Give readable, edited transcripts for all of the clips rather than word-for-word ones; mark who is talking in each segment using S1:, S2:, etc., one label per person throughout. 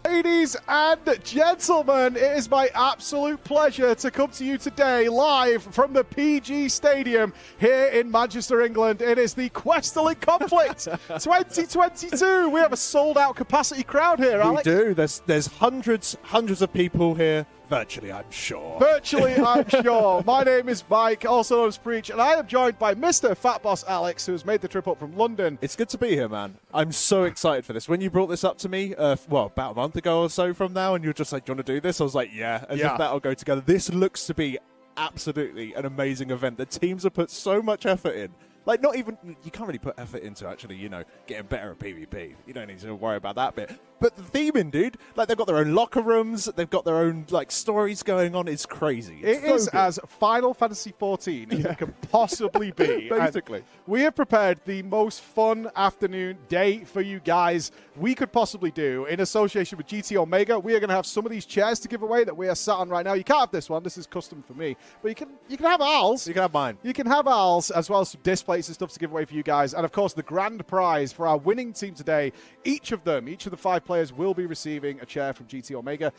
S1: Ladies and gentlemen, it is my absolute pleasure to come to you today live from the PG Stadium here in Manchester, England. It is the Kwehstalline Conflict 2022. We have a sold-out capacity crowd here, Alex.
S2: We do. There's hundreds of people here. Virtually, I'm sure.
S1: Virtually, I'm sure. My name is Mike, also known as Preach, and I am joined by Mr. Fat Boss Alex, who has made the trip up from London.
S2: It's good to be here, man. I'm so excited for this. When you brought this up to me, well, about a month ago or so from now, and you were just like, do you want to do this? I was like, yeah, as if that'll go together. This looks to be absolutely an amazing event. The teams have put so much effort in. Like, not even, you can't really put effort into actually, you know, getting better at PvP. You don't need to worry about that bit. But the theming, dude, like, they've got their own locker rooms, they've got their own, like, stories going on. It's crazy.
S1: It is as Final Fantasy XIV as it can possibly be.
S2: Basically.
S1: And we have prepared the most fun afternoon day for you guys we could possibly do in association with GT Omega. We are going to have some of these chairs to give away that we are sat on right now. You can't have this one. This is custom for me. But you can have Al's.
S2: You can have mine.
S1: You can have Al's, as well as some displays and stuff to give away for you guys. And, of course, the grand prize for our winning team today, each of the 5 players will be receiving a chair from GT Omega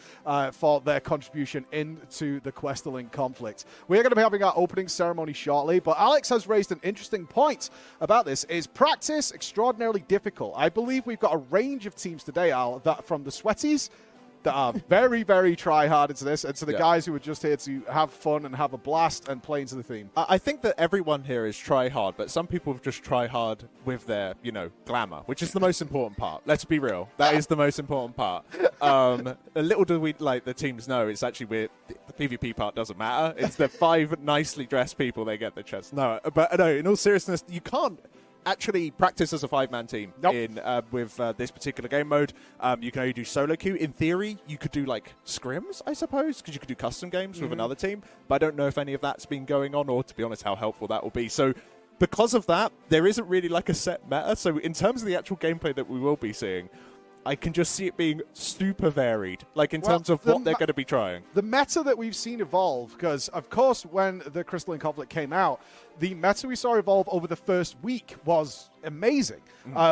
S1: for their contribution into the Kwehstalline conflict. We're going to be having our opening ceremony shortly, but Alex has raised an interesting point about this. Is practice extraordinarily difficult? I believe we've got a range of teams today, Al, that from the sweaties that are very, very try-hard into this, and to the guys who are just here to have fun and have a blast and play into the theme.
S2: I think that everyone here is try-hard, but some people just try hard with their, you know, glamour, which is the most important part. Let's be real. That is the most important part. A little do we, like, the teams know, it's actually the PvP part doesn't matter. It's the 5 nicely dressed people they get the chest. No, but no, in all seriousness, you can't actually practice as a 5-man team with this particular game mode. You can only do solo queue. In theory, you could do like scrims, I suppose, because you could do custom games with another team. But I don't know if any of that's been going on, or to be honest, how helpful that will be. So because of that, there isn't really like a set meta. So in terms of the actual gameplay that we will be seeing, I can just see it being super varied, like in terms of what they're going to be trying.
S1: The meta that we've seen evolve, because, of course, when the Crystalline conflict came out, the meta we saw evolve over the first week was amazing.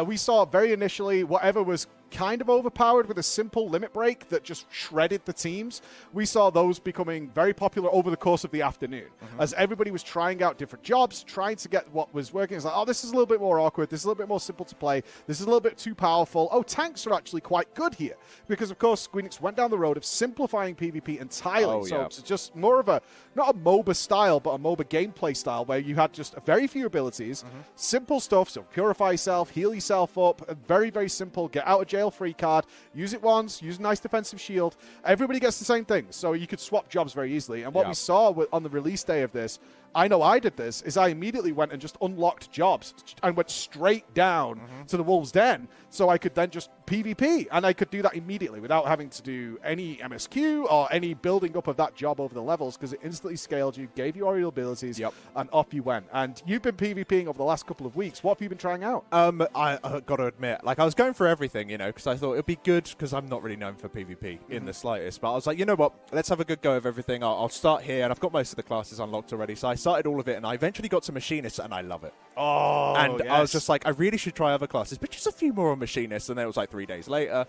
S1: We saw very initially whatever was kind of overpowered with a simple limit break that just shredded the teams. We saw those becoming very popular over the course of the afternoon as everybody was trying out different jobs, trying to get what was working. It's like, oh, this is a little bit more awkward. This is a little bit more simple to play. This is a little bit too powerful. Oh, tanks are actually quite good here. Because, of course, Squeenix went down the road of simplifying PvP entirely. So it's just more of a, not a MOBA style, but a MOBA gameplay style where you had just very few abilities, simple stuff. So purify yourself, heal yourself up, very, very simple. Get out of jail free card, use it once, use a nice defensive shield. Everybody gets the same thing, so you could swap jobs very easily. And what we saw on the release day of this, I know I did this, is I immediately went and just unlocked jobs and went straight down to the Wolves' Den, so I could then just PvP, and I could do that immediately without having to do any MSQ or any building up of that job over the levels, because it instantly scaled you, gave you all your abilities, and off you went. And you've been PvPing over the last couple of weeks. What have you been trying out?
S2: I got to admit, like, I was going for everything, you know, because I thought it'd be good, because I'm not really known for PvP in the slightest, but I was like, you know what, let's have a good go of everything. I'll start here, and I've got most of the classes unlocked already, so I started all of it, and I eventually got to Machinist, and I love it.
S1: Oh,
S2: and I was just like, I really should try other classes, but just a few more on Machinist, and then it was like 3 days later.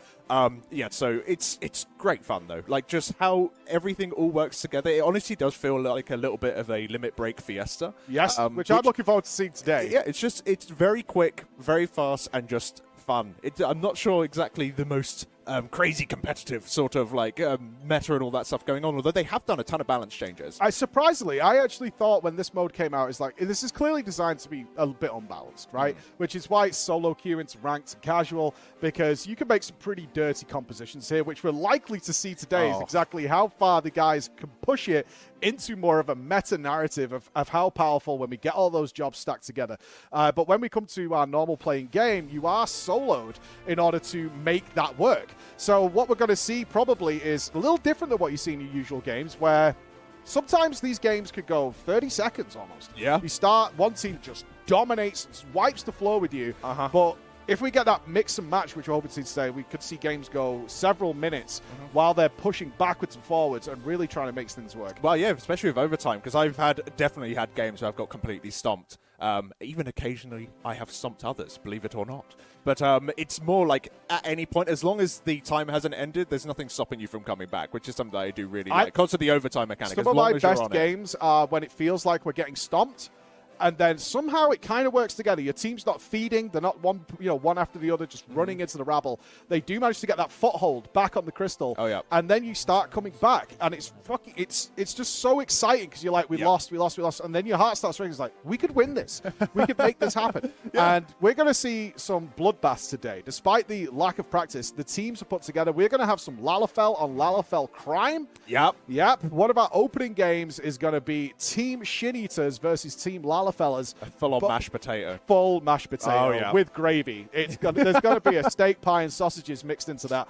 S2: So it's great fun, though. Like, just how everything all works together. It honestly does feel like a little bit of a limit break fiesta.
S1: Yes, which I'm looking forward to seeing today.
S2: Yeah, it's very quick, very fast, and just fun. I'm not sure exactly the most crazy competitive sort of like meta and all that stuff going on, although they have done a ton of balance changes.
S1: Surprisingly, I actually thought when this mode came out, it's like, this is clearly designed to be a bit unbalanced, right? Which is why it's solo queue into ranked and casual, because you can make some pretty dirty compositions here, which we're likely to see today is exactly how far the guys can push it into more of a meta narrative of how powerful when we get all those jobs stacked together. But when we come to our normal playing game, you are soloed in order to make that work. So what we're going to see probably is a little different than what you see in your usual games, where sometimes these games could go 30 seconds almost.
S2: Yeah.
S1: You start, one team just dominates, wipes the floor with you, but if we get that mix and match, which we're hoping to see today, we could see games go several minutes while they're pushing backwards and forwards and really trying to make things work.
S2: Well, yeah, especially with overtime, because I've definitely had games where I've got completely stomped. Even occasionally, I have stomped others, believe it or not. But it's more like at any point, as long as the time hasn't ended, there's nothing stopping you from coming back, which is something I do really like. Because of the overtime mechanic.
S1: Some of my best games are when it feels like we're getting stomped, and then somehow it kind of works together. Your team's not feeding; they're not one after the other, just running into the rabble. They do manage to get that foothold back on the crystal.
S2: Oh yeah,
S1: and then you start coming back, and it's just so exciting because you're like, we lost, and then your heart starts racing. It's like, we could win this, we could make this happen, and we're going to see some bloodbaths today. Despite the lack of practice, the teams are put together. We're going to have some Lalafell on Lalafell crime.
S2: Yep.
S1: One of our opening games is going to be Team Shin Eaters versus Team Lalafell. fellas.
S2: A full-on mashed potato.
S1: Full mashed potato with gravy. There's going to be a steak pie and sausages mixed into that.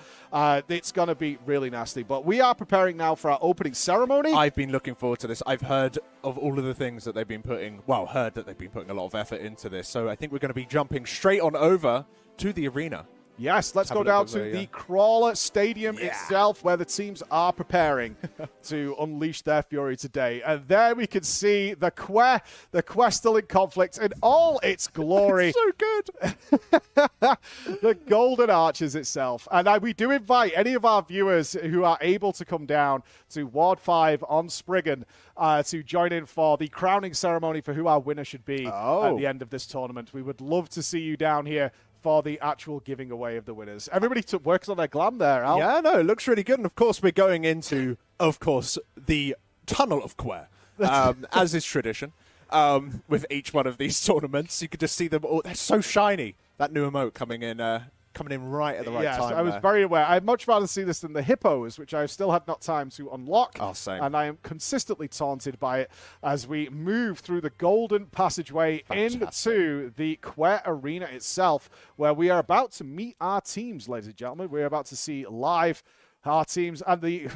S1: It's going to be really nasty. But we are preparing now for our opening ceremony.
S2: I've been looking forward to this. I've heard of all of the things that they've been putting, heard that they've been putting a lot of effort into this. So I think we're going to be jumping straight on over to the arena.
S1: Yes, let's go down to the Crawler Stadium itself, where the teams are preparing to unleash their fury today. And there we can see the Kwehstalline conflict in all its glory.
S2: It's so good.
S1: The Golden Arches itself. And we do invite any of our viewers who are able to come down to Ward 5 on Spriggan to join in for the crowning ceremony for who our winner should be at the end of this tournament. We would love to see you down here for the actual giving away of the winners. Everybody works on their glam there, Al.
S2: Yeah, no, it looks really good. And, of course, we're going into, the Tunnel of Quer, as is tradition, with each one of these tournaments. You could just see them all. They're so shiny. That new emote coming in right at the right time.
S1: I was very aware. I'd much rather see this than the hippos, which I still had not time to unlock.
S2: Oh, same.
S1: And I am consistently taunted by it as we move through the golden passageway into the Quer Arena itself, where we are about to meet our teams, ladies and gentlemen. We're about to see live our teams, and the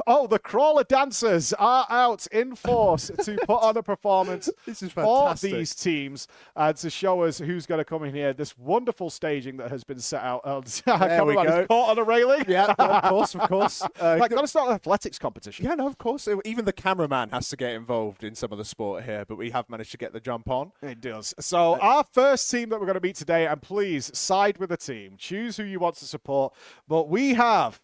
S1: Crawler Dancers are out in force to put on a performance
S2: This is
S1: for these teams to show us who's going to come in here. This wonderful staging that has been set out.
S2: There we go.
S1: Caught on a railing.
S2: Yeah, of course.
S1: Got to start an athletics competition.
S2: Yeah, no, of course. Even the cameraman has to get involved in some of the sport here, but we have managed to get the jump on.
S1: It does. So our first team that we're going to meet today, and please side with the team. Choose who you want to support. But we have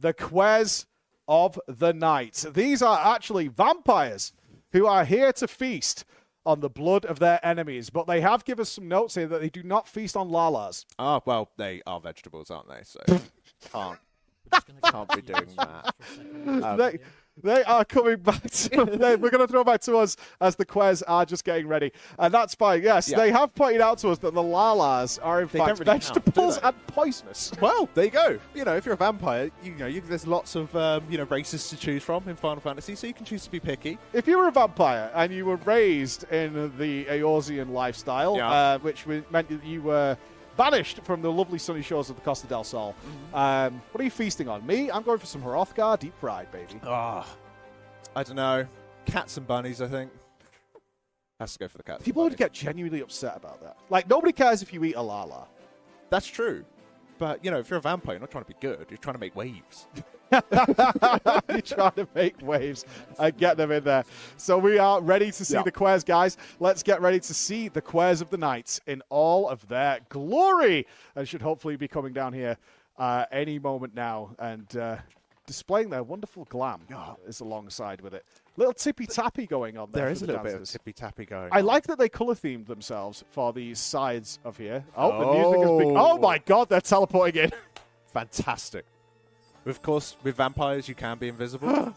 S1: the Quez of the Night. These are actually vampires who are here to feast on the blood of their enemies. But they have given us some notes here that they do not feast on lalas.
S2: Ah, well, they are vegetables, aren't they? So can't be doing that.
S1: They are coming back to we're going to throw back to us as the Quez are just getting ready. And that's fine. Yes, they have pointed out to us that the lalas are in fact vegetables and poisonous.
S2: Well, there you go. If you're a vampire, there's lots of races to choose from in Final Fantasy, so you can choose to be picky.
S1: If you were a vampire and you were raised in the Eorzean lifestyle, which meant that you were banished from the lovely sunny shores of the Costa del Sol. What are you feasting on? Me? I'm going for some Hrothgar deep fried, baby.
S2: I don't know. Cats and bunnies, I think. Has to go for the cats.
S1: People would get genuinely upset about that. Like, nobody cares if you eat a lala.
S2: That's true. But, if you're a vampire, you're not trying to be good. You're trying to make waves.
S1: You're trying to make waves and get them in there. So we are ready to see the Quez, guys. Let's get ready to see the Quez of the Night in all of their glory. And should hopefully be coming down here any moment now and displaying their wonderful glam is alongside with it. Little tippy-tappy going on there.
S2: There is a little bit of tippy-tappy going
S1: I like that they colour-themed themselves for these sides of here. The music is big. Oh, my God, they're teleporting in.
S2: Fantastic. Of course, with vampires, you can be invisible.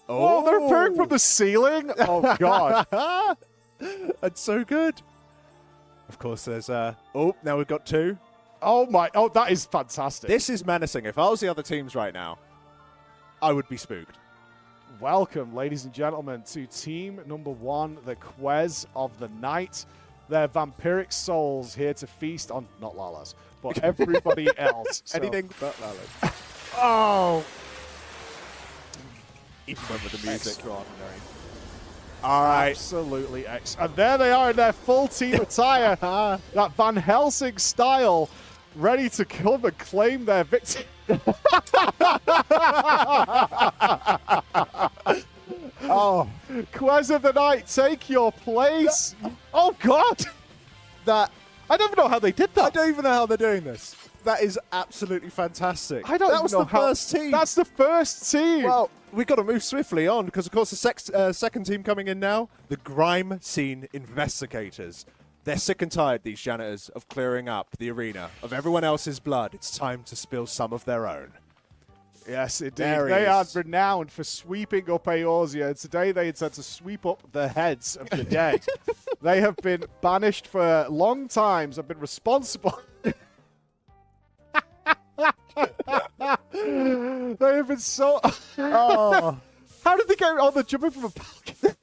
S1: They're appearing from the ceiling? Oh, God.
S2: That's so good. Of course, there's... now we've got two.
S1: Oh, that is fantastic.
S2: This is menacing. If I was the other teams right now, I would be spooked.
S1: Welcome, ladies and gentlemen, to team number 1, the Quez of the Night. Their vampiric souls here to feast on, not lalas, but everybody else.
S2: Anything but lalas.
S1: Oh!
S2: Even went with the music.
S1: Extraordinary.
S2: All right.
S1: Absolutely excellent. And there they are in their full team attire. That Van Helsing style, ready to come and claim their victory. Quez of the Night, take your place. Oh, God. I don't know how they did that.
S2: I don't even know how they're doing this. That is absolutely fantastic.
S1: That was the first team. That's the first team.
S2: Well, we've got to move swiftly on because, of course, the second team coming in now, the Grime Scene Investigators. They're sick and tired, these janitors, of clearing up the arena of everyone else's blood. It's time to spill some of their own.
S1: Yes, indeed. They are renowned for sweeping up Eorzea, and today they intend to sweep up the heads of the dead. They have been banished for long times, have been responsible. They have been so... How did they get... they're jumping from a balcony.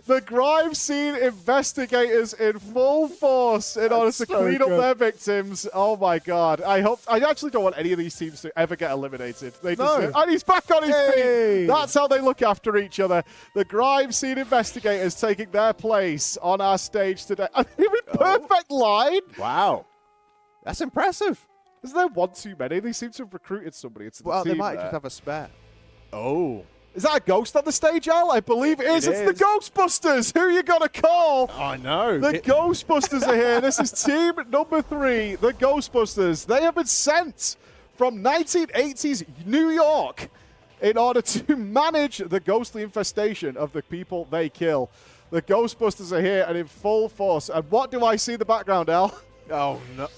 S1: The crime scene investigators in full force in order to clean up their victims. Oh my God. I actually don't want any of these teams to ever get eliminated. They deserve, and he's back on his feet. That's how they look after each other. The crime scene investigators taking their place on our stage today. Are they in perfect line?
S2: Wow. That's impressive.
S1: Isn't there one too many? They seem to have recruited somebody into the team.
S2: Well, they might
S1: there.
S2: just have a spare. Oh.
S1: Is that a ghost on the stage, Al? I believe it is. It's the Ghostbusters. Who you got to call?
S2: I know.
S1: The Ghostbusters are here. This is team number 3, the Ghostbusters. They have been sent from 1980s New York in order to manage the ghostly infestation of the people they kill. The Ghostbusters are here and in full force. And what do I see in the background, Al?
S2: Oh, no.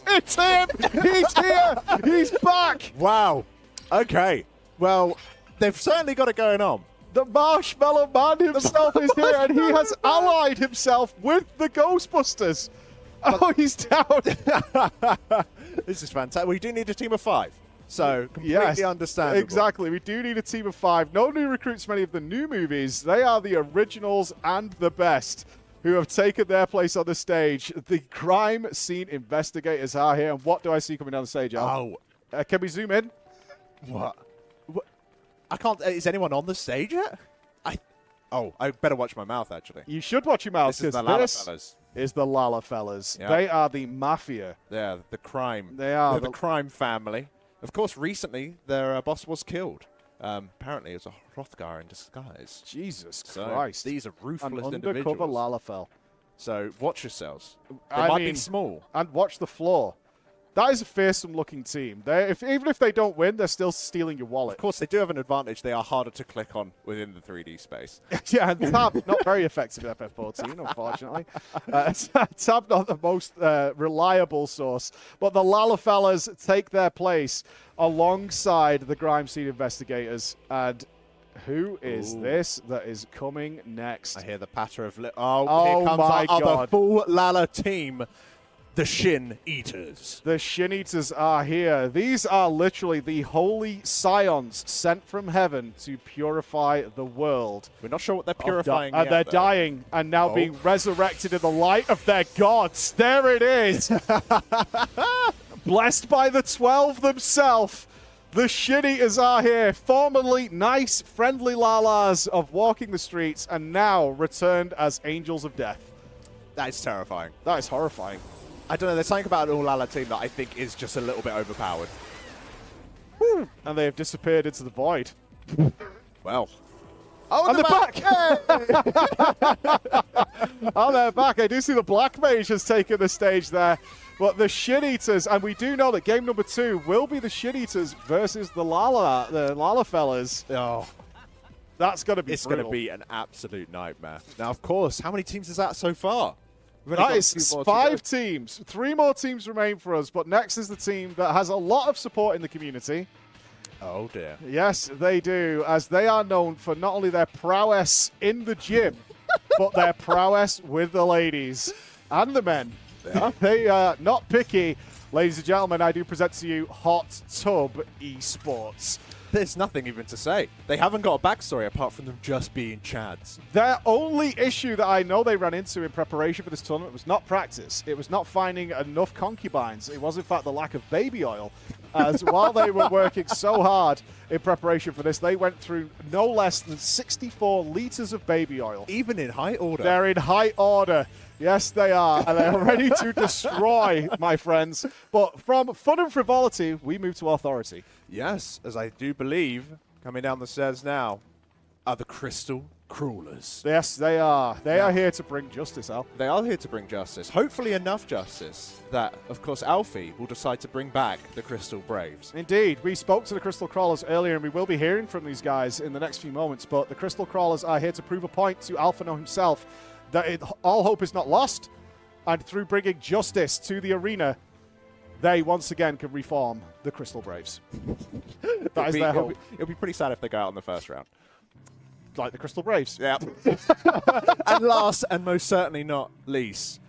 S1: It's him! He's here! He's back!
S2: Wow. Okay. Well, they've certainly got it going on.
S1: The Marshmallow Man himself is here, and he has allied himself with the Ghostbusters. Oh, he's down.
S2: This is fantastic. We do need a team of 5. So, completely understandable.
S1: Exactly. We do need a team of 5. No new recruits from any of the new movies. They are the originals and the best who have taken their place on the stage. The crime scene investigators are here. And what do I see coming down the stage, Al?
S2: Oh.
S1: Can we zoom in?
S2: What? I can't. Is anyone on the stage yet? I better watch my mouth, actually.
S1: You should watch your mouth.
S2: This is the Lala fellas.
S1: Is the Lala fellas.
S2: Yep.
S1: They are the mafia.
S2: Yeah, the crime.
S1: They're
S2: the crime family. Of course, recently, their boss was killed. Apparently, it was a Hrothgar in disguise.
S1: Jesus
S2: So
S1: Christ.
S2: these are ruthless
S1: An
S2: individuals.
S1: undercover Lalafell.
S2: So watch yourselves. They
S1: I
S2: might
S1: mean,
S2: be small.
S1: And watch the floor. That is a fearsome-looking team. Even if they don't win, they're still stealing your wallet.
S2: Of course, they do have an advantage. They are harder to click on within the 3D space.
S1: Yeah, and Tab, not very effective in FF14, unfortunately. Tab, not the most reliable source. But the Lalafellas take their place alongside the crime scene investigators. And who is this that is coming next?
S2: I hear the patter of... here
S1: Oh
S2: comes
S1: my
S2: our other
S1: God.
S2: full Lala team. The Shin Eaters.
S1: The Shin Eaters are here. These are literally the holy scions sent from heaven to purify the world.
S2: We're not sure what they're purifying
S1: And
S2: yet,
S1: they're
S2: though.
S1: dying and now being resurrected in the light of their gods. There it is. Blessed by the 12 themselves. The Shin Eaters are here. Formerly nice, friendly Lalas of walking the streets and now returned as angels of death.
S2: That is terrifying.
S1: That is horrifying.
S2: I don't know. There's something about an all-Lala team that I think is just a little bit overpowered.
S1: Woo. And they have disappeared into the void.
S2: Well.
S1: Oh, and they're back! Oh, they're back. I do see the Black Mage has taken the stage there. But the Shin Eaters, and we do know that game number 2 will be the Shin Eaters versus the Lala fellas.
S2: Oh.
S1: That's going to be
S2: It's going to be an absolute nightmare. Now, of course, how many teams is that so far?
S1: That is 5 teams. 3 more teams remain for us, but next is the team that has a lot of support in the community.
S2: Oh, dear.
S1: Yes, they do, as they are known for not only their prowess in the gym, but their prowess with the ladies and the men. They are not picky. Ladies and gentlemen, I do present to you Hot Tub Esports.
S2: There's nothing even to say. They haven't got a backstory apart from them just being Chads.
S1: Their only issue that I know they ran into in preparation for this tournament was not practice. It was not finding enough concubines. It was, in fact, the lack of baby oil. As while they were working so hard in preparation for this, they went through no less than 64 liters of baby oil.
S2: Even in high order.
S1: They're in high order. Yes, they are. And they're ready to destroy, my friends. But from fun and frivolity, we move to authority.
S2: Yes, as I do believe, coming down the stairs now, are the Crystal Crawlers.
S1: Yes, they are. They are here to bring justice, Al.
S2: They are here to bring justice. Hopefully enough justice that, of course, Alfie will decide to bring back the Crystal Braves.
S1: Indeed. We spoke to the Crystal Crawlers earlier, and we will be hearing from these guys in the next few moments. But the Crystal Crawlers are here to prove a point to Alphino himself that all hope is not lost. And through bringing justice to the arena, they once again can reform the Crystal Braves. That is their hope.
S2: It'll be pretty sad if they go out in the first round.
S1: Like the Crystal Braves.
S2: Yeah. And last and most certainly not least,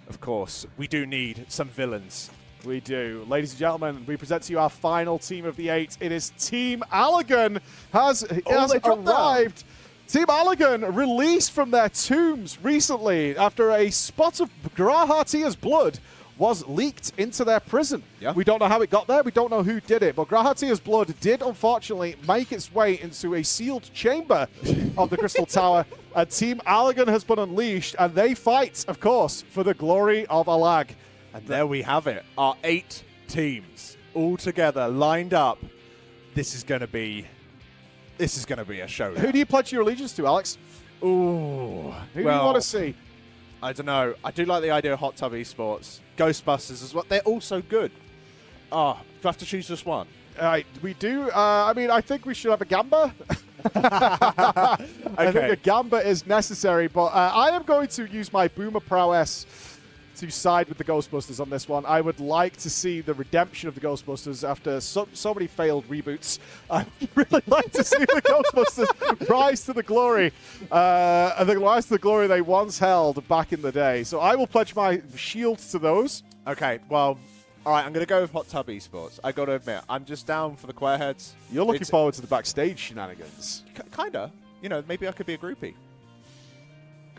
S2: of course, we do need some villains
S1: We do. Ladies and gentlemen, we present to you our final team of the 8. It is Team Allergan has arrived. Team Allergan released from their tombs recently after a spot of Grahatia's blood was leaked into their prison.
S2: Yeah.
S1: We don't know how it got there. We don't know who did it. But Grahatia's blood did, unfortunately, make its way into a sealed chamber of the Crystal Tower. And Team Allergan has been unleashed. And they fight, of course, for the glory of Alag.
S2: And there we have it. Our 8 teams all together, lined up. This is going to be a show.
S1: Who do you pledge your allegiance to, Alex?
S2: Ooh.
S1: Who do you want to see?
S2: I don't know. I do like the idea of Hot Tub Esports. Ghostbusters as well. They're all so good. Oh, do I have to choose just one?
S1: We do. I mean, I think we should have a Gamba. I think a Gamba is necessary, but I am going to use my Boomer prowess to side with the Ghostbusters on this one. I would like to see the redemption of the Ghostbusters after so many failed reboots. I'd really like to see the Ghostbusters rise to the glory, rise to the glory they once held back in the day. So I will pledge my shield to those.
S2: Okay, well, all right, I'm going to go with Hot Tub Esports. I got to admit, I'm just down for the Quareheads.
S1: You're looking forward to the backstage shenanigans.
S2: Kinda. You know, maybe I could be a groupie.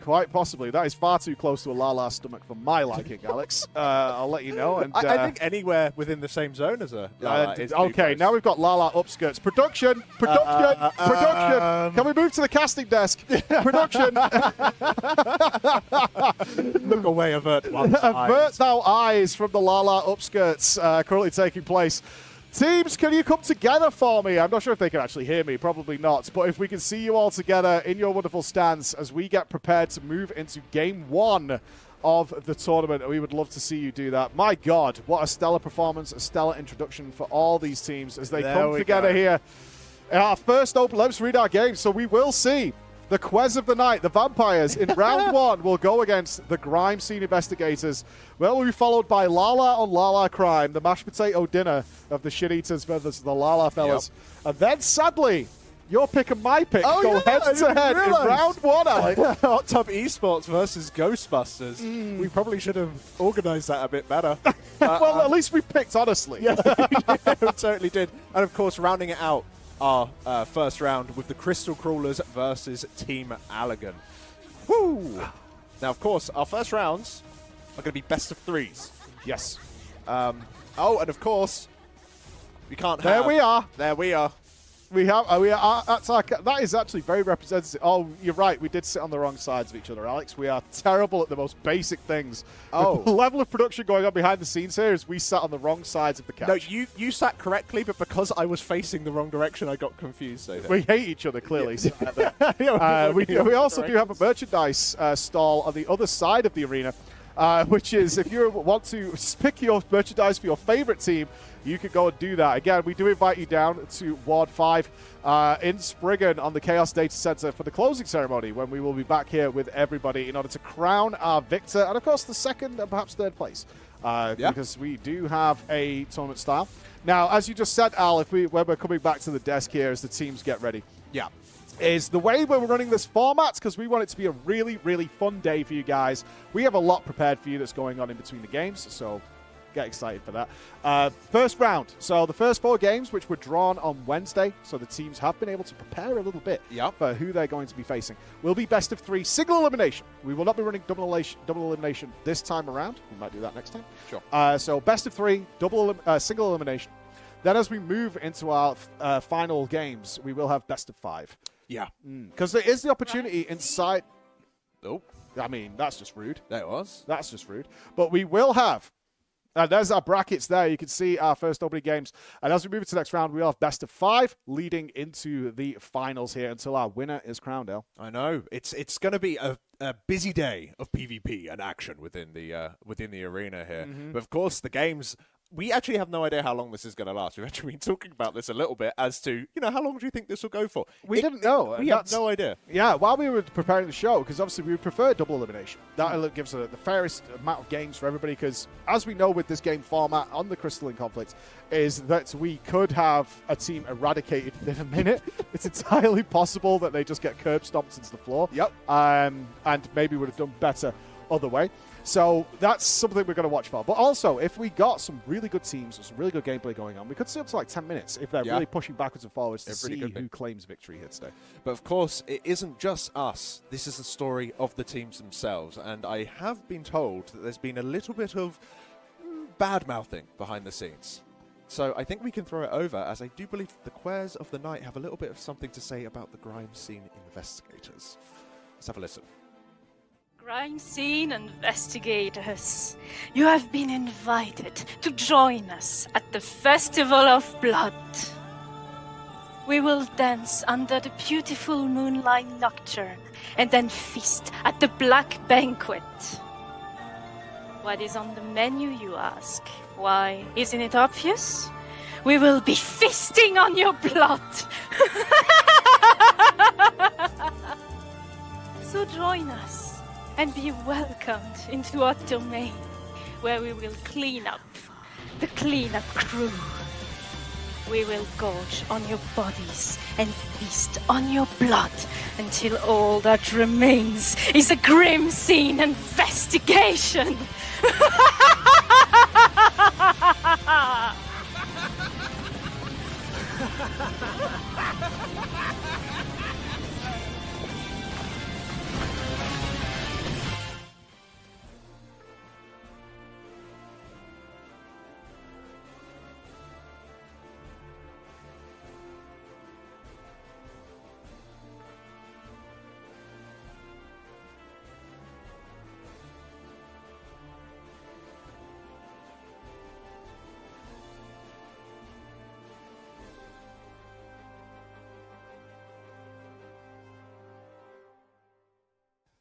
S1: Quite possibly. That is far too close to a Lala stomach for my liking, Alex. I'll let you know. And
S2: I think anywhere within the same zone as a Lala is
S1: okay, now we've got Lala upskirts. Production! Production! Can we move to the casting desk? Production!
S2: Look away, avert one's
S1: Avert thou eyes from the Lala upskirts currently taking place. Teams, can you come together for me? I'm not sure if they can actually hear me. Probably not. But if we can see you all together in your wonderful stands as we get prepared to move into Game 1 of the tournament, we would love to see you do that. My God, what a stellar performance, a stellar introduction for all these teams as they come together here. Our first open, let's read our game. So we will see the Quez of the Night, the Vampires, in round 1 will go against the Grime Scene Investigators. Well, we'll be followed by Lala on Lala Crime, the mashed potato dinner of the Shit Eaters versus the Lala fellas. Yep. And then, sadly, your pick and my pick go head-to-head in round 1, Alex.
S2: Hot Tub Esports versus Ghostbusters. We probably should have organised that a bit better.
S1: Well, at least we picked honestly.
S2: Yeah, we totally did. And, of course, rounding it out, our first round with the Crystal Crawlers versus Team Allergan. Woo! Now, of course, our first rounds are going to be best of 3s.
S1: Yes.
S2: And of course, we can't have...
S1: There we are.
S2: There we are.
S1: That is actually very representative. Oh, you're right. We did sit on the wrong sides of each other, Alex. We are terrible at the most basic things.
S2: Oh.
S1: The level of production going on behind the scenes here is we sat on the wrong sides of the couch.
S2: No, you sat correctly, but because I was facing the wrong direction, I got confused. So
S1: we hate each other, clearly.
S2: Yeah.
S1: We also do have a merchandise stall on the other side of the arena, which is if you want to pick your merchandise for your favorite team, you can go and do that. Again, we do invite you down to Ward 5 in Spriggan on the Chaos Data Center for the closing ceremony when we will be back here with everybody in order to crown our victor and, of course, the second and perhaps third place because we do have a tournament style. Now, as you just said, Al, when we're coming back to the desk here as the teams get ready.
S2: Yeah.
S1: Is the way we're running this format because we want it to be a really, really fun day for you guys. We have a lot prepared for you that's going on in between the games, so get excited for that. First round. So the first 4 games, which were drawn on Wednesday, so the teams have been able to prepare a little bit for who they're going to be facing, will be best of 3 single elimination. We will not be running double elimination this time around. We might do that next time.
S2: Sure.
S1: So best of 3, single elimination. Then as we move into our final games, we will have best of 5.
S2: Yeah.
S1: Because there is the opportunity inside...
S2: Oh.
S1: I mean, that's just rude.
S2: That was.
S1: That's just rude. But we will have... there's our brackets there. You can see our first opening games. And as we move into the next round, we'll have best of 5 leading into the finals here until our winner is crowned, El.
S2: I know. It's going to be a busy day of PvP and action within the arena here. But of course, the games... We actually have no idea how long this is going to last. We've actually been talking about this a little bit as to, how long do you think this will go for?
S1: We didn't know.
S2: We have no idea.
S1: Yeah, while we were preparing the show, because obviously we prefer double elimination. That gives the fairest amount of games for everybody, because as we know with this game format on the Crystalline Conflict, is that we could have a team eradicated within a minute. It's entirely possible that they just get curb stomped into the floor.
S2: Yep.
S1: And maybe would have done better other way. So that's something we're going to watch for. But also, if we got some really good teams or some really good gameplay going on, we could see up to like 10 minutes if they're really pushing backwards and forwards to see who claims victory here today.
S2: But of course, it isn't just us. This is the story of the teams themselves. And I have been told that there's been a little bit of bad-mouthing behind the scenes. So I think we can throw it over, as I do believe the Quers of the Night have a little bit of something to say about the Grime Scene investigators. Let's have a listen.
S3: Crime scene investigators, you have been invited to join us at the Festival of Blood. We will dance under the beautiful moonlight nocturne and then feast at the Black Banquet. What is on the menu, you ask? Why, isn't it obvious? We will be feasting on your blood. So join us and be welcomed into our domain, where we will clean up the cleanup crew. We will gorge on your bodies and feast on your blood until all that remains is a grim scene investigation.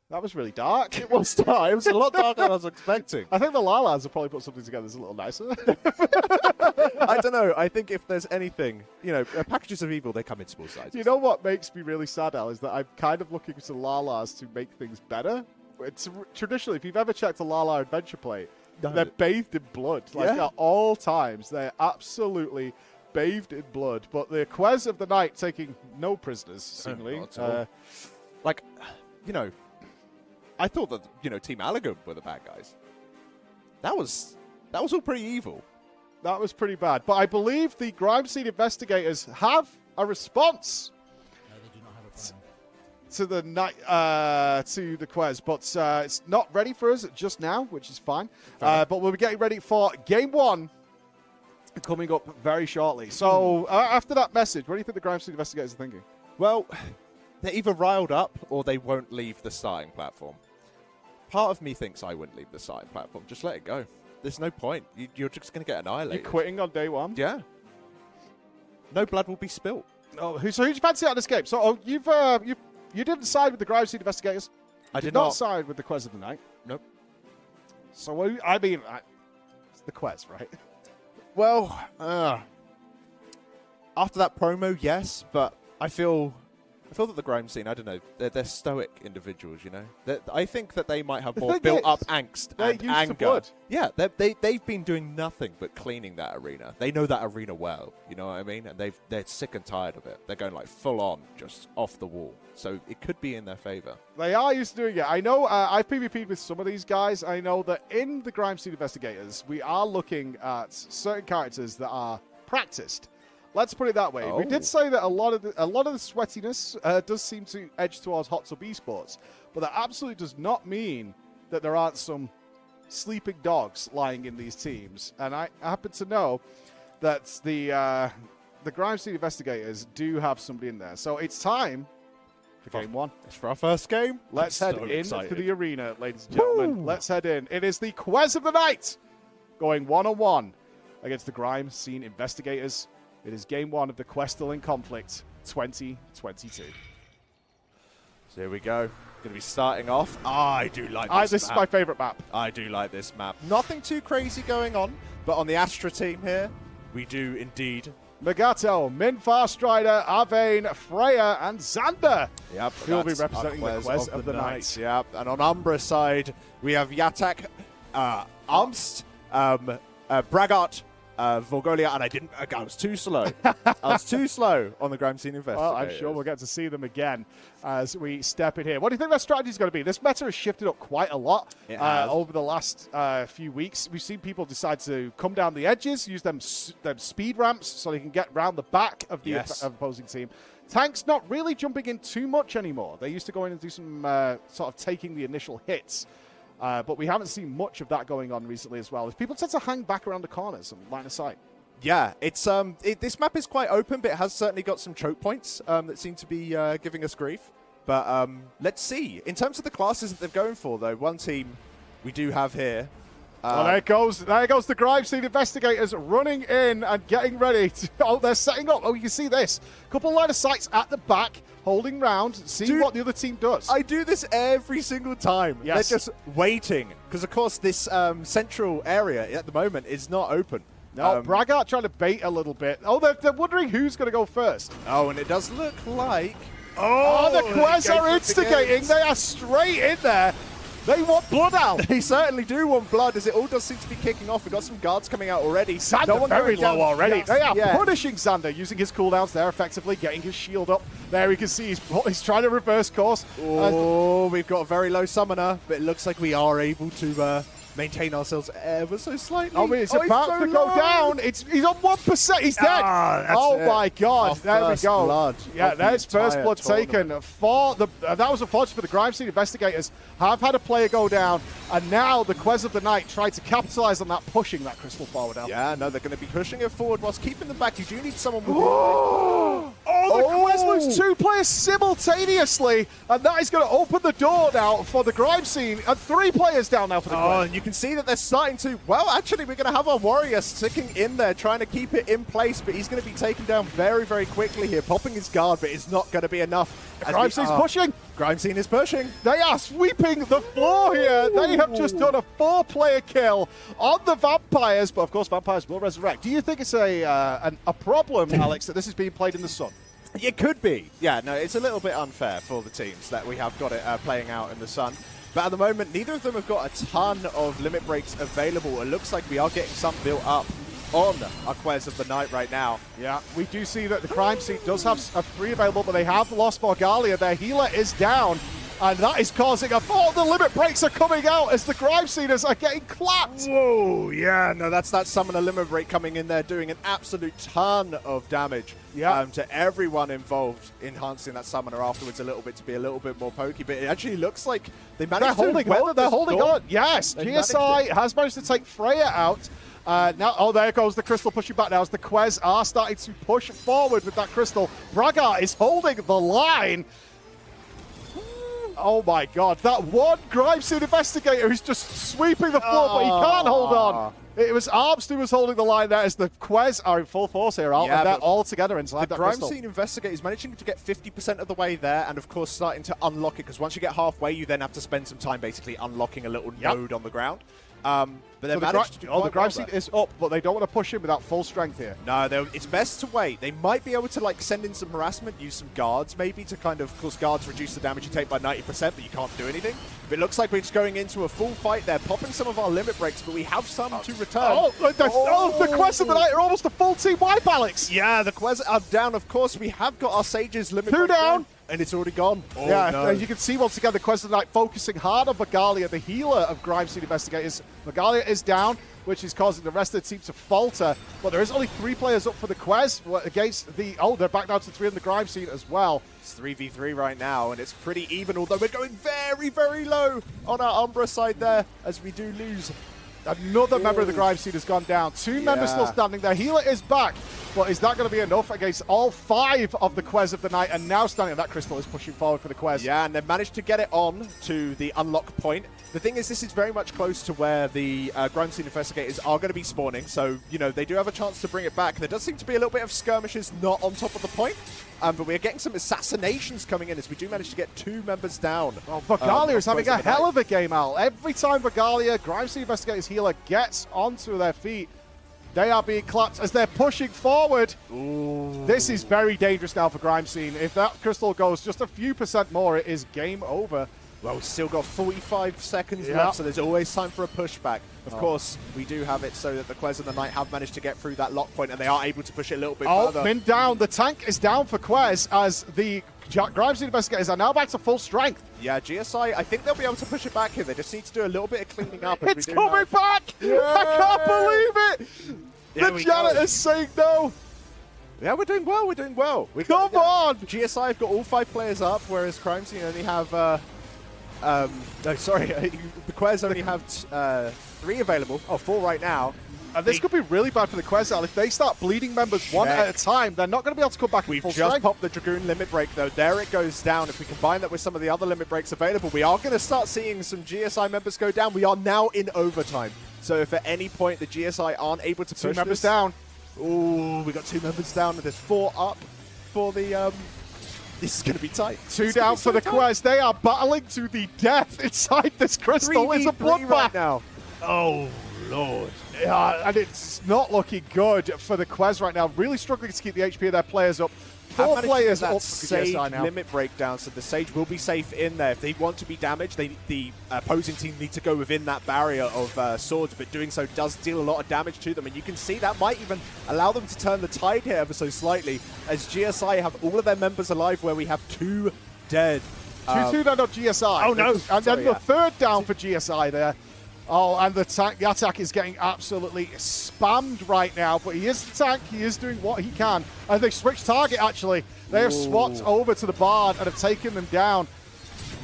S1: That was really dark.
S2: It was dark. It was a lot darker than I was expecting.
S1: I think the Lalas have probably put something together that's a little nicer.
S2: I don't know. I think if there's anything, you know, packages of evil, they come in small sizes.
S1: You know what makes me really sad, Al, is that I'm kind of looking to Lalas to make things better. It's traditionally, if you've ever checked a Lala adventure plate, they're bathed in blood. Like at all times, they're absolutely bathed in blood. But the Quez of the Night taking no prisoners, seemingly.
S2: Like, you know, I thought that, you know, Team Alagum were the bad guys. That was all pretty evil.
S1: That was pretty bad. But I believe the Grime Scene investigators have a response.
S4: No, they do not have a plan.
S1: To the night, to the Quez, but it's not ready for us just now, which is fine. But we'll be getting ready for game one coming up very shortly. So after that message, what do you think the Grime Scene investigators are thinking?
S2: Well, they're either riled up or they won't leave the starting platform. Part of me thinks I wouldn't leave the starting platform. Just let it go. There's no point. You're just going to get annihilated.
S1: You're quitting on day one?
S2: Yeah. No blood will be spilt.
S1: Oh, so who'd you fancy out of this game? So you didn't side with the Grime Scene investigators.
S2: I did
S1: not side with the Quez of the Night.
S2: Nope.
S1: So it's the Quez, right?
S2: Well, after that promo, yes, but I feel that the Grime Scene, I don't know, they're stoic individuals, you know. I think that they might have more built-up angst and anger.
S1: Blood.
S2: Yeah, they've been doing nothing but cleaning that arena. They know that arena well, you know what I mean? And they're sick and tired of it. They're going like full on, just off the wall. So it could be in their favor. They
S1: are used to doing it. I know I've PvP'd with some of these guys. I know that in the Grime Scene investigators, we are looking at certain characters that are practiced. Let's put it that way. We did say that a lot of the sweatiness does seem to edge towards Hot Tub Esports, but that absolutely does not mean that there aren't some sleeping dogs lying in these teams. And I happen to know that the Grime Scene investigators do have somebody in there. So it's time for game one.
S2: It's for our first game.
S1: Let's head into the arena, ladies and gentlemen. Let's head in. It is the Quez of the Night going one-on-one against the Grime Scene investigators. It is game one of the Kwehstalline Conflict 2022.
S2: So here we go. Going to be starting off. I do like this map.
S1: This is my favorite map.
S2: I do like this map. Nothing too crazy going on, but on the Astra team here, we do indeed.
S1: Magato, Minfar Strider, Arvane, Freya, and Xander.
S2: Yep.
S1: Who will be representing the Quez of the Night.
S2: Yep. And on Umbra's side, we have Yatak, Amst, Braggart, Volgolia, and I was too slow. I was too slow on the Grime Scene Investigators.
S1: Well, I'm sure we'll get to see them again as we step in here. What do you think their strategy is going to be? This meta has shifted up quite a lot over the last few weeks. We've seen people decide to come down the edges, use them speed ramps so they can get round the back of the opposing team. Tanks not really jumping in too much anymore. They used to go in and do some sort of taking the initial hits. But we haven't seen much of that going on recently as well. If people tend to hang back around the corners and line of sight.
S2: Yeah, it's this map is quite open, but it has certainly got some choke points that seem to be giving us grief. But let's see. In terms of the classes that they're going for, though, one team we do have here.
S1: Well, there goes the Grime Scene Investigators running in and getting ready. They're setting up. Oh, you can see this. Couple line of sights at the back, holding round, seeing what the other team does.
S2: I do this every single time.
S1: Yes.
S2: They're just waiting. Because, of course, this central area at the moment is not open.
S1: No, Braggart trying to bait a little bit. Oh, they're wondering who's going to go first.
S2: Oh, and it does look like...
S1: Oh, the Kwes are instigating. They are straight in there. They want blood out.
S2: They certainly do want blood, as it all does seem to be kicking off. We've got some guards coming out already.
S1: Xander very low already.
S2: Yes.
S1: They are punishing Xander, using his cooldowns there effectively, getting his shield up. There you can see he's trying to reverse course.
S2: Oh, we've got a very low summoner, but it looks like we are able to maintain ourselves ever so slightly.
S1: I mean, it's about to go down. He's on 1%. He's dead. Oh my God. There we go.
S2: Blood.
S1: Yeah, there's first blood taken. For that was unfortunate for the Grime Scene Investigators. Have had a player go down, and now the Kwes of the Night tried to capitalize on that, pushing that crystal forward.
S2: Yeah, no, they're going to be pushing it forward whilst keeping them back. You do need someone with...
S1: The Kwes lose 2 players simultaneously, and that is going to open the door now for the Grime Scene, and 3 players down now for the Kwes.
S2: And you can see that they're starting to... Well, actually, we're going to have our warrior sticking in there, trying to keep it in place, but he's going to be taken down very, very quickly here, popping his guard, but it's not going to be enough.
S1: The Grime Scene's pushing.
S2: Grime Scene is pushing.
S1: They are sweeping the floor here. They have just done a 4-player kill on the Vampires, but of course Vampires will resurrect. Do you think it's a problem, Alex, that this is being played in the sun?
S2: It could be. Yeah, no, it's a little bit unfair for the teams that we have got it playing out in the sun. But at the moment, neither of them have got a ton of limit breaks available. It looks like we are getting some built up on our Kwes of the Night right now.
S1: Yeah, we do see that the Crime Scene does have a 3 available, but they have lost Morgalia. Their healer is down, and that is causing the limit breaks are coming out as the Grime Sceners are getting clapped.
S2: Whoa, yeah, no, that's that summoner limit break coming in there, doing an absolute ton of damage to everyone involved, enhancing that summoner afterwards a little bit to be a little bit more pokey. But it actually looks like they managed
S1: They're holding on. Yes, GSI has managed to take Freya out. Now, there goes the crystal pushing back now as the Kwes are starting to push forward with that crystal. Braggart is holding the line. Oh my God, that one Grime Scene Investigator who's just sweeping the floor, but he can't hold on. It was Arps who was holding the line there as the Kwes are in full force here, and they're all together inside that crystal.
S2: The Grime Scene Investigator is managing to get 50% of the way there, and of course starting to unlock it, because once you get halfway, you then have to spend some time basically unlocking a little node on the ground. But they're
S1: the Grime Scene is up, but they don't want to push him without full strength here.
S2: No, it's best to wait. They might be able to like send in some harassment, use some guards maybe to kind of course, guards reduce the damage you take by 90%, but you can't do anything. But it looks like we're just going into a full fight there, popping some of our limit breaks, but we have some to return.
S1: The Kwes of the Night are almost a full team wipe, Alex.
S2: Yeah, the Kwes are down, of course. We have got our Sage's limit
S1: 2 down.
S2: And it's already gone.
S1: As you can see once again, the Kwes of the Night focusing hard on Morgalia, the healer of Grime Scene Investigators. Morgalia is down, which is causing the rest of the team to falter. But there is only 3 players up for the Kwes against the... they're back down to 3 on the Grime Scene as well.
S2: It's 3v3 right now, and it's pretty even, although we're going very, very low on our Umbra side there, as we do lose.
S1: Another member of the Grime Scene has gone down. 2 members still standing there. Healer is back, but is that going to be enough against all 5 of the Kwes of the Night? And now standing, that crystal is pushing forward for the Kwes.
S2: Yeah, and they've managed to get it on to the unlock point. The thing is, this is very much close to where the Grime Scene Investigators are going to be spawning, so, you know, they do have a chance to bring it back. There does seem to be a little bit of skirmishes not on top of the point, but we're getting some assassinations coming in as we do manage to get 2 members down.
S1: Well, Morgalia is having a hell of a game, Al. Every time Morgalia, Grime Scene Investigators healer, gets onto their feet, they are being clapped as they're pushing forward.
S2: Ooh.
S1: This is very dangerous now for Grime Scene. If that crystal goes just a few % more, it is game over.
S2: Well, we've still got 45 seconds
S1: Yeah.
S2: left, so there's always time for a pushback. Of course, we do have it so that the Quez and the Knight have managed to get through that lock point, and they are able to push it a little bit further.
S1: Min down. The tank is down for Quez as the Grimes Investigators are now back to full strength.
S2: Yeah, GSI, I think they'll be able to push it back here. They just need to do a little bit of cleaning up.
S1: It's coming back! I can't believe it! The janitor's saying no!
S2: Yeah, we're doing well, we're doing well.
S1: Come on!
S2: GSI have got all 5 players up, whereas Crime Scene only have... no, sorry, the Quez only have 3 available. Oh, 4 right now.
S1: And this could be really bad for the Kwehstalline. If they start bleeding members one at a time, they're not going to be able to come back in full strength.
S2: We've just popped the Dragoon limit break, though. There it goes down. If we combine that with some of the other limit breaks available, we are going to start seeing some GSI members go down. We are now in overtime. So if at any point the GSI aren't able to push
S1: 2 members down.
S2: Ooh, we got 2 members down, and there's 4 up for the... This is going to be tight.
S1: 2 down for the Quez. They are battling to the death inside this crystal. It's a bloodbath
S2: right now.
S1: Oh, Lord. Yeah, and it's not looking good for the Quez right now. Really struggling to keep the HP of their players up. 4 players up for
S2: Sage
S1: GSI now.
S2: limit breakdown, so the Sage will be safe in there. If they want to be damaged, the opposing team need to go within that barrier of swords, but doing so does deal a lot of damage to them, and you can see that might even allow them to turn the tide here ever so slightly, as GSI have all of their members alive where we have 2 dead.
S1: 2-2 down on GSI.
S2: Oh, no.
S1: And then the 3rd down for GSI there. Oh, and the attack is getting absolutely spammed right now, but he is the tank. He is doing what he can. And they switched target, actually. They have swapped over to the Bard and have taken them down.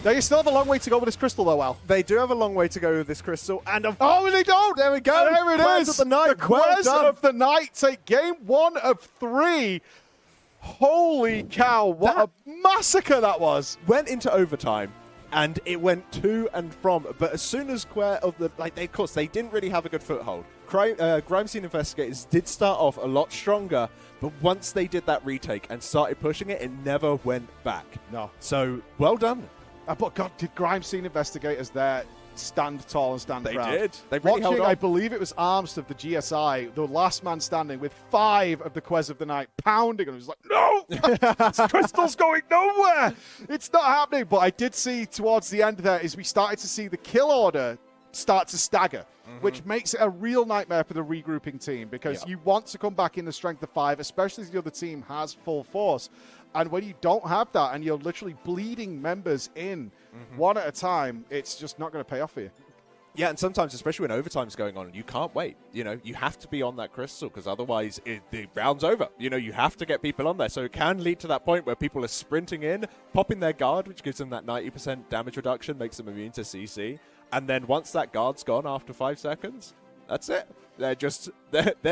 S1: They still have a long way to go with this crystal, though, Well.
S2: They do have a long way to go with this crystal. And
S1: oh, they don't!
S2: There we go.
S1: There it
S2: Quez
S1: is.
S2: of the Knight.
S1: The Quez
S2: Well
S1: of the Knight take game 1 of 3. Holy cow, what a massacre that was.
S2: Went into overtime. And it went to and from, but as soon as of course, they didn't really have a good foothold. Crime Scene Investigators did start off a lot stronger, but once they did that retake and started pushing it, it never went back.
S1: No.
S2: So, well done.
S1: But God, did Grime Scene Investigators there stand tall and stand proud?
S2: They did. They really held
S1: Watching,
S2: on.
S1: I believe it was Armstead, the GSI, the last man standing, with 5 of the Quez of the Night pounding, and he was like, no! This crystal's going nowhere! It's not happening. But I did see towards the end there, is we started to see the kill order start to stagger, which makes it a real nightmare for the regrouping team, because you want to come back in the strength of 5, especially if the other team has full force. And when you don't have that and you're literally bleeding members in one at a time, it's just not going to pay off for you.
S2: Yeah, and sometimes, especially when overtime's going on, you can't wait. You know, you have to be on that crystal, because otherwise the round's over. You know, you have to get people on there. So it can lead to that point where people are sprinting in, popping their guard, which gives them that 90% damage reduction, makes them immune to CC. And then once that guard's gone after 5 seconds, that's it. They're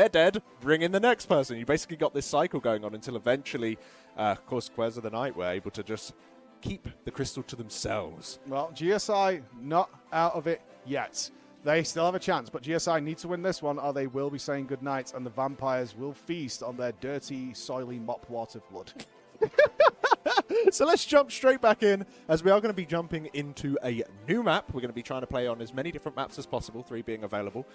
S2: dead. Bring in the next person. You basically got this cycle going on until eventually, of course, Quez of the Night were able to just keep the crystal to themselves.
S1: Well, GSI not out of it yet. They still have a chance, but GSI need to win this one, or they will be saying goodnight, and the vampires will feast on their dirty, soily mop water blood.
S2: So let's jump straight back in, as we are going to be jumping into a new map. We're going to be trying to play on as many different maps as possible, 3 being available.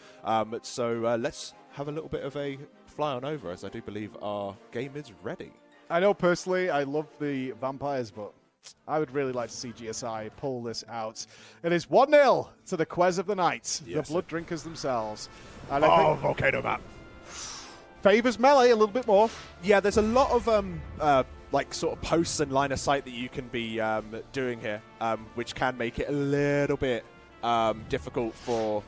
S2: So let's have a little bit of a fly on over, as I do believe our game is ready.
S1: I know personally I love the vampires, but I would really like to see GSI pull this out. It is 1-0 to the Quez of the Night,
S2: Yes,
S1: the blood drinkers themselves. And I think
S2: volcano map.
S1: favors melee a little bit more.
S2: Yeah, there's a lot of like sort of posts and line of sight that you can be doing here, which can make it a little bit difficult for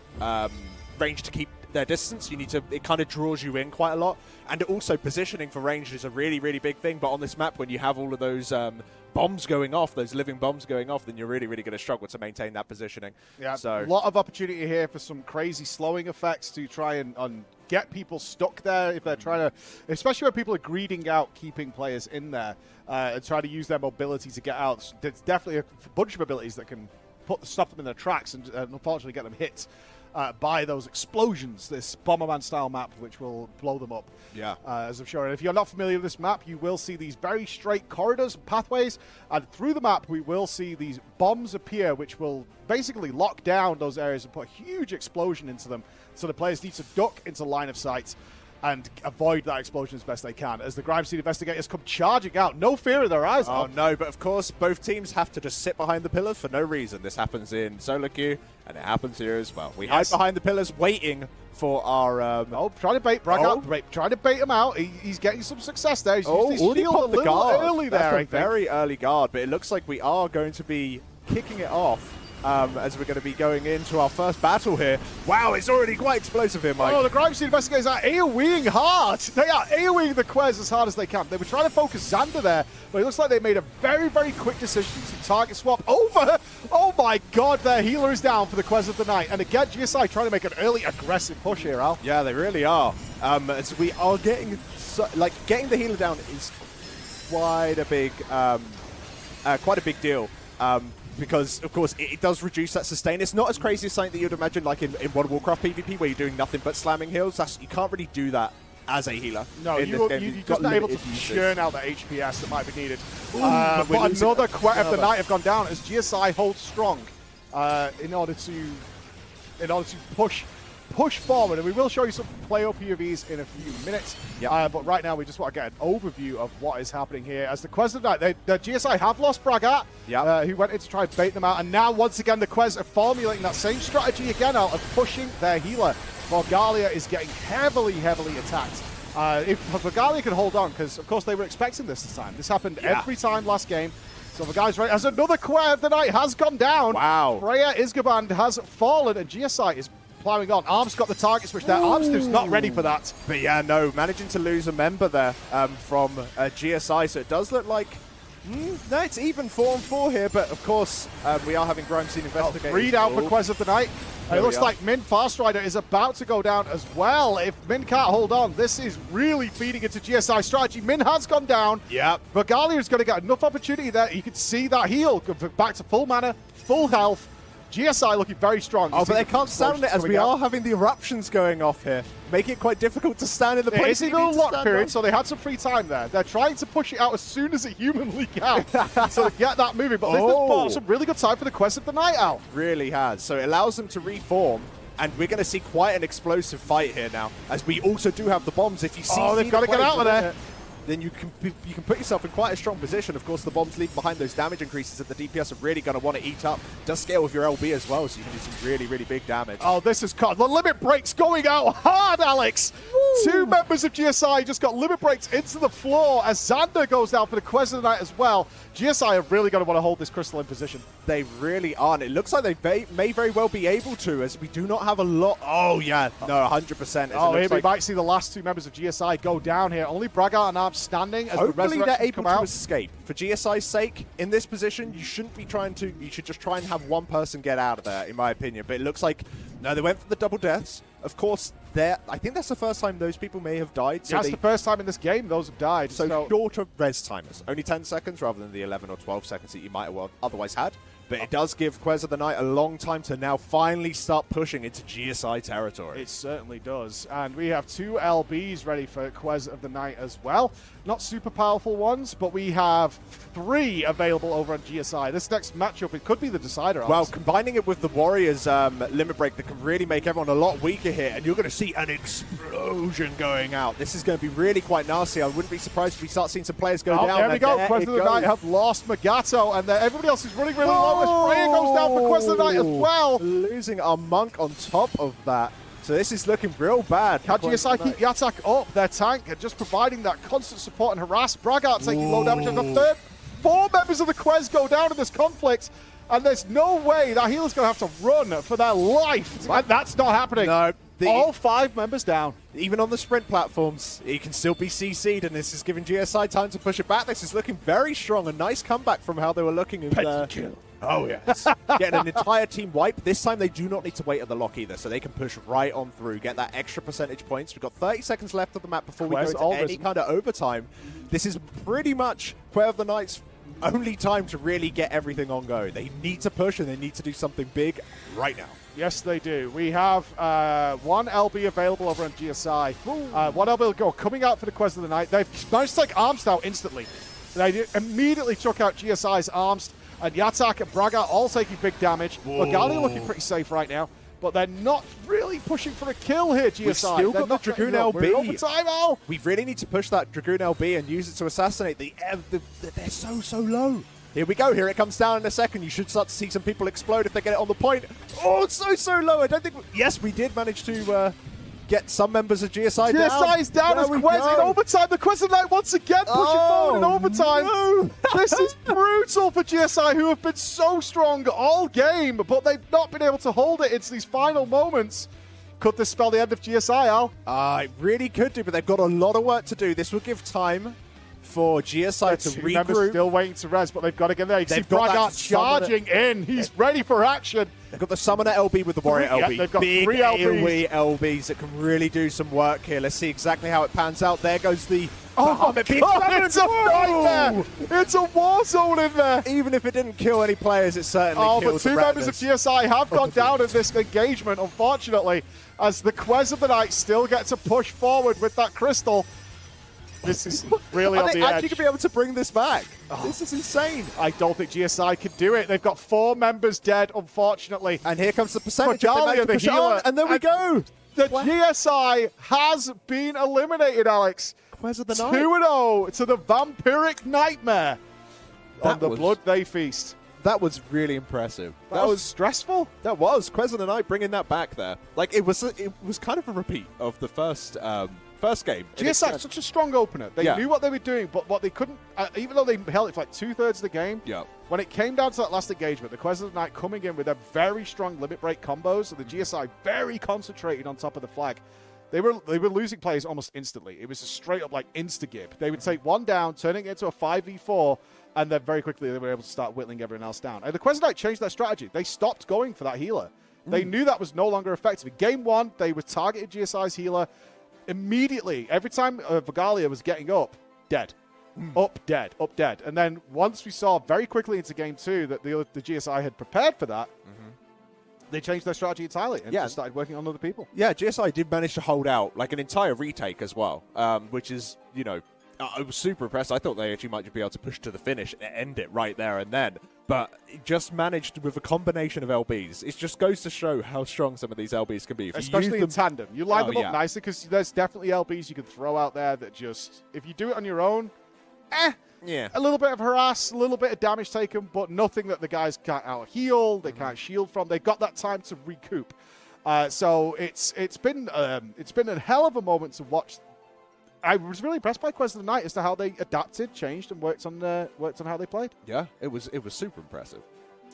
S2: range to keep their distance. It kind of draws you in quite a lot, and also positioning for range is a really, really big thing. But on this map, when you have all of those bombs going off, those living bombs going off, then you're really, really going to struggle to maintain that positioning.
S1: Yeah,
S2: so
S1: a lot of opportunity here for some crazy slowing effects to try and get people stuck there if they're trying to, especially when people are greeding out keeping players in there and try to use their mobility to get out. There's definitely a bunch of abilities that can stop them in their tracks and unfortunately get them hit by those explosions, this Bomberman style map, which will blow them up.
S2: Yeah.
S1: As I'm sure. And if you're not familiar with this map, you will see these very straight corridors, pathways, and through the map we will see these bombs appear, which will basically lock down those areas and put a huge explosion into them. So the players need to duck into line of sight. and avoid that explosion as best they can as the Grime Scene investigators come charging out. No fear in their eyes.
S2: Oh no, but of course both teams have to just sit behind the pillars for no reason. This happens in solo queue and it happens here as well. We hide behind the pillars waiting for our...
S1: trying to bait Braga. Trying to bait him out. He's getting some success there. He's used his shield a little early there.
S2: That's a very early guard, but it looks like we are going to be kicking it off. As we're going to be going into our first battle here. Wow, it's already quite explosive here, Mike.
S1: Oh, the Grime Scene investigators are AoEing hard. They are AoEing the Quez as hard as they can. They were trying to focus Xander there, but it looks like they made a very, very quick decision to target swap over. Oh my god, their healer is down for the Quez of the night. And again, GSI trying to make an early aggressive push here, Al.
S2: Yeah, they really are. As we are getting, getting the healer down is quite a big deal. Because, of course, it does reduce that sustain. It's not as crazy as something that you'd imagine like in World of Warcraft PvP where you're doing nothing but slamming heals. You can't really do that as a healer.
S1: No, you're just not able to churn out the HPS that might be needed. But another Quet of the Night have gone down as GSI holds strong in order to push forward, and we will show you some player POVs in a few minutes. But right now we just want to get an overview of what is happening here. As the Quez of the Night, the GSI have lost Bragat, who went in to try and bait them out, and now once again the Quez are formulating that same strategy again out of pushing their healer. Vorgalia is getting heavily attacked. If Vorgalia can hold on, because of course they were expecting this time. This happened every time last game. So the guy's right as another Quez of the Night has gone down.
S2: Wow.
S1: Freya Isgaband has fallen, and GSI is plowing on. Arm's got the target switch there. Arm's not ready for that.
S2: But yeah, no, managing to lose a member there from GSI, so it does look like no, it's even 4-on-4 here, but of course we are having Grime Scene investigators.
S1: Read out for Quez of the Night. It looks like Min Fast Rider is about to go down as well. If Min can't hold on, this is really feeding into GSI strategy. Min has gone down.
S2: Yep.
S1: Vorgalia is going to get enough opportunity there. You can see that heal back to full mana, full health. GSI looking very strong.
S2: Oh, but they can't stand it as we are having the eruptions going off here, making it quite difficult to stand in the place.
S1: It's a little lock period, so they had some free time there. They're trying to push it out as soon as it humanly can, so to get that moving. But this has bought some really good time for the Quest of the Night, Al.
S2: Really has. So it allows them to reform, and we're going to see quite an explosive fight here now, as we also do have the bombs. If you see,
S1: they've got to get out of there.
S2: Then you can put yourself in quite a strong position. Of course, the bombs leave behind those damage increases that the DPS are really going to want to eat up. Does scale with your LB as well, so you can do some really big damage.
S1: Oh, this is caught. The limit breaks going out hard, Alex. Woo. 2 members of GSI just got limit breaks into the floor as Xander goes down for the Quest of the Night as well. GSI are really going to want to hold this crystal in position.
S2: They really are. And it looks like they may very well be able to, as we do not have a lot. Oh, yeah. No, 100%.
S1: Oh, here we might see the last 2 members of GSI go down here. Only Braga and Arm standing as
S2: hopefully
S1: the
S2: they're able to
S1: out.
S2: escape. For GSI's sake, in this position, you shouldn't be trying to. You should just try and have one person get out of there, in my opinion. But it looks like, no, they went for the double deaths. Of course, I think that's the first time those people may have died.
S1: So that's the first time in this game those have died.
S2: So shorter res timers. Only 10 seconds rather than the 11 or 12 seconds that you might have otherwise had. But it does give Quez of the Night a long time to now finally start pushing into GSI territory.
S1: It certainly does. And we have 2 LBs ready for Quez of the Night as well. Not super powerful ones, but we have 3 available over on GSI. This next matchup, it could be the decider.
S2: Well, combining it with the Warriors limit break that can really make everyone a lot weaker here, and you're going to see an explosion going out. This is going to be really quite nasty. I wouldn't be surprised if we start seeing some players go down.
S1: There we go. Quez of the Night have lost Magato, and everybody else is running really low as Freya goes down for Quez of the Night as well.
S2: Losing our Monk on top of that. So this is looking real bad.
S1: Can GSI keep the attack up? Their tank and just providing that constant support and harass. Braga taking low damage. And the 4 members of the Quez go down in this conflict. And there's no way that healer's going to have to run for their life. And that's not happening.
S2: No.
S1: All 5 members down.
S2: Even on the sprint platforms, it can still be CC'd, and this is giving GSI time to push it back. This is looking very strong. A nice comeback from how they were looking.
S1: Kill.
S2: Oh, yes. Getting an entire team wipe. This time they do not need to wait at the lock either, so they can push right on through, get that extra percentage points. We've got 30 seconds left of the map before we go into any kind of overtime. This is pretty much Quest of the Night's only time to really get everything on go. They need to push, and they need to do something big right now.
S1: Yes, they do. We have 1 LB available over on GSI. 1 LB coming out for the Quest of the Night. They've managed to take Arms out instantly. They immediately took out GSI's Arms. And Yatak and Braga all taking big damage. Vorgalia looking pretty safe right now. but they're not really pushing for a kill here, GSI.
S2: We've still
S1: They're
S2: got the
S1: not
S2: Dragoon
S1: getting up. We're in
S2: LB.
S1: overtime, Al.
S2: We really need to push that Dragoon LB and use it to assassinate they're so low. Here we go. Here it comes down in a second. You should start to see some people explode if they get it on the point. Oh, it's so low. I don't think... Yes, we did manage to get some members of GSI down.
S1: GSI is down as Quez in overtime. The Kwehstalline once again pushing forward in overtime.
S2: No.
S1: This is brutal for GSI, who have been so strong all game, but they've not been able to hold it into these final moments. Could this spell the end of GSI, Al?
S2: It really could do, but they've got a lot of work to do. This will give time for GSI to
S1: Two members
S2: regroup.
S1: still waiting to res, but they've got to get there. You see
S2: They've got that
S1: Braggart charging in. He's ready for action.
S2: They've got the Summoner LB with the Warrior
S1: Yeah,
S2: LB.
S1: they've got
S2: Big
S1: 3 LBs.
S2: AoE LBs that can really do some work here. Let's see exactly how it pans out. There goes the...
S1: Oh my God, it's a nightmare. It's a war zone in there.
S2: Even if it didn't kill any players, it certainly
S1: Oh,
S2: killed
S1: but 2
S2: the
S1: members of
S2: Raptors.
S1: GSI have gone down in this engagement, unfortunately, as the Quez of the Night still get to push forward with that crystal. This is really
S2: Are
S1: on
S2: they
S1: the
S2: actually
S1: edge.
S2: going to be able to bring this back? This is insane.
S1: I don't think GSI can do it. They've got 4 members dead, unfortunately.
S2: And here comes the percentage.
S1: Kwehstalline,
S2: If they manage to
S1: the
S2: push it on,
S1: healer.
S2: and there we go.
S1: The GSI has been eliminated, Alex.
S2: Quez of the Night.
S1: 2-0 to the Vampiric Nightmare. On
S2: That
S1: the
S2: was-
S1: blood they feast.
S2: That was really impressive.
S1: That was stressful.
S2: That was Quez of the Night bringing that back there. Like it was kind of a repeat of the first game.
S1: GSI such a strong opener. They
S2: Yeah.
S1: knew what they were doing, but what they couldn't, even though they held it for like 2/3 of the game,
S2: Yeah.
S1: when it came down to that last engagement, the Quest of the Night coming in with their very strong limit break combos, and the GSI very concentrated on top of the flag. They were losing players almost instantly. It was a straight up like insta-gib. They would take one down, turning it into a 5v4, and then very quickly they were able to start whittling everyone else down. And the Quest of the Night changed their strategy. They stopped going for that healer. They knew that was no longer effective. In game 1, they were targeted GSI's healer immediately. Every time Vagalia was getting up, dead. Up, dead, up, dead. And then once we saw very quickly into game 2 that the GSI had prepared for that, they changed their strategy entirely and just started working on other people.
S2: Yeah, GSI did manage to hold out like an entire retake as well, which is, you know, I was super impressed. I thought they actually might be able to push to the finish and end it right there and then. But it just managed with a combination of LBs. It just goes to show how strong some of these LBs can be. If you
S1: Especially
S2: use
S1: in tandem. You line them up
S2: yeah.
S1: nicely because there's definitely LBs you can throw out there that just, if you do it on your own,
S2: Yeah.
S1: a little bit of harass, a little bit of damage taken, but nothing that the guys can't out-heal, they can't shield from. They've got that time to recoup. So it's been a hell of a moment to watch. I was really impressed by Quest of the Night as to how they adapted, changed, and worked on how they played.
S2: Yeah, it was super impressive.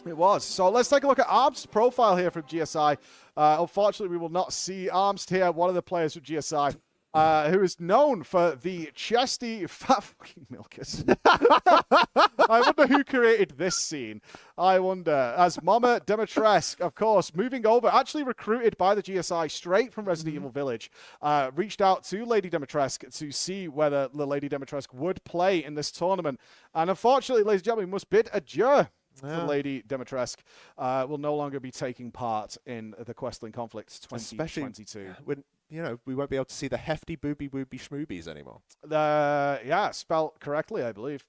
S1: It was. So let's take a look at Arm's profile here from GSI. Unfortunately, we will not see Arms here, one of the players from GSI, who is known for the chesty fat fucking milkers. I wonder who created this scene. I wonder. As Mama Dimitrescu, of course, moving over, actually recruited by the GSI straight from Resident Evil Village, reached out to Lady Dimitrescu to see whether the Lady Dimitrescu would play in this tournament. And unfortunately, ladies and gentlemen, we must bid adieu. The Lady Dimitrescu will no longer be taking part in the Kwehstalline conflict 2022.
S2: When, you know, we won't be able to see the hefty booby schmoobies anymore.
S1: Yeah, spelled correctly, I believe.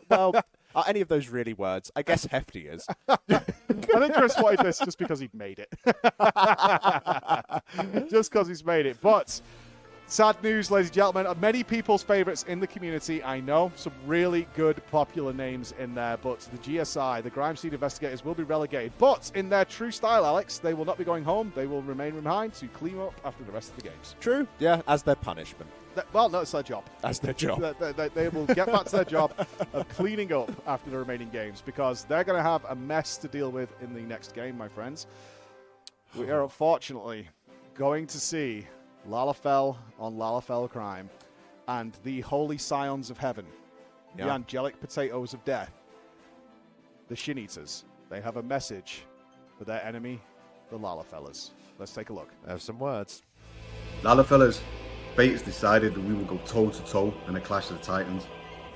S2: Well, are any of those really words? I guess hefty is.
S1: I think Chris wanted this just because he'd made it. Just because he's made it. But sad news, ladies and gentlemen. Many people's favorites in the community. I know some really good, popular names in there. But the GSI, the Grime Seed Investigators, will be relegated. But in their true style, Alex, they will not be going home. They will remain behind to clean up after the rest of the games.
S2: True. Yeah, as their punishment.
S1: Well, no, it's their job.
S2: As their job.
S1: They will get back to their job of cleaning up after the remaining games because they're going to have a mess to deal with in the next game, my friends. We are unfortunately going to see Lalafell on Lalafell Crime and the Holy Scions of Heaven, the Angelic Potatoes of Death, the Shin Eaters. They have a message for their enemy, the Lalafellas. Let's take a look.
S2: I have some words.
S4: Lalafellas, fate has decided that we will go toe-to-toe in a clash of the Titans.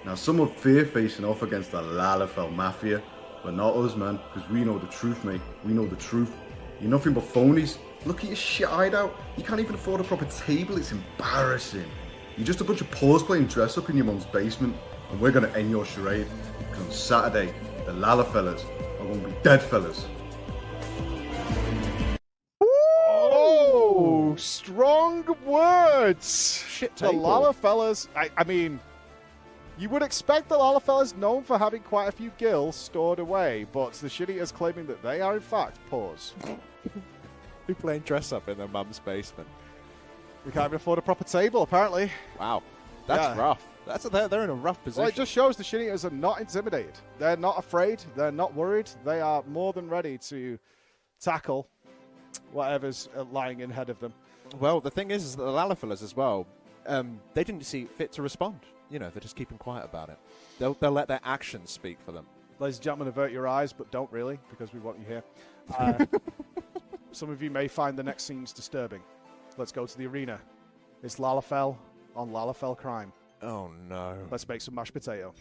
S4: Now, some would fear facing off against the Lalafell Mafia, but not us, man, because we know the truth, mate. We know the truth. You're nothing but phonies. Look at your shit hideout. You can't even afford a proper table. It's embarrassing. You're just a bunch of paws playing dress up in your mum's basement, and we're going to end your charade. Because on Saturday, the Lalafellas are going to be dead fellas.
S1: strong words.
S2: Shit
S1: The
S2: table.
S1: Lalafellas, I mean, you would expect the Lalafellas known for having quite a few gills stored away, but the Shit-Eaters claiming that they are in fact paws.
S2: Who playing dress up in their mum's basement?
S1: We can't even afford a proper table, apparently.
S2: Wow, that's
S1: Yeah.
S2: rough. They're in a rough position.
S1: Well, it just shows the Shit-Eaters are not intimidated. They're not afraid. They're not worried. They are more than ready to tackle whatever's lying in ahead of them.
S2: Well, the thing is that the Lalafellas as well, they didn't see fit to respond. You know, they're just keeping quiet about it. They'll let their actions speak for them.
S1: Ladies and gentlemen, avert your eyes, but don't really, because we want you here. Some of you may find the next scenes disturbing. Let's go to the arena. It's Lalafell on Lalafell crime.
S2: Oh, no.
S1: Let's make some mashed potato.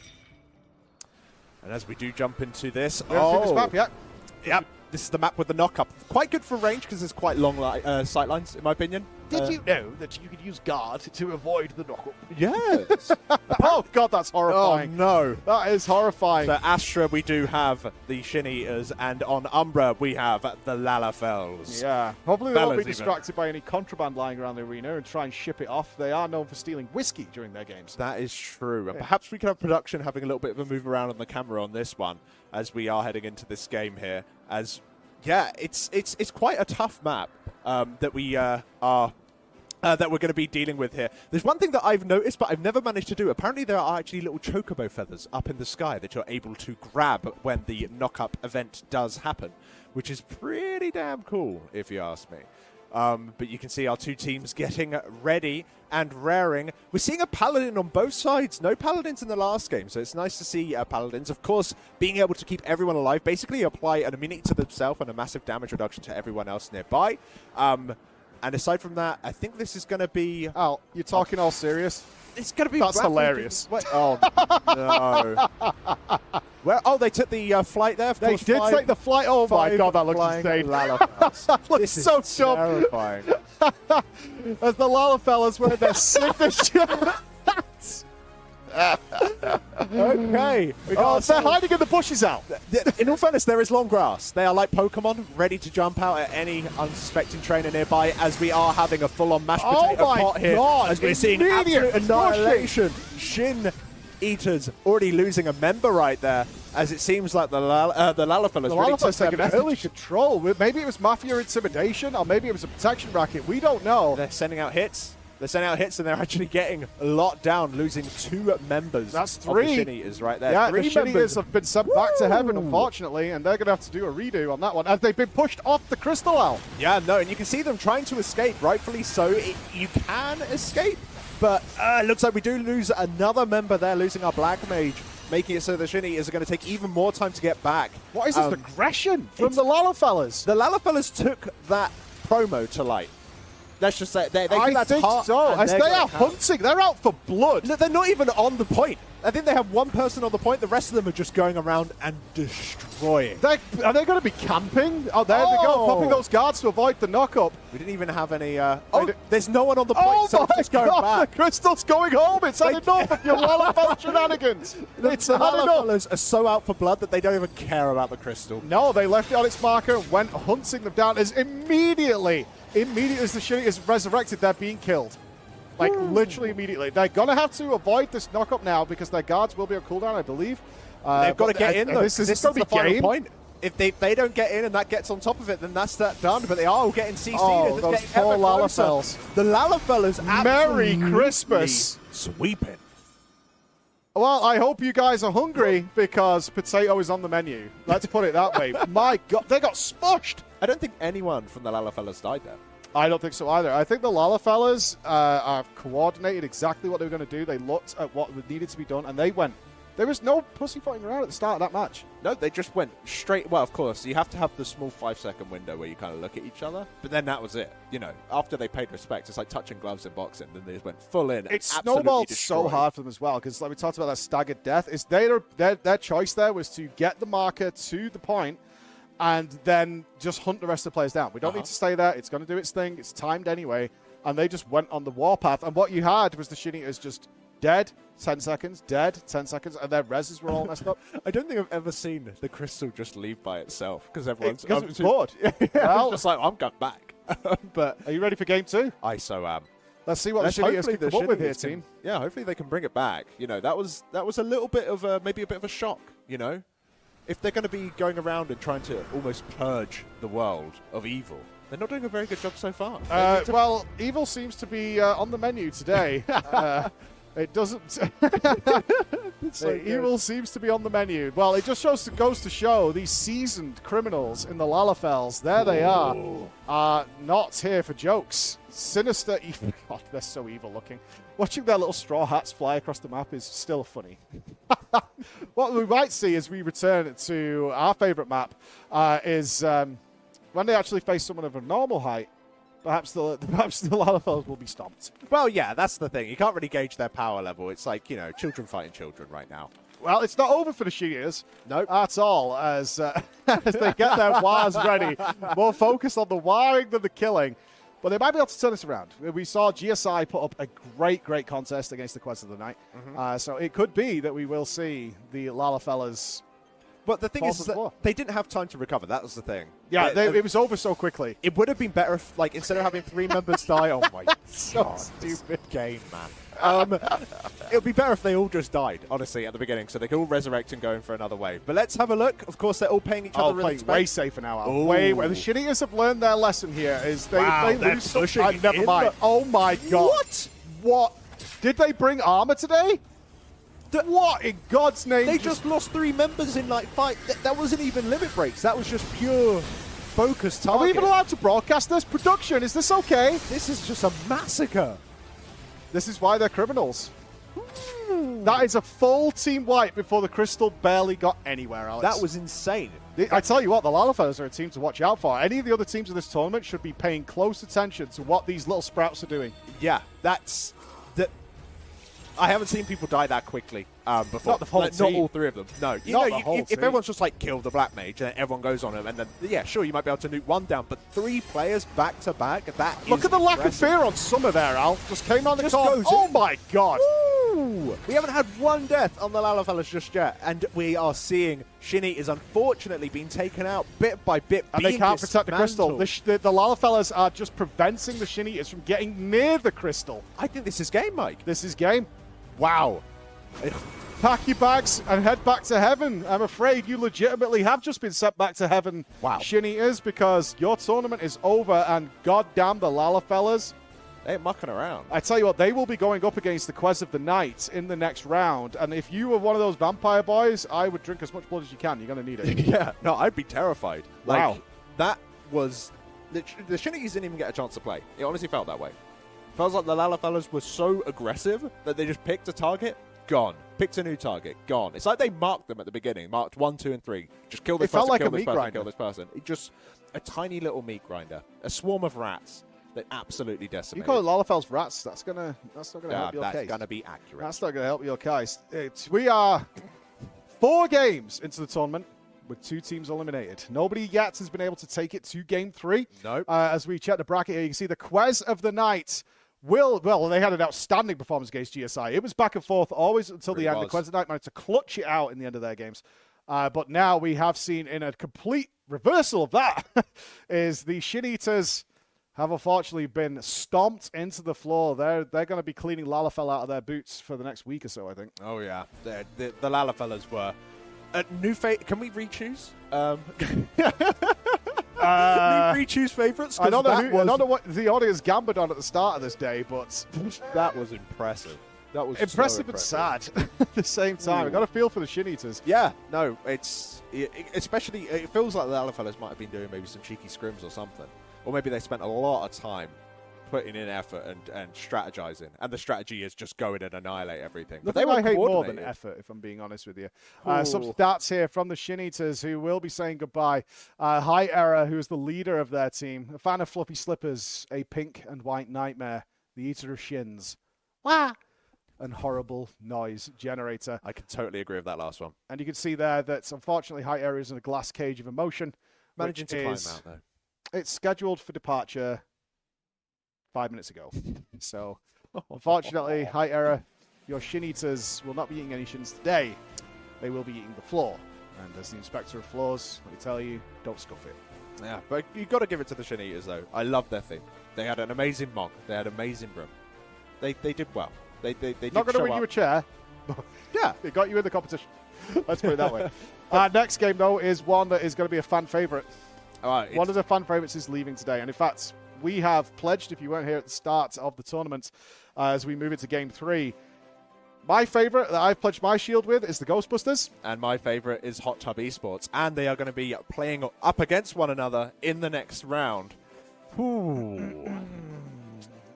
S2: And as we do jump into this...
S1: This map, yeah.
S2: Yep. This is the map with the knock-up. Quite good for range because there's quite long sight lines, in my opinion.
S1: Did you know that you could use guard to avoid the knock-up?
S2: Yes.
S1: Oh, God, that's
S2: Oh,
S1: horrifying.
S2: no.
S1: That is horrifying.
S2: So Astra, we do have the Shin-Eaters, and on Umbra, we have the Lalafells.
S1: Yeah. Hopefully they won't
S2: Fellas
S1: be
S2: even.
S1: distracted by any contraband lying around the arena and try and ship it off. They are known for stealing whiskey during their games.
S2: That is true. And perhaps we can have production having a little bit of a move around on the camera on this one as we are heading into this game here. As, yeah, it's quite a tough map that we that we're going to be dealing with here. There's one thing that I've noticed, but I've never managed to do. Apparently, there are actually little chocobo feathers up in the sky that you're able to grab when the knock-up event does happen, which is pretty damn cool, if you ask me. But you can see our two teams getting ready and raring. We're seeing a paladin on both sides. No paladins in the last game, so it's nice to see paladins. Of course, being able to keep everyone alive, basically apply an immunity to themselves and a massive damage reduction to everyone else nearby. And aside from that, I think this is going to be...
S1: Al, you're talking all serious?
S2: It's going to be...
S1: That's hilarious.
S2: Wait, oh, no. Oh, they took the flight there. Of
S1: They
S2: course,
S1: did take the flight. Oh, my God, that looks
S2: flying
S1: insane.
S2: Lalafells.
S1: That looks
S2: This is
S1: so dumb.
S2: terrifying.
S1: As the Lalafellas wear their signature hats.
S2: Okay.
S1: They're hiding in the bushes, Al.
S2: In all fairness, there is long grass. They are like Pokemon, ready to jump out at any unsuspecting trainer nearby, as we are having a full-on mashed potato
S1: my
S2: pot here.
S1: God,
S2: As we're seeing
S1: immediate
S2: absolute annihilation. Shin-Eaters already losing a member right there, as it seems like the Lalafellas
S1: The
S2: really
S1: Lalafellas
S2: took their
S1: taking
S2: message.
S1: early control. Maybe it was Mafia intimidation, or maybe it was a protection racket. We don't know.
S2: They're sending out hits. They're sending out hits, and they're actually getting locked down, losing 2 members.
S1: That's
S2: of
S1: 3.
S2: the Shin-Eaters right there.
S1: Yeah,
S2: 3
S1: the Shit-Eaters
S2: members.
S1: have been sent back to heaven, unfortunately, and they're going to have to do a redo on that one, as they've been pushed off the crystal, Al.
S2: Yeah, no, and you can see them trying to escape, rightfully so. You can escape, but it looks like we do lose another member there, losing our Black Mage, making it so the Shin-Eaters are going to take even more time to get back.
S1: What is this aggression from the Lalafellas?
S2: The Lalafellas took that promo to light. Let's just say they
S1: I think so, as they are hunting. They're out for blood.
S2: Look, they're not even on the point. I think they have one person on the point. The rest of them are just going around and destroying.
S1: Are they going to be camping? Oh, there they go, popping those guards to avoid the knock-up.
S2: We didn't even have any... there's no one on the point,
S1: Oh
S2: so
S1: my
S2: it's just going
S1: God,
S2: back.
S1: the crystal's going home. It's had enough of your Lalafell shenanigans. It's
S2: The
S1: had enough.
S2: Lalafellas are so out for blood that they don't even care about the crystal.
S1: No, they left it on its marker, went hunting them down as immediately as the Shit is resurrected, they're being killed. Like, literally immediately. They're going to have to avoid this knock-up now because their guards will be on cooldown, I believe.
S2: They've got to get in, though.
S1: This is
S2: the
S1: going to be
S2: final
S1: game.
S2: point. If they don't get in and that gets on top of it, then that's that done. But they are all getting CC'd.
S1: Oh,
S2: It's
S1: those
S2: getting
S1: poor
S2: ever closer.
S1: Lalafells.
S2: The Lalafellas
S1: Merry
S2: absolutely
S1: Christmas.
S2: sweeping.
S1: Well, I hope you guys are hungry because potato is on the menu. Let's put it that way. My God, they got smushed.
S2: I don't think anyone from the Lalafellas died there.
S1: I don't think so either. I think the Lalafellas have coordinated exactly what they were going to do. They looked at what needed to be done, and they went. There was no pussyfooting around at the start of that match.
S2: No, they just went straight. Well, of course, you have to have the small 5-second window where you kind of look at each other. But then that was it. You know, after they paid respect, it's like touching gloves in boxing. Then they just went full in.
S1: It snowballed so hard for them as well, because like we talked about that staggered death. Is their choice there was to get the marker to the point and then just hunt the rest of the players down. We don't need to stay there. It's going to do its thing. It's timed anyway. And they just went on the warpath. And what you had was the Shin-Eaters just dead, 10 seconds, dead, 10 seconds, and their reses were all messed up.
S2: I don't think I've ever seen the crystal just leave by itself because everyone's
S1: Because it's bored.
S2: Well, just like, I'm going back. But
S1: Are you ready for game 2?
S2: I so am.
S1: Let's see what the Shinitas can come up with here, team.
S2: Yeah, hopefully they can bring it back. You know, that was a little bit of maybe a bit of a shock. You know, if they're going to be going around and trying to almost purge the world of evil, they're not doing a very good job so far.
S1: Well, evil seems to be on the menu today. It doesn't. Evil seems to be on the menu. Well, it just goes to show these seasoned criminals in the Lalafels. There they are not here for jokes. Sinister evil. God, they're so evil looking. Watching their little straw hats fly across the map is still funny. What we might see as we return to our favorite map is when they actually face someone of a normal height. Perhaps the Lalafels will be stomped.
S2: Well, yeah, that's the thing. You can't really gauge their power level. It's like, you know, children fighting children right now.
S1: Well, it's not over for the Shinitas.
S2: Nope.
S1: At all, as they get their wars ready. More focused on the warring than the killing. But they might be able to turn this around. We saw GSI put up a great contest against the Quest of the Night. So it could be that we will see the Lalafellas.
S2: But the thing is that they didn't have time to recover. That was the thing.
S1: Yeah, it was over so quickly.
S2: It would have been better if, like, instead of having 3 members die, oh my god,
S1: stupid
S2: game, man. It would be better if they all just died, honestly, at the beginning, so they could all resurrect and go in for another wave. But let's have a look. Of course, they're all paying each other respect.
S1: Way safer now. Way. The Shinitas have learned their lesson here. Is they lose
S2: pushing
S1: never mind. Oh my god. What? Did they bring armor today? What in God's name?
S2: They just lost 3 members in like 5. That wasn't even limit breaks. That was just pure focus target.
S1: Are we even allowed to broadcast this? Production, is this okay?
S2: This is just a massacre.
S1: This is why they're criminals. That is a full team wipe before the crystal barely got anywhere, Alex.
S2: That was insane.
S1: I tell you what, the Lalafellas are a team to watch out for. Any of the other teams in this tournament should be paying close attention to what these little sprouts are doing.
S2: Yeah, that's... I haven't seen people die that quickly before.
S1: Not the whole team.
S2: Not all 3 of them. No. If everyone's just like, kill the Black Mage, and then everyone goes on him, and then, yeah, sure, you might be able to nuke 1 down, but 3 players back to back,
S1: Look at the lack of fear on Summer there, Al. Just came on the corner. Oh my god.
S2: Woo! We haven't had 1 death on the Lalafellas just yet, and we are seeing Shinny is unfortunately being taken out bit by bit.
S1: And they can't protect the crystal. The Lalafellas are just preventing the Shinitas from getting near the crystal.
S2: I think this is game, Mike.
S1: This is game.
S2: Wow.
S1: Pack your bags and head back to heaven. I'm afraid you legitimately have just been sent back to heaven,
S2: wow.
S1: Shinitas, because your tournament is over, and goddamn the Lalafellas.
S2: They ain't mucking around.
S1: I tell you what, they will be going up against the Quest of the Night in the next round, and if you were one of those vampire boys, I would drink as much blood as you can. You're going to need it.
S2: Yeah, no, I'd be terrified.
S1: Wow.
S2: Like, that was... The Shinitas didn't even get a chance to play. It honestly felt that way. Feels like the Lalafellas were so aggressive that they just picked a target, gone. Picked a new target, gone. It's like they marked them at the beginning. Marked 1, 2, and 3. Just kill this person, kill this person, kill this person. It just a tiny little meat grinder. A swarm of rats that absolutely decimated.
S1: You call it Lalafels rats, that's not gonna help your case.
S2: That's gonna be accurate.
S1: That's not gonna help your case. We are 4 games into the tournament with 2 teams eliminated. Nobody yet has been able to take it to game 3.
S2: Nope.
S1: As we check the bracket here, you can see the Quest of the Night they had an outstanding performance against GSI. It was back and forth always until the end. The Quest of the Night managed to clutch it out in the end of their games. But now we have seen, in a complete reversal of that, is the Shinitas have unfortunately been stomped into the floor. They're going to be cleaning Lalafell out of their boots for the next week or so, I think.
S2: Oh, yeah. The Lalafellas were... new Can we re-choose? Re-choose favourites?
S1: I don't know what the audience gambled on at the start of this day, but...
S2: that was impressive. That was
S1: impressive and sad at the same time. I got a feel for the Shinitas.
S2: Yeah, no, especially it feels like the Lalafellas might have been doing maybe some cheeky scrims or something, or maybe they spent a lot of time putting in effort and strategizing, and the strategy is just go in and annihilate everything.
S1: But they I hate more than effort, if I'm being honest with you. Some stats here from the Shinitas, who will be saying goodbye. High Error, who is the leader of their team, a fan of fluffy slippers, a pink and white nightmare, the eater of shins. Wah! And horrible noise generator.
S2: I can totally agree with that last one.
S1: And you can see there that, unfortunately, High Error is in a glass cage of emotion.
S2: Managing to climb out, though.
S1: It's scheduled for departure 5 minutes ago. So, unfortunately, High Error, your Shinitas will not be eating any shins today. They will be eating the floor. And as the Inspector of Flaws, let me tell you, don't scuff it.
S2: Yeah, but you got to give it to the Shin Eaters, though. I love their theme. They had an amazing Mog. They had amazing Brim. They did well. They did
S1: Not going to win
S2: show
S1: you
S2: up.
S1: a chair.
S2: Yeah.
S1: It got you in the competition. Let's put it that way. Our next game, though, is one that is going to be a fan favourite.
S2: All right,
S1: One of the fan favourites is leaving today. And in fact, we have pledged, if you weren't here at the start of the tournament, as we move into Game 3, my favourite that I've pledged my shield with is the Ghostbusters.
S2: And my favourite is Hot Tub Esports. And they are going to be playing up against one another in the next round. Ooh.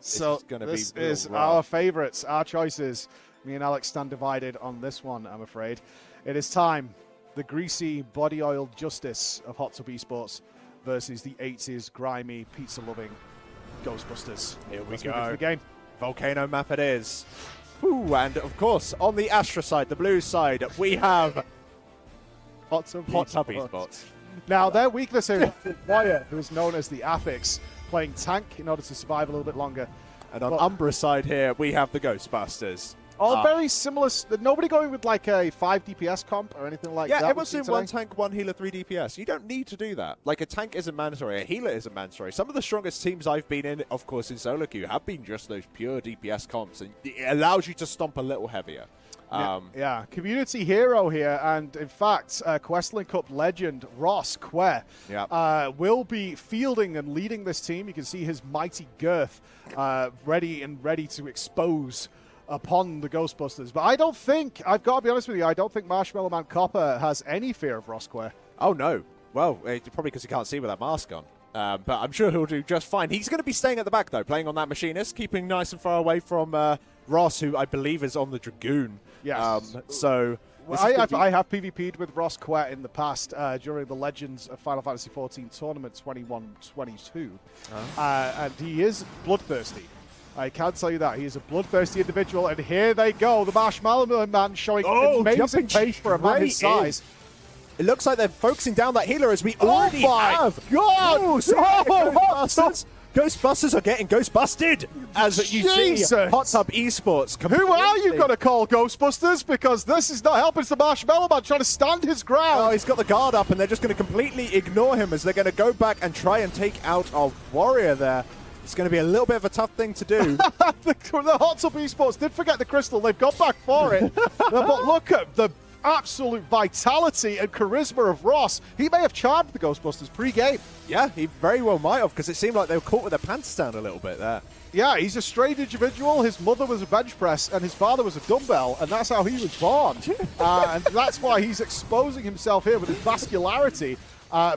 S1: So this is our favourites, our choices. Me and Alex stand divided on this one, I'm afraid. It is time. The greasy, body oil justice of Hot Tub Esports versus the 80s grimy, pizza-loving Ghostbusters.
S2: Here we
S1: Let's
S2: go.
S1: move into the game.
S2: Volcano map it is. Ooh, and of course, on the Astra side, the blue side, we have
S1: Hot Tub
S2: Esports.
S1: Now, their weakness is Wire, who is known as the Affix, playing tank in order to survive a little bit longer.
S2: And on Umbra's side here, we have the Ghostbusters.
S1: All very similar. Nobody going with like a 5 DPS comp or anything like that.
S2: Yeah, everyone's doing 1 tank, 1 healer, 3 DPS. You don't need to do that. Like, a tank isn't mandatory, a healer isn't mandatory. Some of the strongest teams I've been in, of course, in solo queue, have been just those pure DPS comps, and it allows you to stomp a little heavier.
S1: Yeah, community hero here, and in fact, Kwehstalline Cup legend Ross Kweh will be fielding and leading this team. You can see his mighty girth ready to expose upon the Ghostbusters. But I don't think, I've got to be honest with you, I don't think Marshmallow Man Copper has any fear of Ross Kweh.
S2: Oh, no. Well, probably because he can't see with that mask on. But I'm sure he'll do just fine. He's going to be staying at the back, though, playing on that machinist, keeping nice and far away from Ross, who I believe is on the Dragoon.
S1: Yes.
S2: I
S1: have PvP'd with Ross Kweh in the past during the Legends of Final Fantasy XIV Tournament 21-22. And he is bloodthirsty. I can tell you that. He is a bloodthirsty individual, and here they go. The Marshmallow Man showing amazing pace for a man his size.
S2: It looks like they're focusing down that healer as we already have.
S1: God!
S2: Ghostbusters! Ghostbusters are getting ghostbusted, as you see Hot Tub Esports.
S1: Who are you going to call Ghostbusters? Because this is not helping. It's the Marshmallow Man trying to stand his ground.
S2: Oh, he's got the guard up, and they're just going to completely ignore him as they're going to go back and try and take out our warrior there. It's going to be a little bit of a tough thing to do.
S1: the Hot Tub Esports did forget the crystal. They've got back for it. But look at the absolute vitality and charisma of Ross. He may have charmed the Ghostbusters pre-game.
S2: Yeah, he very well might have, because it seemed like they were caught with their pants down a little bit there.
S1: Yeah, he's a strange individual. His mother was a bench press and his father was a dumbbell, and that's how he was born. And that's why he's exposing himself here with his vascularity,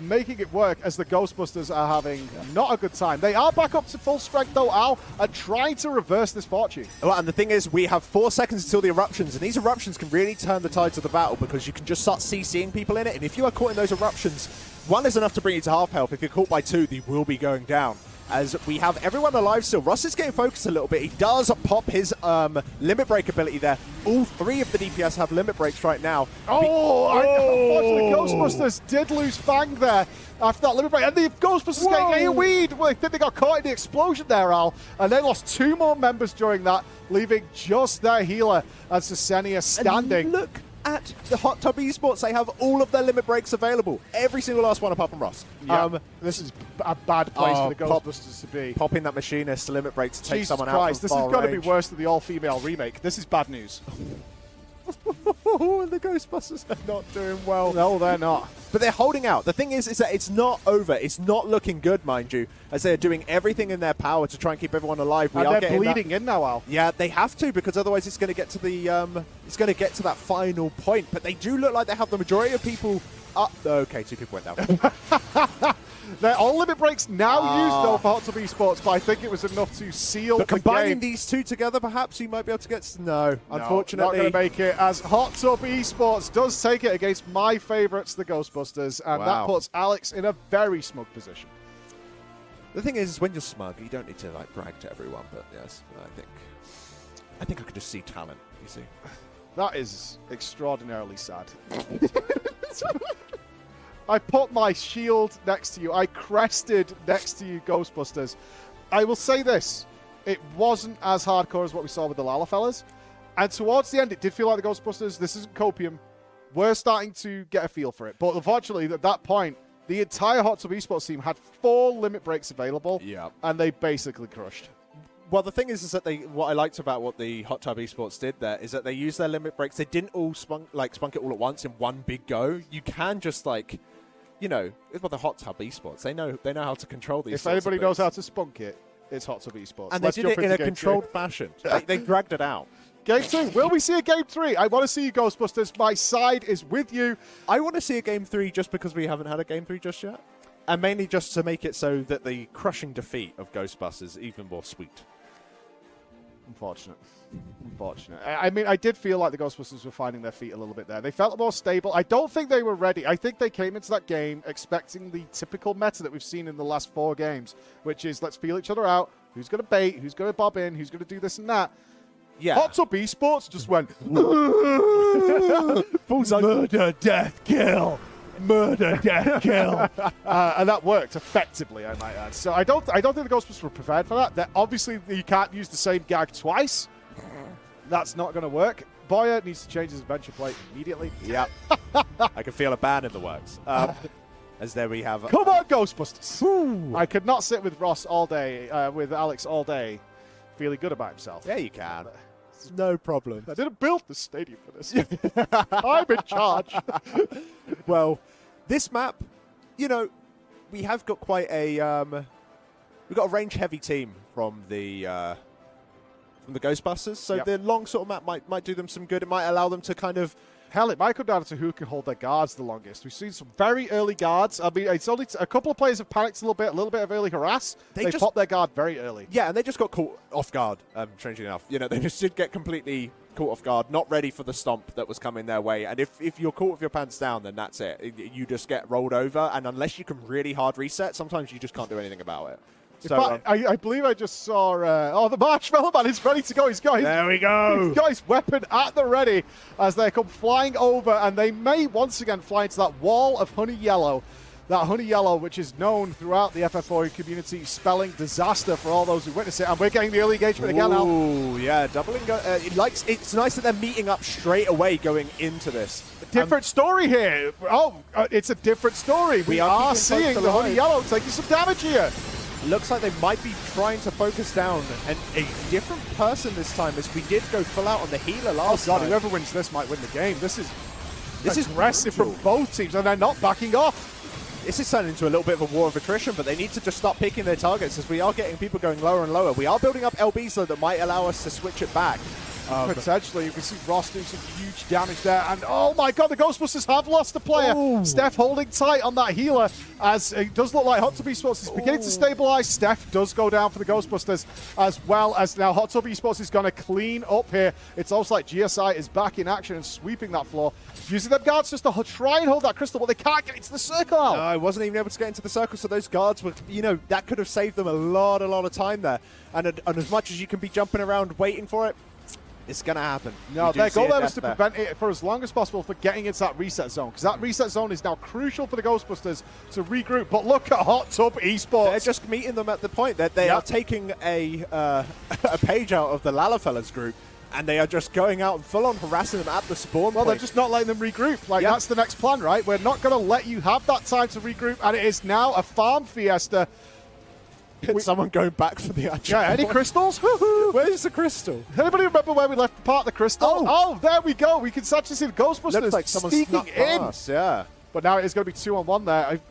S1: making it work as the Ghostbusters are having not a good time. They are back up to full strength, though, Al, and trying to reverse this fortune.
S2: Well, and the thing is, we have 4 seconds until the eruptions, and these eruptions can really turn the tides of the battle, because you can just start CCing people in it, and if you are caught in those eruptions, 1 is enough to bring you to half health. If you're caught by 2, they will be going down. As we have everyone alive still. Ross is getting focused a little bit. He does pop his limit break ability there. All 3 of the DPS have limit breaks right now.
S1: Unfortunately, Ghostbusters did lose Fang there after that limit break. And the Ghostbusters getting AoE'd. Well, I think they got caught in the explosion there, Al. And they lost 2 more members during that, leaving just their healer as Sesenia standing.
S2: And look at the Hot Tub Esports. They have all of their limit breaks available. Every single last one apart from Ross.
S1: Yeah. This is a bad place for the Ghostbusters to be.
S2: Popping that machinist limit break to take
S1: Jesus
S2: someone
S1: Christ,
S2: out from
S1: this is
S2: far
S1: going to be
S2: range.
S1: worse than the all-female remake. This is bad news.
S2: And the Ghostbusters are not doing well.
S1: No, they're not.
S2: But they're holding out. The thing is that it's not over. It's not looking good, mind you, as they're doing everything in their power to try and keep everyone alive.
S1: And they're bleeding in now, Al.
S2: Yeah, they have to, because otherwise it's going to get to the that final point. But they do look like they have the majority of people up. Okay, 2 people went down.
S1: They're all limit breaks now used, though, for Hot Tub Esports, but I think it was enough to seal
S2: but
S1: the
S2: combining
S1: game.
S2: these 2 together, perhaps you might be able to get... No, unfortunately.
S1: Not going to make it, as Hot Tub Esports does take it against my favourites, the Ghostbusters, and that puts Alex in a very smug position.
S2: The thing is, when you're smug, you don't need to brag to everyone, but yes, I think I could just see talent, you see.
S1: That is extraordinarily sad. I put my shield next to you. I crested next to you, Ghostbusters. I will say this. It wasn't as hardcore as what we saw with the Lala fellas. And towards the end, it did feel like the Ghostbusters. This isn't copium. we're starting to get a feel for it. But unfortunately, at that point, the entire Hot Tub Esports team had 4 limit breaks available, and they basically crushed.
S2: Well, the thing is that what I liked about what the Hot Tub Esports did there is that they used their limit breaks. They didn't all spunk it all at once in one big go. You can just you know, it's about the Hot Tub Esports. They know how to control these.
S1: If anybody knows how to spunk it, it's Hot Tub Esports.
S2: And they did it in a controlled fashion. They dragged it out.
S1: Game 2. Will we see a Game 3? I want to see you, Ghostbusters. My side is with you.
S2: I want to see a Game 3 just because we haven't had a Game 3 just yet. And mainly just to make it so that the crushing defeat of Ghostbusters is even more sweet.
S1: Unfortunate. I mean, I did feel like the Ghostbusters were finding their feet a little bit there. They felt more stable. I don't think they were ready. I think they came into that game expecting the typical meta that we've seen in the last 4 games, which is let's feel each other out. Who's going to bait? Who's going to bob in? Who's going to do this and that?
S2: Yeah.
S1: Hot Tub Esports just went
S2: murder, death, kill. Murder, death, kill.
S1: And that worked effectively, I might add. So I don't think the Ghostbusters were prepared for that. Obviously, you can't use the same gag twice. That's not going to work. Boyer needs to change his adventure plate immediately.
S2: Yeah. I can feel a ban in the works. As there we have.
S1: Come on, Ghostbusters. I could not sit with Ross all day, with Alex all day, feeling good about himself.
S2: Yeah, you can. No problem.
S1: I didn't build the stadium for this. I'm in charge.
S2: Well, this map, you know, we have got quite a we've got a range-heavy team from the Ghostbusters, so the long sort of map might do them some good. It might allow them to kind of.
S1: Hell, it might come down to who can hold their guards the longest. We've seen some very early guards. I mean, it's only a couple of players have panicked a little bit of early harass. They popped their guard very early.
S2: Yeah, and they just got caught off guard, strangely enough. You know, they just did get completely caught off guard, not ready for the stomp that was coming their way. And if you're caught with your pants down, then that's it. You just get rolled over, and unless you can really hard reset, sometimes you just can't do anything about it. So,
S1: in fact, I believe I just saw, the Marshmallow Man is ready to go.
S2: There we go.
S1: He's got his weapon at the ready as they come flying over, and they may once again fly into that wall of honey yellow. That honey yellow, which is known throughout the FF4 community, spelling disaster for all those who witness it. And we're getting the early engagement again now.
S2: Ooh, yeah, doubling. It's nice that they're meeting up straight away going into this.
S1: Different story here. It's a different story. We are seeing the honey yellow taking some damage here.
S2: Looks like they might be trying to focus down and a different person this time, as we did go full out on the healer last time.
S1: Whoever wins this might win the game. This is aggressive from both teams, and they're not backing off.
S2: This is turning into a little bit of a war of attrition, but they need to just start picking their targets, as we are getting people going lower and lower. We are building up LBs, though, that might allow us to switch it back.
S1: Potentially, you can see Ross doing some huge damage there. And oh my god, the Ghostbusters have lost a player. Ooh. Steph holding tight on that healer, as it does look like Hot Tub Esports is beginning to stabilize. Steph does go down for the Ghostbusters, as well as now Hot Tub Esports is going to clean up here. It's almost like GSI is back in action and sweeping that floor, using them guards just to try and hold that crystal, but they can't get into the circle.
S2: No, I wasn't even able to get into the circle, so those guards were, that could have saved them a lot of time there. And as much as you can be jumping around waiting for it, it's going to happen.
S1: No, their goal there was to prevent it for as long as possible for getting into that reset zone, because that reset zone is now crucial for the Ghostbusters to regroup. But look at Hot Tub Esports.
S2: They're just meeting them at the point that they are taking a page out of the Lalafellas group, and they are just going out and full-on harassing them at the spawn point.
S1: They're just not letting them regroup. That's the next plan, right? We're not going to let you have that time to regroup, and it is now a farm fiesta.
S2: Someone going back for the actual
S1: any crystals?
S2: Where's the crystal?
S1: Anybody remember where we left part of the crystal? Oh, there we go. We can actually see the Ghostbusters
S2: looks like someone
S1: sneaking in.
S2: Past, yeah.
S1: But now it is going to be 2-on-1 there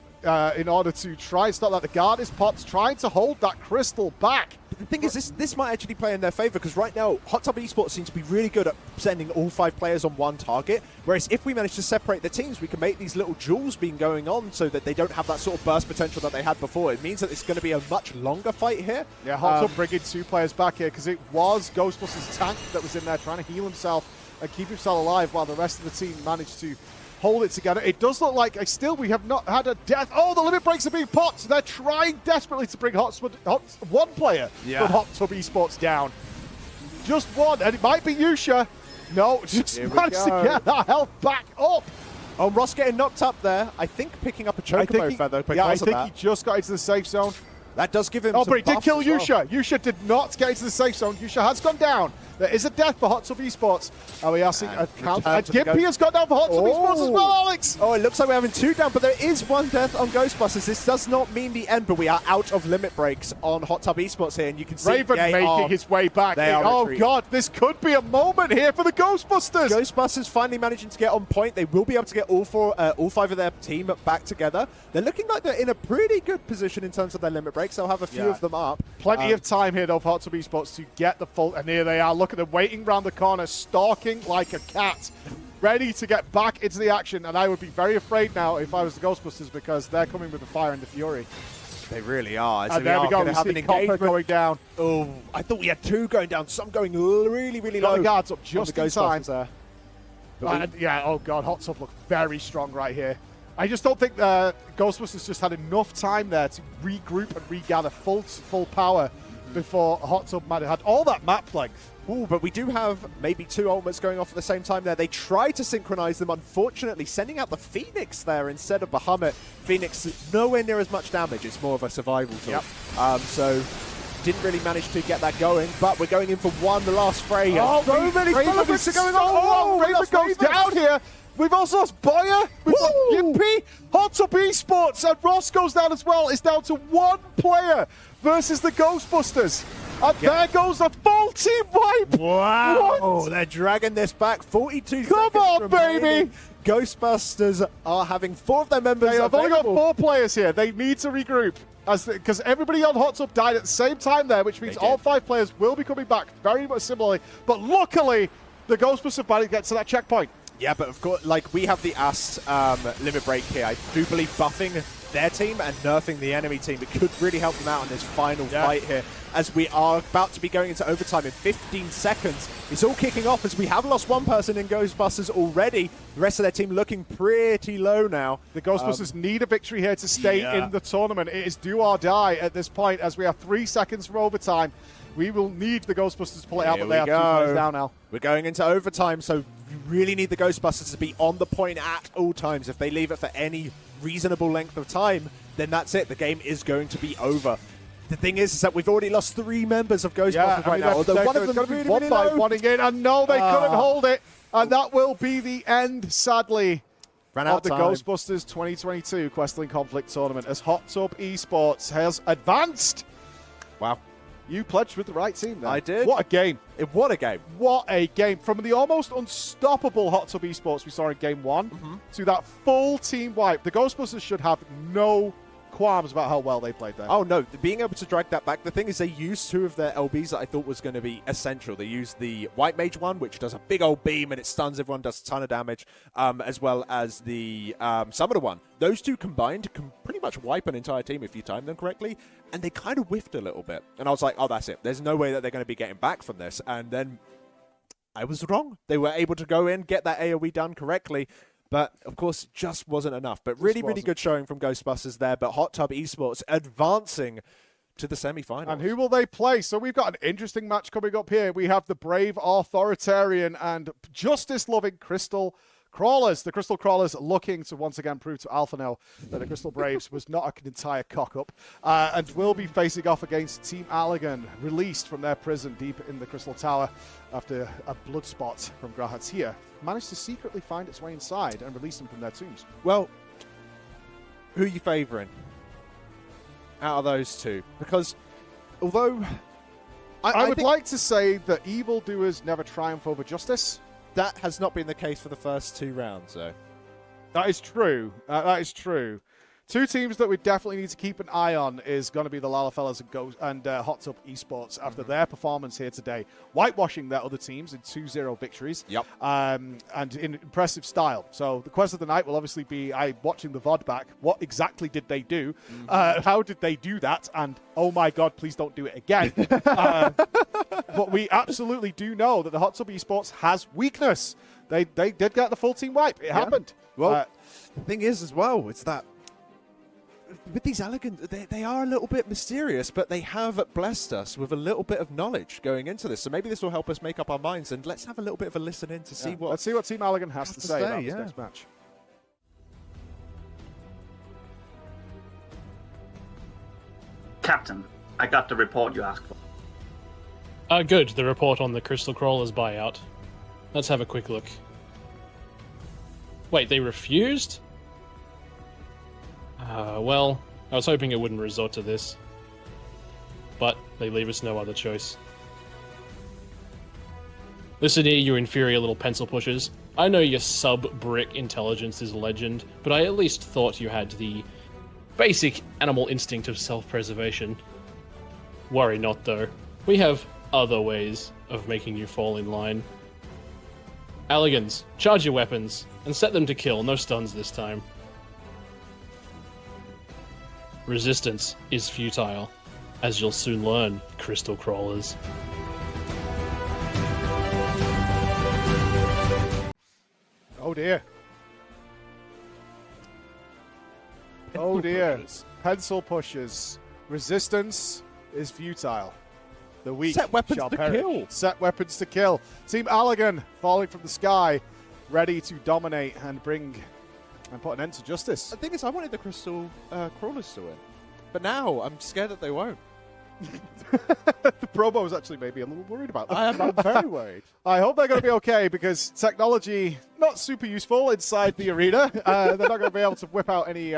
S1: in order to try and stop that. The guard is popped, trying to hold that crystal back.
S2: The thing is, this might actually play in their favor, because right now, Hot Tub Esports seems to be really good at sending all 5 players on one target, whereas if we manage to separate the teams, we can make these little duels being going on so that they don't have that sort of burst potential that they had before. It means that it's going to be a much longer fight here.
S1: Yeah, Hot Tub bringing 2 players back here, because it was Ghostbusters' tank that was in there trying to heal himself and keep himself alive, while the rest of the team managed to hold it together. It does look like we have not had a death. Oh, the limit breaks are being popped. They're trying desperately to bring one player from Hot Tub Esports down. Just one, and it might be Yusha. No, just managed to get that health back up.
S2: Oh, Ross getting knocked up there. I think picking up a Chocobo feather.
S1: I think he just got into the safe zone.
S2: That does give him
S1: Oh,
S2: some
S1: but he did
S2: buffs
S1: kill
S2: as well.
S1: Yusha. Yusha did not get into the safe zone. Yusha has gone down. There is a death for Hot Tub Esports. And we are seeing a count. And Gimpy has got down for Hot Tub Esports as well, Alex.
S2: Oh, it looks like we're having 2 down, but there is 1 death on Ghostbusters. This does not mean the end, but we are out of limit breaks on Hot Tub Esports here, and you can see
S1: Raven making his way back. Oh,
S2: retreating.
S1: God, this could be a moment here for the Ghostbusters.
S2: Ghostbusters finally managing to get on point. They will be able to get all 5 of their team back together. They're looking like they're in a pretty good position in terms of their limit breaks. They'll have a few of them up.
S1: Plenty of time here, though, for Hot Tub Esports to get the full. And here they are. Look at them waiting around the corner, stalking like a cat, ready to get back into the action. And I would be very afraid now if I was the Ghostbusters, because they're coming with the fire and the fury.
S2: They really are.
S1: And there we go. We see Copper going down.
S2: Oh, I thought we had 2 going down. Some going really, really
S1: Got
S2: low.
S1: the guards up just in time.
S2: There.
S1: And yeah, oh God, Hot Tub look very strong right here. I just don't think Ghostbusters just had enough time there to regroup and regather full power before Hot Tub might have had all that map length.
S2: Ooh, but we do have maybe 2 ultimates going off at the same time there. They try to synchronize them, unfortunately, sending out the Phoenix there instead of Bahamut. Phoenix, nowhere near as much damage. It's more of a survival tool.
S1: Yep.
S2: So didn't really manage to get that going, but we're going in for the last fray.
S1: Oh,
S2: so many
S1: Raven are going on. Raven goes down here. We've also lost Boyer. We've got Gimpy. Hot Tub Esports, and Ross goes down as well. It's down to 1 player versus the Ghostbusters. And there goes the full team wipe.
S2: Wow.
S1: What?
S2: They're dragging this back. 42
S1: Come
S2: seconds
S1: on,
S2: remaining.
S1: baby.
S2: Ghostbusters are having 4 of their members
S1: They've only got
S2: available.
S1: 4 players here. They need to regroup, because everybody on Hot Tub died at the same time there, which means all 5 players will be coming back very much similarly. But luckily, the Ghostbusters managed to get to that checkpoint.
S2: Yeah, but of course, like, we have the Ass limit break here. I do believe buffing their team and nerfing the enemy team, it could really help them out in this final fight here, as we are about to be going into overtime in 15 seconds. It's all kicking off as we have lost 1 person in Ghostbusters already. The rest of their team looking pretty low now.
S1: The Ghostbusters need a victory here to stay in the tournament. It is do or die at this point, as we have 3 seconds for overtime. We will need the Ghostbusters to pull it out, but they have 2 players down now.
S2: We're going into overtime, so you really need the Ghostbusters to be on the point at all times. If they leave it for any reasonable length of time, then that's it. The game is going to be over. The thing is that we've already lost 3 members of Ghostbusters right now. Although one of them really, really low.
S1: Wanting in, and no, they couldn't hold it. And that will be the end, sadly, of the Ghostbusters 2022 Kwehstalline Conflict Tournament, as Hot Tub Esports has advanced.
S2: Wow.
S1: You pledged with the right team there.
S2: I did.
S1: What a game.
S2: What a game.
S1: What a game. From the almost unstoppable Hot Tub Esports we saw in Game 1 to that full team wipe. The Ghostbusters should have no qualms about how well they played there.
S2: Oh, no. Being able to drag that back. The thing is, they used 2 of their LBs that I thought was going to be essential. They used the White Mage one, which does a big old beam and it stuns everyone, does a ton of damage, as well as the Summoner one. Those 2 combined can pretty much wipe an entire team if you time them correctly, and they kind of whiffed a little bit. And I was like, oh, that's it. There's no way that they're going to be getting back from this. And then I was wrong. They were able to go in, get that AoE done correctly, but, of course, it just wasn't enough. But really, really good showing from Ghostbusters there. But Hot Tub Esports advancing to the semi-finals.
S1: And who will they play? So we've got an interesting match coming up here. We have the brave, authoritarian, and justice-loving Crystal Crawlers. The Crystal Crawlers looking to once again prove to Alphano that the Crystal Braves was not an entire cock-up, and will be facing off against Team Allergan, released from their prison deep in the Crystal Tower after a blood spot from Grahatia managed to secretly find its way inside and release them from their tombs.
S2: Well, who are you favouring out of those 2? Because although
S1: I would like to say that evildoers never triumph over justice.
S2: That has not been the case for the first 2 rounds, though.
S1: That is true. That is true. 2 teams that we definitely need to keep an eye on is going to be the Lalafellas and Hot Tub Esports after their performance here today, whitewashing their other teams in 2-0 victories.
S2: Yep.
S1: And in impressive style. So the quest of the night will obviously be watching the VOD back. What exactly did they do? How did they do that? And oh my God, please don't do it again. But we absolutely do know that the Hot Tub Esports has weakness. They did get the full team wipe. It happened.
S2: Well, the thing is as well, it's that with these Allergans, they are a little bit mysterious, but they have blessed us with a little bit of knowledge going into this. So maybe this will help us make up our minds, and let's have a little bit of a listen in to see what...
S1: Let's see what Team Allergan has to say about this next match.
S5: Captain, I got the report you asked for.
S6: Good. The report on the Crystal Crawlers buyout. Let's have a quick look. Wait, they refused? Well, I was hoping it wouldn't resort to this. But they leave us no other choice. Listen here, you inferior little pencil pushers. I know your sub-brick intelligence is legend, but I at least thought you had the basic animal instinct of self-preservation. Worry not, though. We have other ways of making you fall in line. Alligans, charge your weapons, and set them to kill, no stuns this time. Resistance is futile, as you'll soon learn, Crystal Crawlers.
S1: Oh dear. Oh dear. Pencil pushers. Resistance is futile. The weak
S2: Set weapons
S1: shall
S2: to
S1: perish.
S2: kill.
S1: Set weapons to kill. Team Allagan falling from the sky, ready to dominate and bring and put an end to justice.
S2: The thing is, I wanted the Crystal Crawlers to win. But now I'm scared that they won't.
S1: The promo was actually maybe a little worried about that.
S2: I'm very worried.
S1: I hope they're going to be okay because technology not super useful inside the arena. They're not going to be able to whip out any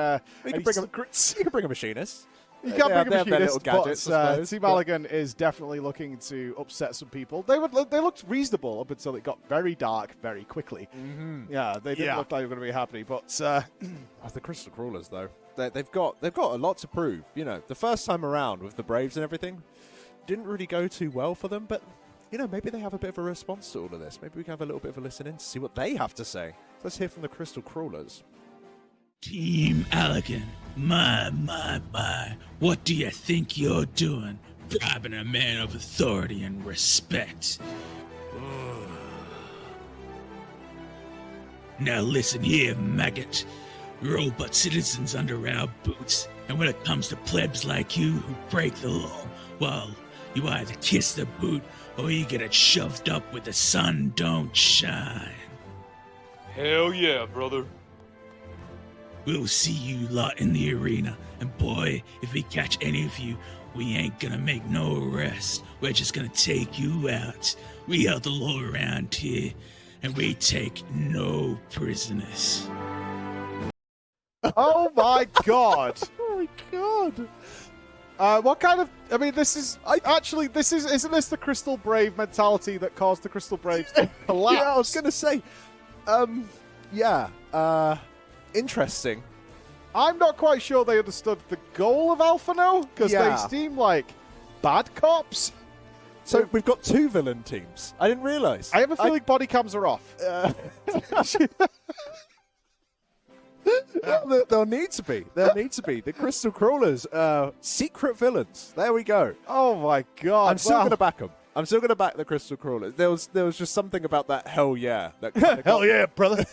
S1: secrets.
S2: You can bring a machinist.
S1: You can't bring a
S2: they have their
S1: machinist,
S2: little gadgets, I
S1: but
S2: suppose,
S1: Team
S2: but-
S1: Allagan is definitely looking to upset some people. They looked reasonable up until it got very dark very quickly.
S2: Mm-hmm.
S1: Yeah, they didn't look like they were going to be happy, but
S2: The Crystal Crawlers, though, they've got a lot to prove. You know, the first time around with the Braves and everything didn't really go too well for them, but you know, maybe they have a bit of a response to all of this. Maybe we can have a little bit of a listen in to see what they have to say. Let's hear from the Crystal Crawlers.
S7: Team Allagan, my, what do you think you're doing? Bribing a man of authority and respect. Ugh. Now listen here, maggot. You're all but citizens under our boots, and when it comes to plebs like you who break the law, well, you either kiss the boot or you get it shoved up where the sun don't shine.
S8: Hell yeah, brother.
S7: We'll see you lot in the arena, and boy, if we catch any of you, we ain't gonna make no arrest. We're just gonna take you out. We are the law around here, and we take no prisoners.
S1: oh my god!
S2: Oh my god!
S1: What kind of? I mean, this is isn't this the Crystal Brave mentality that caused the Crystal Braves to collapse?
S2: Yeah, I was gonna say, interesting.
S1: I'm not quite sure they understood the goal of Alphano because
S2: Yeah.
S1: they seem like bad cops.
S2: So we've got two villain teams. I didn't realise.
S1: I have a feeling body cams are off.
S2: They'll need to be. They'll need to be. The Crystal Crawlers, secret villains. There we go.
S1: Oh my god!
S2: I'm still going to back them. I'm still going to back the Crystal Crawlers. There was just something about that hell yeah. That kinda got-
S1: Hell yeah, brother.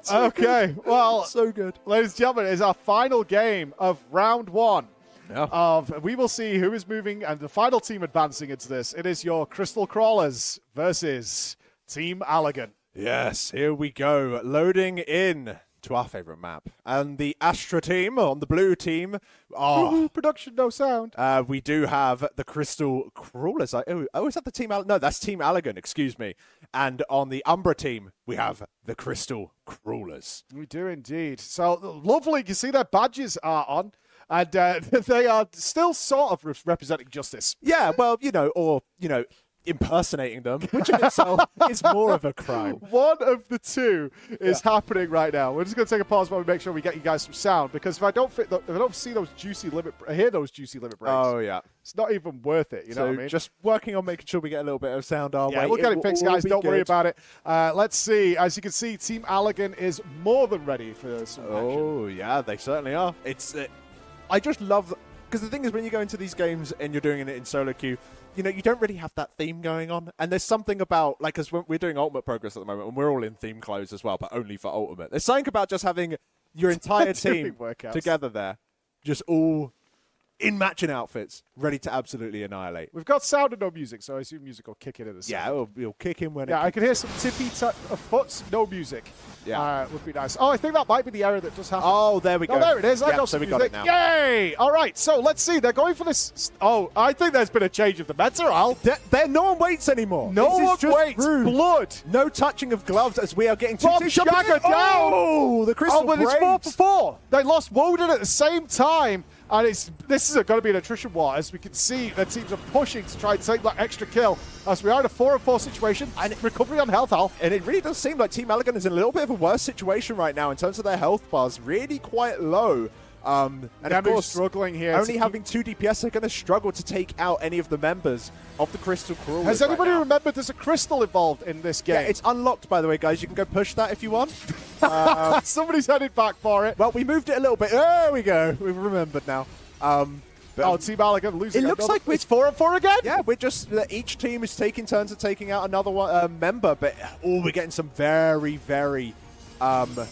S1: Okay, well,
S2: so good.
S1: ladies and gentlemen, it is our final game of round one.
S2: Yeah.
S1: We will see who is moving and the final team advancing into this. It is your Crystal Crawlers versus Team Allagan.
S2: Yes, here we go. Loading in to our favorite map. And the Astra team on the blue team.
S1: Woohoo, production, no sound.
S2: We do have the Crystal Crawlers. Is that the team? No, that's Team Allagan, excuse me. And on the Umbra team, we have the Crystal Crawlers.
S1: We do indeed. So lovely. You see their badges are on. And they are still sort of representing justice.
S2: Yeah, well, impersonating them, which in itself is more of a crime.
S1: One of the two is happening right now. We're just going to take a pause while we make sure we get you guys some sound, because if I don't see those juicy limit, hear those juicy limit breaks.
S2: Oh, yeah.
S1: It's not even worth it. You know what I mean?
S2: Just working on making sure we get a little bit of sound our way.
S1: We'll get it fixed,
S2: will
S1: guys.
S2: be
S1: Don't worry
S2: good.
S1: about it. Let's see. As you can see, Team Allagan is more than ready for some action.
S2: Oh, yeah, they certainly are. I just love... Because the thing is, when you go into these games and you're doing it in solo queue, you don't really have that theme going on. And there's something about, because we're doing Ultimate Progress at the moment, and we're all in theme clothes as well, but only for Ultimate. There's something about just having your entire team
S1: workouts
S2: together there, just all in matching outfits, ready to absolutely annihilate.
S1: We've got sound and no music, so I assume music will kick in at the same.
S2: Yeah, it'll kick in when.
S1: Yeah, I can hear some tippy of foots, no music.
S2: Yeah,
S1: would be nice. Oh, I think that might be the error that does happen.
S2: Oh, there we go.
S1: Oh, there it is. I got
S2: so
S1: some
S2: we
S1: music.
S2: got it now.
S1: Yay! All right, so let's see. They're going for this. Oh, I think there's been a change of the meta, Al.
S2: No one waits anymore.
S1: No
S2: This is
S1: one
S2: just
S1: waits.
S2: rude.
S1: Blood.
S2: No touching of gloves as we are getting
S1: Bob Shagger down.
S2: Oh, the crystal
S1: but it's 4
S2: breaks.
S1: for 4. They lost Woden at the same time. And this is going to be an attrition war, as we can see the teams are pushing to try and take that extra kill, as we are in a 4-4 situation, and recovery on health, Al.
S2: And it really does seem like Team Elegant is in a little bit of a worse situation right now in terms of their health bars, really quite low. And of course,
S1: struggling here.
S2: Only having 2 DPS, they're going to struggle to take out any of the members of the Crystal Crawlers.
S1: Has anybody
S2: right now.
S1: remembered there's a crystal involved in this game?
S2: Yeah, it's unlocked, by the way, guys. You can go push that if you want.
S1: Somebody's headed back for it.
S2: Well, we moved it a little bit. There we go. We've remembered now.
S1: Team Elegant losing.
S2: It looks like
S1: it's 4-4 again.
S2: Yeah, we're just each team is taking turns at taking out another one, member, but we're getting some very, very low.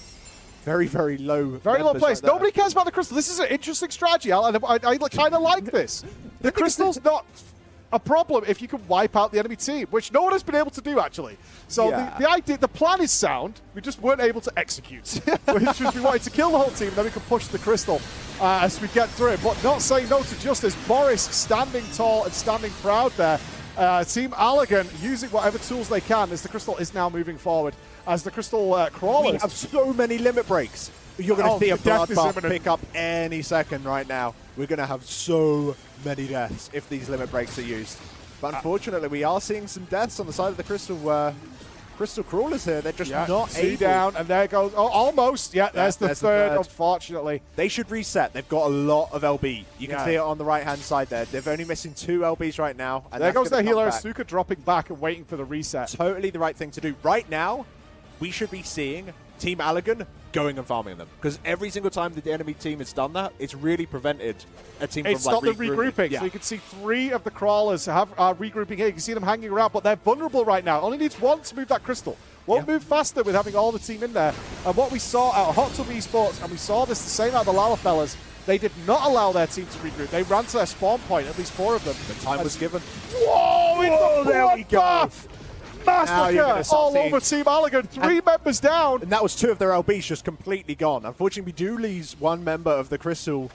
S1: Very low
S2: members
S1: place.
S2: right
S1: Nobody cares about the crystal. This is an interesting strategy, Al, and I kind of like this. The crystal's not a problem if you can wipe out the enemy team, which no one has been able to do, actually. So the plan is sound. We just weren't able to execute, which was we wanted to kill the whole team, and then we could push the crystal as we get through it. But not saying no to justice. Boris standing tall and standing proud there. Team Elegant using whatever tools they can as the crystal is now moving forward. As the crystal crawlers.
S2: We have so many limit breaks. You're going to see a bloodbath pick up any second right now. We're going to have so many deaths if these limit breaks are used. But unfortunately, we are seeing some deaths on the side of the crystal crawlers here. They're just not able.
S1: Down, and there goes. Oh, almost. Yeah, there's the third, unfortunately.
S2: They should reset. They've got a lot of LB. You can see it on the right-hand side there. They're only missing 2 LBs right now. And
S1: there goes their healer, Asuka, dropping back and waiting for the reset.
S2: Totally the right thing to do. Right now, we should be seeing Team Allegan going and farming them. Because every single time the enemy team has done that, it's really prevented a team from
S1: stopped them regrouping.
S2: Yeah.
S1: So you can see 3 of the crawlers are regrouping here. You can see them hanging around, but they're vulnerable right now. Only needs 1 to move that crystal. Won't move faster with having all the team in there. And what we saw out of Hot Tub Esports, and we saw this the same out of the Lala fellas, they did not allow their team to regroup. They ran to their spawn point, at least 4 of them.
S2: The time was given.
S1: Whoa,
S2: there we go.
S1: Massacre all over Team Elegant. 3 members down.
S2: And that was 2 of their LBs just completely gone. Unfortunately, we do lose 1 member of the Crystal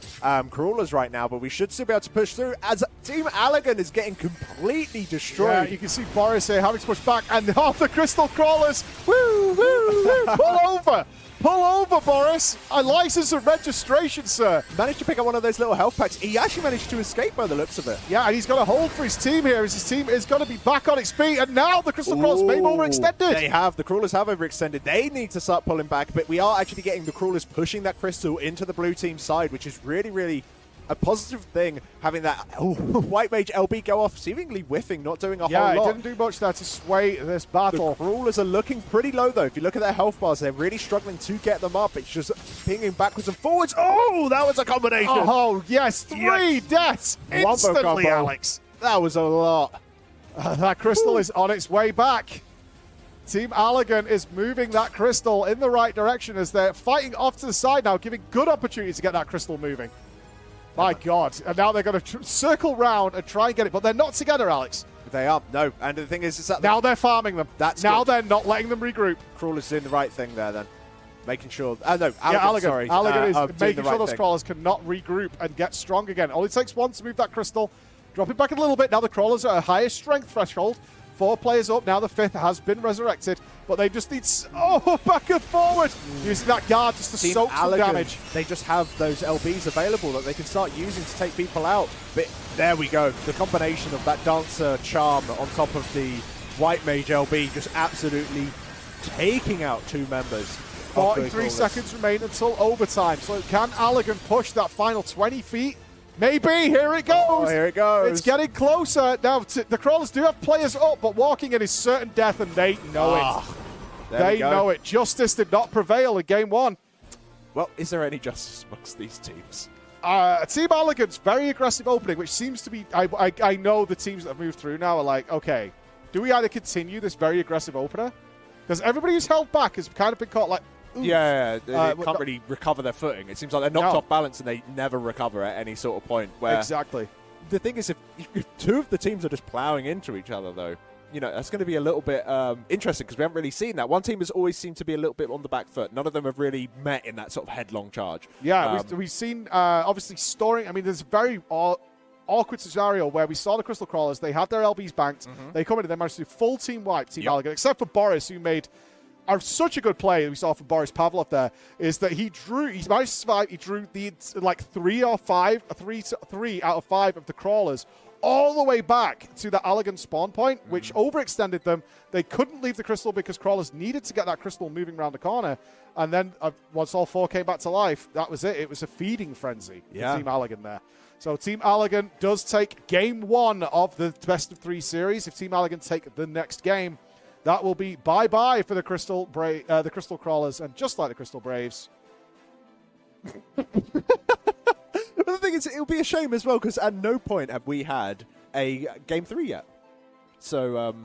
S2: Crawlers right now, but we should still be able to push through as Team Elegant is getting completely destroyed.
S1: Yeah, you can see Boris here having to push back, and the Crystal Crawlers, woo, woo, woo, pull over. Pull over, Boris. A license of registration, sir.
S2: Managed to pick up one of those little health packs. He actually managed to escape by the looks of it.
S1: Yeah, and he's got a hold for his team here as his team is going to be back on its feet. And now the Crystal Crawlers may have overextended.
S2: They have. The Crawlers have overextended. They need to start pulling back, but we are actually getting the Crawlers pushing that Crystal into the blue team side, which is really, really a positive thing, having that White Mage LB go off, seemingly whiffing, not doing a whole lot.
S1: Yeah, it didn't do much there to sway this battle.
S2: The Crawlers are looking pretty low, though. If you look at their health bars, they're really struggling to get them up. It's just pinging backwards and forwards. Oh, that was a combination.
S1: Oh, yes, 3 deaths instantly, Alex.
S2: That was a lot.
S1: That crystal is on its way back. Team Elegant is moving that crystal in the right direction as they're fighting off to the side now, giving good opportunity to get that crystal moving. My God. And now they're going to circle round and try and get it. But they're not together, Alex.
S2: They are. No. And the thing is that
S1: now they're farming them. Now they're not letting them regroup.
S2: Crawler's doing the right thing there then. Making sure... no,
S1: Elegant,
S2: sorry.
S1: Elegant is making sure those
S2: thing.
S1: crawlers cannot regroup and get strong again. Only takes 1 to move that crystal. Drop it back a little bit. Now the crawlers are at a higher strength threshold. 4 players up. Now the 5th has been resurrected. But they just need... back and forward. Using that guard just to soak some damage.
S2: They just have those LBs available that they can start using to take people out. But there we go. The combination of that Dancer charm on top of the White Mage LB just absolutely taking out 2 members.
S1: 43 seconds remain until overtime. So can Elegant push that final 20 feet? Maybe. Here it goes.
S2: Oh, here it goes.
S1: It's getting closer. Now, the Crawlers do have players up, but walking in is certain death, and they know it. They know it. Justice did not prevail in game 1.
S2: Well, is there any justice amongst these teams?
S1: Team Elegant's very aggressive opening, which seems to be... I know the teams that have moved through now are like, okay, do we either continue this very aggressive opener? Because everybody who's held back has kind of been caught like,
S2: Yeah, they
S1: Uh,
S2: can't really recover their footing. It seems like they're knocked off balance and they never recover at any sort of point. Where
S1: Exactly.
S2: the thing is, if two of the teams are just plowing into each other, though, you know, that's going to be a little bit interesting because we haven't really seen that. One team has always seemed to be a little bit on the back foot. None of them have really met in that sort of headlong charge.
S1: Yeah, we've seen, obviously, storing. I mean, there's a very awkward scenario where we saw the Crystal Crawlers. They had their LBs banked. They come in and they managed to do full team wipe, Team Allegan, except for Boris, who made such a good play that we saw from Boris Pavlov there, is that he managed to survive. He drew the, like, 3 out of 5 of the Crawlers all the way back to the Allegan spawn point, which overextended them. They couldn't leave the crystal because Crawlers needed to get that crystal moving around the corner. And then once all 4 came back to life, that was it. It was a feeding frenzy for Team Allegan there. So Team Allegan does take game 1 of the best of 3 series. If Team Allegan take the next game, that will be bye-bye for the Crystal Crawlers. And just like the Crystal Braves,
S2: But the thing is, it'll be a shame as well because at no point have we had a game 3 yet. So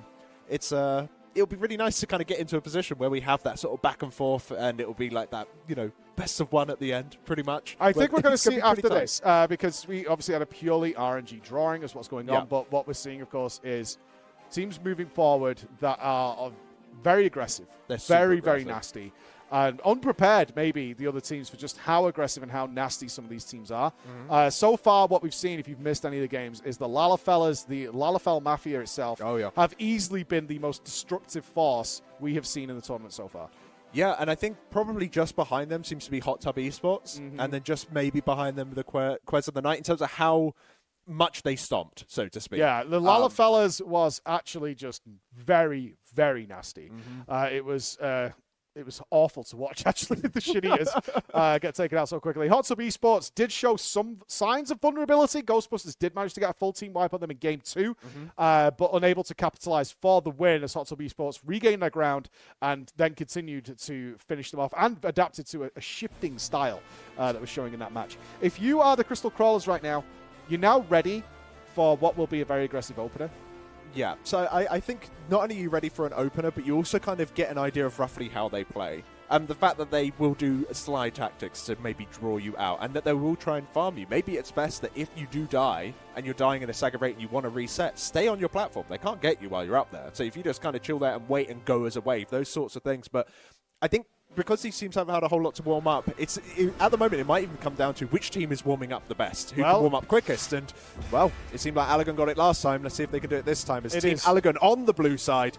S2: it'll be really nice to kind of get into a position where we have that sort of back and forth, and it'll be like that, you know, best of 1 at the end, pretty much.
S1: I think we're going to see after this, because we obviously had a purely RNG drawing is what's going on. But what we're seeing, of course, is teams moving forward that are very aggressive. They're very, very nasty. And unprepared, maybe, the other teams for just how aggressive and how nasty some of these teams are. So far, what we've seen, if you've missed any of the games, is the Lalafellas, the Lalafell Mafia itself, have easily been the most destructive force we have seen in the tournament so far.
S2: Yeah, and I think probably just behind them seems to be Hot Tub Esports, and then just maybe behind them the Quez of the Night in terms of how much they stomped, so to speak.
S1: Yeah, the Lalafellas was actually just very, very nasty. It was awful to watch, actually, the shittiers get taken out so quickly. Hot Tub Esports did show some signs of vulnerability. Ghostbusters did manage to get a full team wipe on them in Game 2, but unable to capitalize for the win as Hot Tub Esports regained their ground and then continued to finish them off and adapted to a shifting style that was showing in that match. If you are the Crystal Crawlers right now, you're now ready for what will be a very aggressive opener.
S2: Yeah, so I think not only are you ready for an opener, but you also kind of get an idea of roughly how they play. And the fact that they will do slide tactics to maybe draw you out, and that they will try and farm you. Maybe it's best that if you do die, and you're dying in a stagger rate and you want to reset, stay on your platform. They can't get you while you're up there. So if you just kind of chill there and wait and go as a wave, those sorts of things. But I think because these teams haven't had a whole lot to warm up, at the moment it might even come down to which team is warming up the best, who can warm up quickest. And, well, it seemed like Allegan got it last time. Let's see if they can do it this time. It's Team Allegan on the blue side.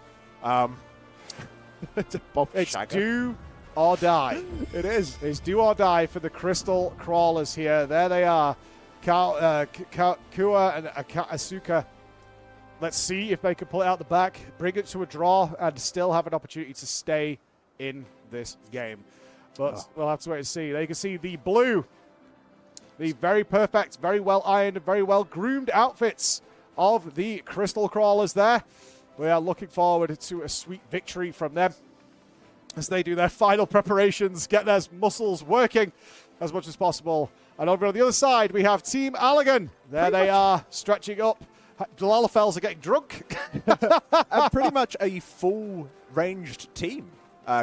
S2: It's
S1: do or die.
S2: It is.
S1: It's do or die for the Crystal Crawlers here. There they are. Kua and Asuka. Let's see if they can pull it out the back, bring it to a draw, and still have an opportunity to stay in this game. But we'll have to wait and see. There you can see the blue, the very perfect, very well ironed, very well groomed outfits of the Crystal Crawlers there. We are looking forward to a sweet victory from them as they do their final preparations, get their muscles working as much as possible. And over on the other side, we have Team Allegan. There they are, stretching up. The Lalafells are getting drunk.
S2: And pretty much a full-ranged team.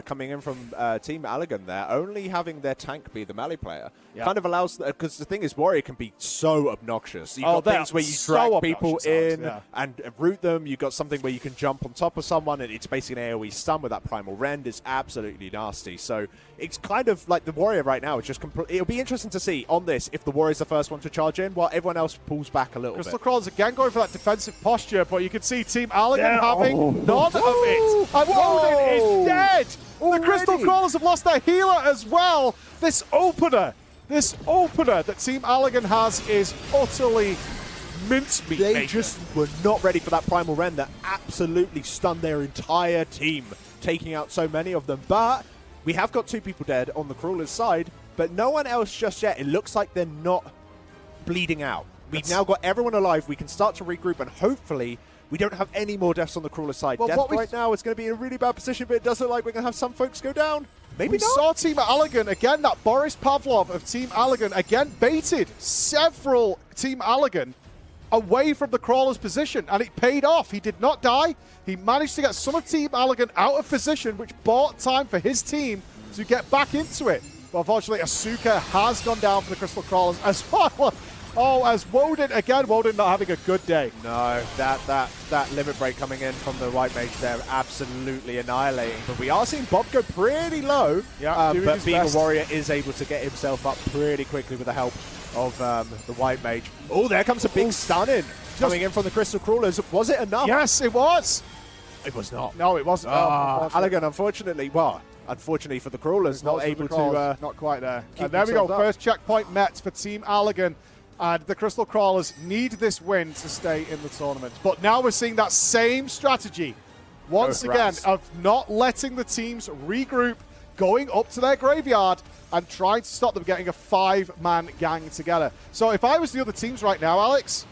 S2: Coming in from Team Allegan there, only having their tank be the melee player kind of allows, because the thing is, Warrior can be so obnoxious. You've got things where you drag people in and root them. You've got something where you can jump on top of someone, and it's basically an AoE stun with that Primal Rend. It's absolutely nasty. So it's kind of like the Warrior right now. It's just it'll be interesting to see on this if the Warrior's the first one to charge in, while everyone else pulls back a little bit.
S1: Crystal Crawlers again going for that defensive posture, but you can see Team Allegan having none of it. And Odin is dead. The Crystal Crawlers have lost their healer as well. This opener that Team Allegan has is utterly mincemeat.
S2: They just were not ready for that Primal Rend that absolutely stunned their entire team, taking out so many of them. But we have got 2 people dead on the Crawlers side, but no one else just yet. It looks like they're not bleeding out. We've now got everyone alive. We can start to regroup, and hopefully we don't have any more deaths on the Crawler side.
S1: Well,
S2: Death right now is going to be in a really bad position, but it does look like we're going to have some folks go down. Maybe
S1: we
S2: not.
S1: saw Team Allegan, again, that Boris Pavlov of Team Allegan, again, baited several Team Allegan away from the Crawler's position, and it paid off. He did not die. He managed to get some of Team Allegan out of position, which bought time for his team to get back into it. But unfortunately, Asuka has gone down for the Crystal Crawlers as well. Oh, as Woden, again, Woden not having a good day.
S2: No, that limit break coming in from the White Mage there, absolutely annihilating. But we are seeing Bob go pretty low.
S1: Yeah,
S2: but being
S1: best.
S2: a warrior is able to get himself up pretty quickly with the help of the White Mage. Oh, there comes a big stun in coming in from the Crystal Crawlers. Was it enough?
S1: Yes, it was.
S2: It was not.
S1: No, it wasn't.
S2: Allagan, unfortunately for the Crawlers, not able to...
S1: not quite there.
S2: keep
S1: And there we go.
S2: themselves up.
S1: First checkpoint met for Team Allagan. And the Crystal Crawlers need this win to stay in the tournament. But now we're seeing that same strategy once again of not letting the teams regroup, going up to their graveyard and trying to stop them getting a 5-man gang together. So if I was the other teams right now, Alex,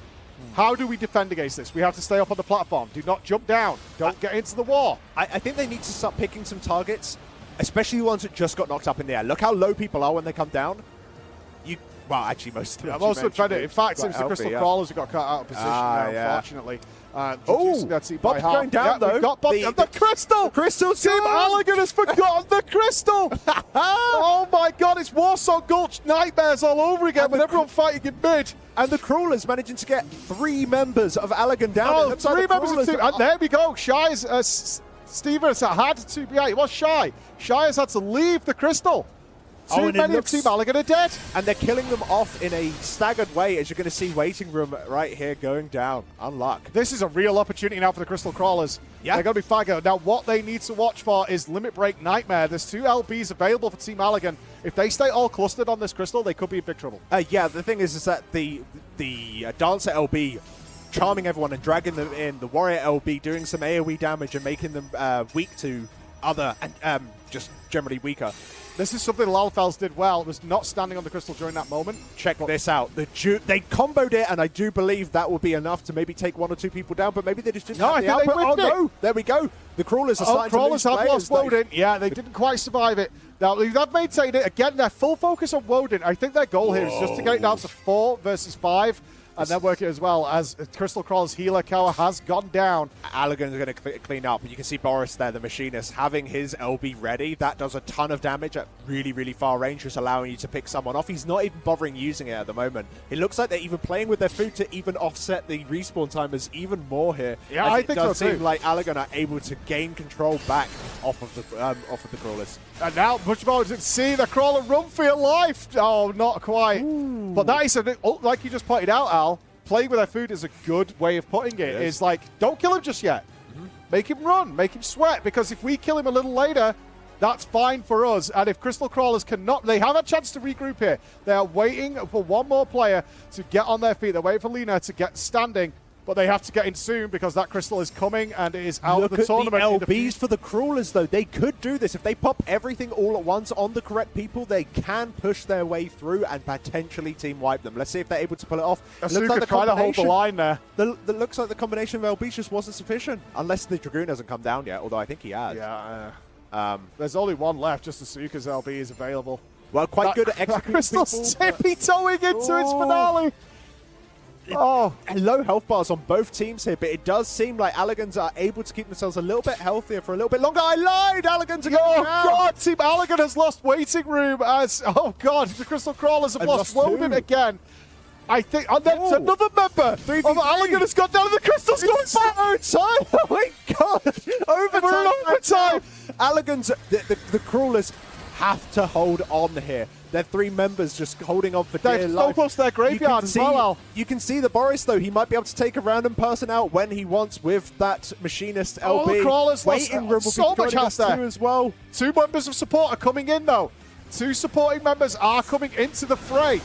S1: how do we defend against this? We have to stay up on the platform. Do not jump down. Don't get into the war.
S2: I think they need to start picking some targets, especially the ones that just got knocked up in the air. Look how low people are when they come down. Well, actually, most of them.
S1: I'm also trying to. In fact, it was the
S2: healthy,
S1: Crystal Crawlers who got cut out of position there, unfortunately.
S2: Oh, Bob's going down, though.
S1: We've got Bob, the Crystal!
S2: Crystal
S1: Team Allagan has forgotten the Crystal! Oh my god, it's Warsaw Gulch nightmares all over again with everyone fighting in mid.
S2: And the Crawlers managing to get 3 members of Allagan down.
S1: Oh, 3 members of the team. And there we go. Shy's Stevens had to be out. It was Shy. Shy has had to leave the Crystal. Too many of Team Allagan are dead.
S2: And they're killing them off in a staggered way, as you're going to see Waiting Room right here going down. Unluck.
S1: This is a real opportunity now for the Crystal Crawlers.
S2: Yeah.
S1: They're going to be fighting. Now, what they need to watch for is Limit Break Nightmare. There's 2 LBs available for Team Allagan. If they stay all clustered on this Crystal, they could be in big trouble.
S2: Yeah, the thing is that the Dancer LB charming everyone and dragging them in, the Warrior LB doing some AoE damage and making them weak to other and just generally weaker.
S1: This is something Lalfels did well, was not standing on the Crystal during that moment.
S2: Check this out. They comboed it, and I do believe that will be enough to maybe take 1 or 2 people down, but maybe they just didn't have the output. Oh, no. There we go. The Crawlers are starting to lose
S1: have
S2: players.
S1: lost Woden. Yeah, they didn't quite survive it. Now, they've maintained it. Again, their full focus on Woden. I think their goal here is just to get it down to 4 versus 5. And then work it as well as Crystal Crawler's healer Kawa has gone down.
S2: Allagan's going to clean up. You can see Boris there, the machinist, having his LB ready. That does a ton of damage at really, really far range, just allowing you to pick someone off. He's not even bothering using it at the moment. It looks like they're even playing with their food to even offset the respawn timers even more here.
S1: Yeah, I think so too.
S2: It does seem like Allagan are able to gain control back off of the Crawlers.
S1: And now, much more to see the Crawler run for your life. Oh, not quite. Ooh. But that is, like you just pointed out, Al, playing with their food is a good way of putting it. It's like, don't kill him just yet. Make him run, make him sweat, because if we kill him a little later, that's fine for us. And if Crystal Crawlers cannot, they have a chance to regroup here. They are waiting for 1 more player to get on their feet. They're waiting for Lena to get standing. But they have to get in soon because that Crystal is coming and it is out of the tournament.
S2: Look at the LBs for the Crawlers, though. They could do this. If they pop everything all at once on the correct people, they can push their way through and potentially team wipe them. Let's see if they're able to pull it off.
S1: It looks like trying to hold the line there.
S2: That looks like the combination of LBs just wasn't sufficient. Unless the Dragoon hasn't come down yet, although I think he has.
S1: Yeah. There's only 1 left. Just Asuka's LB is available.
S2: Well, quite good at executing
S1: Crystal's tippy-toeing into its finale.
S2: Low health bars on both teams here, but it does seem like Allagans are able to keep themselves a little bit healthier for a little bit longer. I lied! Allagans are going down!
S1: God, Team Allagan has lost Waiting Room as, oh God, the Crystal Crawlers have lost Woden again. I think, and then another member of Allagan has gone down and the Crystal's gone back!
S2: Overtime! Oh my God! Overtime! Allagans, the Crawlers have to hold on here. They're 3 members just holding on for dear life.
S1: They're so close to their graveyard as well.
S2: You can see the Boris, though. He might be able to take a random person out when he wants with that machinist LB.
S1: The Crawlers
S2: Waiting Room will
S1: so
S2: be
S1: much health there
S2: as well.
S1: 2 members of support are coming in, though. 2 supporting members are coming into the fray.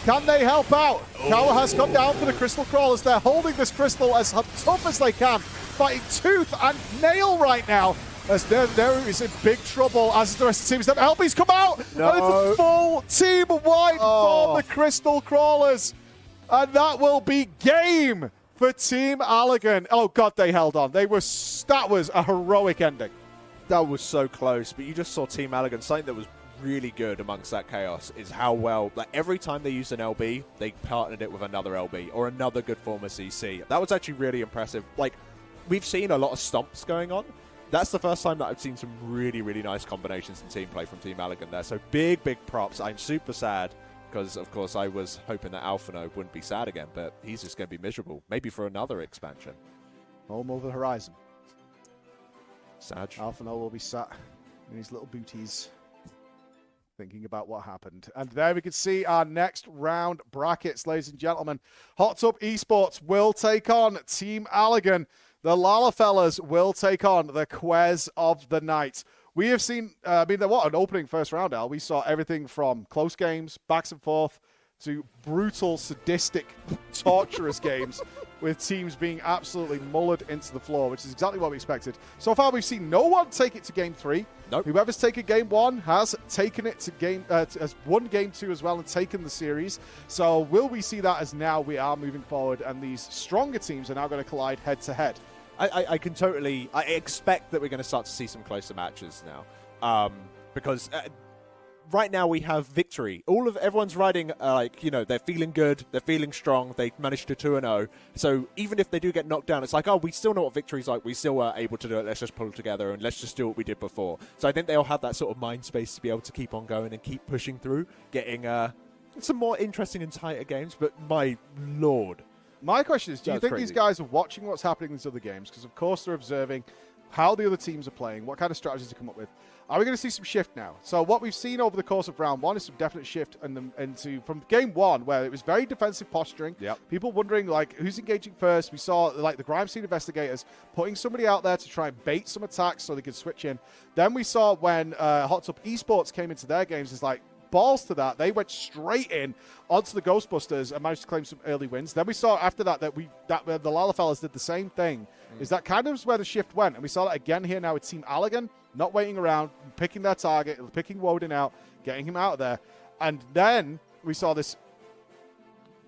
S1: Can they help out? Kawa has gone down for the Crystal Crawlers. They're holding this Crystal as tough as they can, fighting tooth and nail right now. As there is in big trouble as the rest of the teams. Them LB's come out!
S2: No.
S1: And it's a full team wide for the Crystal Crawlers. And that will be game for Team Allagan. Oh, God, they held on. That was a heroic ending.
S2: That was so close, but you just saw Team Allagan. Something that was really good amongst that chaos is how well, like every time they used an LB, they partnered it with another LB or another good form of CC. That was actually really impressive. Like, we've seen a lot of stomps going on, That's the first time that I've seen some really, really nice combinations in team play from Team Allegan there. So big, big props. I'm super sad because, of course, I was hoping that Alphino wouldn't be sad again, but he's just going to be miserable. Maybe for another expansion.
S1: Home over the horizon.
S2: Sad.
S1: Alphino will be sat in his little booties thinking about what happened. And there we can see our next round brackets, ladies and gentlemen. Hot Tub Esports will take on Team Allegan. The Lalafellas will take on the Quez of the Night. We have seen, what an opening first round, Al. We saw everything from close games, backs and forth, to brutal, sadistic, torturous games with teams being absolutely mullered into the floor, which is exactly what we expected. So far, we've seen no one take it to game 3.
S2: Nope.
S1: Whoever's taken game 1 has taken it to has won game 2 as well and taken the series. So will we see that as now we are moving forward and these stronger teams are now going to collide head to head?
S2: I can totally... I expect that we're going to start to see some closer matches now. Because... right now we have victory. Everyone's riding, they're feeling good, they're feeling strong, they managed to 2-0. So even if they do get knocked down, it's like, oh, we still know what victory's like, we still are able to do it, let's just pull together and let's just do what we did before. So I think they'll have that sort of mind space to be able to keep on going and keep pushing through, getting some more interesting and tighter games, but my lord.
S1: My question is, do you think
S2: crazy.
S1: these guys are watching what's happening in these other games? Because, of course, they're observing how the other teams are playing, what kind of strategies to come up with. Are we going to see some shift now? So what we've seen over the course of round 1 is some definite shift into from game 1, where it was very defensive posturing.
S2: Yep.
S1: People wondering, who's engaging first. We saw, the Grime Scene investigators putting somebody out there to try and bait some attacks so they could switch in. Then we saw when Hot Tub Esports came into their games, it's like, balls to that. They went straight in onto the Ghostbusters and managed to claim some early wins. Then we saw after that the Lalafellas did the same thing. Is that kind of where the shift went? And we saw that again here now with Team Allegan, not waiting around, picking their target, picking Woden out, getting him out of there. And then we saw this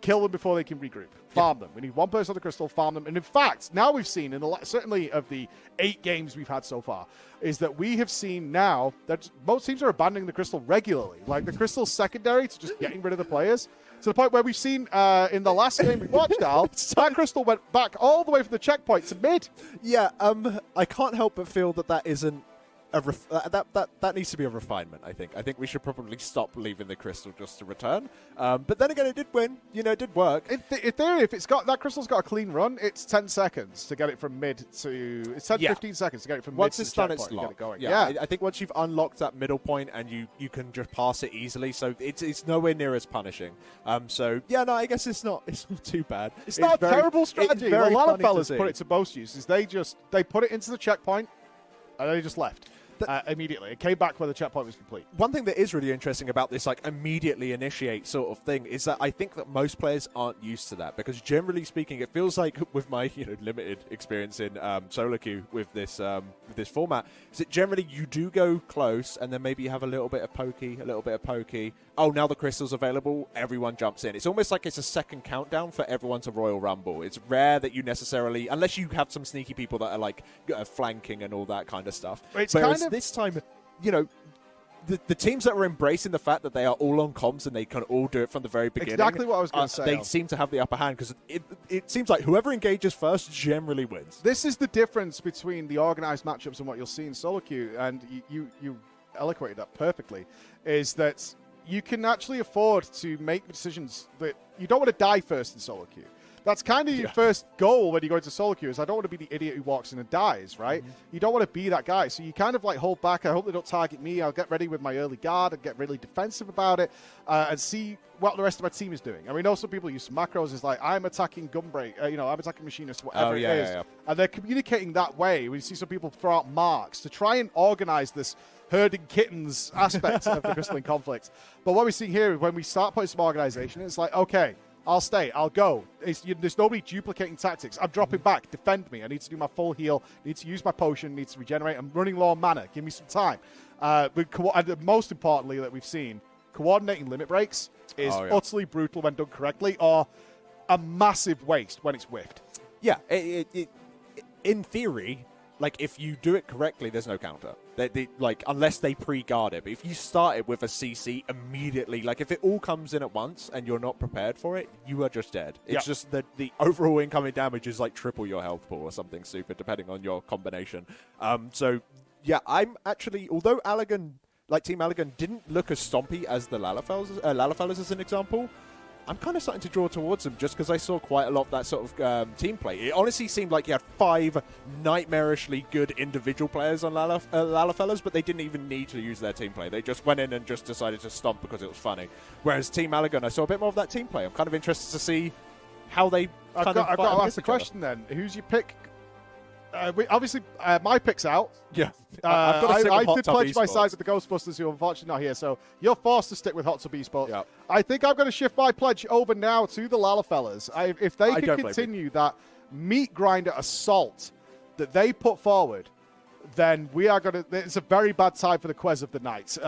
S1: kill them before they can regroup. Farm them. We need one person on the crystal, farm them. And in fact, now we've seen, certainly of the 8 games we've had so far, is that we have seen now that most teams are abandoning the crystal regularly. Like, the crystal's secondary to just getting rid of the players. To the point where we've seen in the last game we watched, Al, that crystal went back all the way from the checkpoint to mid.
S2: Yeah, I can't help but feel that isn't that needs to be a refinement, I think. I think we should probably stop leaving the crystal just to return. But then again, it did win. It did work.
S1: In theory, if that crystal's got a clean run, it's 10 seconds to get it from mid to... It's 15 seconds to get it from
S2: once
S1: mid
S2: it's
S1: to
S2: done,
S1: checkpoint
S2: it's
S1: and get it
S2: locked.
S1: going.
S2: Yeah. I think once you've unlocked that middle point and you can just pass it easily, so it's nowhere near as punishing. I guess it's not too bad.
S1: It's not a terrible strategy. A lot of fellas
S2: put
S1: put it to boast use. Is they put it into the checkpoint and they just left. Immediately. It came back when the checkpoint was complete.
S2: One thing that is really interesting about this immediately initiate sort of thing is that I think that most players aren't used to that, because generally speaking, it feels like with my limited experience in solo queue with this format, is that generally you do go close and then maybe you have a little bit of pokey. Oh, now the crystal's available, everyone jumps in. It's almost like it's a second countdown for everyone to Royal Rumble. It's rare that you necessarily, unless you have some sneaky people that are flanking and all that kind of stuff. This time, the teams that are embracing the fact that they are all on comms and they can all do it from the very beginning.
S1: Exactly what I was going to say.
S2: They seem to have the upper hand, because it seems like whoever engages first generally wins.
S1: This is the difference between the organized matchups and what you'll see in solo queue, and you eloquated that perfectly, is that you can actually afford to make decisions that you don't want to die first in solo queue. That's kind of your first goal when you go into solo queue, is I don't want to be the idiot who walks in and dies, right? Mm-hmm. You don't want to be that guy. So you kind of hold back. I hope they don't target me. I'll get ready with my early guard and get really defensive about it and see what the rest of my team is doing. And we know some people use macros as I'm attacking Gunbreak, I'm attacking Machinist, whatever it is. Yeah. And they're communicating that way. We see some people throw out marks to try and organize this herding kittens aspect of the Crystalline conflict. But what we're seeing here is when we start putting some organization, it's like, okay, I'll stay. I'll go. There's nobody duplicating tactics. I'm dropping back. Defend me. I need to do my full heal. I need to use my potion. I need to regenerate. I'm running low on mana. Give me some time. And most importantly that we've seen, coordinating limit breaks is utterly brutal when done correctly, or a massive waste when it's whiffed.
S2: Yeah, in theory, like, if you do it correctly, there's no counter. Like, unless they pre-guard it. But if you start it with a CC immediately, like, if it all comes in at once and you're not prepared for it, you are just dead. It's just that the overall incoming damage is, like, triple your health pool or something stupid, depending on your combination. So, yeah, I'm actually... Although Allagan, like, Team Allagan didn't look as stompy as the Lalafellers as an example, I'm kind of starting to draw towards them just because I saw quite a lot of that sort of team play. It honestly seemed like you had 5 nightmarishly good individual players on Lalafellers, but they didn't even need to use their team play. They just went in and just decided to stomp because it was funny. Whereas Team Allagan, I saw a bit more of that team play. I'm kind of interested to see how they
S1: I've got to ask the question then. Who's your pick? Obviously, my pick's out.
S2: Yeah.
S1: I did pledge my side with the Ghostbusters, who are unfortunately not here, so you're forced to stick with Hot Tub Esports.
S2: Yep.
S1: I think I'm going to shift my pledge over now to the Lalafellers. If they can continue that meat grinder assault that they put forward, then we are going to... It's a very bad time for the Quez of the night.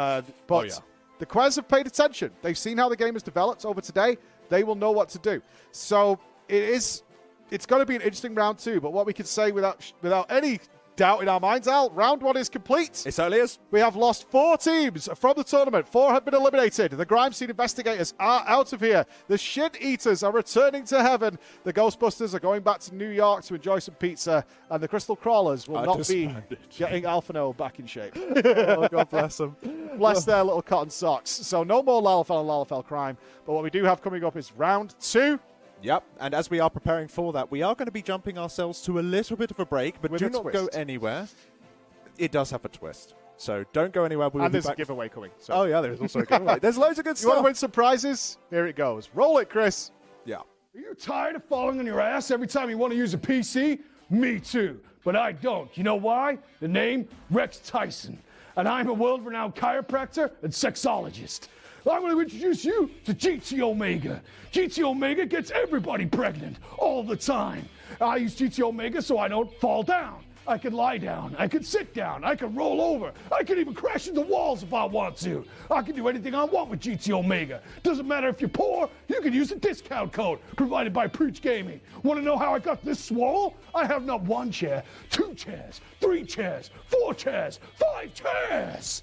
S1: But the Quez have paid attention. They've seen how the game has developed over today. They will know what to do. So it's going to be an interesting round 2, but what we can say without any doubt in our minds, Al, round 1 is complete.
S2: It certainly is.
S1: We have lost 4 teams from the tournament. 4 have been eliminated. The Grime Scene Investigators are out of here. The Shit Eaters are returning to heaven. The Ghostbusters are going back to New York to enjoy some pizza. And the Crystal Crawlers will not be getting Alphano back in shape.
S2: Oh, God bless them.
S1: Bless their little cotton socks. So no more Lalafell and Lalafell crime. But what we do have coming up is round 2.
S2: Yep, and as we are preparing for that, we are going to be jumping ourselves to a little bit of a break, but
S1: With
S2: do
S1: a
S2: not
S1: twist.
S2: go anywhere. It does have a twist, so don't go anywhere. We will
S1: And
S2: be
S1: there's
S2: back.
S1: a giveaway coming. So.
S2: Oh, yeah, there's also a giveaway. There's loads of good
S1: You want
S2: stuff.
S1: to win some prizes? Here it goes. Roll it, Chris.
S2: Yeah.
S9: Are you tired of falling on your ass every time you want to use a PC? Me too, but I don't. You know why? The name? Rex Tyson. And I'm a world-renowned chiropractor and sexologist. I'm going to introduce you to GT Omega. GT Omega gets everybody pregnant all the time. I use GT Omega so I don't fall down. I can lie down. I can sit down. I can roll over. I can even crash into walls if I want to. I can do anything I want with GT Omega. Doesn't matter if you're poor, you can use a discount code provided by PreachGaming. Want to know how I got this swole? I have not 1 chair, 2 chairs, 3 chairs, 4 chairs, 5 chairs.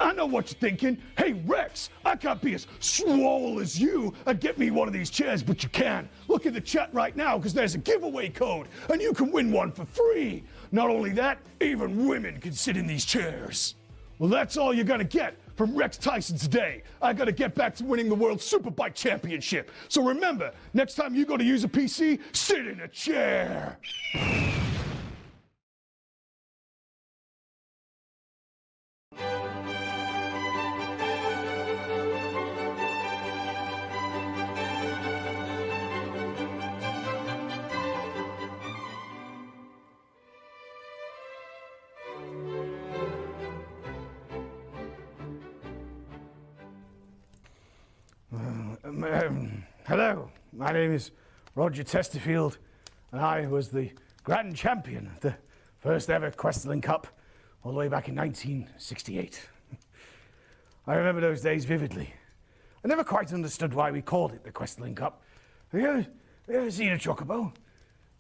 S9: I know what you're thinking. Hey, Rex, I can't be as swole as you and get me one of these chairs, but you can. Look in the chat right now because there's a giveaway code and you can win one for free. Not only that, even women can sit in these chairs. Well, that's all you're going to get from Rex Tyson today. I got to get back to winning the World Superbike Championship. So remember, next time you go to use a PC, sit in a chair. Hello, my name is Roger Testerfield, and I was the grand champion of the first ever Kwehstalline Cup all the way back in 1968. I remember those days vividly. I never quite understood why we called it the Kwehstalline Cup. Have you ever seen a chocobo?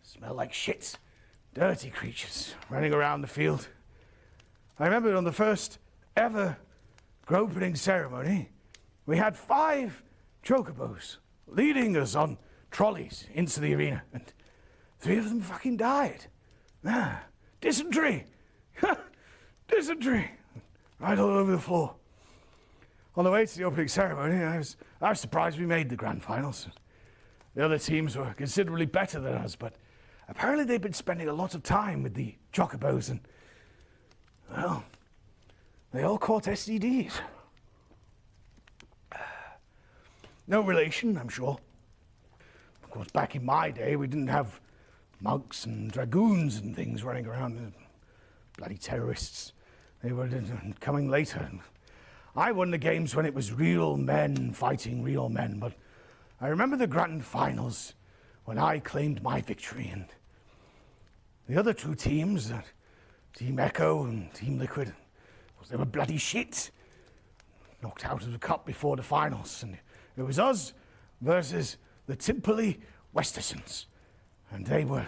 S9: Smell like shit. Dirty creatures running around the field. I remember on the first ever opening ceremony, we had 5 chocobos leading us on trolleys into the arena, and 3 of them fucking died. Dysentery. Dysentery. Right all over the floor. On the way to the opening ceremony, I was surprised we made the grand finals. The other teams were considerably better than us, but apparently they'd been spending a lot of time with the chocobos, and, well, they all caught STDs. No relation, I'm sure. Of course, back in my day, we didn't have monks and dragoons and things running around. Bloody terrorists. They were coming later. I won the games when it was real men fighting real men, but I remember the grand finals when I claimed my victory, and the other 2 teams, Team Echo and Team Liquid, they were bloody shit. Knocked out of the cup before the finals, and it was us versus the Timperley Westersons, and they were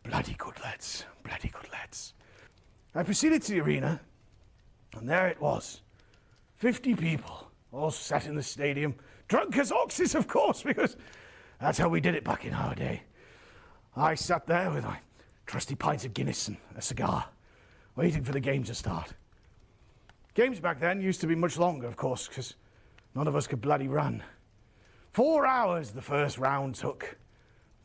S9: Bloody good lads. Bloody good lads. I proceeded to the arena, and there it was. 50 people, all sat in the stadium. Drunk as oxes, of course, because that's how we did it back in our day. I sat there with my trusty pint of Guinness and a cigar, waiting for the game to start. Games back then used to be much longer, of course, because none of us could bloody run. 4 hours the first round took,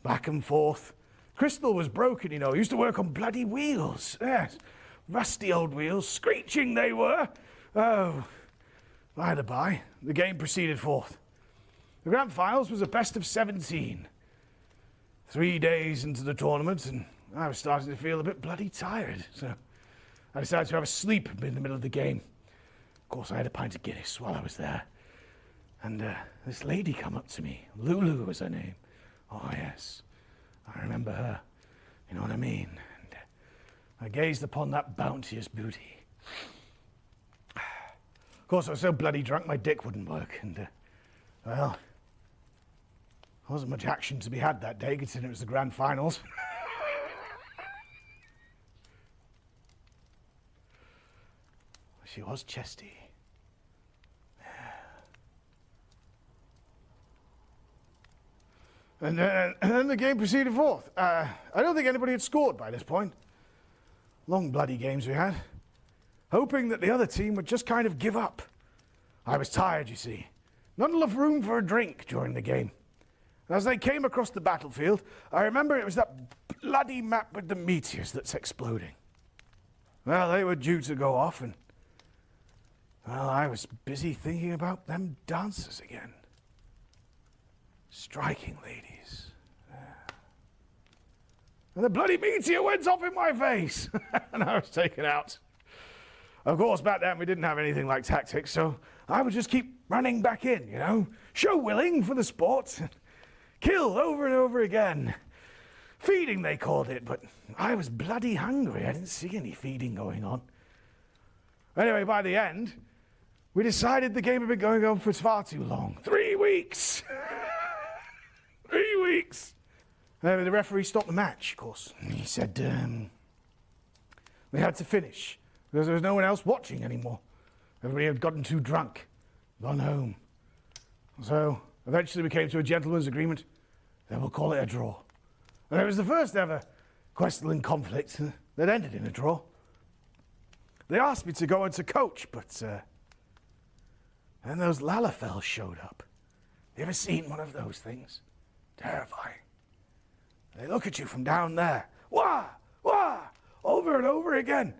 S9: back and forth. Crystal was broken, you know. Used to work on bloody wheels. Yes, rusty old wheels, screeching they were. Oh, by the by, the game proceeded forth. The grand finals was a best of 17. 3 days into the tournament, and I was starting to feel a bit bloody tired, so I decided to have a sleep in the middle of the game. Of course, I had a pint of Guinness while I was there, and this lady come up to me. Lulu was her name. Oh, yes, I remember her. You know what I mean? And I gazed upon that bounteous booty. Of course, I was so bloody drunk, my dick wouldn't work, and, well, there wasn't much action to be had that day, considering it was the grand finals. She was chesty. And then the game proceeded forth. I don't think anybody had scored by this point. Long bloody games we had. Hoping that the other team would just kind of give up. I was tired, you see. Not enough room for a drink during the game. As they came across the battlefield, I remember it was that bloody map with the meteors that's exploding. Well, they were due to go off, and well, I was busy thinking about them dancers again. Striking ladies. And the bloody meteor went off in my face, and I was taken out. Of course, back then we didn't have anything like tactics, so I would just keep running back in, you know, show willing for the sport. Kill over and over again. Feeding, they called it, but I was bloody hungry. I didn't see any feeding going on. Anyway, by the end, we decided the game had been going on for far too long. 3 weeks. 3 weeks. The referee stopped the match, of course. He said we had to finish because there was no one else watching anymore. Everybody had gotten too drunk, gone home. So eventually we came to a gentleman's agreement. Then we'll call it a draw. And it was the first ever Kwehstalline conflict that ended in a draw. They asked me to go on to coach, but then those Lalafels showed up. You ever seen one of those things? Terrifying. They look at you from down there. Wah! Wah! Over and over again.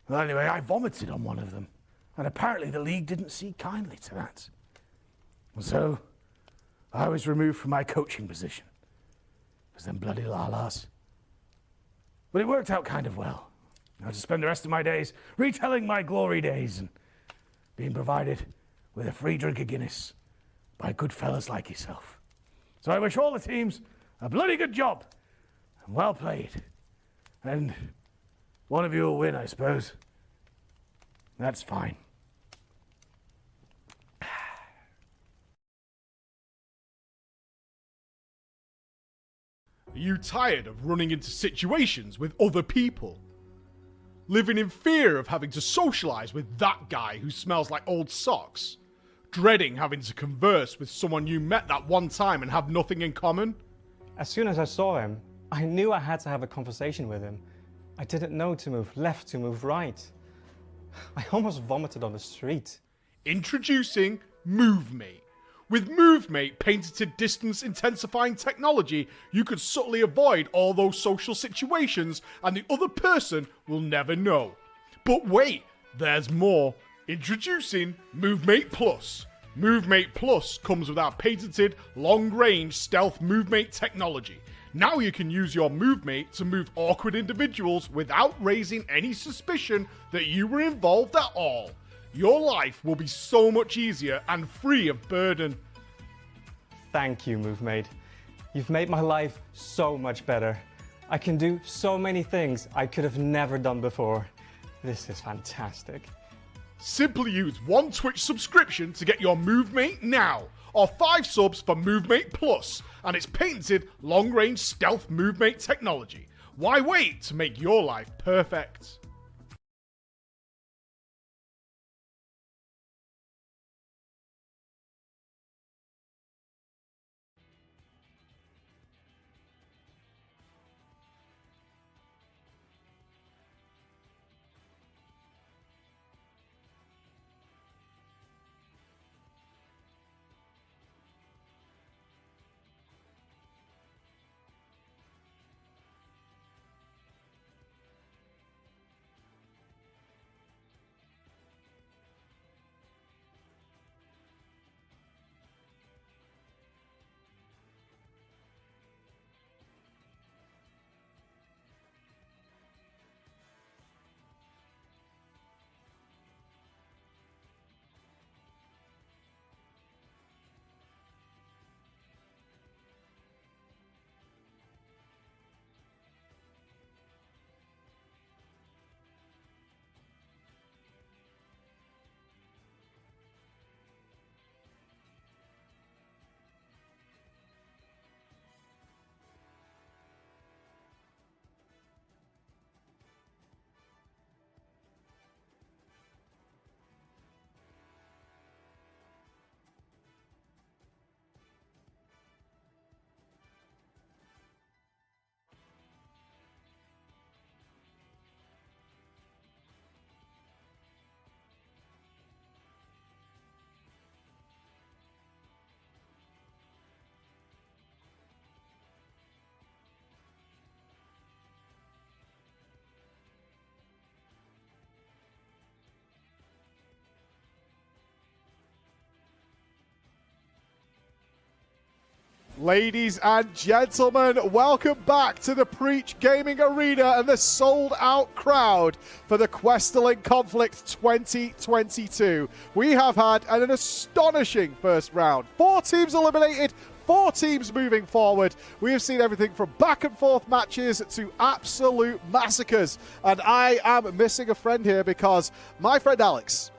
S9: Well, anyway, I vomited on one of them. And apparently the league didn't see kindly to that. And so I was removed from my coaching position. Because them bloody lalas. But it worked out kind of well. I had to spend the rest of my days retelling my glory days and being provided with a free drink of Guinness by good fellas like yourself. So I wish all the teams a bloody good job and well played. And one of you will win, I suppose. That's fine.
S1: Are you tired of running into situations with other people? Living in fear of having to socialize with that guy who smells like old socks? Dreading having to converse with someone you met that one time and have nothing in common?
S10: As soon as I saw him, I knew I had to have a conversation with him. I didn't know to move left, to move right. I almost vomited on the street.
S1: Introducing MoveMate. With MoveMate painted to distance intensifying technology, you could subtly avoid all those social situations and the other person will never know. But wait, there's more. Introducing MoveMate Plus. MoveMate Plus comes with our patented long-range stealth MoveMate technology. Now you can use your MoveMate to move awkward individuals without raising any suspicion that you were involved at all. Your life will be so much easier and free of burden.
S10: Thank you, MoveMate. You've made my life so much better. I can do so many things I could have never done before. This is fantastic.
S1: Simply use 1 Twitch subscription to get your MoveMate now, or 5 subs for MoveMate Plus, and its patented long-range stealth movement technology. Why wait to make your life perfect? Ladies and gentlemen, welcome back to the Preach Gaming Arena and the sold-out crowd for the Kwehstalline Conflict 2022. We have had an astonishing first round. 4 teams eliminated, 4 teams moving forward. We have seen everything from back and forth matches to absolute massacres. And I am missing a friend here because my friend Alex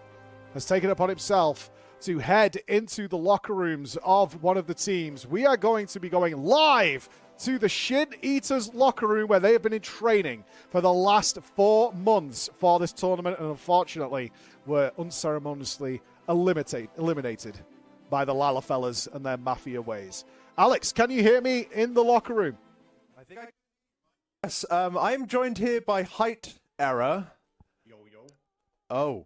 S1: has taken it upon himself to head into the locker rooms of one of the teams. We are going to be going live to the Shin Eaters locker room where they have been in training for the last 4 months for this tournament and unfortunately were unceremoniously eliminated by the Lala fellas and their mafia ways. Alex, can you hear me in the locker room?
S2: I think yes, I am joined here by Height Error.
S4: Yo.
S2: Oh.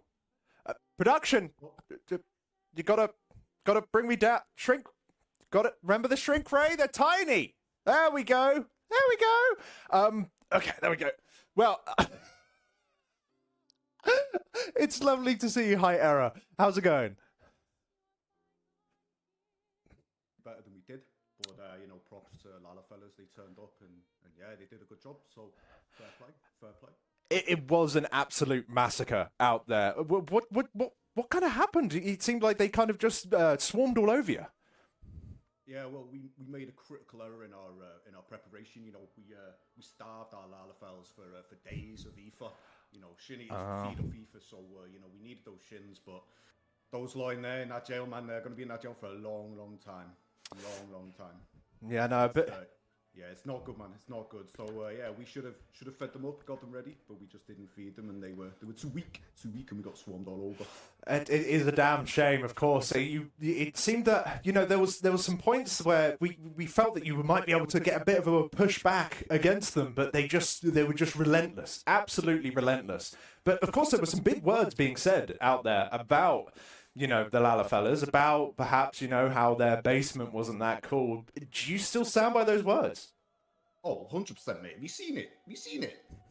S2: Production! You gotta bring me down. Shrink. Remember the shrink ray? They're tiny. There we go. Okay, there we go. Well, it's lovely to see you, High Error. How's it going?
S4: Better than we did, but props to Lala fellas. They turned up and yeah, they did a good job. So fair play.
S2: It was an absolute massacre out there. What kind of happened? It seemed like they kind of just swarmed all over you.
S4: Yeah, well, we made a critical error in our preparation. We starved our Lala fellas for days of EFA. Shin eaters feed off EFA, so we needed those shins. But those lying there in that jail, man, they're going to be in that jail for a long time. Long time.
S2: Yeah, no, but
S4: yeah, it's not good, man. It's not good. So yeah, we should have fed them up, got them ready, but we just didn't feed them, and they were too weak, and we got swarmed all over.
S2: It is a damn shame, of course. It seemed that there was some points where we felt that you might be able to get a bit of a pushback against them, but they were just relentless, absolutely relentless. But of course, there were some big words being said out there about the Lala fellas, about perhaps how their basement wasn't that cool. Do you still stand by those words?
S4: Oh, 100%, mate. We seen it.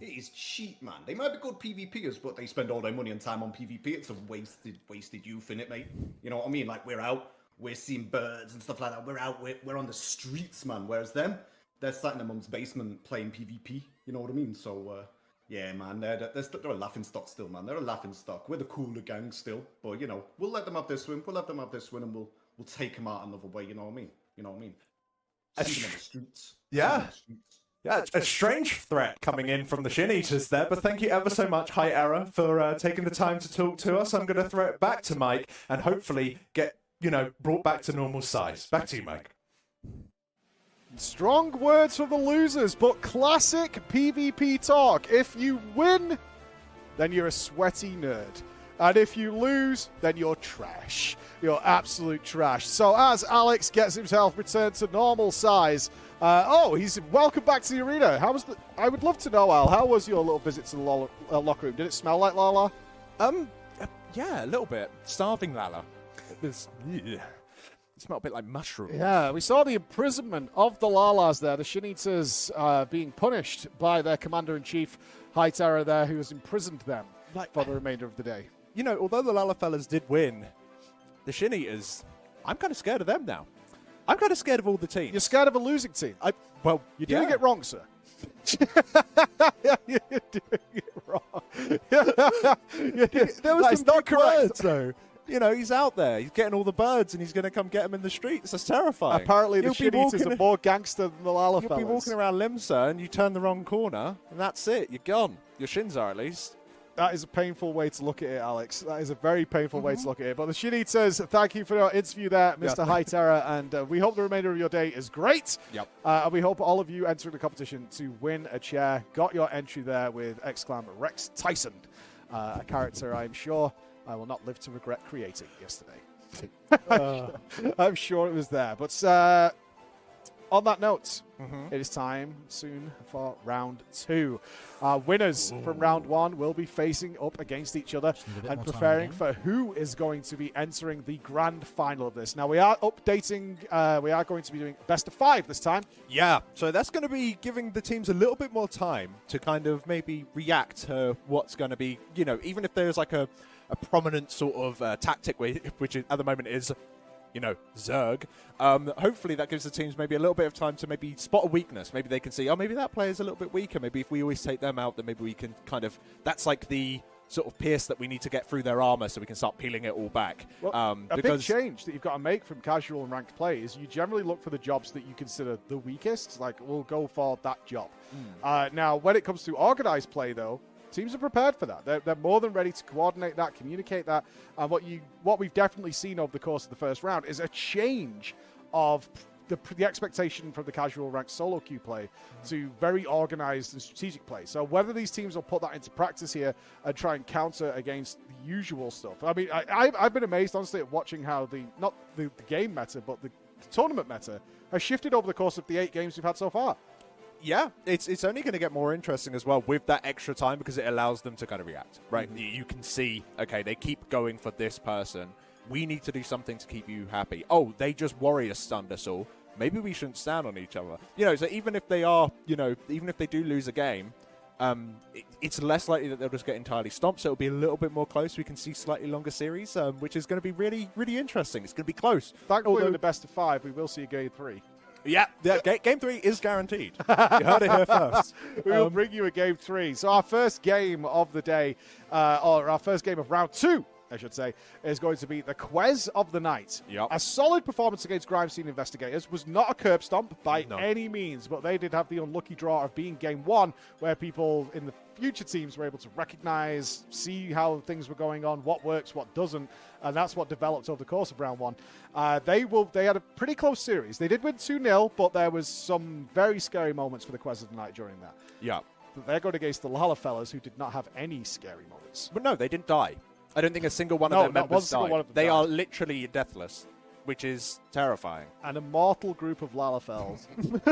S4: It is cheap, man. They might be good PvPers, but they spend all their money and time on PvP. It's a wasted youth, innit, mate? You know what I mean? Like, we're out, we're seeing birds and stuff like that. We're out, we're on the streets, man. Whereas them, they're sat in their mum's basement playing PvP. You know what I mean? So, yeah, man, they're a laughing stock still, man. They're a laughing stock. We're the cooler gang still. But, we'll let them have this win. We'll let them have this win, and we'll take them out another way, you know what I mean? See them on the streets.
S2: Yeah. Yeah, a strange threat coming in from the Shin Eaters there, but thank you ever so much, High Error, for taking the time to talk to us. I'm going to throw it back to Mike and hopefully get, brought back to normal size. Back to you, Mike.
S1: Strong words from the losers, but classic PvP talk. If you win, then you're a sweaty nerd. And if you lose, then you're trash. You're absolute trash. So as Alex gets himself returned to normal size, he's welcome back to the arena. I would love to know, Al, how was your little visit to the locker room? Did it smell like Lala?
S2: Yeah, a little bit. Starving Lala. It was... It smelled a bit like mushrooms.
S1: Yeah, we saw the imprisonment of the Lalas there. The Shinitas being punished by their commander-in-chief, High Terror there, who has imprisoned them for the remainder of the day.
S2: You know, although the Lala fellas did win, the Shin Eaters, I'm kind of scared of them now. I'm kind of scared of all the teams.
S1: You're scared of a losing team?
S2: Well,
S1: you're doing it wrong, sir. You're doing it wrong.
S2: There was some big words, though. You know, he's out there. He's getting all the birds, and he's going to come get them in the streets. That's terrifying.
S1: Apparently, the Shin Eaters are more gangster than the Lala fellas.
S2: You'll be walking around Limsa, and you turn the wrong corner, and that's it. You're gone. Your shins are, at least.
S1: That is a painful way to look at it, Alex. That is a very painful way to look at it. But the Shin Eaters, thank you for your interview there, Mr. High Terror, and we hope the remainder of your day is great.
S2: Yep.
S1: And we hope all of you entering the competition to win a chair. Got your entry there with Rex Tyson, a character I'm sure I will not live to regret creating yesterday. I'm sure it was there. But on that note, it is time soon for round 2. Winners from round 1 will be facing up against each other and preparing for who is going to be entering the grand final of this. Now, we are updating, we are going to be doing best of 5 this time.
S2: Yeah, so that's going to be giving the teams a little bit more time to kind of maybe react to what's going to be, you know, even if there's like a prominent sort of tactic, which at the moment is, you know, Zerg. Hopefully that gives the teams maybe a little bit of time to maybe spot a weakness. Maybe they can see, oh, maybe that player's a little bit weaker. Maybe if we always take them out, then maybe we can kind of, that's like the sort of pierce that we need to get through their armor so we can start peeling it all back.
S1: Well, a big change that you've got to make from casual and ranked play is you generally look for the jobs that you consider the weakest. Like, we'll go for that job. Now, when it comes to organized play, though, teams are prepared for that. They're more than ready to coordinate that, communicate that. And what we've definitely seen over the course of the first round is a change of the expectation from the casual ranked solo queue play to very organized and strategic play. So whether these teams will put that into practice here and try and counter against the usual stuff. I mean, I've been amazed, honestly, at watching how not the game meta, but the tournament meta has shifted over the course of the 8 games we've had so far.
S2: Yeah, it's only going to get more interesting as well with that extra time because it allows them to kind of react, right? You can see, okay, they keep going for this person. We need to do something to keep you happy. Oh, they just warrior stunned us all. Maybe we shouldn't stand on each other. You know, so even if they are, you know, even if they do lose a game, it's less likely that they'll just get entirely stomped. So it'll be a little bit more close. We can see slightly longer series, which is going to be really, really interesting. It's going to be close.
S1: Thankfully, in the best of 5, we will see a game 3.
S2: Yeah, game 3 is guaranteed. You heard it here first.
S1: We will bring you a game 3. So our first game of the day, or our first game of round 2, I should say, is going to be the Kwes of the Night.
S2: Yep.
S1: A solid performance against Grime Scene Investigators. Was not a curb stomp by any means, but they did have the unlucky draw of being game 1, where people in the future teams were able to recognize, see how things were going on, what works, what doesn't, and that's what developed over the course of round 1. They had a pretty close series. They did win 2-0, but there was some very scary moments for the Kwes of the Night during that.
S2: Yeah.
S1: But they're going against the Lala fellas, who did not have any scary moments.
S2: But no, they didn't die. I don't think a single one of their members died. They are literally deathless, which is terrifying.
S1: An immortal group of Lalafels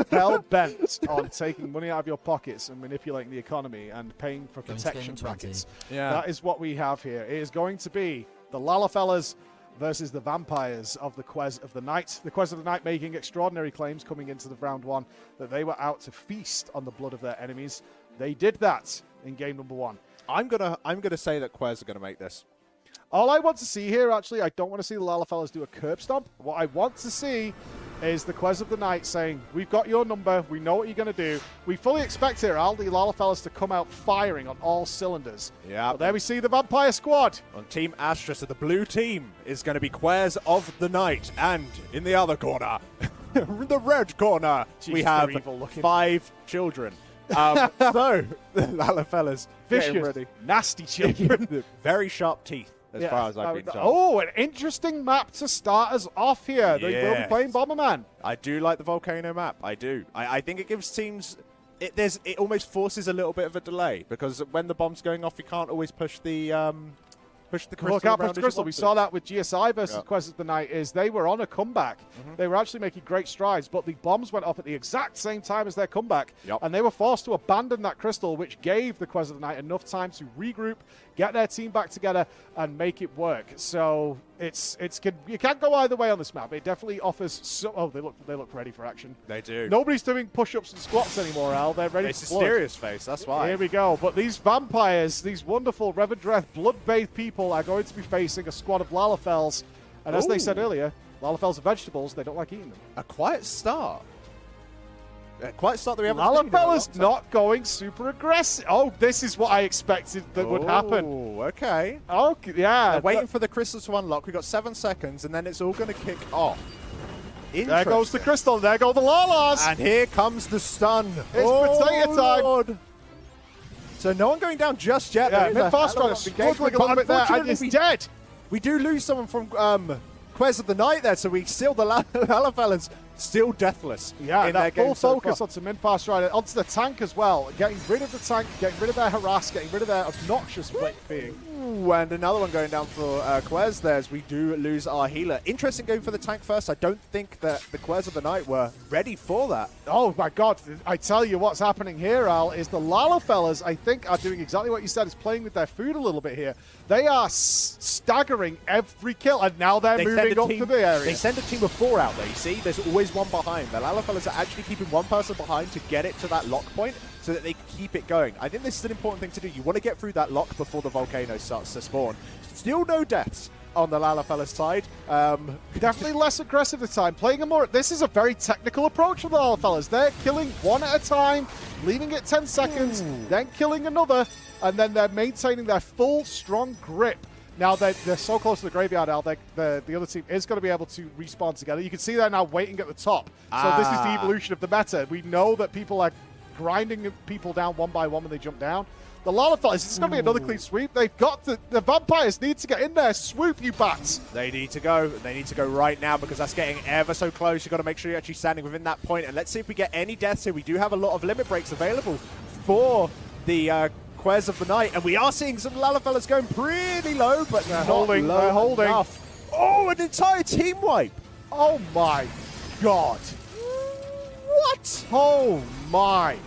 S1: hell-bent on taking money out of your pockets and manipulating the economy and paying for protection brackets.
S2: Yeah.
S1: That is what we have here. It is going to be the Lalafellas versus the vampires of the Kwes of the Night. The Kwes of the Night making extraordinary claims coming into the round 1 that they were out to feast on the blood of their enemies. They did that in game number 1.
S2: I'm gonna say that Kwes are gonna make this.
S1: All I want to see here, actually, I don't want to see the Lalafellas do a curb stomp. What I want to see is the Kwes of the Night saying, we've got your number, we know what you're going to do. We fully expect here, Al, the Lalafellas to come out firing on all cylinders.
S2: Yeah.
S1: But there we see the Vampire Squad.
S2: On Team Astra, so the blue team is going to be Kwes of the Night. And in the other corner, the red corner, we have 5 children. So, the Lalafellas,
S1: vicious,
S2: ready.
S1: nasty children.
S2: Very sharp teeth as far as I've been told.
S1: Oh, an interesting map to start us off here. They will be playing Bomberman.
S2: I do like the volcano map. I do. I think it gives teams... It almost forces a little bit of a delay, because when the bomb's going off, you can't always push the crystal.
S1: Look out,
S2: around
S1: push the crystal. We saw that with GSI versus Quest of the Night. Is they were on a comeback. They were actually making great strides, but the bombs went off at the exact same time as their comeback, and they were forced to abandon that crystal, which gave the Quest of the Night enough time to regroup, get their team back together, and make it work. So you can't go either way on this map. It definitely offers. They look ready for action.
S2: They do.
S1: Nobody's doing push-ups and squats anymore, Al. They're ready.
S2: It's
S1: for
S2: a
S1: blood.
S2: serious face. That's why.
S1: Here we go. But these vampires, these wonderful Revendreth blood-bathed people, are going to be facing a squad of Lalafels. And as they said earlier, Lalafels are vegetables. They don't like eating them.
S2: A quiet start. Quiet start that we haven't seen.
S1: Lalafela's not going super aggressive. Oh, this is what I expected that would happen.
S2: Oh, okay.
S1: Okay, yeah.
S2: They're waiting for the crystal to unlock. We've got 7 seconds, and then it's all going to kick off.
S1: There goes the crystal. There go the Lalas.
S2: And here comes the stun.
S1: It's potato time.
S2: Lord. So no one going down just yet.
S1: Yeah, Mid-Fast Rider struggling a little bit there, and he's dead.
S2: We do lose someone from Quest of the Night there, so we still, the Lalafellas still deathless.
S1: Yeah,
S2: in
S1: that
S2: their
S1: full
S2: game
S1: focus onto Mid-Fast Rider, onto the tank as well. Getting rid of the tank, getting rid of their harass, getting rid of their obnoxious being.
S2: Ooh, and another one going down for Quez there as we do lose our healer. Interesting going for the tank first. I don't think that the Quez of the Night were ready for that.
S1: Oh my god, I tell you what's happening here, Al, is the Lalafellas, I think, are doing exactly what you said, is playing with their food a little bit here. They are staggering every kill, and now they're moving up to the area.
S2: They send a team of 4 out there, you see? There's always one behind. The Lalafellas are actually keeping one person behind to get it to that lock point so that they can keep it going. I think this is an important thing to do. You want to get through that lock before the volcano starts to spawn. Still no deaths on the Lalafellas side.
S1: Definitely less aggressive this time. Playing a more... This is a very technical approach for the Lalafellas. They're killing one at a time, leaving it 10 seconds, then killing another, and then they're maintaining their full, strong grip. Now, they're so close to the graveyard, Al, the other team is going to be able to respawn together. You can see they're now waiting at the top. So this is the evolution of the meta. We know that people are grinding people down one by one when they jump down. The Lalafellas, this is going to be another clean sweep. They've got the vampires need to get in there. Swoop, you bats.
S2: They need to go. They need to go right now because that's getting ever so close. You've got to make sure you're actually standing within that point. And let's see if we get any deaths here. We do have a lot of limit breaks available for the Quez of the Night. And we are seeing some Lalafellas going pretty low, but
S1: they're
S2: not
S1: holding.
S2: low
S1: They're holding.
S2: enough. Oh, an entire team wipe.
S1: Oh, my God. What? Oh, my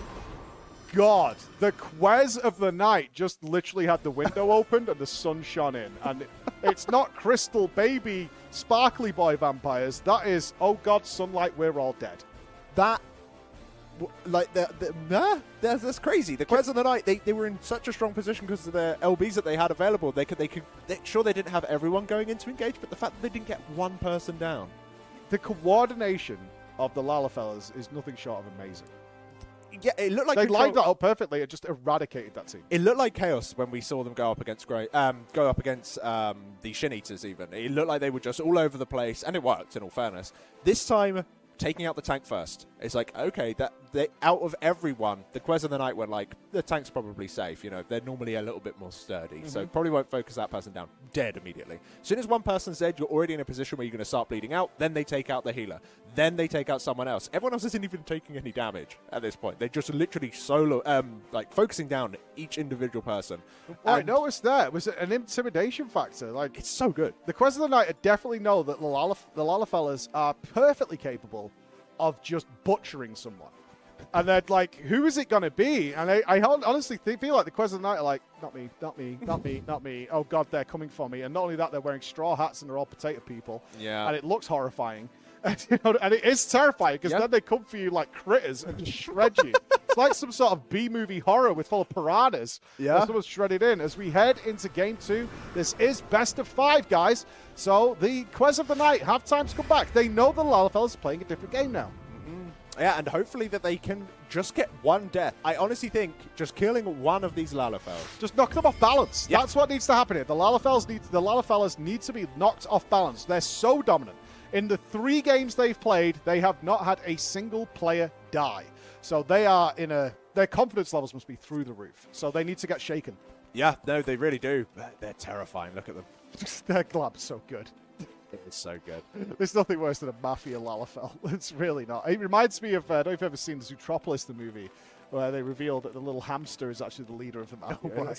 S1: God. The Quez of the Night just literally had the window opened and the sun shone in. And it's not crystal baby sparkly boy vampires. That is, oh God, sunlight, we're all dead.
S2: That, like, that's crazy. The Quez of the Night, they were in such a strong position because of the LBs that they had available. They sure, they didn't have everyone going into engage, but the fact that they didn't get one person down.
S1: The coordination of the Lalafellas is nothing short of amazing.
S2: Yeah, it looked like
S1: they lined that up perfectly. It just eradicated that team.
S2: It looked like chaos when we saw them go up against the Shin Eaters. Even it looked like they were just all over the place, and it worked. In all fairness, this time taking out the tank first, it's like okay, that out of everyone, the Quez of the Night were like the tank's probably safe. You know, they're normally a little bit more sturdy, so probably won't focus that person down. Dead immediately. As soon as one person's dead, you're already in a position where you're going to start bleeding out. Then they take out the healer. Then they take out someone else. Everyone else isn't even taking any damage at this point. They're just literally solo, like focusing down each individual person.
S1: Well, I noticed that. It was an intimidation factor. Like,
S2: it's so good.
S1: The Quez of the Night definitely know that the Lalafellas are perfectly capable of just butchering someone. And they're like, who is it going to be? And I honestly feel like the Quez of the Night are like, not me, not me, not me, not me. Oh, God, they're coming for me. And not only that, they're wearing straw hats and they're all potato people.
S2: Yeah.
S1: And it looks horrifying. And it is terrifying because then they come for you like critters and just shred you. It's like some sort of B-movie horror with full of piranhas.
S2: Yeah.
S1: Someone's shredded in. As we head into Game 2, this is best of 5, guys. So the Quez of the Night have time to come back. They know the Lalafellas are playing a different game now.
S2: Yeah, and hopefully that they can just get one death. I honestly think just killing one of these Lalafellas.
S1: Just knock them off balance.
S2: Yeah.
S1: That's what needs to happen here. The Lalafellas need to be knocked off balance. They're so dominant. In the 3 games they've played, they have not had a single player die. So they are their confidence levels must be through the roof. So they need to get shaken.
S2: Yeah, no, they really do. They're terrifying. Look at them.
S1: Their glam's so good.
S2: It is so good.
S1: There's nothing worse than a Mafia Lalafell. It's really not. It reminds me of, I don't know if you've ever seen the Zootropolis, the movie, where they revealed that the little hamster is actually the leader of the Mafia.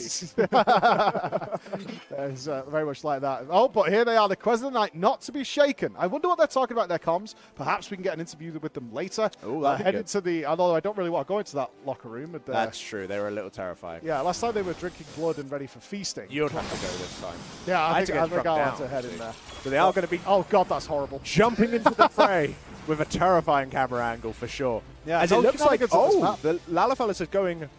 S1: It's very much like that. Oh, but here they are, the Kwehstalline Knight, not to be shaken. I wonder what they're talking about in their comms. Perhaps we can get an interview with them later.
S2: Oh, that'd be
S1: head
S2: good.
S1: into the, although I don't really want to go into that locker room. But,
S2: That's true. They were a little terrifying.
S1: yeah, last time they were drinking blood and ready for feasting.
S2: You'd have to go this time.
S1: Yeah, I
S2: had to
S1: think
S2: get
S1: I'll
S2: struck
S1: have to
S2: down,
S1: head in
S2: see.
S1: there.
S2: So they are going to be
S1: Oh, God, that's horrible.
S2: jumping into the fray with a terrifying camera angle for sure.
S1: Yeah,
S2: and it
S1: don't
S2: looks like,
S1: shenanigans at this map.
S2: the Lalafellas are going...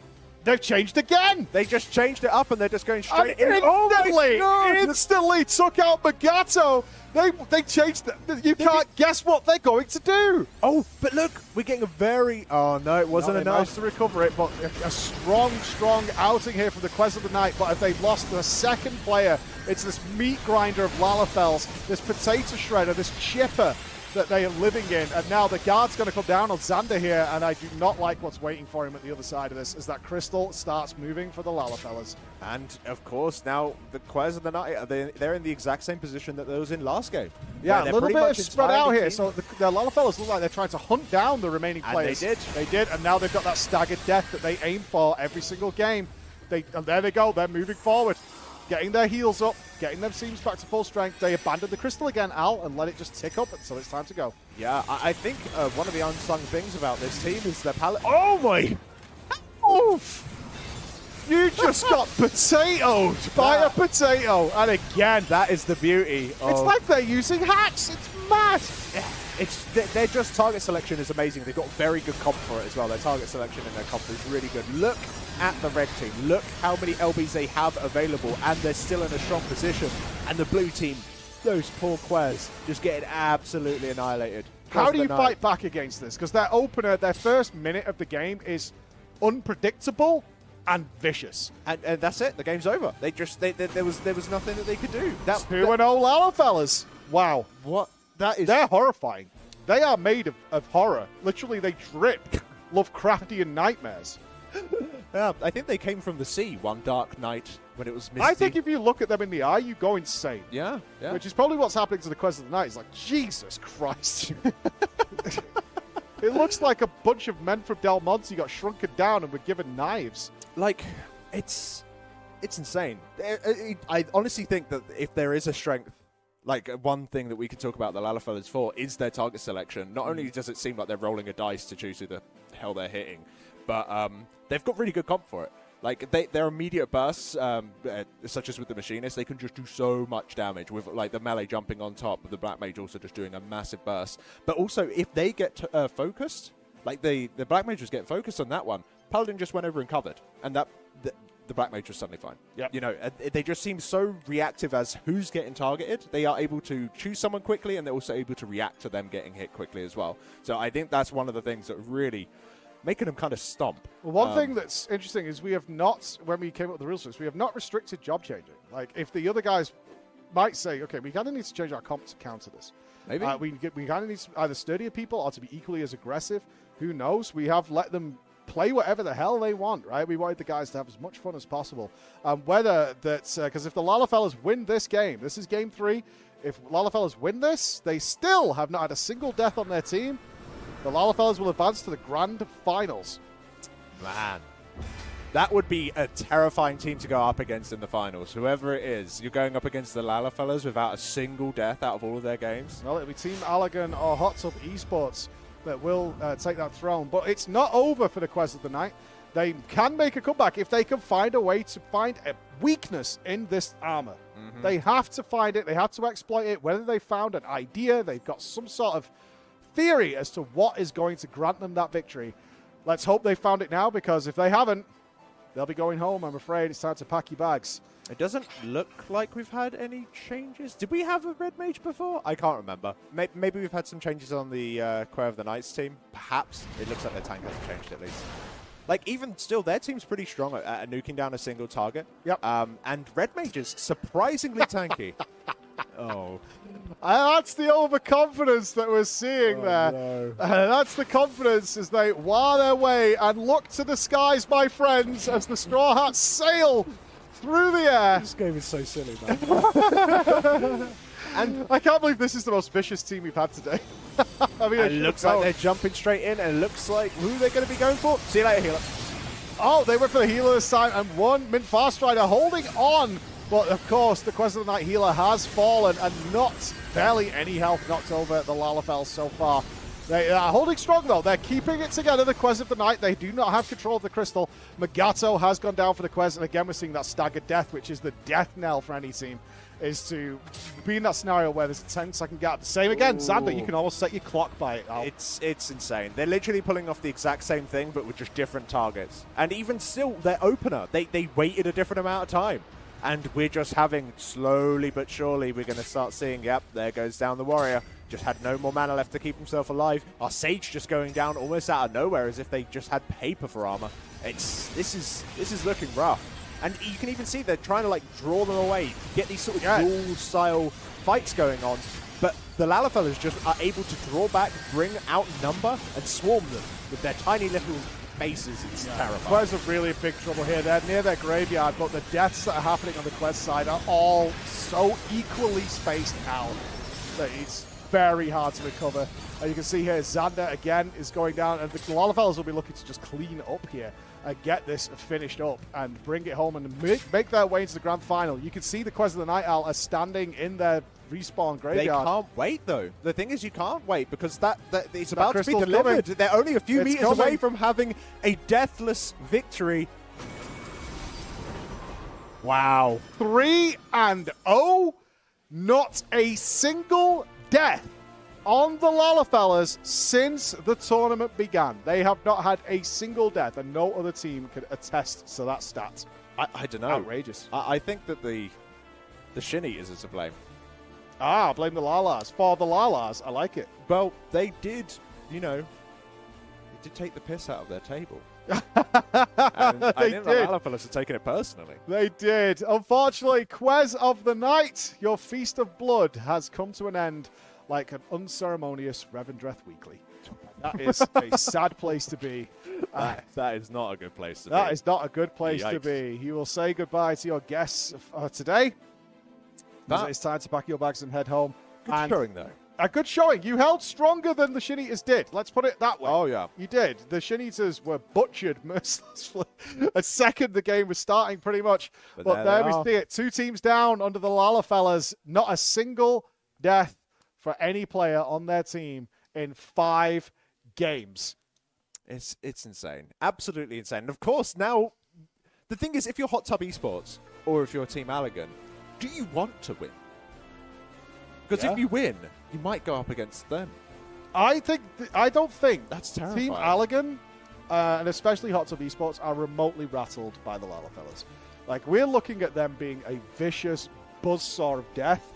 S1: They've changed again!
S2: They just changed it up and they're just going
S1: And
S2: straight in. Oh my
S1: instantly took out Magato. They changed it. You can't guess what they're going to do.
S2: Oh, but look, we're getting a very... Oh, no, it wasn't
S1: They managed
S2: enough.
S1: to recover it, but a strong outing here from the Kwehstalline Knight. But if they've lost the second player, it's this meat grinder of Lalafells, this potato shredder, this chipper that they are living in. And now the guard's going to come down on Xander here, and I do not like what's waiting for him at the other side of this, as that crystal starts moving for the Lalafellas.
S2: And, of course, now the Kwehstalline Knight, they're in the exact same position that they was in last game.
S1: Yeah,
S2: Where
S1: a little
S2: they're
S1: bit
S2: pretty
S1: of
S2: much
S1: spread out
S2: entirely
S1: here.
S2: team.
S1: So the Lalafellas look like they're trying to hunt down the remaining
S2: And
S1: players.
S2: they did.
S1: They did, and now they've got that staggered death that they aim for every single game. And there they go. They're moving forward, getting their heals up, getting their teams back to full strength. They abandoned the crystal again, Al, and let it just tick up until it's time to go.
S2: Yeah, I think one of the unsung things about this team is their palette. Oh, my!
S1: Oof! You just got potatoed by a potato, and again,
S2: That is the beauty.
S1: it's
S2: of-
S1: like they're using hacks. It's mad.
S2: Their just target selection is amazing. They've got very good comp for it as well. Their target selection and their comp is really good. Look at the red team. Look how many LBs they have available, and they're still in a strong position. And the blue team, those poor Quez, just getting absolutely annihilated.
S1: How do you
S2: Kwehstalline
S1: fight back against this? Because their opener, their first minute of the game is unpredictable and vicious.
S2: And that's it. The game's over. There was nothing that they could do.
S1: That's 2-0 Lalafellas. Wow.
S2: What? That is.
S1: They're horrifying. They are made of horror. Literally, they drip Lovecraftian nightmares.
S2: Yeah, I think they came from the sea one dark night when it was misty.
S1: I think if you look at them in the eye, you go insane.
S2: Yeah, yeah.
S1: Which is probably what's happening to the Kwehstalline Knight. It's like, Jesus Christ. It looks like a bunch of men from Del Monte got shrunken down and were given knives.
S2: Like, it's insane. I honestly think that if there is a strength, like one thing that we can talk about the Lalafellas for is their target selection. Not only does it seem like they're rolling a dice to choose who the hell they're hitting, but they've got really good comp for it. Like, their immediate bursts, such as with the Machinist, they can just do so much damage with, like, the melee jumping on top, the Black Mage also just doing a massive burst. But also, if they get focused, like the Black Mage was getting focused on that one, Paladin just went over and covered, and the Black Mage was suddenly fine.
S1: Yep.
S2: You know, they just seem so reactive as who's getting targeted. They are able to choose someone quickly, and they're also able to react to them getting hit quickly as well. So I think that's one of the things that really making them kind of stomp.
S1: Well, one thing that's interesting is we have not, when we came up with the rules for this, we have not restricted job changing. Like, if the other guys might say, okay, we kind of need to change our comp to counter this.
S2: Maybe.
S1: We kind of need either sturdier people or to be equally as aggressive. Who knows? We have let them play whatever the hell they want, right? We wanted the guys to have as much fun as possible. Whether that's, because if the Lalafellas win this game, this is game 3, if Lalafellas win this, they still have not had a single death on their team. The Lalafellas will advance to the grand finals.
S2: Man, that would be a terrifying team to go up against in the finals. Whoever it is, you're going up against the Lalafellas without a single death out of all of their games.
S1: Well, it'll be Team Allagan or Hot Tub Esports that will take that throne. But it's not over for the Kwehstalline Knight. They can make a comeback if they can find a way to find a weakness in this armor. Mm-hmm. They have to find it. They have to exploit it. Whether they found an idea, they've got some sort of theory as to what is going to grant them that victory. Let's hope they found it now, because if they haven't, they'll be going home, I'm afraid. It's time to pack your bags.
S2: It doesn't look like we've had any changes. Did we have a Red Mage before? I can't remember. Maybe we've had some changes on the Kwehstalline Knights team. Perhaps. It looks like their tank hasn't changed at least. Like, even still, their team's pretty strong at nuking down a single target.
S1: Yep.
S2: And Red Mage is surprisingly tanky. Oh.
S1: That's the overconfidence that we're seeing there.
S2: No.
S1: That's the confidence as they wire their way and look to the skies, my friends, as the Straw Hats sail through the air.
S2: This game is so silly, man.
S1: And I can't believe this is the most vicious team we've had today. I mean,
S2: It looks like they're jumping straight in, and it looks like who they're going to be going for. See you later, healer.
S1: Oh, they went for the healer this time, and one Mint Farstrider holding on. But of course, the Quest of the Night healer has fallen, and not barely any health knocked over at the Lalafell so far. They are holding strong, though. They're keeping it together, the Quest of the Night. They do not have control of the crystal. Magato has gone down for the Quest, and again, we're seeing that staggered death, which is the death knell for any team, is to be in that scenario where there's a 10-second gap. Same again, Xander, you can almost set your clock by it.
S2: It's insane. They're literally pulling off the exact same thing, but with just different targets. And even still, their opener, they waited a different amount of time. And we're just having, slowly but surely, we're going to start seeing, yep, there goes down the warrior. Just had no more mana left to keep himself alive. Our Sage just going down almost out of nowhere as if they just had paper for armor. This is looking rough. And you can even see they're trying to like draw them away, get these sort of duel-style fights going on. But the Lalafellers just are able to draw back, bring out number, and swarm them with their tiny little faces. It's terrifying.
S1: Quest are really in big trouble here. They're near their graveyard, but the deaths that are happening on the Quest side are all so equally spaced out that it's very hard to recover. You can see here, Xander again is going down, and the Lalafellers will be looking to just clean up here and get this finished up and bring it home and make their way into the grand final. You can see the Quest of the Night Owl are standing in their respawn graveyard.
S2: They can't wait, though. The thing is, you can't wait because that it's about to be
S1: crystal's
S2: delivered.
S1: coming.
S2: They're only a few meters
S1: coming.
S2: away from having a deathless victory.
S1: Wow. 3-0. Not a single death on the Lalafellers since the tournament began. They have not had a single death, and no other team can attest to that stat.
S2: I don't know.
S1: Outrageous.
S2: I think that the Shin Eaters is to blame.
S1: Blame the Lalas. For the Lalas, I like it.
S2: Well, they did, they did take the piss out of their table. And I think the Lalafellers are taking it personally.
S1: They did. Unfortunately, Quest of the Night, your feast of blood has come to an end like an unceremonious Revendreth Weekly. That is a sad place to be.
S2: That is not a good place to be.
S1: That is not a good place to
S2: Yikes.
S1: be. You will say goodbye to your guests today. It's time to pack your bags and head home.
S2: Good showing, though.
S1: A good showing. You held stronger than the Shin Eaters did. Let's put it that way.
S2: Oh, yeah.
S1: You did. The Shin Eaters were butchered mercilessly. A second the game was starting, pretty much. But there we see it. 2 teams down under the Lalafellers. Not a single death for any player on their team in 5 games.
S2: It's insane. Absolutely insane. And of course, now, the thing is, if you're Hot Tub Esports or if you're Team Allergan, do you want to win? Because if you win, you might go up against them.
S1: I don't think
S2: that's terrifying.
S1: Team Allergan, and especially Hot Tub Esports, are remotely rattled by the Lalafellers. Like, we're looking at them being a vicious buzzsaw of death,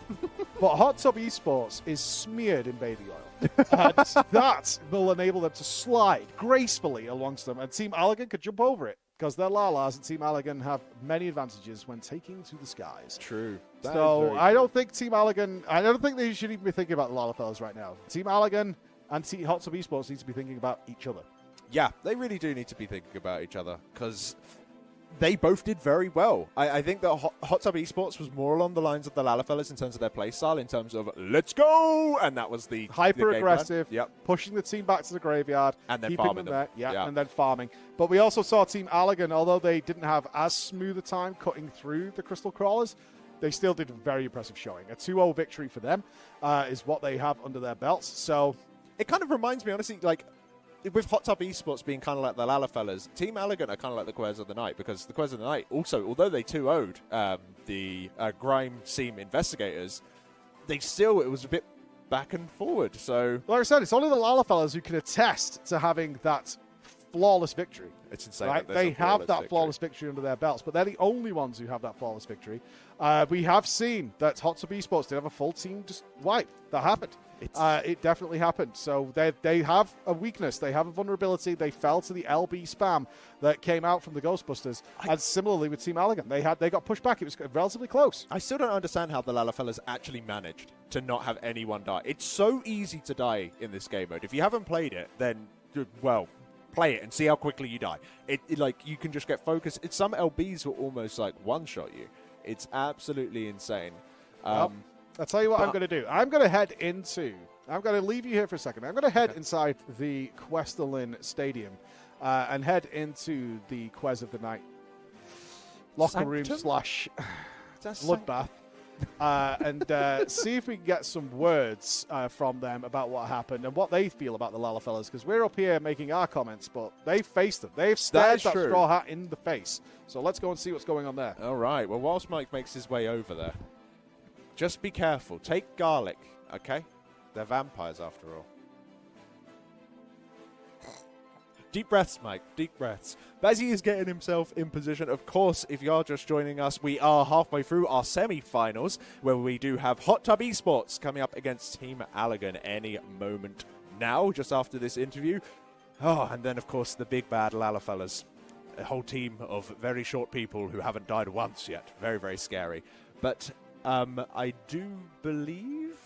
S1: but Hot Tub Esports is smeared in baby oil. And that will enable them to slide gracefully amongst them, and Team Allergan could jump over it, because their Lalas and Team Allergan have many advantages when taking to the skies.
S2: True.
S1: So I don't think Team Allergan, I don't think they should even be thinking about the Lalafellers right now. Team Allergan and Team Hot Tub Esports need to be thinking about each other.
S2: Yeah, they really do need to be thinking about each other, because they both did very well. I think that Hot Tub Esports was more along the lines of the Lalafellers in terms of their play style, in terms of let's go, and that was the
S1: hyper-aggressive,
S2: yep,
S1: pushing the team back to the graveyard,
S2: and then
S1: keeping
S2: farming
S1: them there,
S2: yeah,
S1: and then farming. But we also saw Team Allergan, although they didn't have as smooth a time cutting through the Crystal Crawlers, they still did a very impressive showing. A 2-0 victory for them is what they have under their belts. So
S2: it kind of reminds me, honestly, like, with Hot Tub Esports being kind of like the Lalafellers, Team Allergan are kind of like the Quest of the Night, because the Quest of the Night also, although they 2-0'd the Grime Seam Investigators, it was a bit back and forward. So,
S1: like I said, it's only the Lalafellers who can attest to having that flawless victory.
S2: It's insane.
S1: Right? They have that flawless victory under their belts, but they're the only ones who have that flawless victory. We have seen that Hot Tub Esports did have a full team just wipe. That happened. It definitely happened. So they have a weakness. They have a vulnerability. They fell to the LB spam that came out from the Ghostbusters. And similarly with Team Allergan, they got pushed back. It was relatively close.
S2: I still don't understand how the Lalafellers actually managed to not have anyone die. It's so easy to die in this game mode. If you haven't played it, then, well, play it and see how quickly you die. Like, you can just get focused. Some LBs will almost like one-shot you. It's absolutely insane.
S1: Well, I'll tell you what I'm going to do. I'm going to head into... I'm going to leave you here for a second. I'm going to head inside the Kwehstalline Stadium and head into the Quez of the Night locker room / bloodbath and see if we can get some words from them about what happened and what they feel about the Lala fellas, because we're up here making our comments, but they've faced them. They've stared that straw hat in the face. So let's go and see what's going on there.
S2: All right. Well, whilst Mike makes his way over there, just be careful. Take garlic, okay? They're vampires, after all. Deep breaths, Mike. Deep breaths. Bazzy is getting himself in position. Of course, if you're just joining us, we are halfway through our semi-finals, where we do have Hot Tub Esports coming up against Team Allegan any moment now, just after this interview. Oh, and then, of course, the big bad Lala fellas. A whole team of very short people who haven't died once yet. Very, very scary. But I do believe...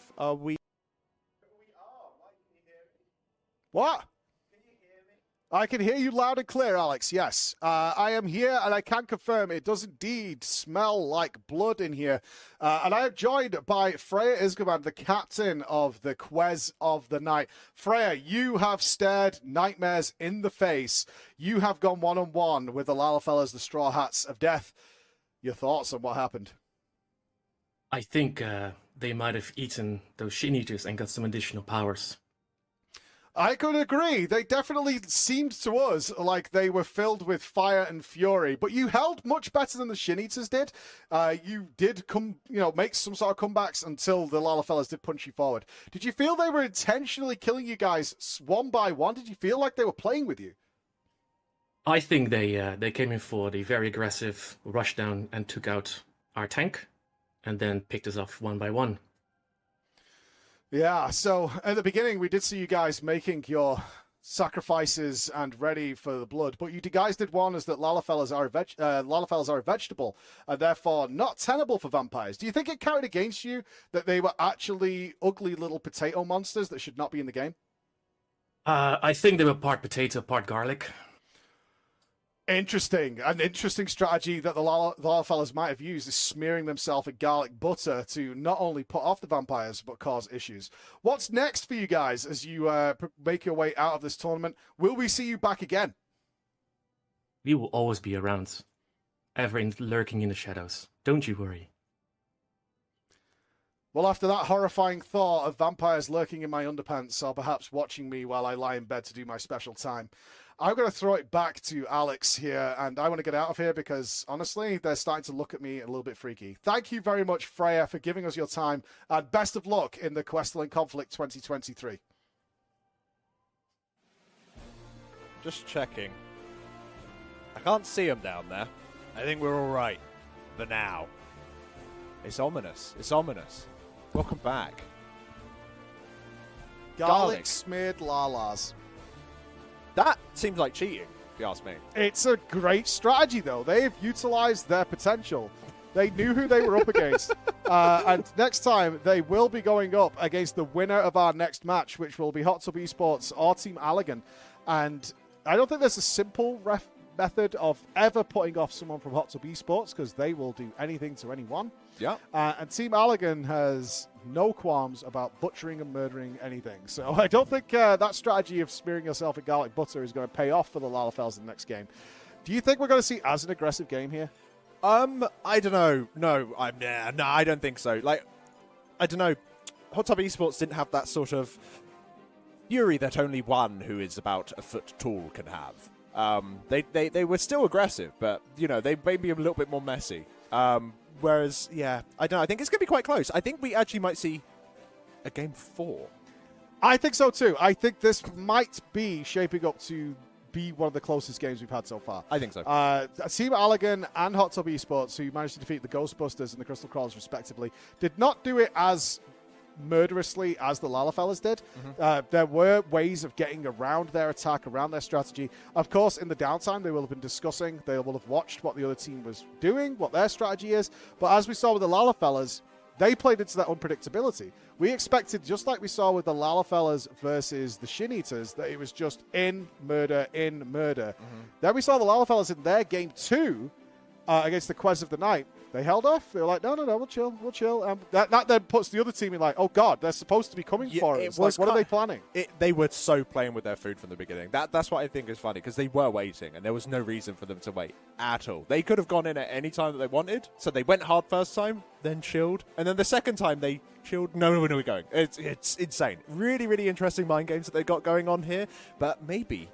S1: What? Can you hear me? I can hear you loud and clear, Alex. Yes. I am here, and I can confirm it does indeed smell like blood in here. And I am joined by Freya Isgaman, the captain of the Quez of the Night. Freya, you have stared nightmares in the face. You have gone one-on-one with the Lala fellas, the Straw Hats of Death. Your thoughts on what happened?
S11: I think they might have eaten those shin eaters and got some additional powers.
S1: I could agree. They definitely seemed to us like they were filled with fire and fury, but you held much better than the Shin Eaters did. You did make some sort of comebacks until the Lala fellas did punch you forward. Did you feel they were intentionally killing you guys one by one? Did you feel like they were playing with you?
S11: I think they came in for the very aggressive rush down and took out our tank, and then picked us off one by one.
S1: Yeah, so at the beginning, we did see you guys making your sacrifices and ready for the blood, but you guys did warn us that Lala fellas are a vegetable, and therefore not tenable for vampires. Do you think it counted against you that they were actually ugly little potato monsters that should not be in the game?
S11: I think they were part potato, part garlic.
S1: Interesting. An interesting strategy that the Lala fellas might have used is smearing themselves in garlic butter to not only put off the vampires, but cause issues. What's next for you guys as you make your way out of this tournament? Will we see you back again?
S11: We will always be around, lurking in the shadows. Don't you worry.
S1: Well, after that horrifying thought of vampires lurking in my underpants, or perhaps watching me while I lie in bed to do my special time, I'm going to throw it back to Alex here, and I want to get out of here because, honestly, they're starting to look at me a little bit freaky. Thank you very much, Freya, for giving us your time, and best of luck in the Kwehstalline Conflict 2023.
S2: Just checking. I can't see them down there. I think we're all right. For now. It's ominous. It's ominous. Welcome back.
S1: Garlic smeared lalas.
S2: That seems like cheating, if you ask me.
S1: It's a great strategy, though. They've utilized their potential. They knew who they were up against. And next time, they will be going up against the winner of our next match, which will be Hot Tub Esports or Team Allegan. And I don't think there's a simple method of ever putting off someone from Hot Tub Esports, because they will do anything to anyone.
S2: Yeah.
S1: And Team Allegan has no qualms about butchering and murdering anything. So I don't think that strategy of smearing yourself in garlic butter is going to pay off for the Lala fellas in the next game. Do you think we're going to see as an aggressive game here?
S2: I don't know. No, I don't think so. Like, I don't know. Hot Tub Esports didn't have that sort of fury that only one who is about a foot tall can have. They were still aggressive, but, they may be a little bit more messy. Whereas, yeah, I don't know. I think it's going to be quite close. I think we actually might see a game 4.
S1: I think so, too. I think this might be shaping up to be one of the closest games we've had so far.
S2: I think so.
S1: Team Allegan and Hot Tub Esports, who managed to defeat the Ghostbusters and the Crystal Crawlers, respectively, did not do it as murderously as the Lala fellas did. There were ways of getting around their attack, around their strategy. Of course, in the downtime, they will have been discussing, they will have watched what the other team was doing, what their strategy is. But as we saw with the Lala fellas, They played into that unpredictability. We expected, just like we saw with the Lalafellas versus the Shin Eaters, that it was just in, murder, in, murder. Then we saw the Lalafellas in their game 2 against the Quest of the Night. They held off. They were like, no, we'll chill. That then puts the other team in like, oh, God, they're supposed to be coming for us. Like, what are they planning?
S2: They were so playing with their food from the beginning. That's what I think is funny, because they were waiting, and there was no reason for them to wait at all. They could have gone in at any time that they wanted, so they went hard first time, then chilled, and then the second time they chilled. No, when are we going? It's insane. Really, really interesting mind games that they got going on here, but maybe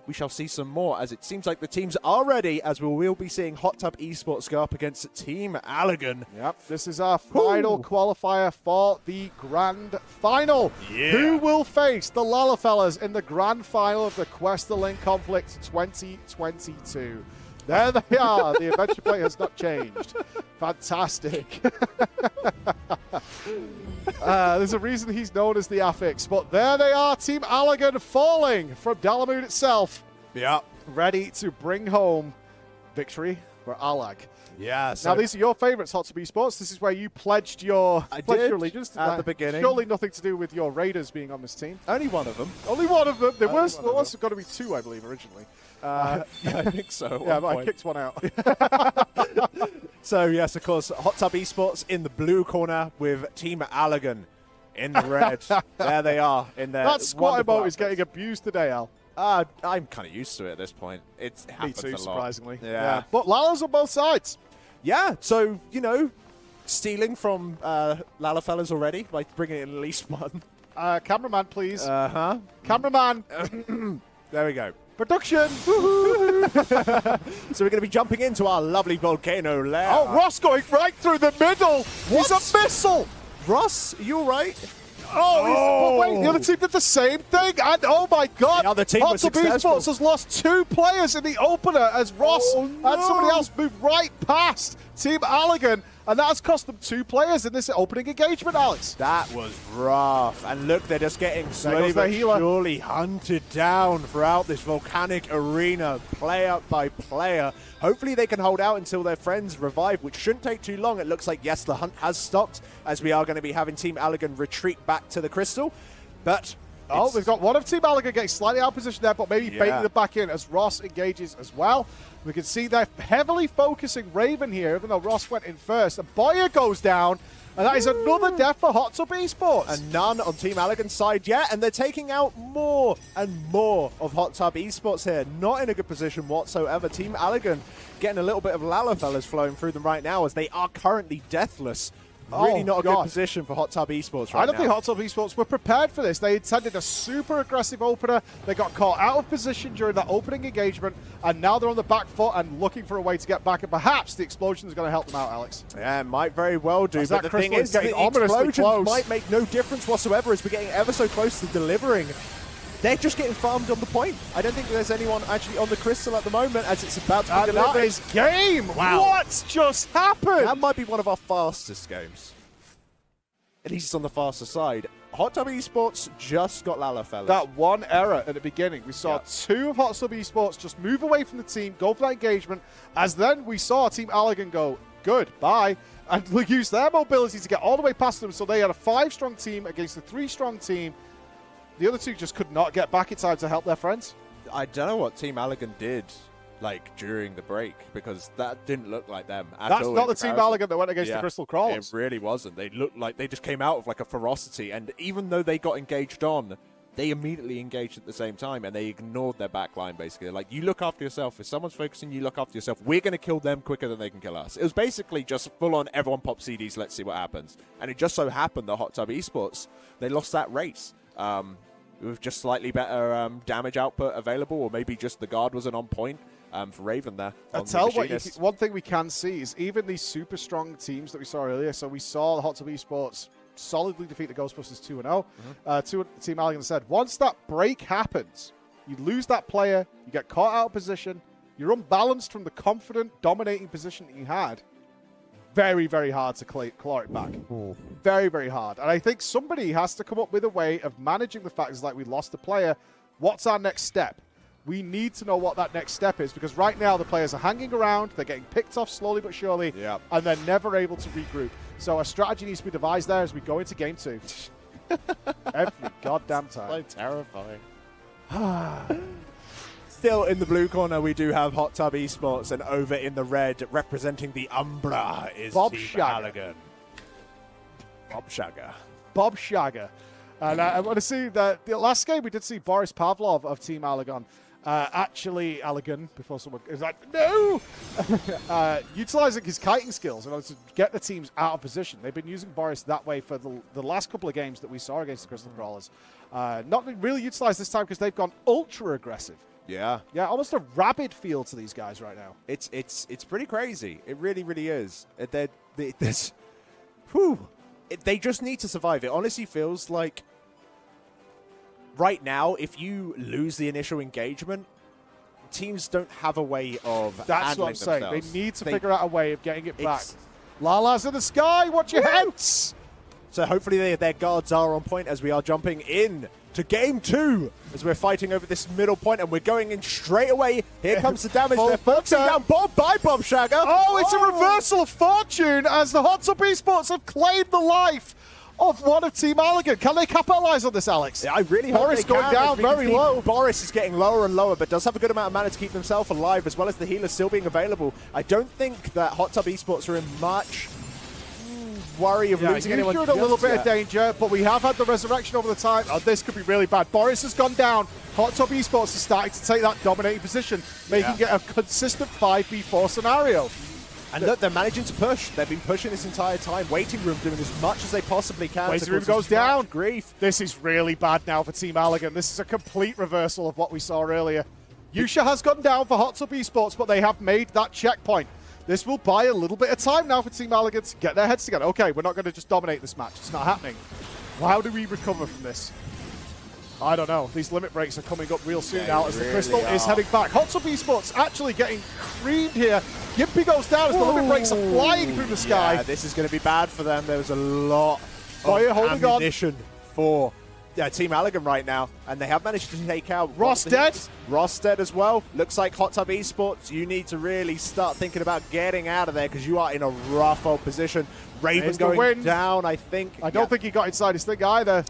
S2: we shall see some more, as it seems like the teams are ready, as we will be seeing Hot Tub Esports go up against Team Allegan.
S1: Yep, this is our final qualifier for the grand final.
S2: Yeah.
S1: Who will face the Lalafellas in the grand final of the Kwehstalline Conflict 2022? There they are. The adventure play has not changed. Fantastic. There's a reason he's known as the Affix, but there they are, Team Allegan falling from Dalamud itself.
S2: Yeah.
S1: Ready to bring home victory for Allag.
S2: Yeah.
S1: Now, these are your favourites, Hot Tub Esports. This is where you pledged your allegiance to
S2: at the beginning.
S1: Surely nothing to do with your Raiders being on this team.
S2: Only one of them.
S1: Only one of them. There was going to be two, I believe, originally.
S2: Yeah, I think so.
S1: Yeah, but I kicked one out.
S2: So, yes, of course, Hot Tub Esports in the blue corner with Team Allegan in the red. There they are in their
S1: That squat emote is getting abused today, Al.
S2: I'm kind of used to it at this point. It happens
S1: Me too,
S2: a lot.
S1: surprisingly.
S2: Yeah.
S1: But Lala's on both sides.
S2: Yeah, so, stealing from Lalafellas already by bringing in at least one.
S1: Cameraman, please.
S2: Uh-huh.
S1: Cameraman.
S2: There we go.
S1: Production.
S2: So we're going to be jumping into our lovely volcano lair.
S1: Oh, Ross going right through the middle. He's a missile.
S2: Ross, are you all right?
S1: But wait, the other team did the same thing. And oh my God,
S2: The other team
S1: Hot
S2: was
S1: Tub
S2: successful.
S1: Esports has lost 2 players in the opener as Ross and somebody else moved right past Team Allegan. And that has cost them 2 players in this opening engagement, Alex.
S2: That was rough. And look, they're just getting slowly
S1: goes their
S2: but
S1: healer.
S2: surely hunted down throughout this volcanic arena, player by player. Hopefully they can hold out until their friends revive, which shouldn't take too long. It looks like, yes, the hunt has stopped, as we are going to be having Team Allegan retreat back to the crystal. But
S1: we've got one of Team Allegan getting slightly out of position there, but maybe baiting it back in as Ross engages as well. We can see they're heavily focusing Raven here, even though Ross went in first. And Boyer goes down, and that is another death for Hot Tub Esports.
S2: And none on Team Allegan's side yet, and they're taking out more and more of Hot Tub Esports here. Not in a good position whatsoever. Team Allegan getting a little bit of Lalafellas flowing through them right now, as they are currently deathless. Really not a good position for Hot Tub Esports right now.
S1: I don't think Hot Tub Esports were prepared for this. They intended a super aggressive opener. They got caught out of position during that opening engagement, and now they're on the back foot and looking for a way to get back. And perhaps the explosion is going to help them out, Alex.
S2: Yeah, it might very well do. But the thing is, the explosions might make no difference whatsoever, as we're getting ever so close to delivering. They're just getting farmed on the point. I don't think there's anyone actually on the crystal at the moment, as it's about to be delivered.
S1: That is game!
S2: Wow.
S1: What's just happened?
S2: That might be one of our fastest games. At least it's on the faster side. Hot Tub Esports just got Lalafellas.
S1: That one error at the beginning. We saw 2 of Hot Tub Esports just move away from the team, go for that engagement, as then we saw Team Allegan go, good, bye, and we used their mobility to get all the way past them, so they had a 5-strong team against a 3-strong team. The other 2 just could not get back in time to help their friends.
S2: I don't know what Team Allegan did, during the break, because that didn't look like them at all.
S1: That's not the Team Allegan that went against the Crystal Crawlers.
S2: It really wasn't. They looked like they just came out of a ferocity, and even though they got engaged on, they immediately engaged at the same time, and they ignored their backline, basically. You look after yourself. If someone's focusing, you look after yourself. We're going to kill them quicker than they can kill us. It was basically just full-on, everyone pop CDs, let's see what happens. And it just so happened that Hot Tub Esports, they lost that race. With just slightly better damage output available, or maybe just the guard wasn't on point for Raven there.
S1: I tell what, one thing we can see is even these super strong teams that we saw earlier. So we saw the Hot Tub Esports solidly defeat the Ghostbusters 2-0. Team Allegan said, once that break happens, you lose that player, you get caught out of position, you're unbalanced from the confident, dominating position that you had. Very, very hard to claw it back. Very, very hard. And I think somebody has to come up with a way of managing the fact is we lost a player. What's our next step? We need to know what that next step is, because right now the players are hanging around, they're getting picked off slowly but surely, and they're never able to regroup. So a strategy needs to be devised there as we go into game 2. Every goddamn time.
S2: So terrifying. Still in the blue corner, we do have Hot Tub Esports, and over in the red, representing the Umbra, is
S1: Bob
S2: Team
S1: Shagger.
S2: Allagan. Bob Shagger.
S1: Bob Shagger. And I want to see that the last game we did see Boris Pavlov of Team Allagan. Actually, Allagan, before someone is like, no! Utilizing his kiting skills in order to get the teams out of position. They've been using Boris that way for the last couple of games that we saw against the Crystal Crawlers. Not really utilized this time because they've gone ultra aggressive.
S2: Yeah.
S1: Yeah, almost a rabid feel to these guys right now.
S2: It's pretty crazy. It really, really is. They just need to survive. It honestly feels like right now, if you lose the initial engagement, teams don't have a way of
S1: That's what I'm saying.
S2: themselves.
S1: They need to figure out a way of getting it back. Lala's in the sky. Watch your heads.
S2: So hopefully their guards are on point as we are jumping in to game 2 as we're fighting over this middle point, and we're going in straight away. Here comes the damage. They're focusing down Bob by Bob Shagger.
S1: Oh, it's a reversal of fortune as the Hot Tub Esports have claimed the life of one of Team Allagan. Can they capitalize on this, Alex?
S2: Yeah, I really hope
S1: Boris
S2: they can.
S1: going down very low.
S2: Boris is getting lower and lower, but does have a good amount of mana to keep himself alive, as well as the healer still being available. I don't think that Hot Tub Esports are in much worry of losing anyone.
S1: You're in a little bit of danger, but we have had the resurrection over the time. Oh, this could be really bad. Boris has gone down. Hot Tub Esports is starting to take that dominating position, making it a consistent 5v4 scenario.
S2: And look, they're managing to push. They've been pushing this entire time. Waiting Room doing as much as they possibly can.
S1: Waiting Room goes down. Grief. This is really bad now for Team Allagan. This is a complete reversal of what we saw earlier. Yusha has gone down for Hot Tub Esports, but they have made that checkpoint. This will buy a little bit of time now for Team Allagan to get their heads together. Okay, we're not going to just dominate this match. It's not happening. How do we recover from this? I don't know. These limit breaks are coming up real soon now as the Crystal is heading back. Hot Tub Esports actually getting creamed here. Gimpy goes down as the limit breaks are flying through the sky.
S2: Yeah, this is going to be bad for them. There was a lot of ammunition for Team Allagan right now, and they have managed to take out
S1: Ross dead.
S2: Ross dead as well. Looks like Hot Tub Esports, you need to really start thinking about getting out of there because you are in a rough old position. Raven going down, I think.
S1: I don't think he got inside his thing either.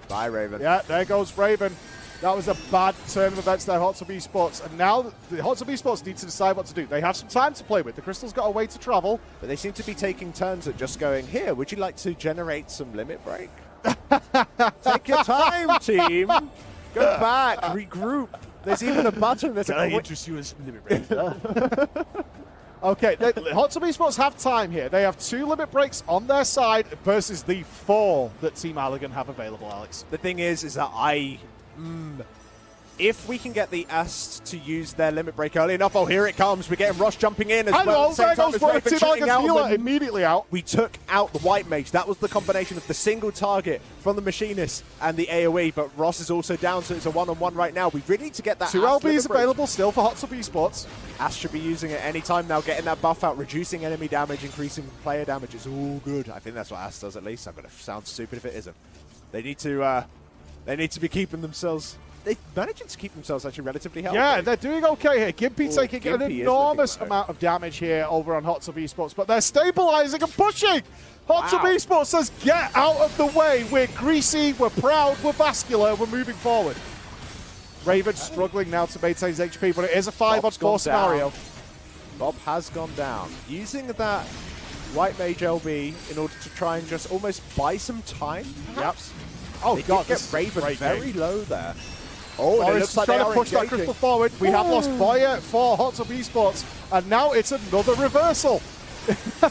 S2: Bye, Raven.
S1: Yeah, there goes Raven. That was a bad turn of events there, Hot Tub Esports. And now the Hot Tub Esports need to decide what to do. They have some time to play with. The Crystal's got a way to travel.
S2: But they seem to be taking turns at just going, here, would you like to generate some limit break? Take your time, team. Go back, regroup. There's even a button that's
S9: interest you in some limit break.
S1: Okay, Hot Tub Esports have time here. They have 2 limit breaks on their side versus the 4 that Team Allagan have available, Alex.
S2: The thing is that if we can get the Ast to use their limit break early enough, oh, here it comes. We're getting Rush jumping in as well.
S1: There goes Team Allagan's healer immediately out.
S2: We took out the White Mage. That was the combination of the single target from the Machinist and the AoE, but Ross is also down, so it's a one-on-one right now. We really need to get that
S1: 2 LBs available still for Hot Tub Esports.
S2: Ast should be using it any time now, getting that buff out, reducing enemy damage, increasing player damage. It's all good. I think that's what Ast does at least. I'm going to sound stupid if it isn't. They need to be keeping themselves... They're managing to keep themselves actually relatively healthy.
S1: Yeah, they're doing okay here. Gimpy taking an enormous amount of damage here over on Hot Tub Esports, but they're stabilizing and pushing. Hot Tub Esports says, get out of the way. We're greasy, we're proud, we're vascular, we're moving forward. Raven struggling now to maintain his HP, but it is a 5-on-4 scenario.
S2: Bob has gone down. Using that White Mage LB in order to try and just almost buy some time, perhaps.
S1: Yep. Oh, God,
S2: get Raven very low there.
S1: Oh, it looks like trying to push that Crystal forward. We have lost Boya for Hot Tub Esports, and now it's another reversal.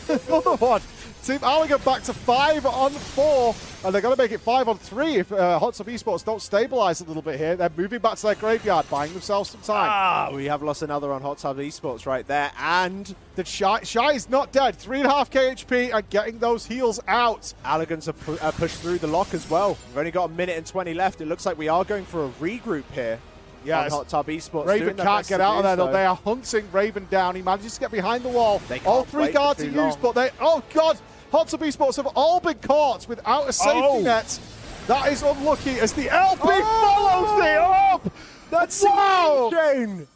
S1: Another one. Team Allagan back to 5-on-4, and they're going to make it 5-on-3 if Hot Tub Esports don't stabilize a little bit here. They're moving back to their graveyard, buying themselves some time.
S2: We have lost another on Hot Tub Esports right there, and
S1: the Shy is not dead. 3.5k HP and getting those heals out.
S2: Allagan's pushed through the lock as well. We've only got 1 minute and 20 left. It looks like we are going for a regroup here. Yeah, Hot Tub Esports.
S1: Raven can't get out of there, though. They are hunting Raven down. He manages to get behind the wall. All 3 guards are used, but they... Oh, God! Hot Tub Esports have all been caught without a safety net. That is unlucky as the LP follows it up.
S2: That's
S1: Wow!
S2: Shane.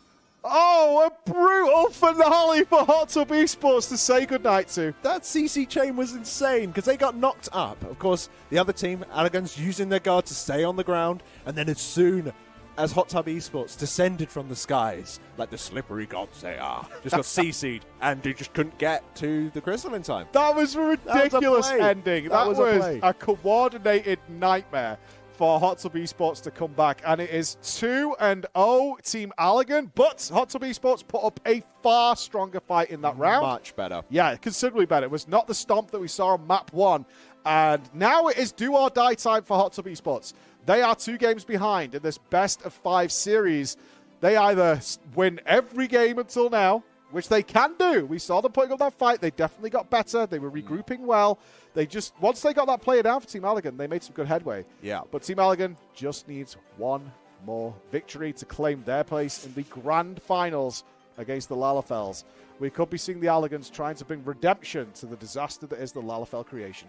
S1: Oh, a brutal finale for Hot Tub Esports to say goodnight to.
S2: That CC chain was insane because they got knocked up. Of course, the other team, Elegance, using their guard to stay on the ground, and then as soon as Hot Tub Esports descended from the skies, like the slippery gods they are, just got CC'd, and they just couldn't get to the crystal in time.
S1: That was a ridiculous
S2: play.
S1: ending. That was a coordinated nightmare for Hot Tub Esports to come back, and it is 2-0 Team Allegan, but Hot Tub Esports put up a far stronger fight in that round.
S2: Much better.
S1: Yeah, considerably better. It was not the stomp that we saw on map 1, and now it is do or die time for Hot Tub Esports. They are 2 games behind in this best of 5 series. They either win every game until now, which they can do. We saw them putting up that fight. They definitely got better. They were regrouping well. They just, once they got that player down for Team Allegan, they made some good headway.
S2: Yeah.
S1: But Team Allegan just needs one more victory to claim their place in the grand finals against the Lalafels. We could be seeing the Allegans trying to bring redemption to the disaster that is the Lalafell creation.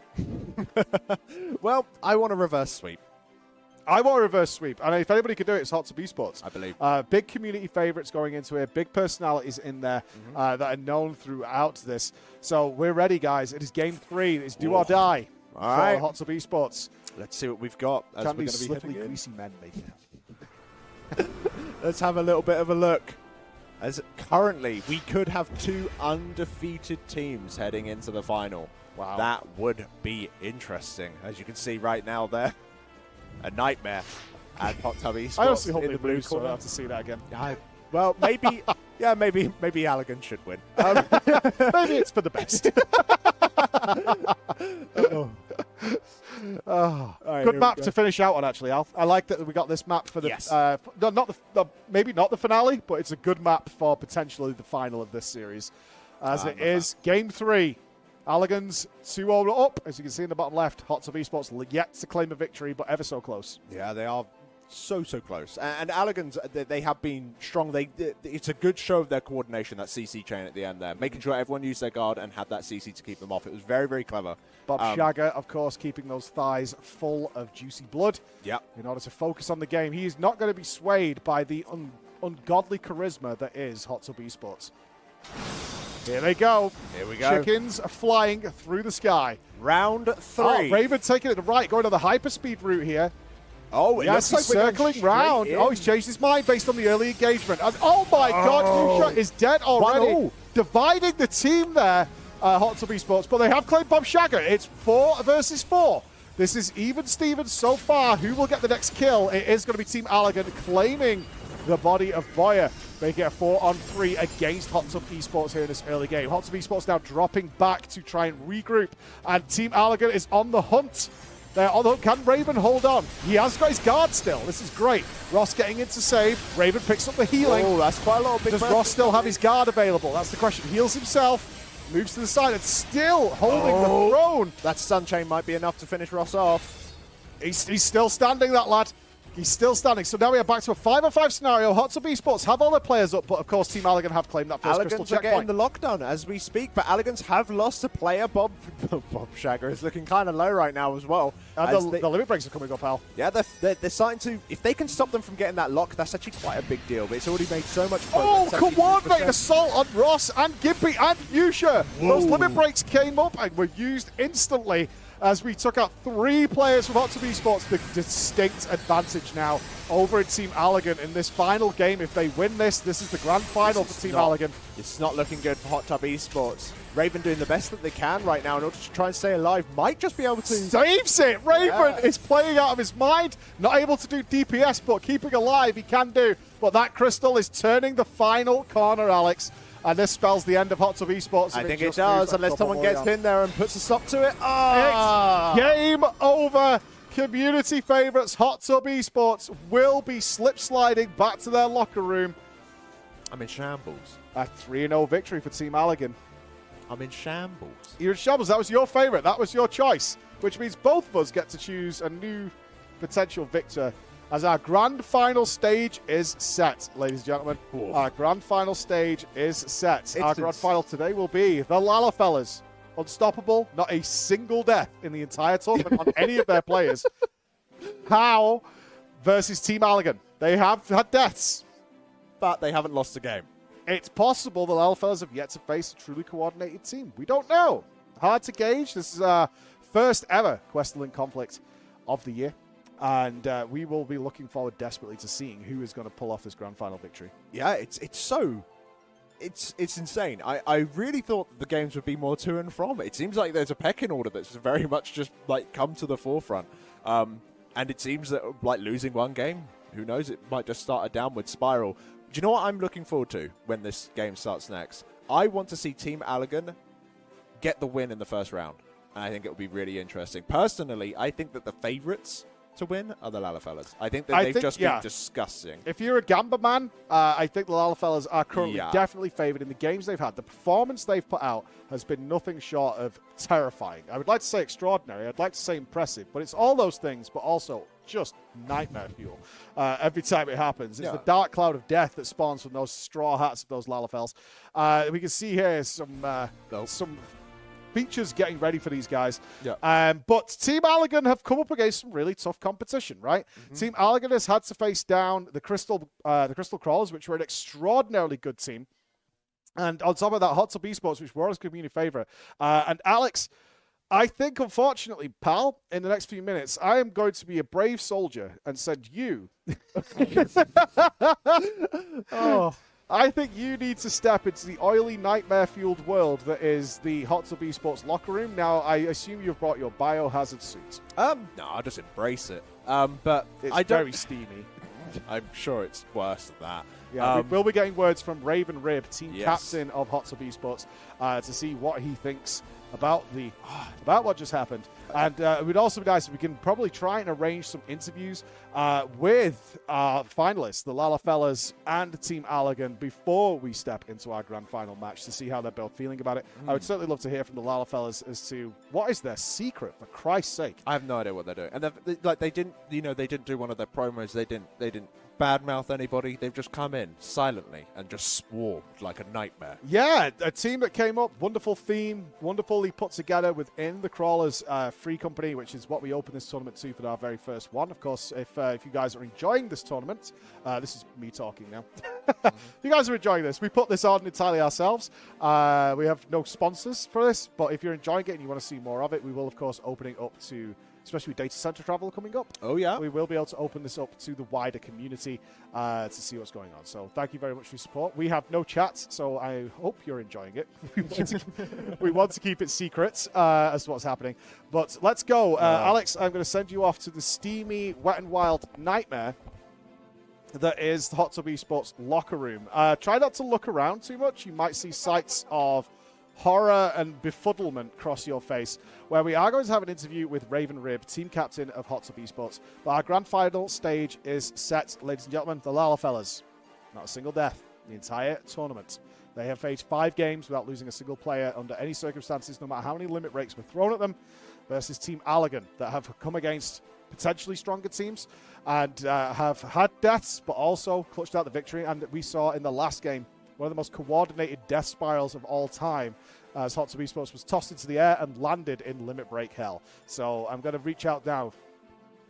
S2: Well, I want a reverse sweep.
S1: I want a reverse sweep, and if anybody can do it, it's Hot Tub Esports.
S2: I believe.
S1: Big community favorites going into here, big personalities in there that are known throughout this. So we're ready, guys. It is game 3. It's do or die for Hot Tub Esports.
S2: Let's see what we've got. As
S1: Can
S2: we're
S1: be
S2: going to be
S1: slippery,
S2: hitting in.
S1: greasy men, maybe.
S2: Let's have a little bit of a look. As currently, we could have 2 undefeated teams heading into the final.
S1: Wow.
S2: That would be interesting. As you can see right now there, a nightmare at Hot Tub Esports.
S1: I honestly hope
S2: in
S1: they
S2: the blue
S1: lose, so I
S2: corner.
S1: don't have to see that again.
S2: Well, maybe, maybe Allegan should win.
S1: Maybe it's for the best. Good map to finish out on, actually, Alf. I like that we got this map for the maybe not the finale, but it's a good map for potentially the final of this series, as it is game 3. Allegans 2-0 up, as you can see in the bottom left. Hot Tub Esports yet to claim a victory, but ever so close.
S2: Yeah, they are so close. And Allegans, they have been strong. It's a good show of their coordination, that CC chain at the end there, making sure everyone used their guard and had that CC to keep them off. It was very clever.
S1: Bob Shagger, of course, keeping those thighs full of juicy blood.
S2: Yep.
S1: In order to focus on the game. He is not going to be swayed by the ungodly charisma that is Hot Tub Esports. Here they go.
S2: Here we go.
S1: Chickens are flying through the sky.
S2: Round 3.
S1: Oh, Raven taking it to the right, going on the hyperspeed route here.
S2: Oh, it
S1: yes,
S2: looks
S1: he's
S2: like we're going
S1: circling round.
S2: straight
S1: Oh,
S2: in.
S1: he's changed his mind based on the early engagement. And oh my God, Nusha is dead already.
S2: 1-0.
S1: Dividing the team there, Hot Tub Esports, but they have claimed Bob Shagger. It's 4 versus 4. This is even Stevens so far. Who will get the next kill? It is going to be Team Allegan claiming the body of Boyer. They get a 4-on-3 against Hot Tub Esports here in this early game. Hot Tub Esports now dropping back to try and regroup, and Team Allegan is on the hunt. They're on the hunt. Can Raven hold on? He has got his guard still. This is great. Ross getting in to save. Raven picks up the healing.
S2: Oh, that's quite a lot of big
S1: Does
S2: man.
S1: Ross still have his guard available? That's the question. Heals himself, moves to the side, and still holding the throne.
S2: That stun chain might be enough to finish Ross off.
S1: He's still standing, that lad. He's still standing. So now we are back to a 5-on-5 scenario. Hot Tub Esports have all their players up, but of course Team Allegan have claimed that first crystal
S2: Allegans are getting
S1: checkpoint.
S2: the lockdown as we speak, but Allegans have lost a player. Bob Shagger is looking kind of low right now as well.
S1: And the limit breaks are coming up, Al.
S2: Yeah, they're starting to... If they can stop them from getting that lock, that's actually quite a big deal, but it's already made so much
S1: Oh,
S2: progress.
S1: coordinated assault on Ross and Gimpy and Yusha. Those limit breaks came up and were used instantly as we took out 3 players from Hot Tub Esports. The distinct advantage now over in Team Allegan in this final game. If they win this is the grand final for Team Allegan.
S2: It's not looking good for Hot Tub Esports. Raven doing the best that they can right now in order to try and stay alive. Might just be able to...
S1: Saves it! Raven is playing out of his mind. Not able to do DPS, but keeping alive he can do. But that crystal is turning the final corner, Alex. And this spells the end of Hot Tub Esports.
S2: I think it does, unless someone gets in there and puts a stop to it.
S1: It's game over. Community favourites Hot Tub Esports will be slip-sliding back to their locker room.
S2: I'm in shambles.
S1: A 3-0 victory for Team Allegan.
S2: I'm in shambles.
S1: You're in shambles. That was your favourite. That was your choice, which means both of us get to choose a new potential victor as our grand final stage is set, ladies and gentlemen. Our grand final stage is set. Our grand final today will be the Lalafellas. Unstoppable, not a single death in the entire tournament on any of their players. How versus Team Allegan. They have had deaths,
S2: but they haven't lost a game. It's
S1: possible the Lalfellas have yet to face a truly coordinated team. We don't know. Hard to gauge. This is our first ever Kwehstalline conflict of the year. And we will be looking forward desperately to seeing who is going to pull off this grand final victory.
S2: Yeah, it's insane. I really thought the games would be more to and from. It seems like there's a pecking order that's very much just like come to the forefront. And it seems that like losing one game, who knows, it might just start a downward spiral. Do you know what I'm looking forward to when this game starts next? I want to see Team Allegan get the win in the first round. And I think it will be really interesting. Personally, I think that the favorites to win are the Lalfellas. I think that they've just been disgusting.
S1: If you're a Gamba man, I think the Lalfellas are currently definitely favoured in the games they've had. The performance they've put out has been nothing short of terrifying. I would like to say extraordinary. I'd like to say impressive. But it's all those things, but also just nightmare fuel every time it happens. It's the dark cloud of death that spawns from those straw hats of those Lalfells. We can see here some features getting ready for these guys. But Team Allegan have come up against some really tough competition, right? Team Allegan has had to face down the Crystal Crawlers, which were an extraordinarily good team. And on top of that, Hot Tub Esports, which were always community favorite. And Alex, I think, unfortunately, pal, in the next few minutes, I am going to be a brave soldier and send you. I think you need to step into the oily, nightmare-fueled world that is the Hot Tub Esports locker room. Now, I assume you've brought your biohazard suit.
S2: No, I'll just embrace it. But
S1: it's very steamy.
S2: I'm sure it's worse than that.
S1: Yeah, we'll be getting words from Raven Rib, team captain of Hot Tub Esports, to see what he thinks about what just happened. And it would also be nice if we can probably try and arrange some interviews with our finalists, the Lalfellas and Team Allegan, before we step into our grand final match to see how they're both feeling about it. I would certainly love to hear from the Lalfellas as to what is their secret, for Christ's sake.
S2: I have no idea what they're doing. And they didn't do one of their promos. They didn't badmouth anybody. They've just come in silently and just swarmed like a nightmare.
S1: Yeah, a team that came up, wonderful theme, wonderfully put together within the Crawlers free company, which is what we opened this tournament to for our very first one. Of course, if you guys are enjoying this tournament, this is me talking now. If you guys are enjoying this, we put this on entirely ourselves. We have no sponsors for this, but if you're enjoying it and you want to see more of it, we will, of course, opening up to, especially with data center travel coming up.
S2: Oh, yeah.
S1: We will be able to open this up to the wider community to see what's going on. So thank you very much for your support. We have no chats, so I hope you're enjoying it. We want to keep it secret as to what's happening. But let's go. Alex, I'm going to send you off to the steamy, wet and wild nightmare that is the Hot Tub Esports locker room. Try not to look around too much. You might see sights of horror and befuddlement cross your face, where we are going to have an interview with Raven Rib, team captain of Hot Tub Esports. But our grand final stage is set, ladies and gentlemen. The Lalfellas, not a single death the entire tournament. They have faced 5 games without losing a single player under any circumstances, no matter how many limit breaks were thrown at them, versus Team Allegan that have come against potentially stronger teams and have had deaths, but also clutched out the victory. And we saw in the last game one of the most coordinated death spirals of all time, as Hot Tub Esports was tossed into the air and landed in limit break hell. So I'm going to reach out now.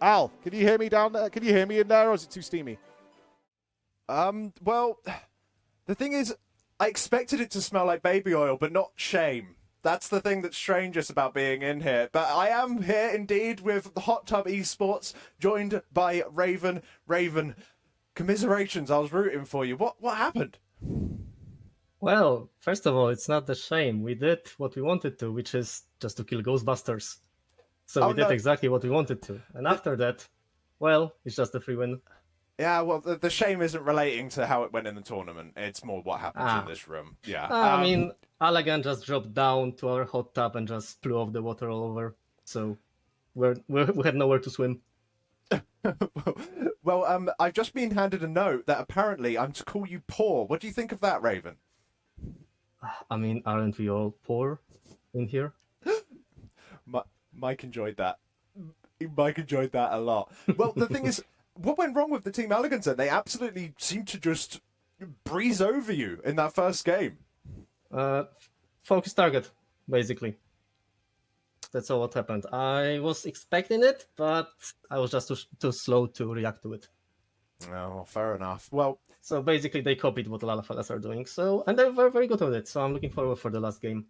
S1: Al, can you hear me down there? Can you hear me in there, or is it too steamy?
S2: Well, the thing is, I expected it to smell like baby oil, but not shame. That's the thing that's strangest about being in here. But I am here indeed with the Hot Tub Esports, joined by Raven. Raven, commiserations, I was rooting for you. What happened?
S12: Well, first of all, it's not the shame. We did what we wanted to, which is just to kill Ghostbusters. So we did exactly what we wanted to. And after that, well, it's just a free win.
S2: Yeah, well, the shame isn't relating to how it went in the tournament. It's more what happens in this room. Yeah.
S12: I mean, Allegan just dropped down to our hot tub and just blew off the water all over. So we had nowhere to swim.
S2: Well, I've just been handed a note that apparently I'm to call you poor. What do you think of that, Raven?
S12: I mean, aren't we all poor in here?
S2: Mike enjoyed that. Mike enjoyed that a lot. Well, the thing is, what went wrong with the Team Allegan then? They absolutely seemed to just breeze over you in that first game.
S12: Focus target, basically. That's all what happened. I was expecting it, but I was just too slow to react to it.
S2: Oh, fair enough. Well,
S12: so basically they copied what a lot of fellas are doing. So and they're very, very good at it. So I'm looking forward for the last game.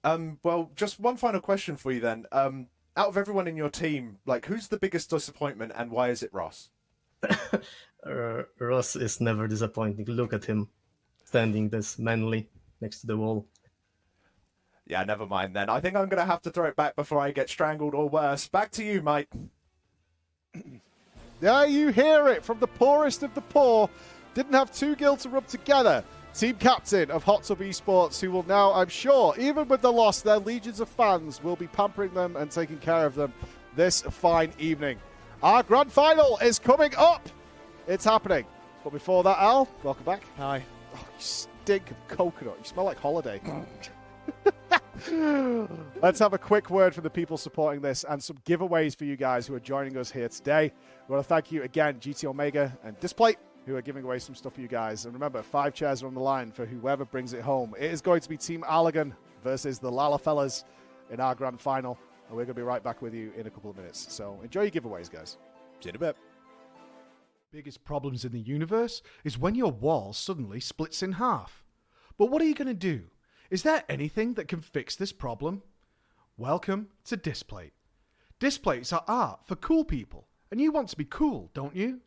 S2: Well, just one final question for you then. Out of everyone in your team, like, who's the biggest disappointment, and why is it Ross?
S12: Ross is never disappointing. Look at him, standing this manly next to the wall.
S2: Yeah, never mind then. I think I'm going to have to throw it back before I get strangled or worse. Back to you, Mike.
S1: There you hear it from the poorest of the poor. Didn't have two guilds to rub together. Team captain of Hot Tub Esports, who will now, I'm sure, even with the loss, their legions of fans will be pampering them and taking care of them this fine evening. Our grand final is coming up. It's happening. But before that, Al, welcome back.
S2: Hi.
S1: Oh, you stink of coconut. You smell like holiday. Let's have a quick word for the people supporting this and some giveaways for you guys who are joining us here today. We want to thank you again, GT Omega and Display, who are giving away some stuff for you guys. And remember, 5 chairs are on the line for whoever brings it home. It is going to be Team Allergan versus the Lala Fellas in our grand final. And we're going to be right back with you in a couple of minutes. So enjoy your giveaways, guys.
S2: See you in a bit.
S13: Biggest problems in the universe is when your wall suddenly splits in half. But what are you going to do? Is there anything that can fix this problem? Welcome to Displate. Displates are art for cool people, and you want to be cool, don't you?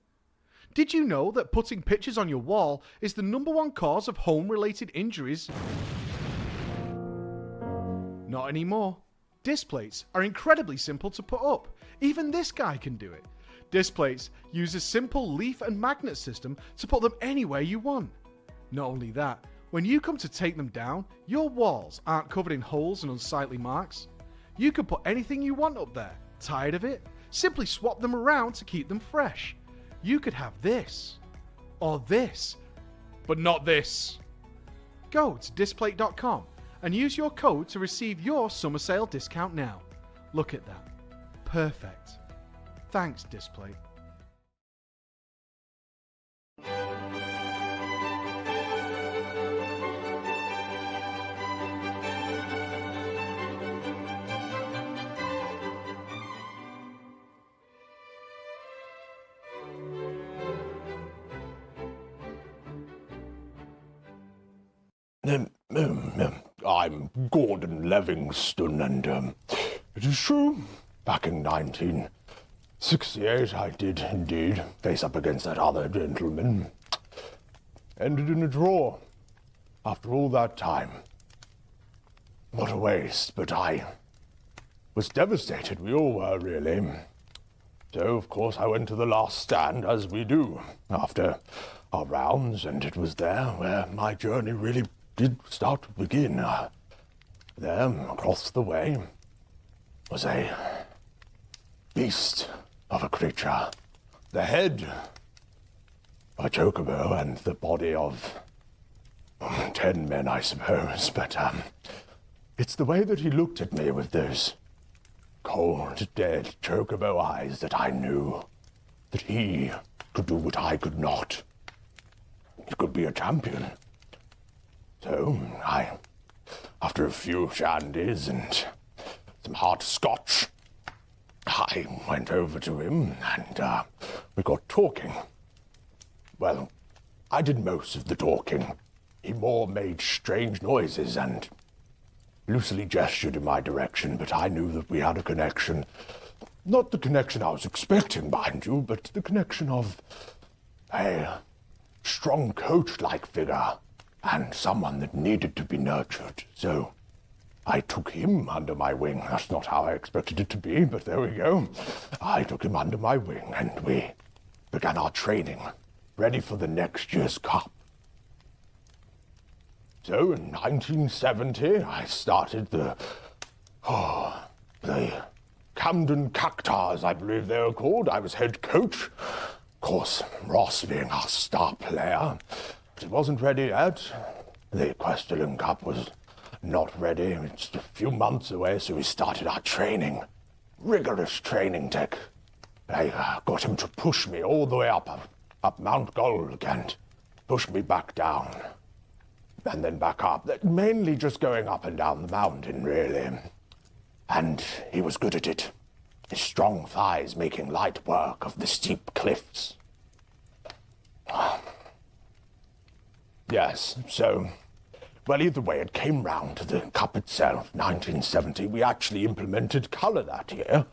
S13: Did you know that putting pictures on your wall is the #1 cause of home-related injuries? Not anymore. Displates are incredibly simple to put up. Even this guy can do it. Displates use a simple leaf and magnet system to put them anywhere you want. Not only that, when you come to take them down, your walls aren't covered in holes and unsightly marks. You can put anything you want up there. Tired of it? Simply swap them around to keep them fresh. You could have this, or this, but not this. Go to displate.com and use your code to receive your summer sale discount now. Look at that. Perfect. Thanks, Displate.
S14: I'm Gordon Livingston, and it is true, back in 1968 I did indeed face up against that other gentleman. Ended in a draw. After all that time. What a waste, but I was devastated. We all were, really. So, of course, I went to the last stand, as we do, after our rounds, and it was there where my journey really did start to begin. There, across the way, was a beast of a creature. The head of a chocobo and the body of 10 men, I suppose. But it's the way that he looked at me with those cold, dead chocobo eyes that I knew that he could do what I could not. He could be a champion. So after a few shandies and some hot scotch, I went over to him and we got talking. Well, I did most of the talking. He more made strange noises and loosely gestured in my direction, but I knew that we had a connection. Not the connection I was expecting, mind you, but the connection of a strong coach-like figure and someone that needed to be nurtured. So I took him under my wing. That's not how I expected it to be, but there we go. I took him under my wing and we began our training, ready for the next year's cup. So in 1970, I started the Camden Cactars, I believe they were called. I was head coach. Of course, Ross being our star player. But it wasn't ready yet. The Kwehstalline Cup was not ready. It's a few months away, so we started our training. Rigorous training tech. I got him to push me all the way up Mount Gold and push me back down. And then back up. Mainly just going up and down the mountain, really. and he was good at it. His strong thighs making light work of the steep cliffs. Yes, so, well, either way, it came round to the cup itself, 1970. We actually implemented colour that year,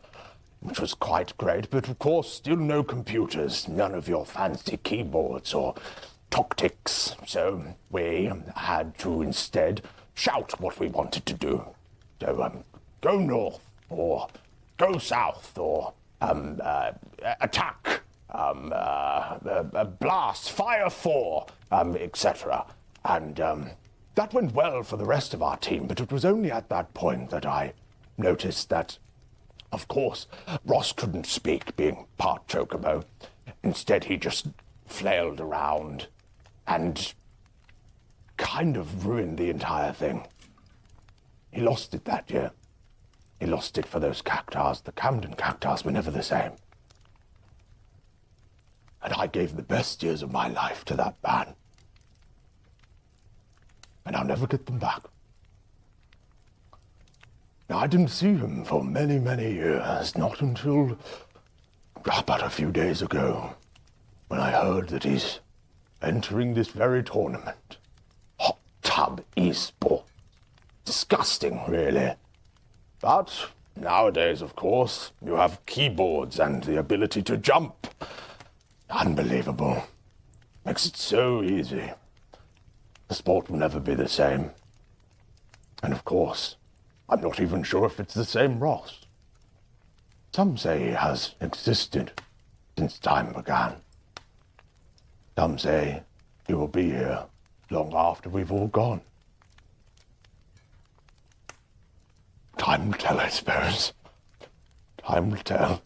S14: which was quite great, but of course, still no computers, none of your fancy keyboards or tactics, so we had to instead shout what we wanted to do. So, go north, or go south, or attack, blast, fire for, etc. And that went well for the rest of our team, but it was only at that point that I noticed that, of course, Ross couldn't speak, being part Chocobo. Instead, he just flailed around and kind of ruined the entire thing. He lost it that year. He lost it for those cactars. The Camden cactars were never the same. And I gave the best years of my life to that man. And I'll never get them back. Now, I didn't see him for many, many years, not until about a few days ago, when I heard that he's entering this very tournament. Hot tub esport. Disgusting, really. But nowadays, of course, you have keyboards and the ability to jump. Unbelievable. Makes it so easy. The sport will never be the same. And of course, I'm not even sure if it's the same Ross. Some say he has existed since time began. Some say he will be here long after we've all gone. Time will tell, I suppose. Time will tell.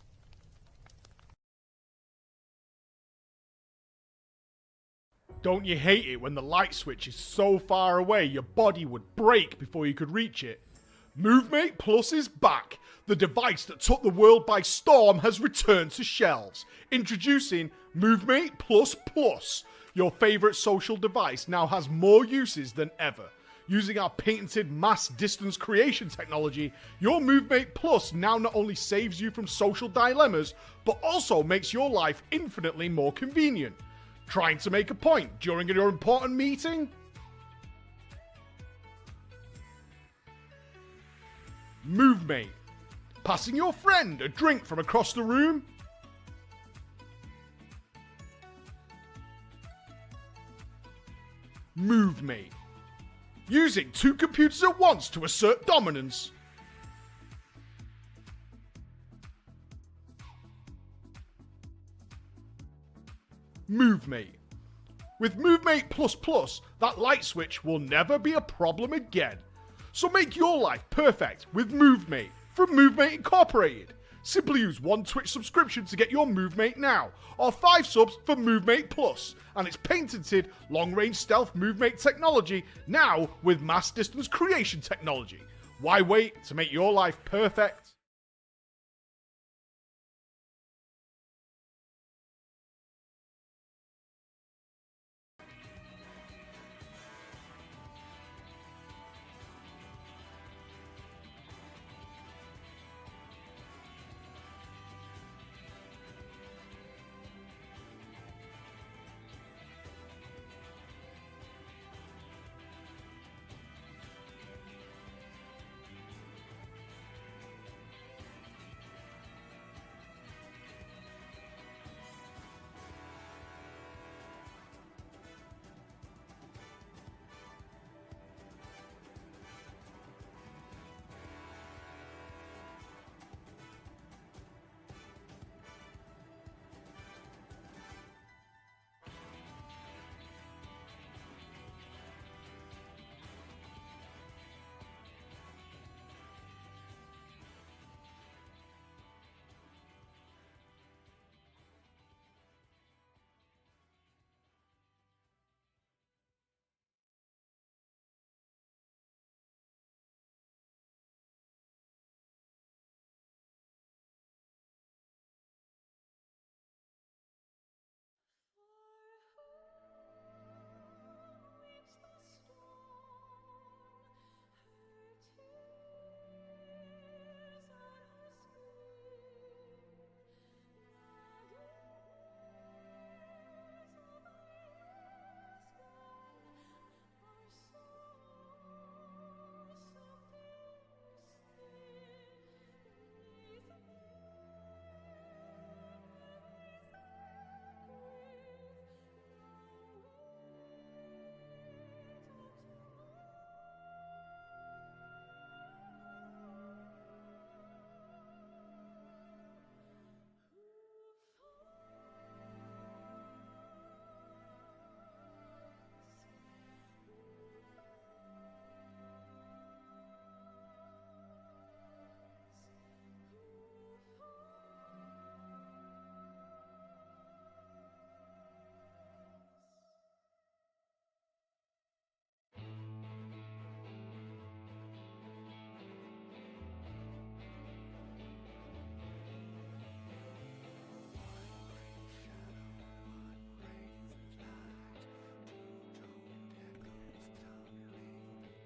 S13: Don't you hate it when the light switch is so far away your body would break before you could reach it? MoveMate Plus is back. The device that took the world by storm has returned to shelves. Introducing MoveMate Plus Plus. Your favourite social device now has more uses than ever. Using our patented mass distance creation technology, your MoveMate Plus now not only saves you from social dilemmas, but also makes your life infinitely more convenient. Trying to make a point during your important meeting? MoveMate. Passing your friend a drink from across the room? MoveMate. Using two computers at once to assert dominance? MoveMate. With MoveMate Plus Plus, that light switch will never be a problem again. So make your life perfect with MoveMate from MoveMate Incorporated. Simply use one Twitch subscription to get your MoveMate now, or 5 subs for MoveMate Plus, and its patented long-range stealth MoveMate technology now with mass distance creation technology. Why wait to make your life perfect?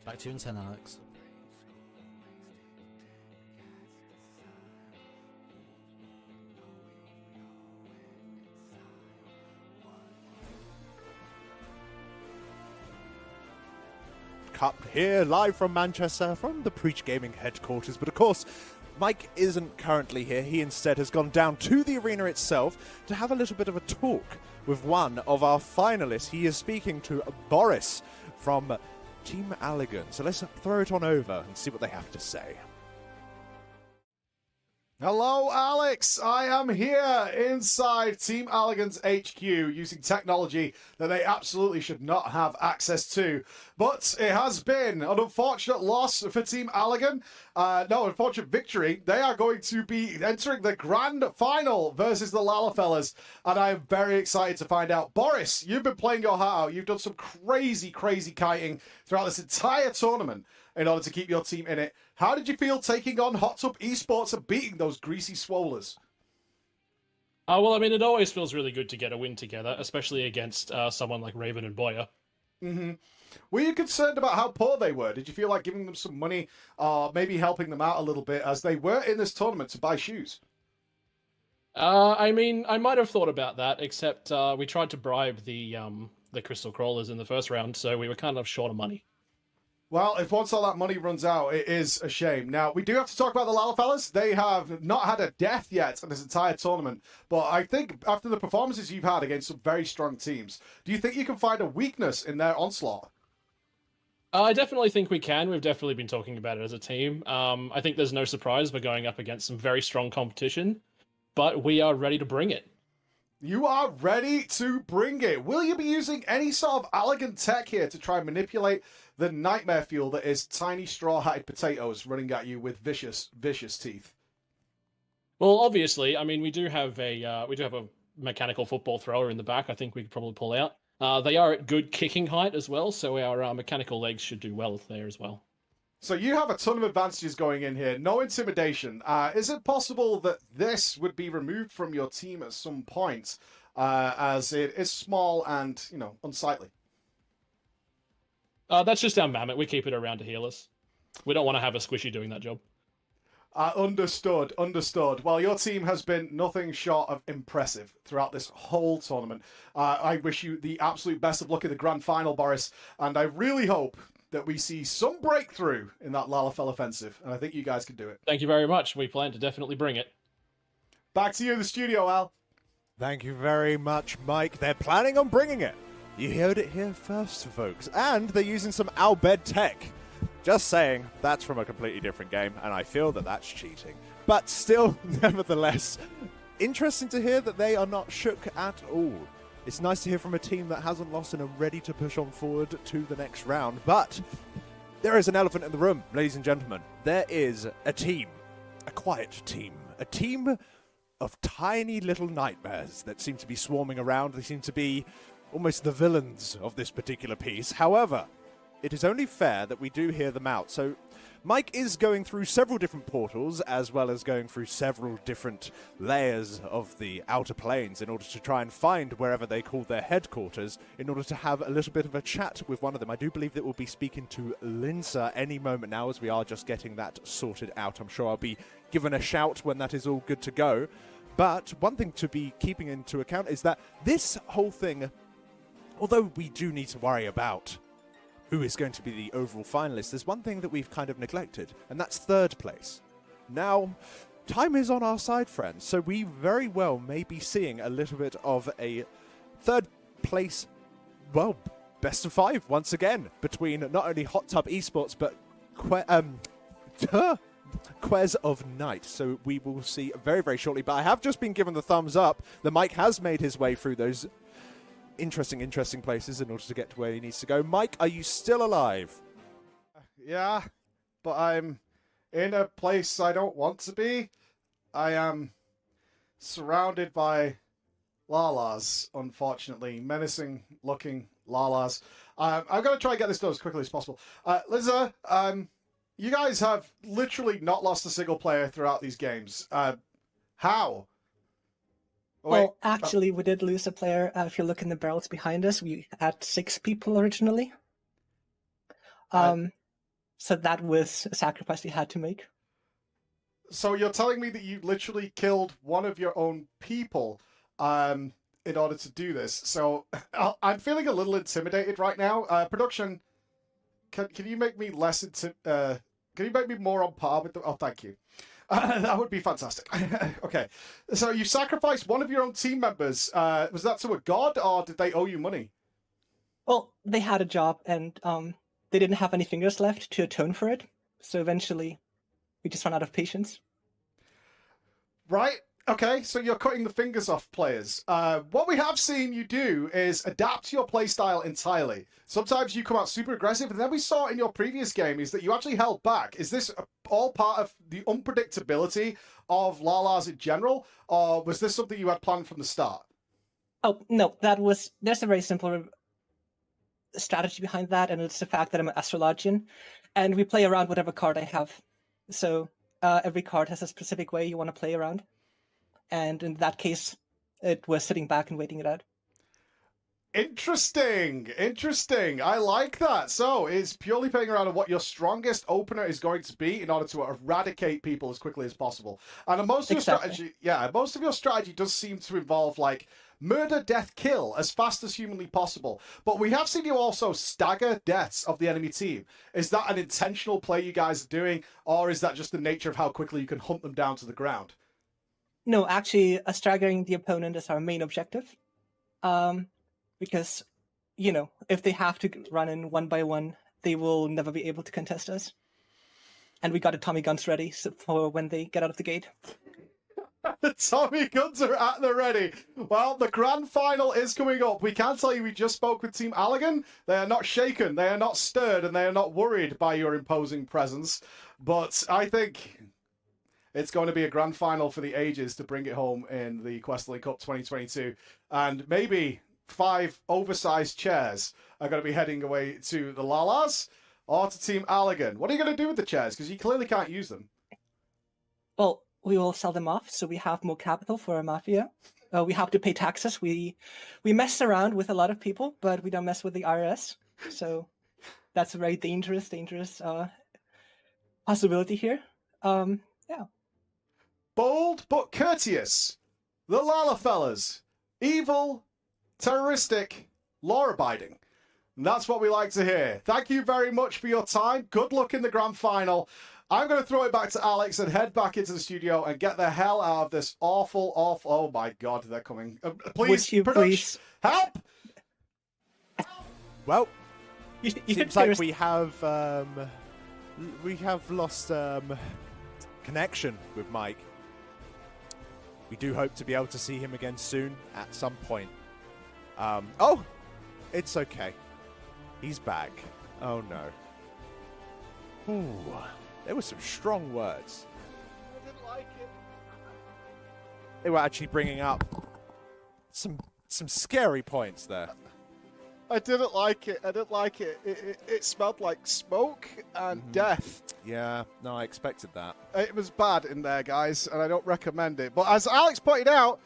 S15: Back to you in 10, Alex.
S2: Cup here, live from Manchester, from the PreachGaming headquarters. But of course, Mike isn't currently here. He instead has gone down to the arena itself to have a little bit of a talk with one of our finalists. He is speaking to Boris from Team Allegan. So let's throw it on over and see what they have to say.
S1: Hello, Alex. I am here inside Team Allegan's HQ using technology that they absolutely should not have access to. But it has been an unfortunate loss for Team Allegan. No, unfortunate victory. They are going to be entering the grand final versus the Lalafellas. And I am very excited to find out. Boris, you've been playing your heart out. You've done some crazy, crazy kiting throughout this entire tournament in order to keep your team in it. How did you feel taking on Hot Tub Esports and beating those greasy swollers?
S6: Well, I mean, it always feels really good to get a win together, especially against someone like Raven and Boyer.
S1: Mm-hmm. Were you concerned about how poor they were? Did you feel like giving them some money or maybe helping them out a little bit as they were in this tournament to buy shoes?
S6: I mean, I might have thought about that, except we tried to bribe the Crystal Crawlers in the first round, so we were kind of short of money.
S1: Well, if once all that money runs out, it is a shame. Now, we do have to talk about the Lalafellas. They have not had a death yet in this entire tournament. But I think after the performances you've had against some very strong teams, do you think you can find a weakness in their onslaught?
S6: I definitely think we can. We've definitely been talking about it as a team. I think there's no surprise we're going up against some very strong competition, but we are ready to bring it.
S1: You are ready to bring it. Will you be using any sort of Allegan tech here to try and manipulate the nightmare fuel that is tiny straw-hatted potatoes running at you with vicious, vicious teeth?
S6: Well, obviously, I mean, we do have a mechanical football thrower in the back. I think we could probably pull out. They are at good kicking height as well, so our mechanical legs should do well there as well.
S1: So you have a ton of advantages going in here. No intimidation. Is it possible that this would be removed from your team at some point, as it is small and, you know, unsightly?
S6: That's just our mammoth. We keep it around to heal us. We don't want to have a squishy doing that job.
S1: Understood, understood. Well, your team has been nothing short of impressive throughout this whole tournament. I wish you the absolute best of luck in the grand final, Boris, and I really hope that we see some breakthrough in that Lalafell offensive, and I think you guys can do it.
S6: Thank you very much. We plan to definitely bring it.
S1: Back to you in the studio, Al.
S2: Thank you very much, Mike. They're planning on bringing it. You heard it here first, folks. And they're using some Albed tech. Just saying, that's from a completely different game, and I feel that that's cheating. But still, nevertheless, interesting to hear that they are not shook at all. It's nice to hear from a team that hasn't lost and are ready to push on forward to the next round. But there is an elephant in the room, ladies and gentlemen. There is a team, a quiet team, a team of tiny little nightmares that seem to be swarming around. They seem to be almost the villains of this particular piece. However, it is only fair that we do hear them out. So Mike is going through several different portals, as well as going through several different layers of the outer planes in order to try and find wherever they call their headquarters, in order to have a little bit of a chat with one of them. I do believe that we'll be speaking to Linsa any moment now, as we are just getting that sorted out. I'm sure I'll be given a shout when that is all good to go. But one thing to be keeping into account is that this whole thing, although we do need to worry about who is going to be the overall finalist, there's one thing that we've kind of neglected, and that's third place. Now, time is on our side, friends, so we very well may be seeing a little bit of a third place, well, best of 5 once again, between not only Hot Tub Esports, but Quez of Night. So we will see very, very shortly. But I have just been given the thumbs up. The Mike has made his way through those interesting places in order to get to where he needs to go. Mike, are you still alive?
S1: Yeah, but I'm in a place I don't want to be. I am surrounded by Lalas, unfortunately. Menacing-looking Lalas. I'm going to try and get this done as quickly as possible. Liza, you guys have literally not lost a single player throughout these games. How?
S16: Oh, well, actually, we did lose a player. If you look in the barrels behind us, we had 6 people originally. So that was a sacrifice we had to make.
S1: So you're telling me that you literally killed one of your own people in order to do this. So I'm feeling a little intimidated right now. Production, can you make me less can you make me more on par with the... Oh, thank you. That would be fantastic. Okay. So you sacrificed one of your own team members. Was that to a god, or did they owe you money?
S16: Well, they had a job, and they didn't have any fingers left to atone for it. So eventually, we just ran out of patience.
S1: Right. Okay, so you're cutting the fingers off players. What we have seen you do is adapt your playstyle entirely. Sometimes you come out super aggressive, and then we saw in your previous game is that you actually held back. Is this all part of the unpredictability of Lalas in general, or was this something you had planned from the start?
S16: Oh, no, there's a very simple strategy behind that, and it's the fact that I'm an astrologian, and we play around whatever card I have. So every card has a specific way you want to play around. And in that case, it was sitting back and waiting it out.
S1: Interesting. I like that. So it's purely playing around on what your strongest opener is going to be in order to eradicate people as quickly as possible. And most of your strategy does seem to involve like murder, death, kill as fast as humanly possible. But we have seen you also stagger deaths of the enemy team. Is that an intentional play you guys are doing, or is that just the nature of how quickly you can hunt them down to the ground?
S16: No, actually, staggering the opponent is our main objective. Because, if they have to run in one by one, they will never be able to contest us. And we got the Tommy guns ready for when they get out of the gate.
S1: The Tommy guns are at the ready. Well, the grand final is coming up. We can tell you we just spoke with Team Allegan. They are not shaken, they are not stirred, and they are not worried by your imposing presence. But I think it's going to be a grand final for the ages to bring it home in the Kwehstalline Cup 2022. And maybe 5 oversized chairs are going to be heading away to the Lalas or to Team Allegan. What are you going to do with the chairs? Because you clearly can't use them.
S16: Well, we will sell them off so we have more capital for our mafia. We have to pay taxes. We mess around with a lot of people, but we don't mess with the IRS. So that's a very dangerous possibility here. Yeah.
S1: Bold but courteous. The Lala fellas. Evil, terroristic, law-abiding. And that's what we like to hear. Thank you very much for your time. Good luck in the grand final. I'm going to throw it back to Alex and head back into the studio and get the hell out of this awful... Oh my God, they're coming. Please,
S16: please
S1: help!
S2: Well, seems like we have lost connection with Mike. We do hope to be able to see him again soon at some point. Oh, it's okay. He's back. Oh no. Ooh, there were some strong words.
S1: I didn't like it.
S2: They were actually bringing up some scary points there.
S1: I didn't like it. It smelled like smoke and death.
S2: Yeah, no, I expected that.
S1: It was bad in there, guys, and I don't recommend it. But as Alex pointed out,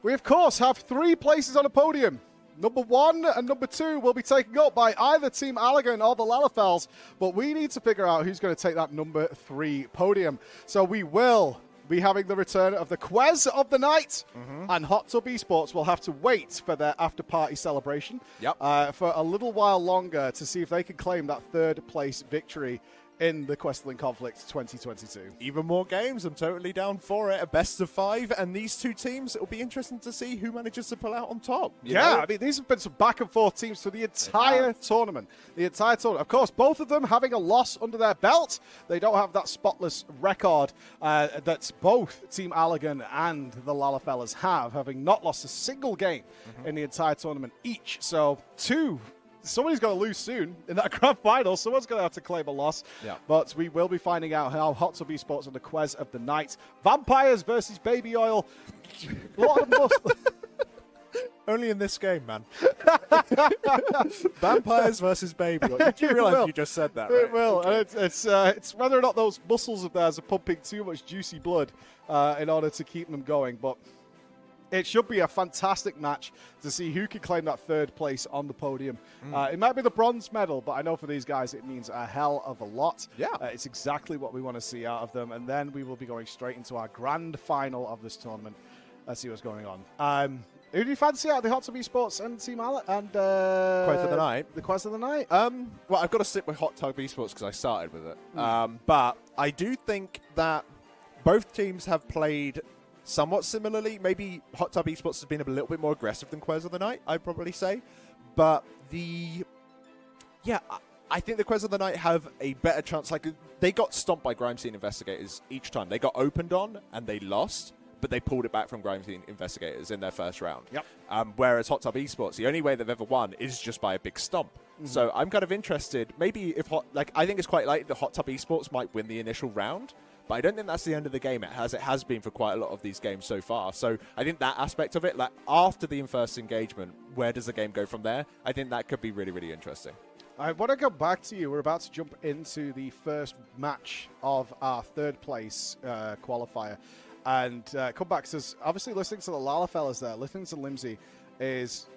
S1: we, of course, have 3 places on a podium. Number 1 and number 2 will be taken up by either Team Allegan or the Lalafels, but we need to figure out who's going to take that number 3 podium. So we will be having the return of the Kwez of the night, and Hot Tub Esports will have to wait for their after-party celebration for a little while longer to see if they can claim that 3rd place victory in the Kwehstalline Conflict 2022.
S2: Even more games. I'm totally down for it. A best of 5, and these 2 teams, it'll be interesting to see who manages to pull out on top. You know?
S1: I mean, these have been some back and forth teams for the entire tournament. Of course, both of them having a loss under their belt. They don't have that spotless record that both Team Allegan and the Lalafellas have, having not lost a single game in the entire tournament each. So, somebody's going to lose soon in that grand final. Someone's going to have to claim a loss.
S2: Yeah.
S1: But we will be finding out how Hot Tub Esports and the Kwez of the night. Vampires versus Baby Oil. A lot of muscle.
S2: Only in this game, man. Vampires versus Baby Oil. Did you realize you just said that? Right?
S1: It will. And it's whether or not those muscles of theirs are pumping too much juicy blood in order to keep them going. But It should be a fantastic match to see who can claim that third place on the podium. It might be the bronze medal, but I know for these guys it means a hell of a lot.
S2: Yeah.
S1: It's exactly what we want to see out of them. And then we will be going straight into our grand final of this tournament. Let's see what's going on. Who do you fancy out of the Hot Tub Esports and Team Alec and
S2: Quest of the Night?
S1: The Quest of the Night?
S2: Well, I've got to stick with Hot Tub Esports because I started with it. But I do think that both teams have played somewhat similarly. Maybe Hot Tub Esports has been a little bit more aggressive than Quest of the Night, I'd probably say. But I think the Quest of the Night have a better chance. Like, they got stomped by Grime Scene Investigators each time. They got opened on and they lost, but they pulled it back from Grime Scene Investigators in their first round.
S1: Yep.
S2: Whereas Hot Tub Esports, the only way they've ever won is just by a big stomp. So I'm kind of interested. Maybe if I think it's quite likely that Hot Tub Esports might win the initial round, but I don't think that's the end of the game. It has been for quite a lot of these games so far. So I think that aspect of it, like after the first engagement, where does the game go from there? I think that could be really, really interesting.
S1: I want to go back to you. We're about to jump into the first match of our third place qualifier. And come back, because obviously listening to the Lala fellas there, listening to Limsey is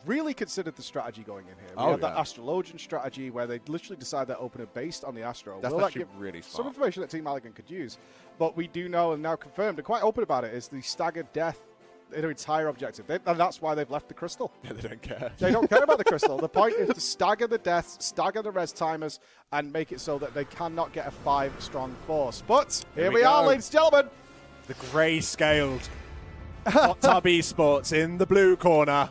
S1: really considered the strategy going in here. We had that Astrologian strategy where they literally decide their opener based on the Astro.
S2: That's actually really smart.
S1: Some information that Team Maligan could use. But we do know, and now confirmed, and quite open about it, is the staggered death in their entire objective. And that's why they've left the crystal.
S2: Yeah, they don't care.
S1: They don't care about the crystal. The point is to stagger the deaths, stagger the res timers, and make it so that they cannot get a 5-strong force. But here we are, ladies and gentlemen.
S2: The grey-scaled Hot Tub Esports in the blue corner.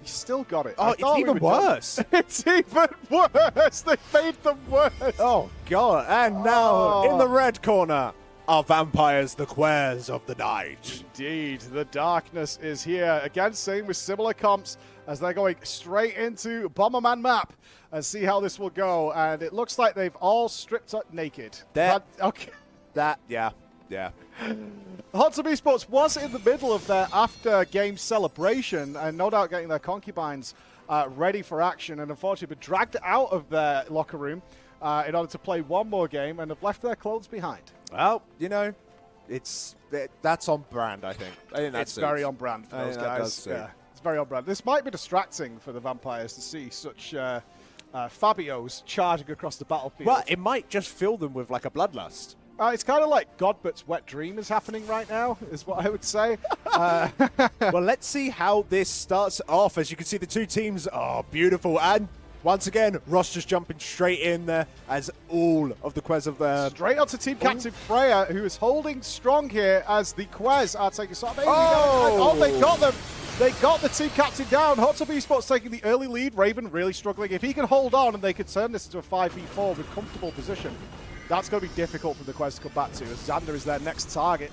S1: You still got it.
S2: Oh, it's even worse.
S1: It's even worse. They made them worse.
S2: Oh, God. And now, in the red corner, are vampires, the Quers of the Night.
S1: Indeed. The darkness is here. Again, same with similar comps as they're going straight into Bomberman map and see how this will go. And it looks like they've all stripped up naked.
S2: Yeah.
S1: Hot Tub Esports was in the middle of their after-game celebration and no doubt getting their concubines ready for action, and unfortunately been dragged out of their locker room in order to play one more game and have left their clothes behind.
S2: Well, that's on brand, I think.
S1: It's very on brand for those guys. Yeah, it's very on brand. This might be distracting for the vampires to see such Fabios charging across the battlefield.
S2: Well, it might just fill them with like a bloodlust.
S1: It's kind of like Godbert's wet dream is happening right now, is what I would say.
S2: Well, let's see how this starts off. As you can see, the two teams are beautiful. And once again, Ross just jumping straight in there as all of the Quez of the...
S1: Straight onto Team Captain Freya, who is holding strong here as the Quez are taking... they got them! They got the Team Captain down. Hot Tub Esports taking the early lead. Raven really struggling. If he can hold on and they could turn this into a 5v4 with comfortable position, that's going to be difficult for the Quest to come back to, as Xander is their next target.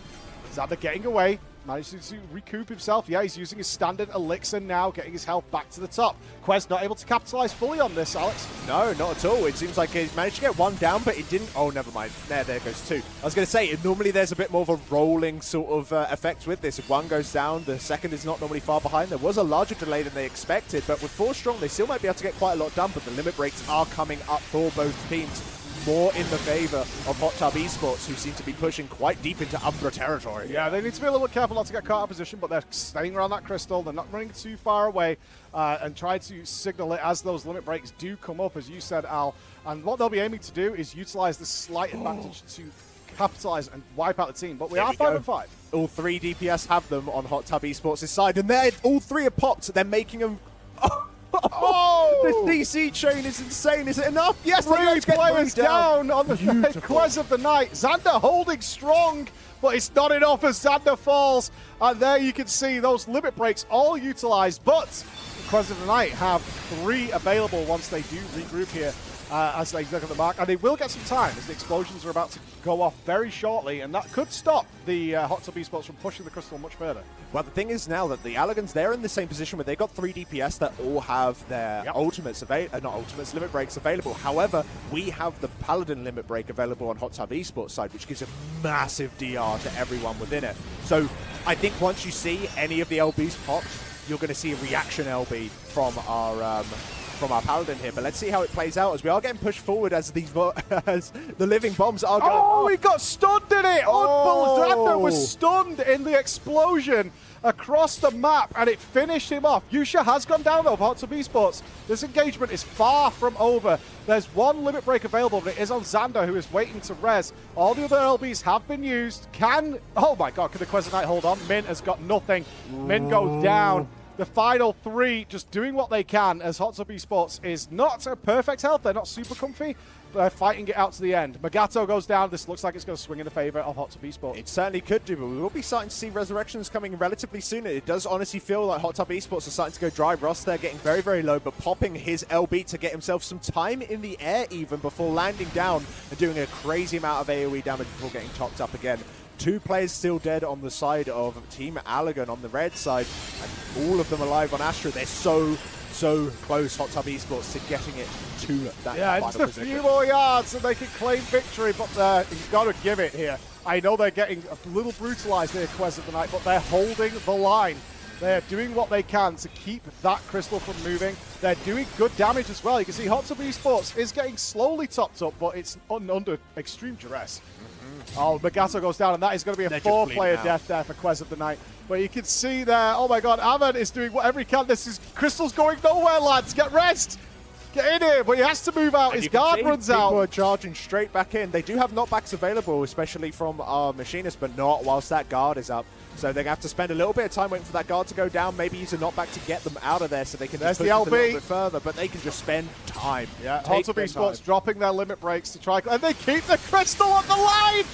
S1: Xander getting away, manages to recoup himself. Yeah, he's using his standard elixir now, getting his health back to the top. Quest not able to capitalize fully on this, Alex.
S2: No, not at all. It seems like he managed to get one down, but it didn't... Oh, never mind. There goes two. I was going to say, normally there's a bit more of a rolling sort of effect with this. If one goes down, the second is not normally far behind. There was a larger delay than they expected, but with 4 strong, they still might be able to get quite a lot done, but the limit breaks are coming up for both teams. More in the favor of Hot Tub Esports, who seem to be pushing quite deep into Umbra territory.
S1: Yeah, they need to be a little bit careful not to get caught out of position, but they're staying around that crystal. They're not running too far away and try to signal it as those limit breaks do come up, as you said, Al. And what they'll be aiming to do is utilize the slight advantage to capitalize and wipe out the team. But we are 5-5.
S2: All 3 DPS have them on Hot Tub Esports' side, and all 3 are popped. They're making them...
S1: Oh!
S2: The CC chain is insane. Is it enough? Yes,
S1: 3 players down on the Quest of the Night. Xander holding strong, but it's not enough as Xander falls. And there you can see those limit breaks all utilized, but the Quest of the Night have 3 available once they do regroup here. As they look at the mark, and they will get some time as the explosions are about to go off very shortly, and that could stop the Hot Tub Esports from pushing the crystal much further.
S2: Well, the thing is now that the Alligans, they're in the same position where they've got 3 DPS that all have their ultimates limit breaks available. However, we have the Paladin limit break available on Hot Tub Esports side, which gives a massive DR to everyone within it. So I think once you see any of the LBs pop, you're going to see a reaction LB from our Paladin here, but let's see how it plays out as we are getting pushed forward as the living bombs are going.
S1: Oh, he got stunned in it! Xander was stunned in the explosion across the map, and it finished him off. Yusha has gone down, though, for Hot Tub Esports. This engagement is far from over. There's one limit break available, but it is on Xander, who is waiting to res. All the other LBs have been used. Oh my god, can the Kwehstalline Knight hold on? Min has got nothing. Min goes down. The final three just doing what they can, as Hot Tub Esports is not a perfect health. They're not super comfy. They're fighting it out to the end. Magato goes down. This looks like it's going to swing in the favor of Hot Tub Esports.
S2: It certainly could do, but we will be starting to see resurrections coming relatively soon. It does honestly feel like Hot Tub Esports are starting to go dry. Ross there getting very, very low, but popping his LB to get himself some time in the air even before landing down and doing a crazy amount of AoE damage before getting topped up again. 2 players still dead on the side of Team Allergan on the red side, and all of them alive on Astra. They're so close, Hot Tub Esports, to getting it to that final
S1: it's a
S2: position.
S1: few more yards and they can claim victory, but you've got to give it here. I know they're getting a little brutalized here, Quest of the Night, but they're holding the line. They're doing what they can to keep that crystal from moving. They're doing good damage as well. You can see Hot Tub Esports is getting slowly topped up, but it's under extreme duress. Oh, Magato goes down, and that is going to be a 4-player death there for Quest of the Night. But you can see there, oh my god, Ahmed is doing whatever he can. Crystal's going nowhere, lads. Get rest. Get in here, but he has to move out. His guard runs out.
S2: People are charging straight back in. They do have knockbacks available, especially from our machinist, but not whilst that guard is up. So they're going to have to spend a little bit of time waiting for that guard to go down, maybe use a knockback to get them out of there so they can just push it a little bit further, but they can just spend time.
S1: Yeah, Hot Tub Esports dropping their limit breaks to try, and they keep the crystal on the line!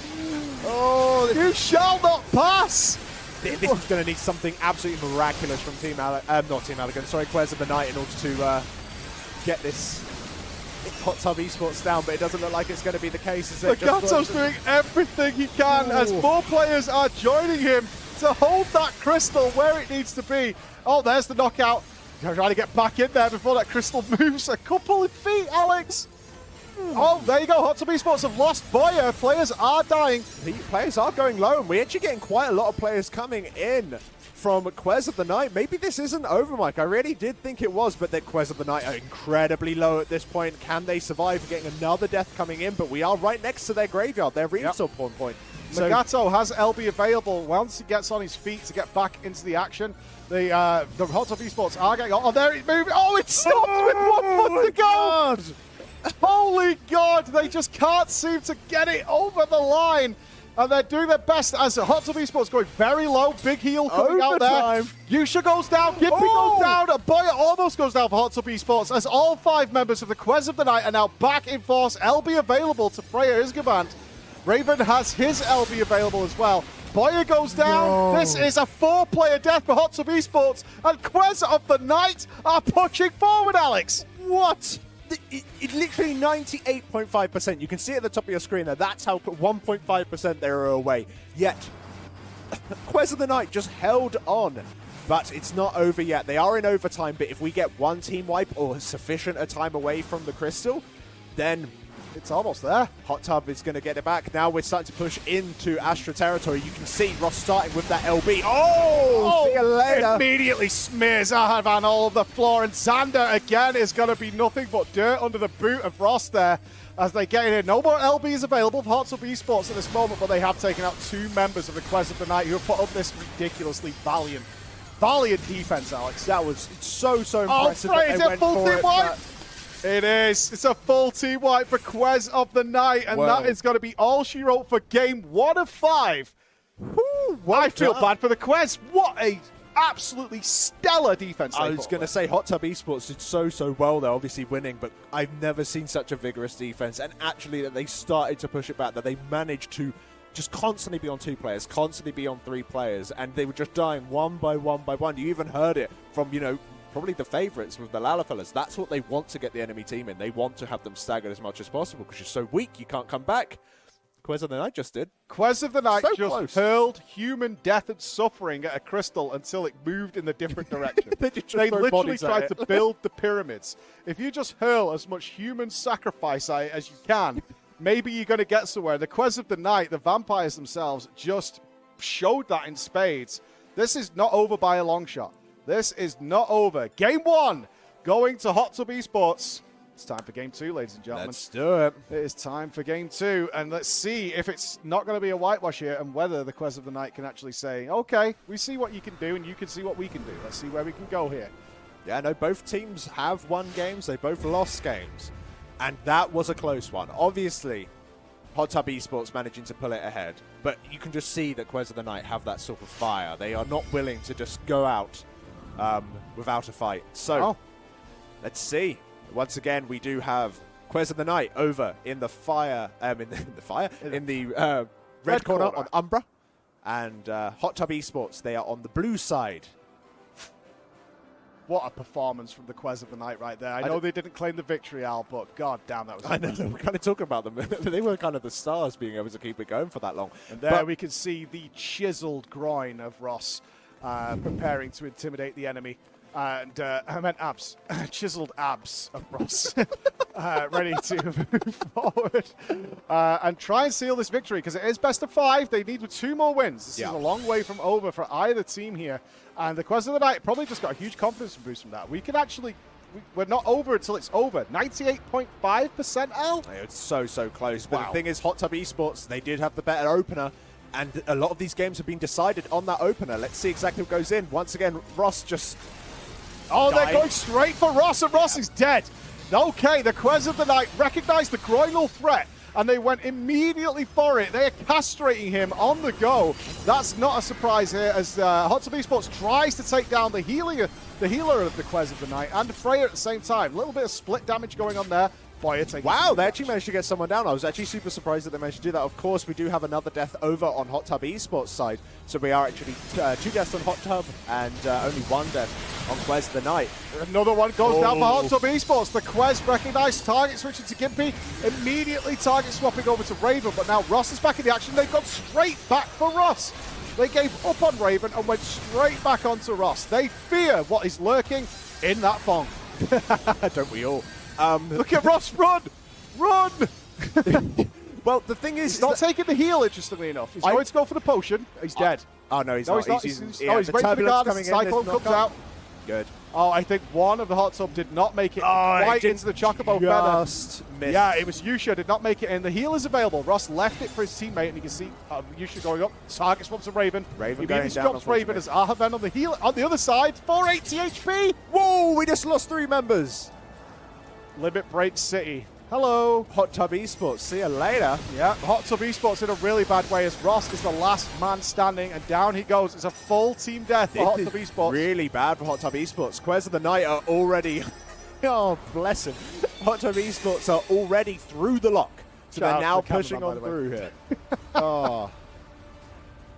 S1: Oh, you shall not pass!
S2: This is going to need something absolutely miraculous from Team Allergan, sorry, Quest of the Night in order to get this Hot Tub Esports down, but it doesn't look like it's going to be the case.
S1: Magato's doing everything he can as more players are joining him to hold that crystal where it needs to be. Oh, there's the knockout. They're trying to get back in there before that crystal moves a couple of feet, Alex. Oh, there you go. Hot Tub Esports have lost Boyer. Players are dying.
S2: The players are going low, and we're actually getting quite a lot of players coming in from Quest of the Night. Maybe this isn't over, Mike. I really did think it was, but the Quest of the Night are incredibly low at this point. Can they survive getting another death coming in? But we are right next to their graveyard. Their resource point.
S1: So Magato has LB available once he gets on his feet to get back into the action. The Hot Tub Esports are getting on. Oh, there it's moving. Oh, it stopped with 1 foot to go. Holy God, they just can't seem to get it over the line. And they're doing their best as Hot Tub Esports going very low. Big heal coming out there. Yusha goes down. Gimpy goes down. Boya almost goes down for Hot Tub Esports as all 5 members of the Quest of the Night are now back in force. LB available to Freya Isgaband. Raven has his LB available as well. Boya goes down. No. This is a 4-player death for Hot Tub Esports. And Quest of the Night are pushing forward, Alex.
S2: What? It literally 98.5%. You can see at the top of your screen there. That's how 1.5% they were away. Yet, Quest of the Night just held on. But it's not over yet. They are in overtime, but if we get one team wipe or sufficient a time away from the crystal, then
S1: it's almost there.
S2: Hot Tub is going to get it back. Now we're starting to push into Astra territory. You can see Ross starting with that LB. Oh, see you later.
S1: Immediately smears Ahavan all over the floor, and Xander again is going to be nothing but dirt under the boot of Ross there as they get in here. No more LBs available for Hot Tub Esports at this moment, but they have taken out 2 members of the Quest of the Night who have put up this ridiculously valiant defense, Alex.
S2: That was so impressive.
S1: Oh, Frey, is it full team wipe? It is. It's a full team wipe for Quest of the Night, and that is going to be all she wrote for game 1 of 5. I feel bad for the Quest. What a absolutely stellar defense.
S2: I was going to say Hot Tub Esports did so well. They're obviously winning, but I've never seen such a vigorous defense, and actually that they started to push it back, that they managed to just constantly be on 2 players, constantly be on 3 players, and they were just dying one by one. You even heard it from, probably the favourites with the Lalafellas. That's what they want to get the enemy team in. They want to have them staggered as much as possible because you're so weak, you can't come back. Quest of the Night just did.
S1: Quest of the Night just hurled human death and suffering at a crystal until it moved in the different direction. They literally tried to build the pyramids. If you just hurl as much human sacrifice at it as you can, maybe you're going to get somewhere. The Quest of the Night, the vampires themselves, just showed that in spades. This is not over by a long shot. This is not over. Game 1 going to Hot Tub Esports. It's time for game 2, ladies and gentlemen.
S2: Let's do it.
S1: It is time for game 2, and let's see if it's not going to be a whitewash here and whether the Quest of the Night can actually say, okay, we see what you can do and you can see what we can do. Let's see where we can go here.
S2: Yeah, no, both teams have won games. They both lost games. And that was a close one. Obviously, Hot Tub Esports managing to pull it ahead. But you can just see that Quest of the Night have that sort of fire. They are not willing to just go out without a fight. So, let's see. Once again, we do have Quest of the Night over in the fire, in the red corner on Umbra, and Hot Tub Esports, they are on the blue side.
S1: What a performance from the Quest of the Night right there. I know they didn't claim the victory, Al, but god damn, that was amazing.
S2: I know, we're kind of talking about them. They were kind of the stars being able to keep it going for that long.
S1: And there we can see the chiseled groin of Ross preparing to intimidate the enemy. And I meant abs, chiseled abs of Ross, ready to move forward and try and seal this victory because it is best of 5. They need 2 more wins. This is a long way from over for either team here. And the Quest of the Night probably just got a huge confidence boost from that. We can actually, we're not over until it's over. 98.5%, Al?
S2: It's so close. But the thing is, Hot Tub Esports, they did have the better opener. And a lot of these games have been decided on that opener. Let's see exactly what goes in. Once again, Ross just...
S1: Oh, they're going straight for Ross, and Ross is dead. Okay, the Quest of the Night recognized the groinal threat, and they went immediately for it. They are castrating him on the go. That's not a surprise here, as Hot Tub Esports tries to take down the healer of the Quest of the Night, and Freya at the same time. A little bit of split damage going on there.
S2: Wow, they actually managed to get someone down. I was actually super surprised that they managed to do that. Of course, we do have another death over on Hot Tub Esports side. So we are actually 2 deaths on Hot Tub and only 1 death on Quest of the Night.
S1: Another one goes down for Hot Tub Esports. The Quest recognized target switching to Gimpy. Immediately target swapping over to Raven. But now Ross is back in the action. They've gone straight back for Ross. They gave up on Raven and went straight back onto Ross. They fear what is lurking in that Fong.
S2: Don't we all?
S1: Look at Ross run! Run!
S2: Well, the thing is...
S1: He's not taking the heal, interestingly enough. He's going to go for the potion. He's dead.
S2: Oh, no, he's not.
S1: He's
S2: yeah,
S1: waiting for the guard as the Cyclone comes out.
S2: Good.
S1: Oh, I think one of the Hot Tub did not make it quite into the Chocobo feather.
S2: Missed.
S1: Yeah, it was Yusha did not make it in. The heal is available. Ross left it for his teammate, and you can see Yusha going up. Target swaps to Raven.
S2: Raven
S1: he
S2: going
S1: immediately
S2: down,
S1: drops Raven as Ahaven on the heal on the other side. 480 HP.
S2: Whoa, we just lost 3 members.
S1: Limit Break City. Hello.
S2: Hot Tub Esports. See you later.
S1: Yeah, Hot Tub Esports in a really bad way as Ross is the last man standing, and down he goes. It's a full team death for Hot Tub Esports.
S2: Really bad for Hot Tub Esports. Quest of the Night are already... oh, bless him. Hot Tub Esports are already through the lock. So they're now pushing on through here. Oh.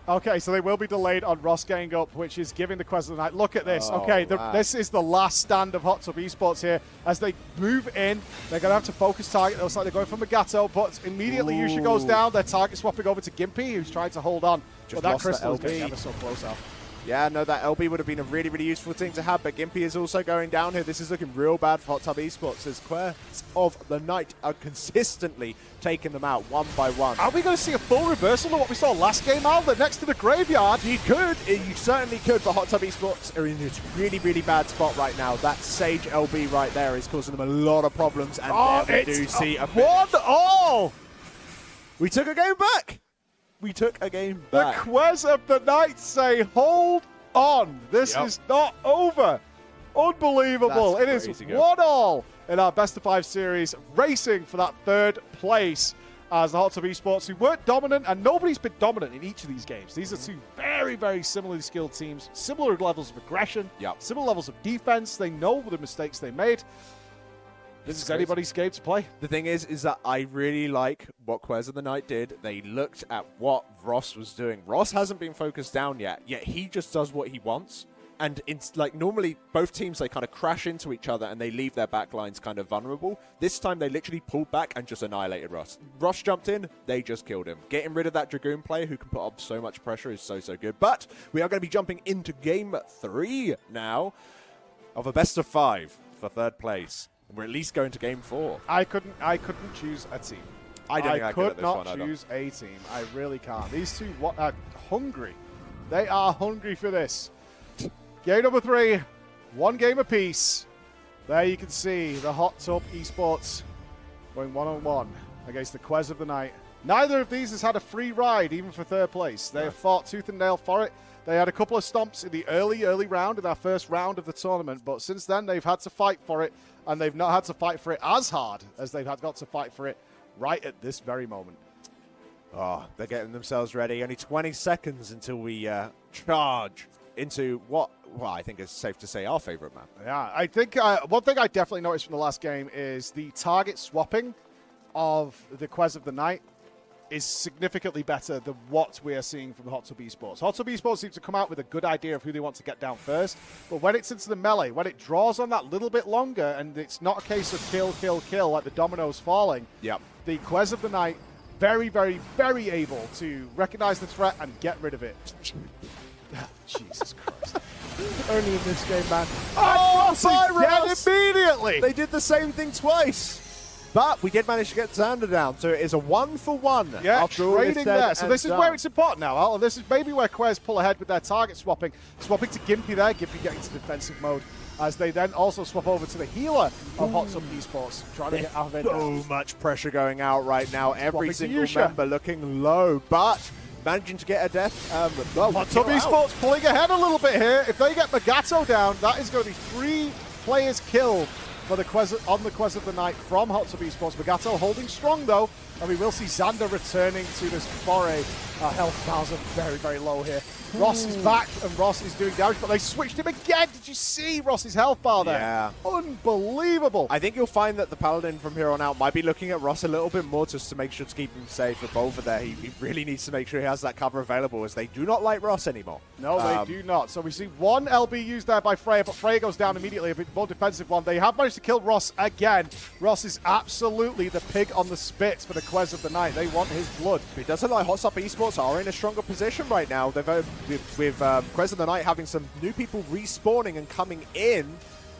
S1: Okay, so they will be delayed on Ross getting up, which is giving the Quest of the Night. Look at this. Okay, this is the last stand of Hot Tub Esports here. As they move in, they're going to have to focus target. It looks like they're going for Magato, but immediately Yusha goes down. They're target swapping over to Gimpy, who's trying to hold on.
S2: Just
S1: but that
S2: lost the
S1: crystal is
S2: LB.
S1: getting ever so close out.
S2: Yeah, no, that LB would have been a really, really useful thing to have, but Gimpy is also going down here. This is looking real bad for Hot Tub Esports as Quest of the Night are consistently taking them out 1 by 1.
S1: Are we going to see a full reversal of what we saw last game, Al? They're next to the graveyard.
S2: You could. You certainly could, but Hot Tub Esports are in a really, really bad spot right now. That Sage LB right there is causing them a lot of problems, and there we do see a
S1: 1-1.
S2: We took a game back. We took a game back.
S1: The Quest of the Night say, hold on. This is not over. Unbelievable. It is 1-1 in our best of 5 series, racing for that 3rd place as the Hot Tub Esports, who weren't dominant, and nobody's been dominant in each of these games. These are 2 very, very similarly skilled teams, similar levels of aggression, similar levels of defense. They know the mistakes they made. This is anybody's game to play.
S2: The thing is that I really like what Quest of the Night did. They looked at what Ross was doing. Ross hasn't been focused down yet he just does what he wants. And it's like normally both teams, they kind of crash into each other and they leave their backlines kind of vulnerable. This time they literally pulled back and just annihilated Ross. Ross jumped in, they just killed him. Getting rid of that Dragoon player who can put up so much pressure is so good. But we are going to be jumping into game 3 now of a best of 5 for 3rd place. We're at least going to game 4.
S1: I couldn't choose a team.
S2: I
S1: could not choose a team. I really can't. These 2 are hungry. They are hungry for this. Game number 3, 1 game apiece. There you can see the Hot Tub Esports going one-on-one against the Quez of the Night. Neither of these has had a free ride, even for third place. They have fought tooth and nail for it. They had a couple of stomps in the early round, in our first round of the tournament, but since then they've had to fight for it, and they've not had to fight for it as hard as they've got to fight for it right at this very moment.
S2: Oh, they're getting themselves ready. Only 20 seconds until we charge into what, well, I think it's safe to say our favorite map.
S1: Yeah, I think one thing I definitely noticed from the last game is the target swapping of the Quez of the Night is significantly better than what we are seeing from Hot Tub Esports. Hot Tub Esports seems to come out with a good idea of who they want to get down first, but when it's into the melee, when it draws on that little bit longer, and it's not a case of kill, kill, kill, like the dominoes falling, the Quez of the Night, very, very, very able to recognize the threat and get rid of it. Jesus Christ.
S2: Only in this game, man.
S1: Oh,
S2: Ross!
S1: dead immediately!
S2: They did the same thing twice. But we did manage to get Xander down, so it is a 1-for-1.
S1: Yeah,
S2: after all
S1: trading
S2: said
S1: there. So
S2: and
S1: this is
S2: done.
S1: where it's important now, Al. This is maybe where Quez pull ahead with their target swapping. Swapping to Gimpy there, Gimpy getting to defensive mode, as they then also swap over to the healer of Hot Tub Esports, trying to get out of it.
S2: So much pressure going out right now. Every
S1: Swapping to
S2: single
S1: Yusha.
S2: member looking low, but managing to get a death.
S1: Hot Tub Esports pulling ahead a little bit here. If they get Magato down, that is going to be 3 players killed for the Quez, on the Quez of the Night from Hot Tub Esports. Magato holding strong though, and we will see Xander returning to this foray. Health bars are very, very low here. Ross is back, and Ross is doing damage, but they switched him again. Did you see Ross's health bar there?
S2: Yeah.
S1: Unbelievable.
S2: I think you'll find that the Paladin from here on out might be looking at Ross a little bit more just to make sure to keep him safe. With Bolver there, he really needs to make sure he has that cover available, as they do not like Ross anymore.
S1: No, they do not. So we see one LB used there by Freya, but Freya goes down immediately, a bit more defensive one. They have managed to kill Ross again. Ross is absolutely the pig on the spit for the Quez of the Night. They want his blood.
S2: It doesn't like Hot Tub Esports are in a stronger position right now. They've with Quez of the Night having some new people respawning and coming in,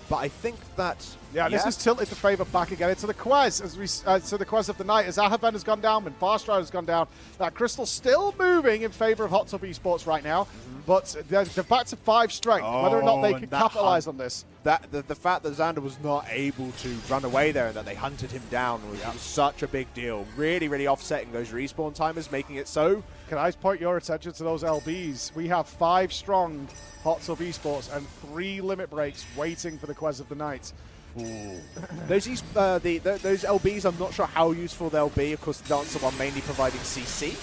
S2: but I think that
S1: this is tilted to favour back again into the Quez, as we to the Quez of the Night, as Ahaven has gone down and Farstrider has gone down. That Crystal still moving in favour of Hot Tub Esports right now, but they're back to 5 strength. Whether or not they can capitalise on this.
S2: The fact that Xander was not able to run away there and that they hunted him down was such a big deal. Really, really offsetting those respawn timers, making it so.
S1: Can I point your attention to those LBs? We have 5 strong Hot Tub Esports and 3 limit breaks waiting for the Quez of the Night.
S2: Those LBs, I'm not sure how useful they'll be. Of course, the Dancer one mainly providing CC.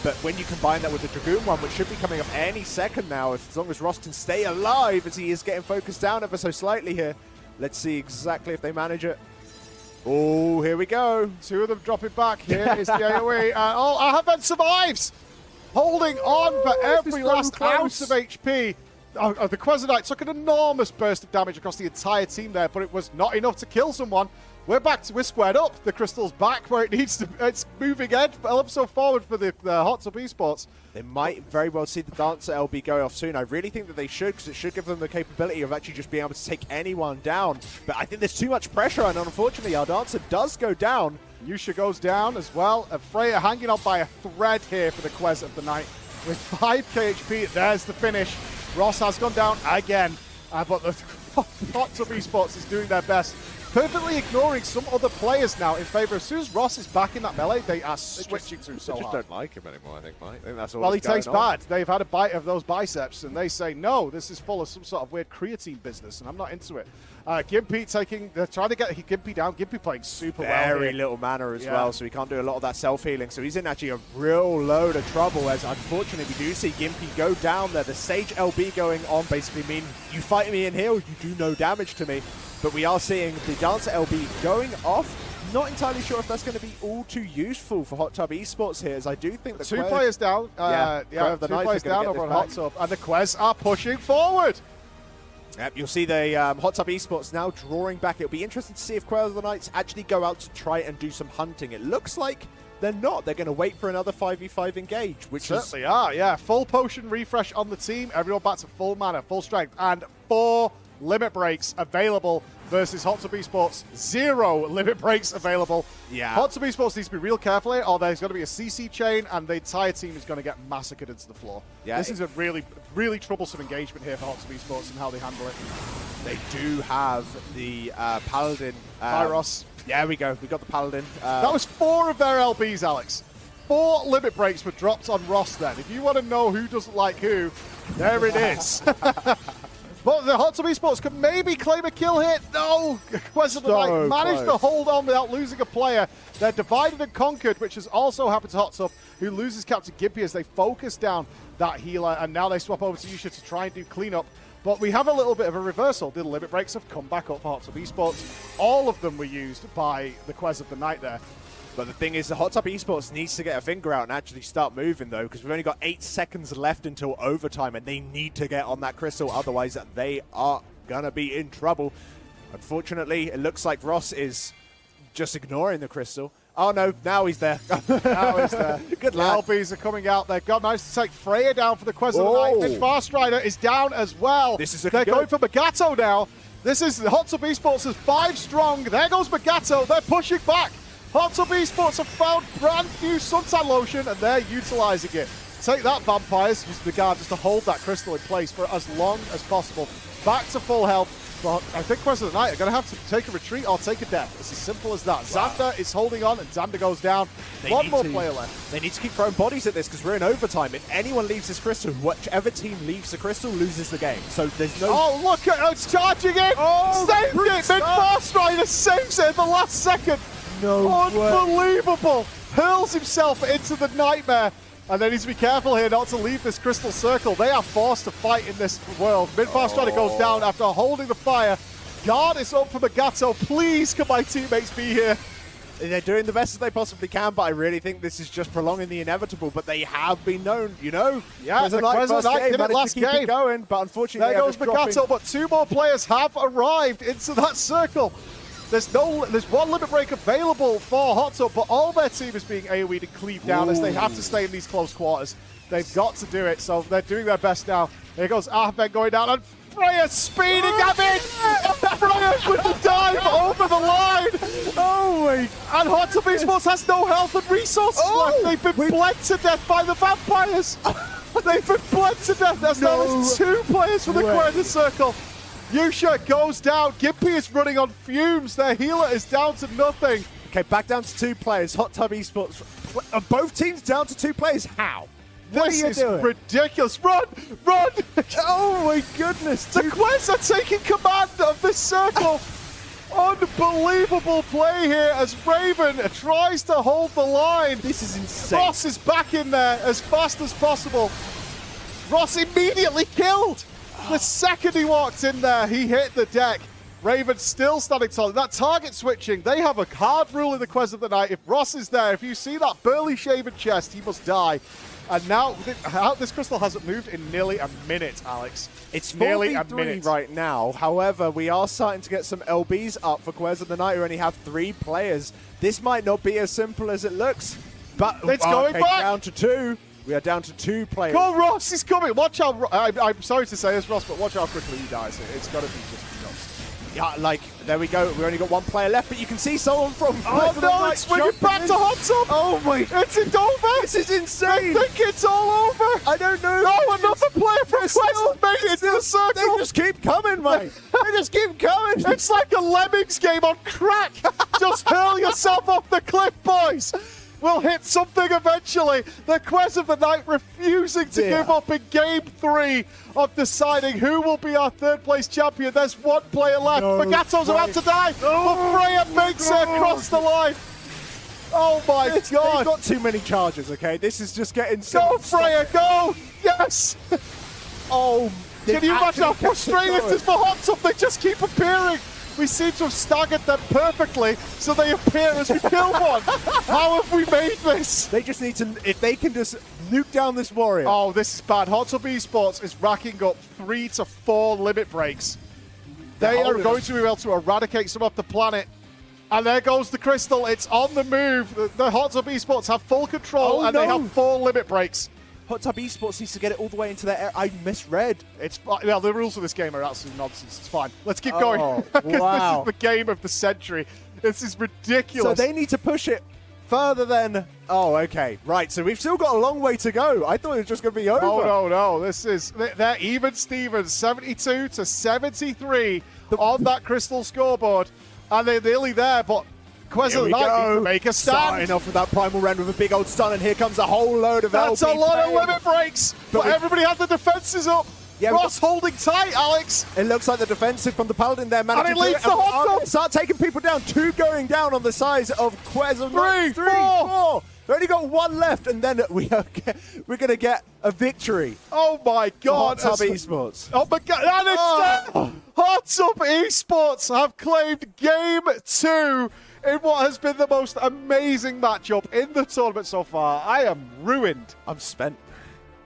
S2: But when you combine that with the Dragoon one, which should be coming up any second now, as long as Ross can stay alive, as he is getting focused down ever so slightly here. Let's see exactly if they manage it. Oh, here we go.
S1: 2 of them dropping back. Here is the AoE. Ahaven survives! Holding on for every last ounce of HP. The Quezonite took an enormous burst of damage across the entire team there, but it was not enough to kill someone. We're squared up. The Crystal's back where it needs to. It's moving so forward for the Hot Tub Esports.
S2: They might very well see the Dancer LB go off soon. I really think that they should, because it should give them the capability of actually just being able to take anyone down. But I think there's too much pressure, and unfortunately our Dancer does go down.
S1: Yusha goes down as well. And Freya hanging on by a thread here for the Quez of the Night. With 5 KHP, there's the finish. Ross has gone down again, but the Hot Tub Esports is doing their best. Perfectly ignoring some other players now in favour. As soon as Ross is back in that melee, they are switching through so hard.
S2: They just don't like him anymore, I think, Mike. I think that's all.
S1: Well, he takes bad. They've had a bite of those biceps, and they say, no, this is full of some sort of weird creatine business, and I'm not into it. Gimpy they're trying to get Gimpy down. Gimpy playing super well.
S2: Very little mana as well, so he can't do a lot of that self-healing. So he's in actually a real load of trouble, as unfortunately we do see Gimpy go down there. The Sage LB going on basically mean you fight me in heal, you do no damage to me. But we are seeing the Dancer LB going off. Not entirely sure if that's going to be all too useful for Hot Tub Esports here, as I do think that
S1: 2 players down. 2 players down over on Hot Tub, and the Quez are pushing forward.
S2: Yep, you'll see the Hot Tub Esports now drawing back. It'll be interesting to see if Quez of the Knights actually go out to try and do some hunting. It looks like they're not. They're going to wait for another 5v5 engage, which
S1: certainly are. Yeah, full potion refresh on the team. Everyone back to full mana, full strength, and 4 limit breaks available versus Hot Tub Esports. 0 limit breaks available.
S2: Yeah.
S1: Hot Tub Esports needs to be real careful here, or there's going to be a CC chain, and the entire team is going to get massacred into the floor. Yeah, this is a really, really troublesome engagement here for Hot Tub Esports and how they handle it.
S2: They do have the Paladin.
S1: Pyros.
S2: Yeah, we go. We got the Paladin.
S1: That was 4 of their LBs, Alex. 4 limit breaks were dropped on Ross then. If you want to know who doesn't like who, there it is. But the Hot Tub Esports could maybe claim a kill here. No! Quest of the Night managed to hold on without losing a player. They're divided and conquered, which has also happened to Hot Tub, who loses Captain Gimpy as they focus down that healer, and now they swap over to Yusha to try and do cleanup. But we have a little bit of a reversal. The limit breaks have come back up for Hot Tub Esports. All of them were used by the Quest of the Night there.
S2: But the thing is, the Hot Tub Esports needs to get a finger out and actually start moving, though, because we've only got 8 seconds left until overtime, and they need to get on that crystal, otherwise they are going to be in trouble. Unfortunately, it looks like Ross is just ignoring the crystal. Oh, no, now he's there.
S1: Now he's there.
S2: Good lad.
S1: LBs are coming out. They've got managed to take Freya down for the Quest of the Night. Mid Fast Rider is down as well.
S2: This is
S1: They're going for Bagato now. This is the Hot Tub Esports is 5 strong. There goes Bagato. They're pushing back. Hot Tub Esports have found brand new suntan lotion and they're utilizing it. Take that, Vampires. Use the guard just to hold that crystal in place for as long as possible. Back to full health. But I think Quest of the Night are going to have to take a retreat or take a death. It's as simple as that. Wow. Xander is holding on and Xander goes down. One more player left.
S2: They need to keep throwing bodies at this because we're in overtime. If anyone leaves this crystal, whichever team leaves the crystal loses the game. So there's no...
S1: Oh, look at it. It's charging in.
S2: Oh,
S1: saved it. Mid-Fast Rider saves it at the last second.
S2: No
S1: Unbelievable. Hurls himself into the nightmare. And they need to be careful here not to leave this crystal circle. They are forced to fight in this world. Mid-Fast Rider goes down after holding the fire. Guard is up for Bagato. Please, can my teammates be here?
S2: They're doing the best that they possibly can, but I really think this is just prolonging the inevitable. But they have been known, you know.
S1: Yeah, the Quest of the Night did it last game.
S2: Going, but unfortunately,
S1: there goes Bagato, but 2 more players have arrived into that circle. There's one limit break available for Hot Tub, but all their team is being AoE'd and cleaved down as they have to stay in these close quarters. They've got to do it, so they're doing their best now. Here goes Ahmed going down, and Freya speeding up in! Freya with the dive over the line! Oh my! And Hot Tub Esports has no health and resources left. They've been bled to death by the vampires! They've been bled to death. There's now 2 players for the Quest Circle. Yusha goes down. Gimpy is running on fumes. Their healer is down to nothing.
S2: Okay, back down to 2 players. Hot Tub Esports. Both teams down to 2 players. How?
S1: This is ridiculous. Run! Run!
S2: Oh my goodness.
S1: The Quest are taking command of this circle. Unbelievable play here as Raven tries to hold the line.
S2: This is insane.
S1: Ross is back in there as fast as possible. Ross immediately killed. The second he walked in there, he hit the deck. Raven still standing tall. That target switching, they have a hard rule in the Quest of the Night. If Ross is there, if you see that burly shaven chest, he must die. And now, this crystal hasn't moved in nearly a minute, Alex.
S2: It's
S1: nearly a
S2: 4v3
S1: minute
S2: right now. However, we are starting to get some LBs up for Quest of the Night who only have 3 players. This might not be as simple as it looks. But
S1: it's going back.
S2: Down to 2. We are down to 2 players.
S1: Go, Ross! He's coming! Watch out. I'm sorry to say this, Ross, but watch how quickly he dies. It's got to be just nuts.
S2: Yeah, like, there we go. We only got 1 player left, but you can see someone from...
S1: Oh, no, it's swinging back to Hot Tub!
S2: Oh, my...
S1: It's over!
S2: This is insane!
S1: I think it's all over!
S2: I don't know.
S1: No, another player from Quest has made it into the circle!
S2: They just keep coming, mate! They just keep coming!
S1: It's like a Lemmings game on crack! Just hurl yourself off the cliff, boys! We'll hit something eventually. The Quest of the Night refusing to give up in Game 3 of deciding who will be our 3rd place champion. There's 1 player left. Bagato's about to die, but Freya makes her across the line. Oh my God.
S2: They've got too many charges, okay? This is just getting so...
S1: Go, Freya, go! Yes!
S2: Oh,
S1: can you imagine how frustrating this is for Hot Tub? They just keep appearing. We seem to have staggered them perfectly, so they appear as we kill one. How have we made this?
S2: They just need to, if they can just nuke down this warrior.
S1: Oh, this is bad. Hot Tub Esports is racking up 3 to 4 limit breaks. They are going to be able to eradicate some off the planet. And there goes the crystal. It's on the move. The Hot Tub Esports have full control, and they have 4 limit breaks.
S2: Hot Tub Esports needs to get it all the way into their air. I misread.
S1: Well, the rules of this game are absolute nonsense. It's fine. Let's keep going.
S2: Wow.
S1: This is the game of the century. This is ridiculous.
S2: So they need to push it further than... Oh, okay. Right, so we've still got a long way to go. I thought it was just going to be over.
S1: Oh, no. This is... They're even Stevens, 72 to 73 on that Crystal scoreboard. And they're nearly there, but Kwehstalline needs to make a stand.
S2: Starting off with that Primal Rend with a big old stun, and here comes a whole load of
S1: That's
S2: LP
S1: a lot
S2: play.
S1: of limit breaks, but everybody had the defenses up.
S2: Yeah,
S1: Ross holding tight, Alex.
S2: It looks like the defensive from the Paladin there managed
S1: And it
S2: to do
S1: leads to hot tub.
S2: Start taking people down. 2 going down on the size of Kwehstalline.
S1: 3, 4.
S2: We've only got 1 left, and then we're going to get a victory.
S1: Oh, my God.
S2: Hot Tub Esports.
S1: Oh, my God. And it's there. Hot Tub Esports have claimed Game 2 in what has been the most amazing matchup in the tournament so far. I am ruined.
S2: I'm spent.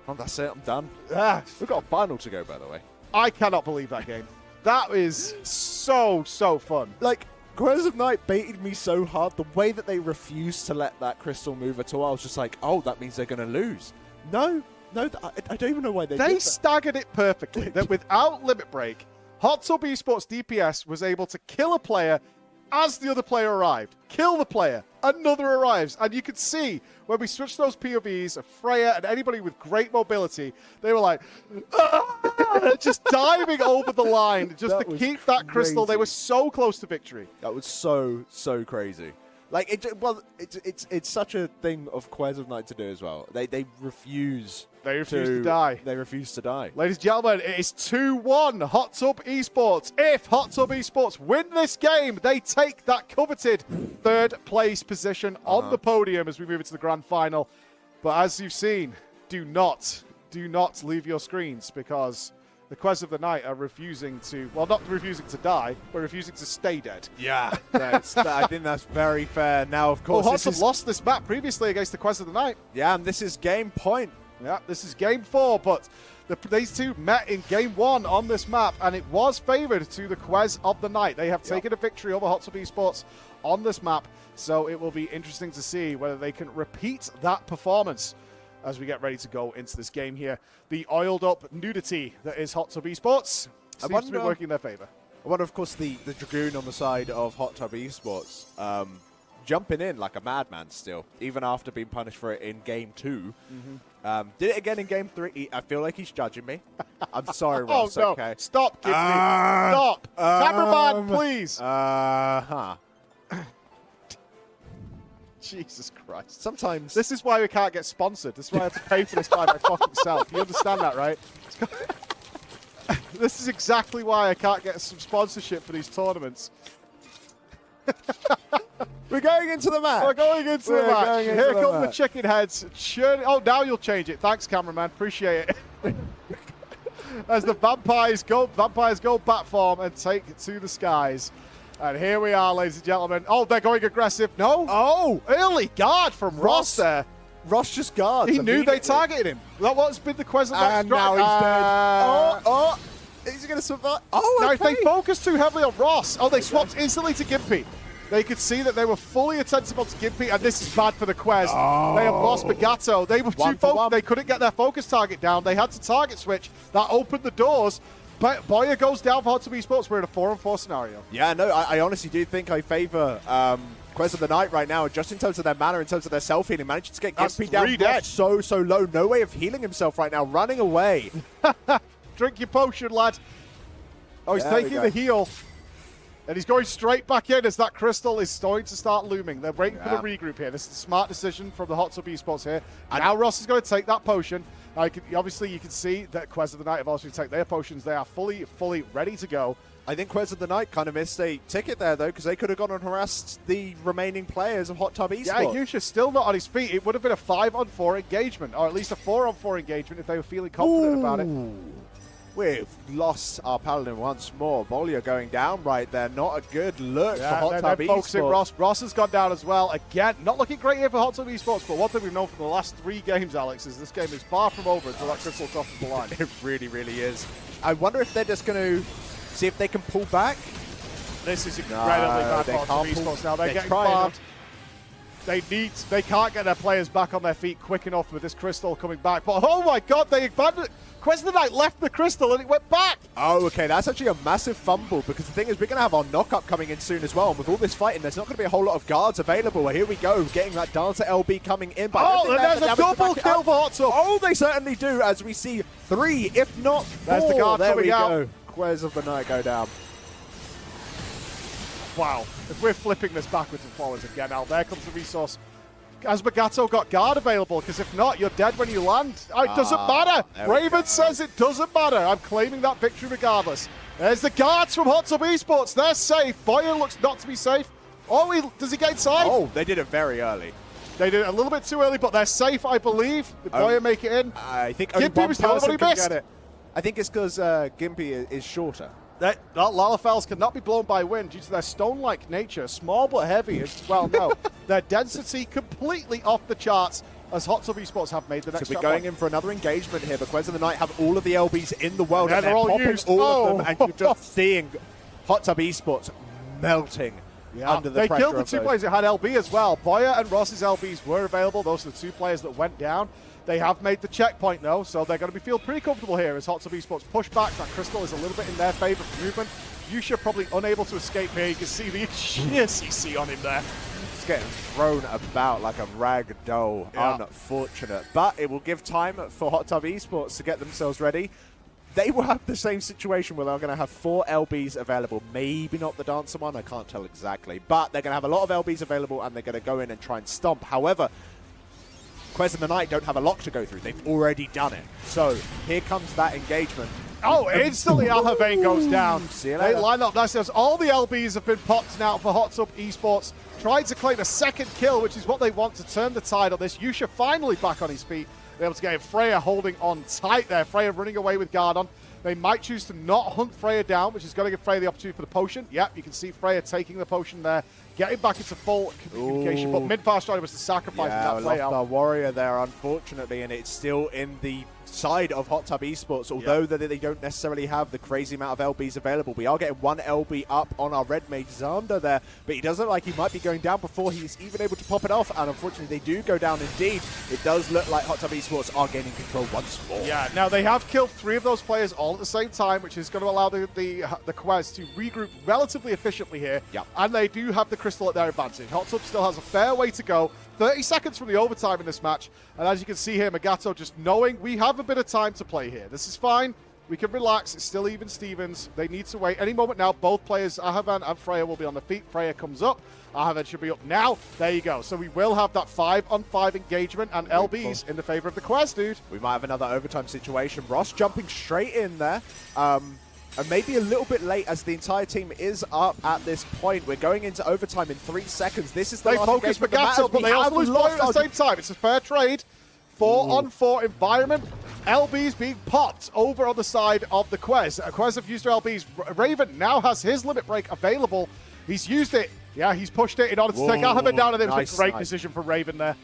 S2: Oh, that's it. I'm done.
S1: Ah,
S2: We've got a final to go, by the way.
S1: I cannot believe that game. That is so fun.
S2: Like, Kwehstalline baited me so hard. The way that they refused to let that crystal move at all, I was just like, oh, that means they're going to lose. No, I don't even know why they did that.
S1: Staggered it perfectly. That without limit break, Hot Tub Esports DPS was able to kill a player as the other player arrived. Kill the player. Another arrives. And you could see when we switched those POVs of Freya and anybody with great mobility, they were like, just diving over the line just to keep that crystal. They were so close to victory.
S2: That was so crazy. Like, it's such a thing of Kwehstalline to do as well. They refuse.
S1: They refuse to die.
S2: They refuse to die.
S1: Ladies and gentlemen, it is 2-1 Hot Tub Esports. If Hot Tub Esports win this game, they take that coveted 3rd place position on the podium as we move into the grand final. But as you've seen, do not leave your screens, because the Quest of the Night are refusing to, well, not refusing to die, but refusing to stay dead.
S2: Yeah, I think that's very fair. Now, of course,
S1: Hot Tub lost this map previously against the Quest of the Night.
S2: Yeah, and this is game point.
S1: Yeah, this is game 4, but these two met in game 1 on this map, and it was favored to the Quest of the Night. They have taken a victory over Hot Tub Esports on this map, so it will be interesting to see whether they can repeat that performance as we get ready to go into this game here. The oiled up nudity that is Hot Tub Esports seems to be working in their favor.
S2: I wonder, of course, the Dragoon on the side of Hot Tub Esports jumping in like a madman still, even after being punished for it in game 2. Did it again in game 3. I feel like he's judging me. I'm sorry, Ross.
S1: Oh, no.
S2: Okay.
S1: Stop, Gibney. Stop. Cameraman, please. Jesus Christ.
S2: Sometimes.
S1: This is why we can't get sponsored. This is why I have to pay for this by my fucking self. You understand that, right? This is exactly why I can't get some sponsorship for these tournaments.
S2: We're going into the match.
S1: We're going into the match. Here come the chicken heads. Oh, now you'll change it. Thanks, cameraman. Appreciate it. As the vampires go bat form and take it to the skies. And here we are, ladies and gentlemen. Oh, they're going aggressive. No. Oh, early guard from Ross there.
S2: Ross just guards.
S1: He knew they targeted him. That was been the question.
S2: And now he's dead. Is he going to survive? Oh,
S1: now,
S2: okay.
S1: if they focus too heavily on Ross, they swapped instantly to Gimpy. They could see that they were fully attentive onto Gimpy, and this is bad for the Quest. They have lost Bagato. They were too focused. They couldn't get their focus target down. They had to target switch. That opened the doors. But Boya goes down for Hot Tub Esports. We're in a 4-on-4 scenario.
S2: Yeah, no, I honestly do think I favor Quest of the Night right now, just in terms of their mana, in terms of their self-healing. Managed to get Gimpy down dead. So low. No way of healing himself right now. Running away.
S1: Drink your potion, lad. Oh, he's taking the heal. And he's going straight back in as that crystal is starting to start looming. They're waiting for the regroup here. This is a smart decision from the Hot Tub Esports here. And now Ross is going to take that potion. Obviously, you can see that Quest of the Night have also taken their potions. They are fully ready to go.
S2: I think Quest of the Night kind of missed a ticket there, though, because they could have gone and harassed the remaining players of Hot Tub Esports.
S1: Yeah, Yusha's still not on his feet. It would have been a 5-on-4 engagement, or at least a 4-on-4 engagement if they were feeling confident about it.
S2: We've lost our Paladin once more. Bolio going down right there. Not a good look for Hot Tub Esports.
S1: Ross has gone down as well. Again, not looking great here for Hot Tub Esports, but one thing we've known from the last 3 games, Alex, is this game is far from over until that crystal crosses the line.
S2: It really is. I wonder if they're just going to see if they can pull back.
S1: This is incredibly bad for Hot Tub Esports now. They're getting farmed. They can't get their players back on their feet quick enough with this crystal coming back. But oh my god, they abandoned it. Kwehstalline left the crystal and it went back.
S2: Oh, okay, that's actually a massive fumble because the thing is we're going to have our knock-up coming in soon as well. And with all this fighting, there's not going to be a whole lot of guards available. Here we go, getting that Dancer LB coming in. But
S1: oh, and there's a double kill for HotTub.
S2: Oh, they certainly do, as we see 3, if not 4.
S1: There's the guard
S2: there
S1: coming
S2: we
S1: out.
S2: go. Quez of the night go down.
S1: Wow, if we're flipping this backwards and forwards again, now there comes the resource. Has Bagato got guard available? Because if not, you're dead when you land. It doesn't matter. Raven says it doesn't matter. I'm claiming that victory regardless. There's the guards from HotTub Esports. They're safe. Boyer looks not to be safe. Oh, does he get inside?
S2: Oh, they did it very early.
S1: They did it a little bit too early, but they're safe, I believe. Did Boyer make it in?
S2: I think only one person can get it. I think it's because Gimpy is shorter.
S1: That Lalafels cannot be blown by wind due to their stone-like nature, small but heavy as well. No, their density completely off the charts as HotTub Esports have made the next.
S2: So we're going in for another engagement here, but Quez of the Night have all of the LBs in the world,
S1: and they're all
S2: popping
S1: used.
S2: all of them, and you're just seeing HotTub Esports melting under the pressure.
S1: They killed the 2 players that had LB as well. Boyer and Ross's LBs were available. Those are the 2 players that went down. They have made the checkpoint, though, so they're going to feel pretty comfortable here as HotTub Esports push back. That crystal is a little bit in their favor for movement. Yusha probably unable to escape here. You can see the CC on him there.
S2: He's getting thrown about like a rag doll. Yeah. Unfortunate. But it will give time for HotTub Esports to get themselves ready. They will have the same situation where they're going to have 4 LBs available. Maybe not the Dancer one, I can't tell exactly. But they're going to have a lot of LBs available, and they're going to go in and try and stomp. However, Quez and the Night don't have a lock to go through. They've already done it. So here comes that engagement.
S1: Oh, instantly Ahavane goes down.
S2: See you
S1: they
S2: later.
S1: line up nicely. All the LBs have been popped now for HotTub Esports. Tried to claim a second kill, which is what they want to turn the tide on this. Yusha finally back on his feet. They're able to get him. Freya holding on tight there. Freya running away with guard on. They might choose to not hunt Freya down, which is going to give Freya the opportunity for the potion. Yep, you can see Freya taking the potion there, getting back into full communication. But Midfire Strider was the sacrifice in that play.
S2: Lost our warrior there, unfortunately, and it's still in the side of HotTub Esports, although they don't necessarily have the crazy amount of LBs available. We are getting 1 LB up on our red mage Xander there, but he doesn't look like he might be going down before he's even able to pop it off, and unfortunately they do go down indeed. It does look like HotTub Esports are gaining control once more.
S1: Yeah, now they have killed 3 of those players all at the same time, which is going to allow the Quez to regroup relatively efficiently here, and they do have the crystal at their advantage. HotTub still has a fair way to go. 30 seconds from the overtime in this match, and as you can see here, Magato just knowing we have a bit of time to play here. This is fine. We can relax. It's still even Stevens. They need to wait. Any moment now, both players, Ahavan and Freya, will be on the feet. Freya comes up. Ahavan should be up now. There you go. So we will have that 5-on-5 engagement, and LBs in the favor of the Quez, dude.
S2: We might have another overtime situation. Ross jumping straight in there. And maybe a little bit late as the entire team is up at this point. We're going into overtime in 3 seconds. This is the
S1: they
S2: last
S1: focus Magato, but they also lose Boyer at the same time. It's a fair trade. 4-on-4 environment. LBs being popped over on the side of the Quez. Quez have used their LBs. Raven now has his limit break available. He's used it. Yeah, he's pushed it in order to take Ahavan down, and it was a great decision from Raven there.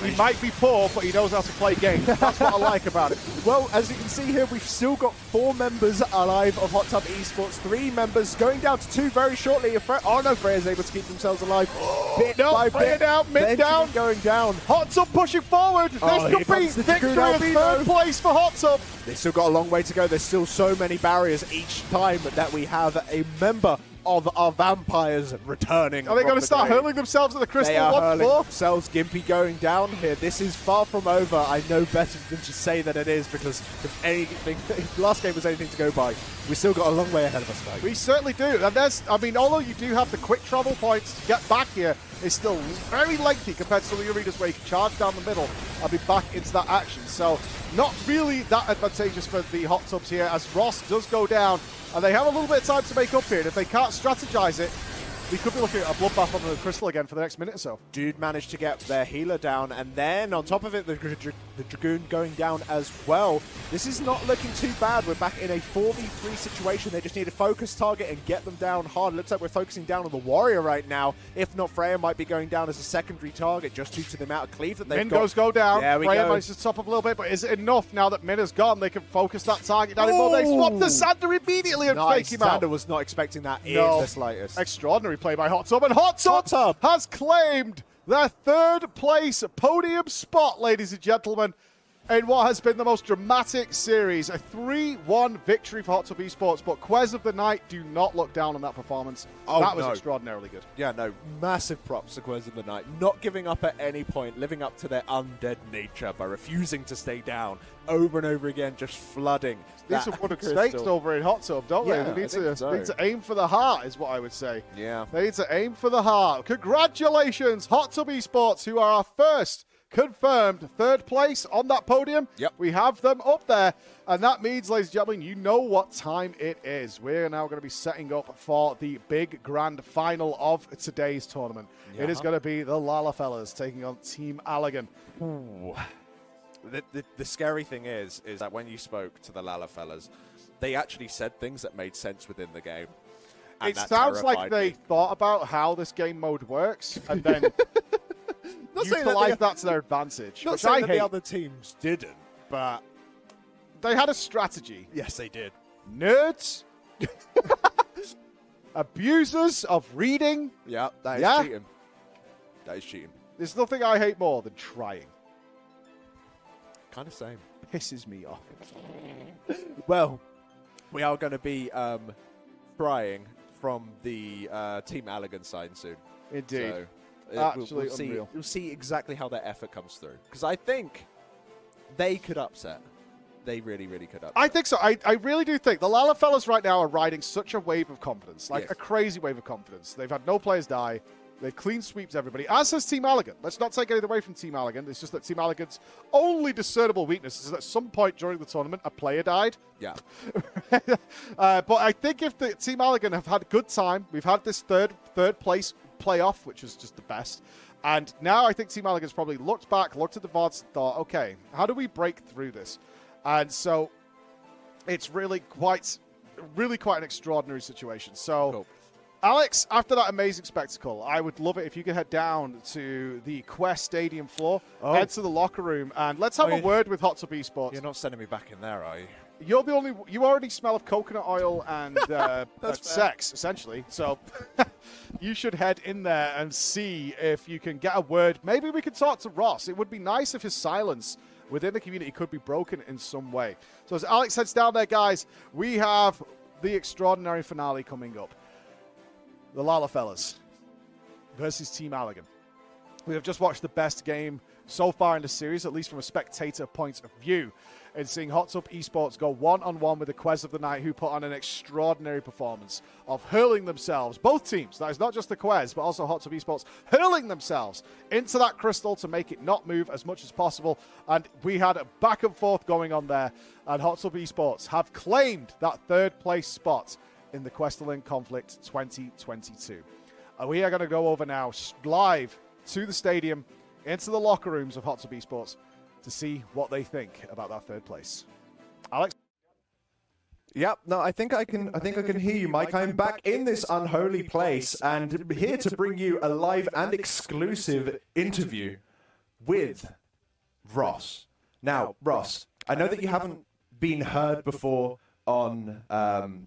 S1: He might be poor, but he knows how to play games. That's what I like about it.
S2: Well, as you can see here, we've still got 4 members alive of HotTub Esports. 3 members going down to 2 very shortly. Oh no, Freya's able to keep themselves alive. Bit by
S1: Freya
S2: bit.
S1: down, mid down.
S2: Going down.
S1: HotTub pushing forward. This could be victory in 3rd place for HotTub.
S2: They've still got a long way to go. There's still so many barriers each time that we have a member of our vampires returning.
S1: Are they going to start hurling themselves at the crystal
S2: they are
S1: once
S2: hurling
S1: more?
S2: Themselves. Gimpy going down here. This is far from over. I know better than to say that it is, because if anything, if last game was anything to go by, we still got a long way ahead of us, mate.
S1: We certainly do. And there's, I mean, although you do have the quick travel points to get back here, it's still very lengthy compared to some of the arenas where you can charge down the middle and be back into that action. So not really that advantageous for the HotTubs here, as Ross does go down. And they have a little bit of time to make up here. And if they can't strategize it, we could be looking at a bloodbath on the crystal again for the next minute or so.
S2: Dude managed to get their healer down, and then on top of it, the Dragoon going down as well. This is not looking too bad. We're back in a 4v3 situation. They just need a focus target and get them down hard. Looks like we're focusing down on the warrior right now. If not, Freya might be going down as a secondary target just due to the amount of cleave that they've got.
S1: Min go down.
S2: There we
S1: Freya
S2: go.
S1: manages to top up a little bit, but is it enough now that Min has gone? They can focus that target down. They swap the Sander immediately and fake him out.
S2: Sander was not expecting that in the slightest.
S1: Extraordinary play by HotTub, and HotTub has claimed their third place podium spot, ladies and gentlemen, in what has been the most dramatic series. A 3-1 victory for Hot Tub Esports, but Quez of the Night do not look down on that performance.
S2: Oh,
S1: that was
S2: no.
S1: extraordinarily good.
S2: Yeah, no, massive props to Quez of the Night. Not giving up at any point, living up to their undead nature by refusing to stay down over and over again, just flooding.
S1: These are wooden stakes over in Hot Tub, don't
S2: Yeah,
S1: they? They
S2: I think so.
S1: need to aim for the heart, is what I would say.
S2: Yeah.
S1: They need to aim for the heart. Congratulations, Hot Tub Esports, who are our first confirmed third place on that podium.
S2: Yep.
S1: We have them up there. And that means, ladies and gentlemen, you know what time it is. We're now going to be setting up for the big grand final of today's tournament.
S2: Yeah.
S1: It is going to be the Lala Fellas taking on Team Allegan.
S2: Ooh. The scary thing is that when you spoke to the Lala fellas, they actually said things that made sense within the game. And
S1: It
S2: that
S1: sounds like
S2: terrified
S1: they
S2: me.
S1: thought about how this game mode works and then utilize that to their advantage.
S2: Not
S1: Which
S2: saying
S1: I
S2: that
S1: hate.
S2: the other teams didn't, but
S1: They had a strategy.
S2: yes, they did.
S1: Nerds, abusers of reading.
S2: Yeah, that is
S1: Yeah.
S2: cheating. That is cheating.
S1: There's nothing I hate more than trying.
S2: Kind of same.
S1: Pisses me off.
S2: Well, we are going to be trying from the Team Allegan side soon.
S1: Indeed.
S2: So,
S1: Absolutely
S2: we'll see,
S1: unreal.
S2: we'll see exactly how their effort comes through. Because I think they could upset. They really, really could upset.
S1: I think so. I really do think the Lala fellas right now are riding such a wave of confidence, like
S2: Yes.
S1: a crazy wave of confidence. They've had no players die. They've clean sweeps everybody, as has Team Allegan. Let's not take anything away from Team Allegan. It's just that Team Allegan's only discernible weakness is that at some point during the tournament, a player died.
S2: Yeah.
S1: But I think if the Team Allegan have had a good time, we've had this third place playoff, which was just the best. And now I think Team Allegan's probably looked back, looked at the VODs, and thought, okay, how do we break through this? And so it's really quite an extraordinary situation. So,
S2: Cool.
S1: Alex, after that amazing spectacle, I would love it if you could head down to the Quest Stadium floor, head to the locker room, and let's have a word with Hot Tub Esports.
S2: You're not sending me back in there, are you?
S1: You're the only. You already smell of coconut oil and sex, essentially. So you should head in there and see if you can get a word. Maybe we could talk to Ross. It would be nice if his silence within the community could be broken in some way. So as Alex heads down there, guys, we have the extraordinary finale coming up. The Lala Fellas versus Team Allegan. We have just watched the best game so far in the series, at least from a spectator point of view, in seeing Hot Tub Esports go one-on-one with the Quez of the Night, who put on an extraordinary performance of hurling themselves, both teams, that is not just the Quez, but also Hot Tub Esports, hurling themselves into that crystal to make it not move as much as possible. And we had a back and forth going on there, and Hot Tub Esports have claimed that third place spot in the Kwehstalline Conflict 2022. We are going to go over now live to the stadium, into the locker rooms of Hot Tub Esports to see what they think about that third place. Alex?
S15: Yep, no, I think I can hear you, Mike. I'm back in this unholy place and here to bring you a live and exclusive interview with Ross. Now, Ross, I know that you haven't been heard before on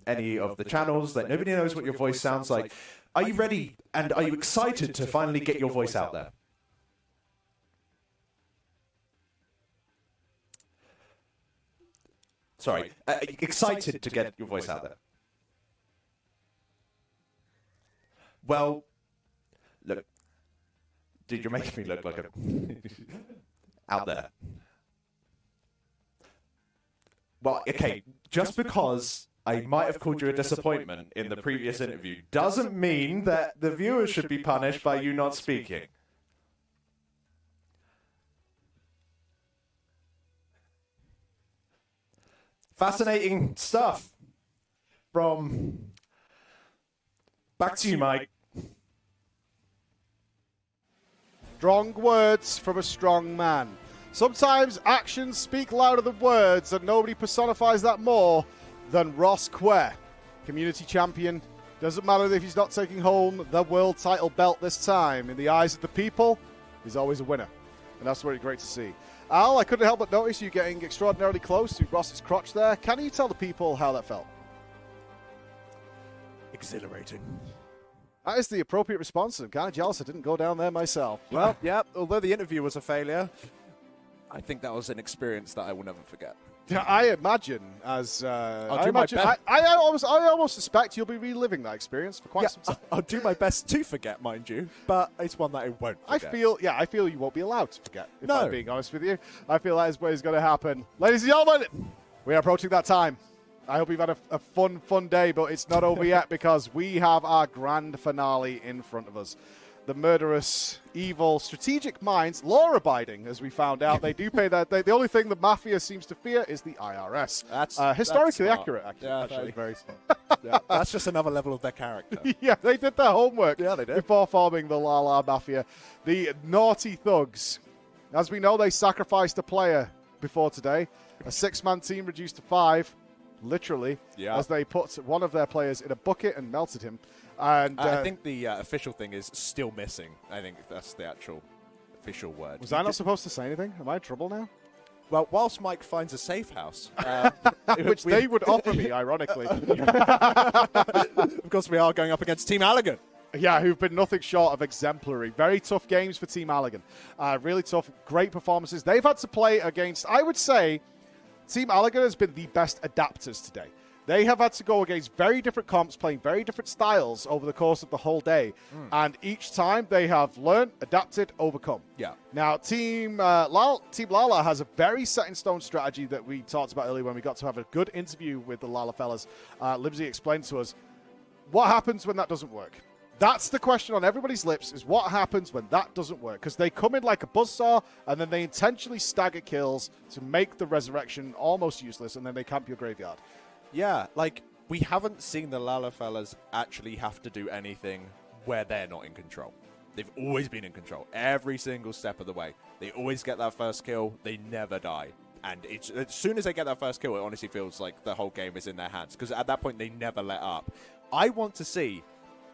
S15: any of the channels, that nobody knows what your voice sounds like. Are you ready and are you excited to finally get your voice out there? Sorry, excited to get your voice out there. Well, look, dude, you're making me look like a out there. Well, okay, just because I might have called you a disappointment in the previous interview doesn't mean that the viewers should be punished by you not speaking. Fascinating stuff from... Back to you, Mike.
S1: Strong words from a strong man. Sometimes actions speak louder than words, and nobody personifies that more than Ross Quer. Community champion. Doesn't matter if he's not taking home the world title belt this time. In the eyes of the people, he's always a winner. And that's really great to see. Al, I couldn't help but notice you getting extraordinarily close to Ross's crotch there. Can you tell the people how that felt?
S15: Exhilarating.
S1: That is the appropriate response. I'm kind of jealous I didn't go down there myself.
S2: Well, yeah, although the interview was a failure, I think that was an experience that I will never forget.
S1: Yeah, I imagine as
S2: I'll do my best.
S1: I almost suspect you'll be reliving that experience for quite some time.
S2: I'll do my best to forget, mind you, but it's one that I won't forget.
S1: I feel you won't be allowed to forget. If
S2: No.
S1: I'm being honest with you, I feel that is what is going to happen. Ladies and gentlemen, we are approaching that time. I hope you've had a fun day, but it's not over yet because we have our grand finale in front of us. The murderous, evil, strategic minds, law-abiding, as we found out. They do pay that. The only thing the mafia seems to fear is the IRS.
S2: That's
S1: historically
S2: smart.
S1: accurate,
S2: Yeah,
S1: actually.
S2: that is very smart. Yeah, that's just another level of their character.
S1: Yeah, they did their homework
S2: Yeah, they did.
S1: before forming the La La Mafia. The naughty thugs. As we know, they sacrificed a player before today. A 6-man team reduced to 5, literally, as they put one of their players in a bucket and melted him. And
S2: I think the official thing is still missing. I think that's the actual official word.
S1: Was I not supposed to say anything? Am I in trouble now?
S2: Well, whilst Mike finds a safe house,
S1: which they would offer me, ironically.
S2: Of course, we are going up against Team Allegan.
S1: Yeah, who've been nothing short of exemplary. Very tough games for Team Allegan. Really tough, great performances. They've had to play against, I would say, Team Allegan has been the best adapters today. They have had to go against very different comps, playing very different styles over the course of the whole day. And each time they have learned, adapted, overcome.
S2: Yeah.
S1: Now, Team Lala has a very set-in-stone strategy that we talked about earlier when we got to have a good interview with the Lala fellas. Libsy explained to us what happens when that doesn't work. That's the question on everybody's lips, is what happens when that doesn't work. Because they come in like a buzzsaw, and then they intentionally stagger kills to make the resurrection almost useless, and then they camp your graveyard.
S2: Yeah, like, we haven't seen the Lala fellas actually have to do anything where they're not in control. They've always been in control, every single step of the way. They always get that first kill, they never die. And it's, as soon as they get that first kill, it honestly feels like the whole game is in their hands. Because at that point, they never let up. I want to see,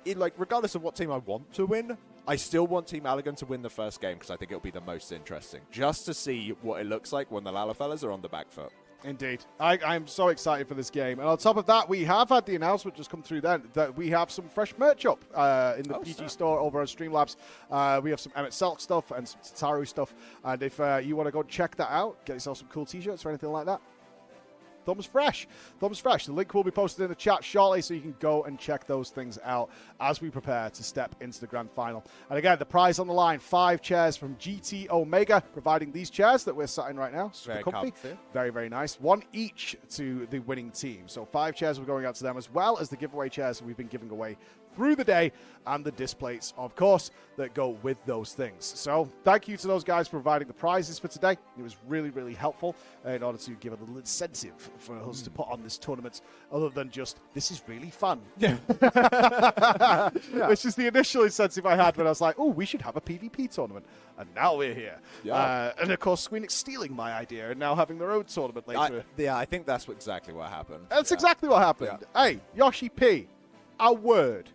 S2: regardless of what team I want to win, I still want Team Allegan to win the first game because I think it'll be the most interesting. Just to see what it looks like when the Lala fellas are on the back foot.
S1: Indeed. I'm so excited for this game. And on top of that, we have had the announcement just come through then that we have some fresh merch up in the PG store over on Streamlabs. We have some Emmett Selk stuff and some Tataru stuff. And if you want to go check that out, get yourself some cool t-shirts or anything like that, thumbs fresh. Thumbs fresh. The link will be posted in the chat shortly, so you can go and check those things out as we prepare to step into the grand final. And again, the prize on the line, 5 chairs from GT Omega, providing these chairs that we're sat in right now. Super comfy. Very, very nice. 1 each to the winning team. So 5 chairs will be going out to them, as well as the giveaway chairs we've been giving away through the day, and the displays, of course, that go with those things. So thank you to those guys for providing the prizes for today. It was really, really helpful in order to give a little incentive for us to put on this tournament, other than just, this is really fun. Yeah. Which is the initial incentive I had when I was like, oh, we should have a PvP tournament. And now we're here.
S2: Yeah.
S1: And of course, Squeenix stealing my idea and now having their own tournament later.
S2: I think that's exactly what happened.
S1: That's exactly what happened.
S2: Yeah.
S1: Hey, Yoshi P, a word.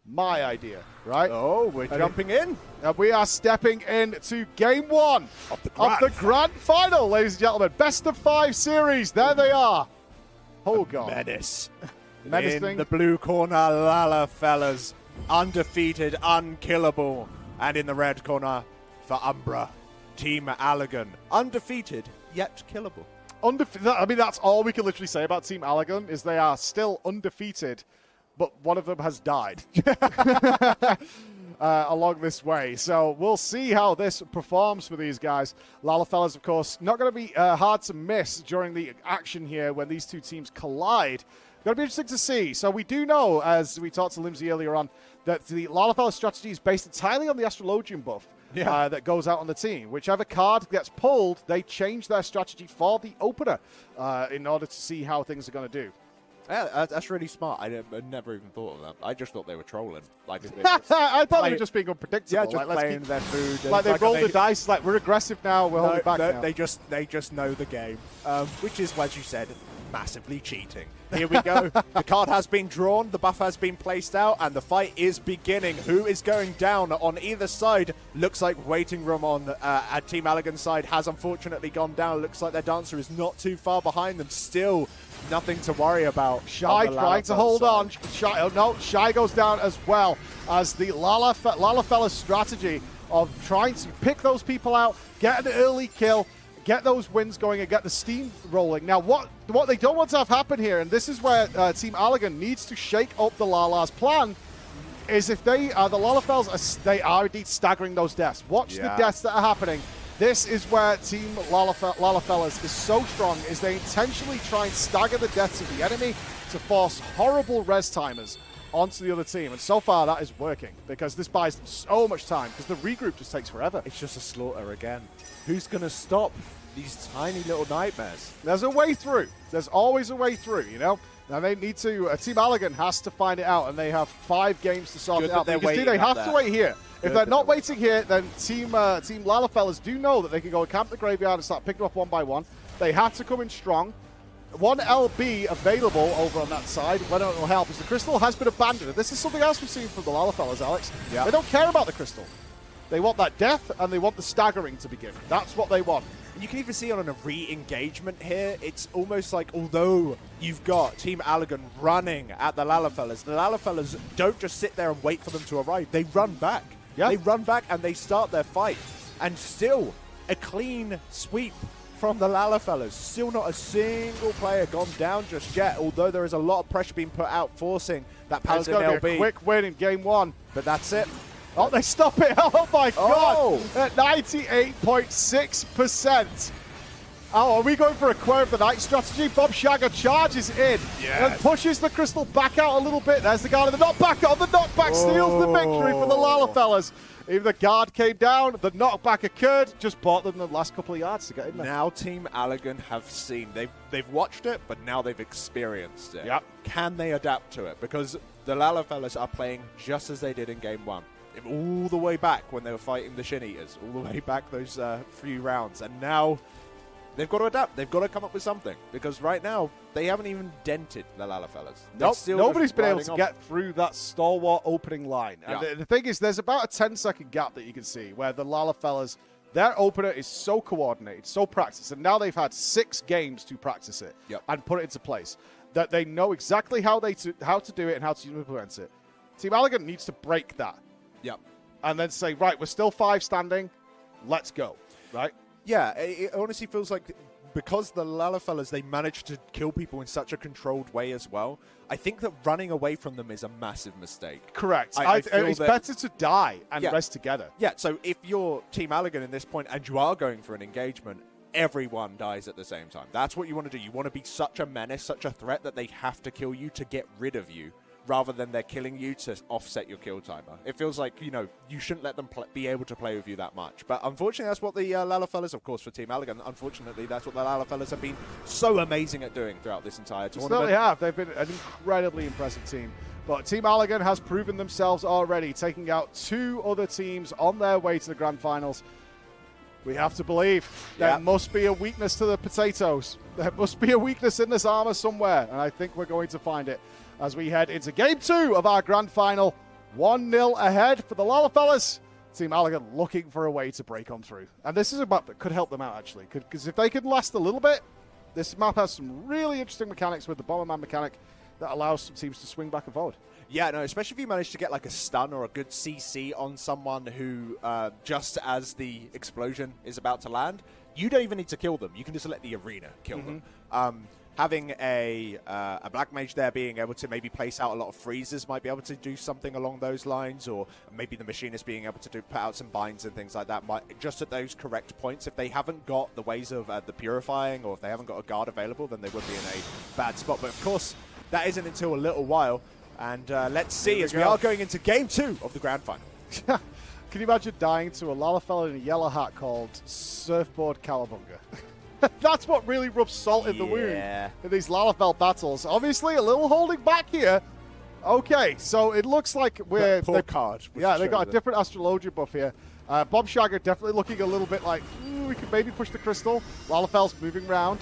S1: My idea, right?
S2: Oh, we're jumping in.
S1: And we are stepping into game 1 of the grand final, ladies and gentlemen. Best of 5 series. There they are. Oh, God.
S2: Menace.
S1: Menacing.
S2: In the blue corner, Lala fellas. Undefeated, unkillable. And in the red corner, for Umbra, Team Allegan. Undefeated, yet killable.
S1: I mean, that's all we can literally say about Team Allegan, is they are still undefeated, but one of them has died along this way. So we'll see how this performs for these guys. Lala fellas, of course, not going to be hard to miss during the action here when these two teams collide. Going to be interesting to see. So we do know, as we talked to Limsey earlier on, that the Lala fellas strategy is based entirely on the Astrologian buff.
S2: Yeah.
S1: That goes out on the team. Whichever card gets pulled, they change their strategy for the opener in order to see how things are going to do.
S2: Yeah, that's really smart. I never even thought of that. I just thought they were trolling. Like,
S1: I thought they were just being unpredictable.
S2: Yeah, just
S1: like,
S2: playing their food.
S1: Like they rolled the dice. Like, we're aggressive now. We're holding back now.
S2: They just know the game, which is, as you said, massively cheating. Here we go. The card has been drawn, the buff has been placed out, and the fight is beginning. Who is going down on either side? Looks like Waiting Room on at Team Allegan's side has unfortunately gone down. Looks like their Dancer is not too far behind them. Still nothing to worry about.
S1: Shy trying to hold on. Shy, oh no, Shy goes down as well as the Lalafella's strategy of trying to pick those people out, get an early kill, get those wins going and get the steam rolling. Now, what they don't want to have happen here, and this is where Team Allagan needs to shake up the Lala's plan, is if they the Lalafells, they are indeed staggering those deaths. Watch the deaths that are happening. This is where Team Lalafellas is so strong, is they intentionally try and stagger the deaths of the enemy to force horrible res timers onto the other team. And so far, that is working, because this buys them so much time, because the regroup just takes forever.
S2: It's just a slaughter again. Who's going to stop these tiny little nightmares?
S1: There's a way through. There's always a way through, you know? Now they need to, Team Allagan has to find it out, and they have 5 games to sort it out. Because they have to wait here. If they're not waiting here, then Team Lalafellas do know that they can go and camp the graveyard and start picking up one by one. They have to come in strong. 1 LB available over on that side. When it will help is the crystal has been abandoned. This is something else we've seen from the Lalafellas, Alex.
S2: Yeah.
S1: They don't care about the crystal. They want that death, and they want the staggering to begin. That's what they want.
S2: You can even see on a re-engagement here, it's almost like, although you've got Team Allagan running at the Lalafellas don't just sit there and wait for them to arrive. They run back.
S1: Yeah.
S2: They run back and they start their fight. And still, a clean sweep from the Lalafellas. Still not a single player gone down just yet, although there is a lot of pressure being put out, forcing that Paladin LB.
S1: It's going to be a quick win in game 1.
S2: But that's it.
S1: Oh, they stop it. Oh, my God. At 98.6%. Oh, are we going for a Quer of the Night strategy? Bob Shagger charges in and pushes the crystal back out a little bit. There's the guard in the knockback. Oh, the knockback steals the victory for the Lalafellas. Even the guard came down, the knockback occurred, just bought them the last couple of yards to get in there.
S2: Now Team Allagan have seen, they've watched it, but now they've experienced it.
S1: Yep.
S2: Can they adapt to it? Because the Lalafellas are playing just as they did in game 1. All the way back when they were fighting the Shin Eaters, all the way back those few rounds. And now they've got to adapt. They've got to come up with something. Because right now, they haven't even dented the Lalafellas.
S1: Nope, nobody's been able to get through that stalwart opening line. And the thing is, there's about a 10-second gap that you can see where the Lalafellas, their opener is so coordinated, so practiced, and now they've had 6 games to practice it and put it into place, that they know exactly how to do it and how to implement it. Team Allagan needs to break that.
S2: Yep.
S1: And then say, right, we're still 5 standing, let's go, right?
S2: Yeah, it honestly feels like because the Lalafellas, they managed to kill people in such a controlled way as well, I think that running away from them is a massive mistake.
S1: Correct. It's better to die and rest together.
S2: Yeah, so if you're Team Allagan in this point and you are going for an engagement, everyone dies at the same time. That's what you want to do. You want to be such a menace, such a threat that they have to kill you to get rid of you, rather than they're killing you to offset your kill timer. It feels like, you shouldn't let them be able to play with you that much. But unfortunately, that's what the Lalafellas, of course, for Team Allagan, unfortunately, that's what the Lalafellas have been so amazing at doing throughout this entire tournament.
S1: They have. They've been an incredibly impressive team. But Team Allagan has proven themselves already, taking out 2 other teams on their way to the grand finals. We have to believe there must be a weakness to the potatoes. There must be a weakness in this armor somewhere, and I think we're going to find it as we head into game 2 of our grand final. 1-0 ahead for the Lalafellas. Team Allagan looking for a way to break on through. And this is a map that could help them out, actually, because if they could last a little bit, this map has some really interesting mechanics with the Bomberman mechanic that allows some teams to swing back and forward.
S2: Yeah, no, especially if you manage to get like a stun or a good CC on someone who, just as the explosion is about to land, you don't even need to kill them. You can just let the arena kill them. Having a Black Mage there being able to maybe place out a lot of freezes might be able to do something along those lines, or maybe the Machinist being able to put out some binds and things like that, might just at those correct points. If they haven't got the ways of the Purifying, or if they haven't got a guard available, then they would be in a bad spot. But of course, that isn't until a little while. And let's see as we are going into game 2 of the grand final.
S1: Can you imagine dying to a Lalafella in a yellow hat called Surfboard Cowabunga? That's what really rubs salt in the wound in these Lalafell battles. Obviously, a little holding back here. Okay, so it looks like we're...
S2: Poor card.
S1: Yeah, they got a different Astrologia buff here. Bob Shagger definitely looking a little bit like, we could maybe push the crystal. Lalafell's moving around.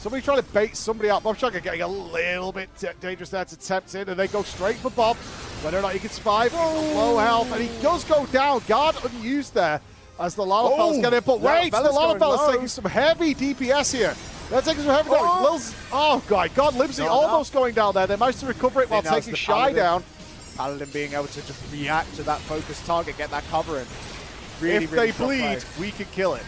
S1: Somebody trying to bait somebody out. Bob Shagger getting a little bit dangerous there to tempt in, and they go straight for Bob. Whether or not he can survive, low health, and he does go down. Guard unused there as the Lalafellas get in. But wait, the Lalafellas taking some heavy DPS here. They're taking some heavy damage. Oh, God, Limsey almost going down there. They managed to recover it while taking Shy down.
S2: Paladin being able to just react to that focused target, get that cover in. Really,
S1: if they bleed, we can kill it.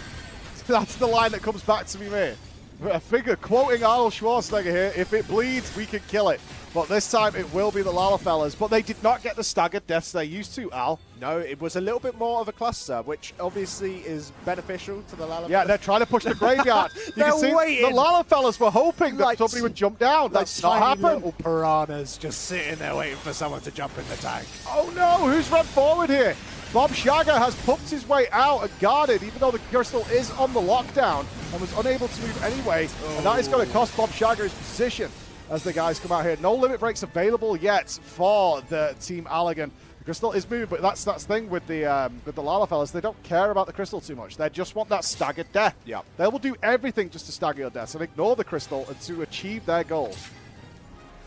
S1: That's the line that comes back to me, mate. I figure, quoting Arnold Schwarzenegger here, if it bleeds, we can kill it. But this time it will be the Lalafellas. But they did not get the staggered deaths they used to, Al.
S2: No, it was a little bit more of a cluster, which obviously is beneficial to the Lalafellas.
S1: Yeah, they're trying to push the graveyard. You can see the Lalafellas were hoping that somebody would jump down. That's not happened.
S2: Little piranhas just sitting there waiting for someone to jump in the tank.
S1: Oh no, who's run forward here? Bob Shagger has pumped his way out and guarded, even though the crystal is on the lockdown and was unable to move anyway. And that is going to cost Bob Shagger his position as the guys come out here. No limit breaks available yet for the Team Allegan. The crystal is moving, but that's the thing with the Lalafellas. They don't care about the crystal too much. They just want that staggered death.
S2: Yeah.
S1: They will do everything just to stagger your deaths and ignore the crystal and to achieve their goals.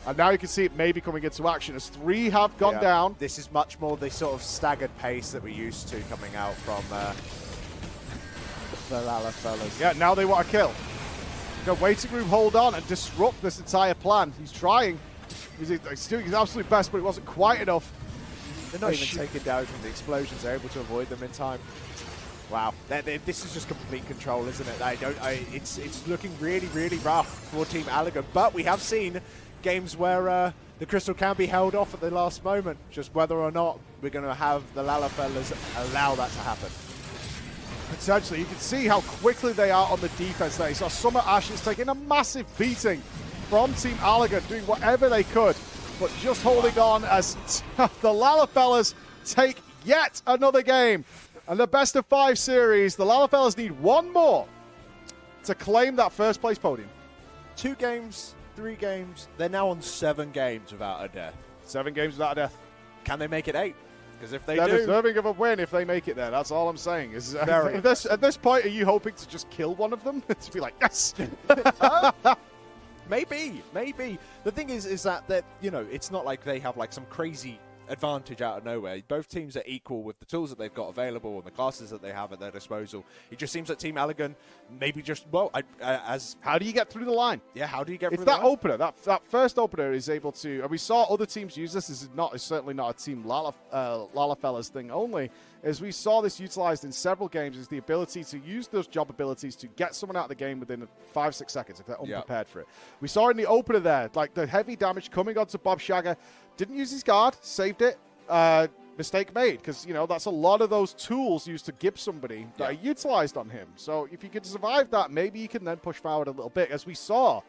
S1: And now you can see it maybe coming into action as 3 have gone down.
S2: This is much more the sort of staggered pace that we're used to coming out from the Lalafellas.
S1: Yeah, now they want to kill. The waiting room hold on and disrupt this entire plan. He's trying. He's doing his absolute best, but it wasn't quite enough.
S2: They're not even taking damage from the explosions. They're able to avoid them in time. Wow, this is just complete control, isn't it? It's looking really, really rough for Team Allegan, but we have seen games where the crystal can be held off at the last moment, just whether or not we're going to have the Lalafellas allow that to happen.
S1: Potentially, you can see how quickly they are on the defense there. You saw Summer Ashes taking a massive beating from Team Allegan, doing whatever they could, but just holding on as the Lalafellas take yet another game. And the best of 5 series, the Lalafellas need 1 more to claim that first place podium.
S2: 2 games, 3 games. They're now on 7 games without a death.
S1: 7 games without a death.
S2: Can they make it 8? Because if they're
S1: deserving of a win if they make it there. That's all I'm saying. Is at this point, are you hoping to just kill one of them to be like, yes?
S2: Maybe. The thing is that it's not like they have like some crazy advantage out of nowhere. Both teams are equal with the tools that they've got available and the classes that they have at their disposal. It just seems that Team Allegan maybe just,
S1: how do you get through the line?
S2: Yeah, how do you get through
S1: the line?
S2: It's that
S1: opener, that first opener is able to, and we saw other teams use this. This is certainly not a Team Lalafellas thing only, as we saw this utilized in several games, is the ability to use those job abilities to get someone out of the game within 5-6 seconds if they're unprepared for it. We saw in the opener there, like the heavy damage coming onto Bob Shagger. Didn't use his guard, saved it. Mistake made, because that's a lot of those tools used to give somebody that are utilized on him. So if you could survive that, maybe you can then push forward a little bit. As we saw,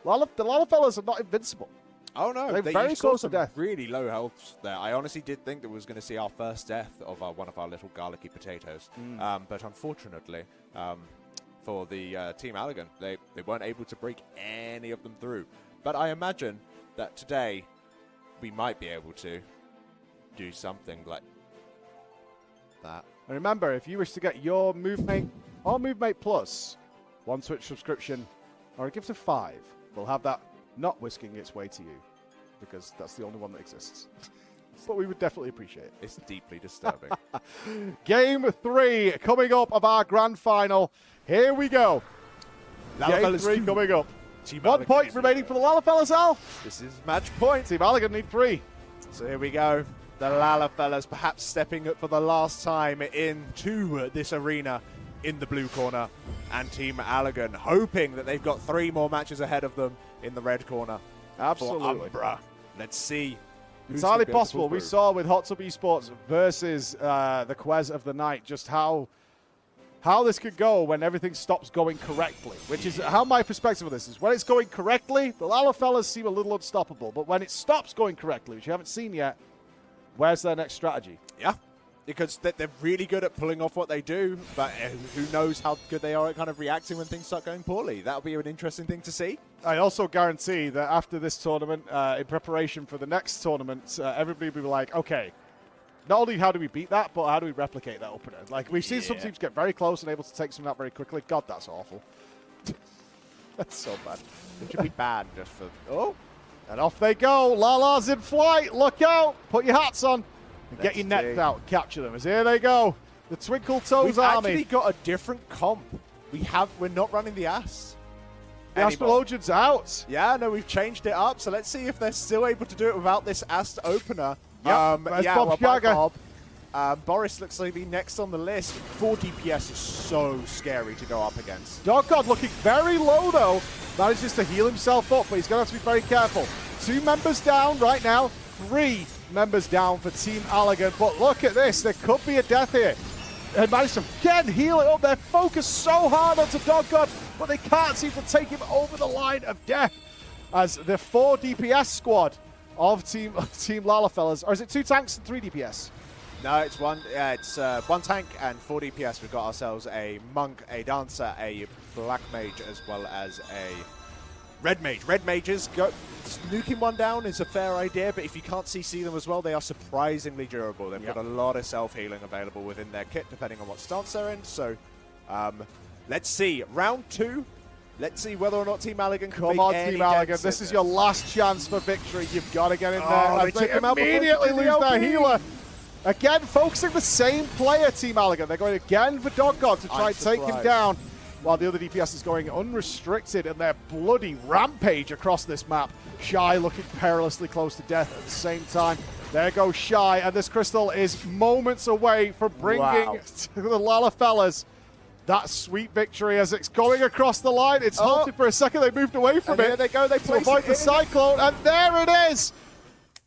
S1: the Lalafellas are not invincible.
S2: Oh no,
S1: they're very close to death.
S2: Really low health there. I honestly did think that we was going to see our first death of one of our little garlicky potatoes, but unfortunately, for the Team Allegan, they weren't able to break any of them through. But I imagine that today we might be able to do something like that.
S1: And remember, if you wish to get your MoveMate or MoveMate Plus 1 Twitch subscription or a gift of 5, we'll have that not whisking its way to you, because that's the only one that exists. But we would definitely appreciate it.
S2: It's deeply disturbing.
S1: Game 3 coming up of our grand final. Here we go. Game 3 coming up. 1 point remaining for the Lalafellas, Al.
S2: This is match point.
S1: Team Allegan need 3.
S2: So here we go. The Lalafellas perhaps stepping up for the last time into this arena in the blue corner. And Team Allegan hoping that they've got 3 more matches ahead of them in the red corner.
S1: Absolutely.
S2: For Umbra. Let's see.
S1: It's highly possible. We saw with Hot Tub Esports versus the Quez of the night just how this could go when everything stops going correctly, which is how my perspective of this is. When it's going correctly, the Lalafellas seem a little unstoppable, but when it stops going correctly, which you haven't seen yet, where's their next strategy?
S2: Yeah, because they're really good at pulling off what they do, but who knows how good they are at kind of reacting when things start going poorly. That'll be an interesting thing to see.
S1: I also guarantee that after this tournament, in preparation for the next tournament, everybody will be like, okay, not only how do we beat that, but how do we replicate that opener? Like, we've seen some teams get very close and able to take some of that very quickly. God, that's awful. That's so bad.
S2: It should be bad just for... Oh!
S1: And off they go. Lala's in flight. Look out. Put your hats on. And get
S2: Let's
S1: your net
S2: see.
S1: out. Capture them. As here they go. The Twinkle Toes
S2: We've
S1: Army.
S2: actually got a different comp. We're not running the Ass.
S1: The
S2: anymore.
S1: Astrologian's out.
S2: Yeah, no, we've changed it up. So let's see if they're still able to do it without this Ass opener.
S1: Yep, there's Bob
S2: bye,
S1: Jagger.
S2: Bob. Boris looks like he'll be next on the list. 4 DPS is so scary to go up against.
S1: Dog God looking very low, though. Manages to heal himself up, but he's going to have to be very careful. 2 members down right now. 3 members down for Team Allegan. But look at this. There could be a death here. And managed to again heal it up. They're focused so hard onto Dog God, but they can't seem to take him over the line of death. As the 4 DPS squad of Team Lalafellas. Or is it 2 tanks and 3 DPS?
S2: No, it's one. It's 1 tank and 4 DPS. We've got ourselves a monk, a dancer, a black mage, as well as a red mage. Red mages, nuking one down is a fair idea, but if you can't CC them as well, they are surprisingly durable. They've got a lot of self-healing available within their kit, depending on what stance they're in. So, let's see. Round 2. Let's see whether or not Team Allegan can
S1: Come
S2: make
S1: on,
S2: any
S1: Team Allegan.
S2: dents
S1: This
S2: in
S1: is your last chance for victory. You've got to get in there.
S2: Oh,
S1: As
S2: they took him out before he
S1: immediately
S2: could do the
S1: lose their
S2: LP.
S1: healer. Again, focusing the same player, Team Allegan. They're going again for Dog God to try
S2: I'm
S1: and take him
S2: surprised.
S1: down, while the other DPS is going unrestricted in their bloody rampage across this map. Shy looking perilously close to death at the same time. There goes Shy, and this crystal is moments away from bringing to the Lalafellas that sweet victory as it's going across the line. It's halted for a second. They moved away from
S2: And
S1: it.
S2: here they go. They
S1: to
S2: place
S1: avoid
S2: it
S1: the
S2: in.
S1: cyclone, and there it is.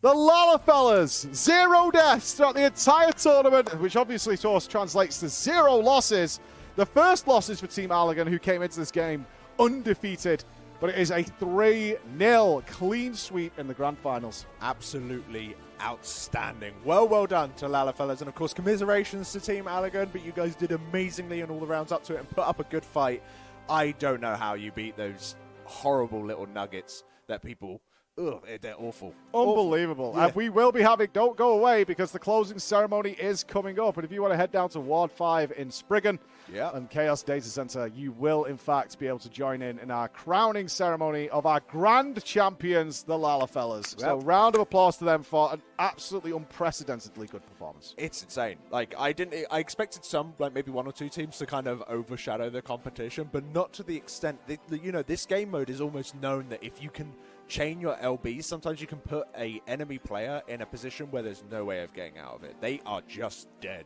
S1: The Lalafellas, 0 deaths throughout the entire tournament, which obviously of course translates to 0 losses. The first losses for Team Allegan, who came into this game undefeated, but it is a 3-0 clean sweep in the grand finals.
S2: Absolutely outstanding. Well done to Lalafellas, and of course commiserations to Team Allegan, but you guys did amazingly in all the rounds up to it and put up a good fight. I don't know how you beat those horrible little nuggets that people... Ugh, they're awful.
S1: Unbelievable.
S2: Yeah.
S1: And we will be having, don't go away, because the closing ceremony is coming up. And if you want to head down to Ward 5 in Spriggan and Chaos Data Center, you will, in fact, be able to join in our crowning ceremony of our grand champions, the Lalafellas. So round of applause to them for an absolutely unprecedentedly good performance.
S2: It's insane. Like, I expected some, like maybe 1 or 2 teams to kind of overshadow the competition, but not to the extent that, you know, this game mode is almost known that if you can chain your LBs, sometimes you can put a enemy player in a position where there's no way of getting out of it. They are just dead.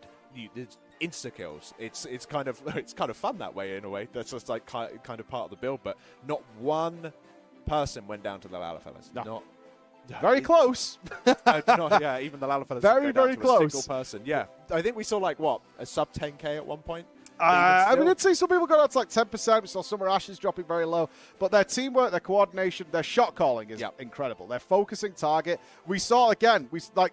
S2: It's insta kills. It's kind of fun that way in a way. That's just like kind of part of the build. But not one person went down to the Lalafellas.
S1: No. Very close.
S2: Yeah, even the Lalafellas.
S1: Very close.
S2: A single person. Yeah, I think we saw like what, a sub 10k at one point.
S1: We did see some people go out to like 10%. We saw Summer Ashes dropping very low. But their teamwork, their coordination, their shot calling is incredible. They're focusing target. We saw, again, they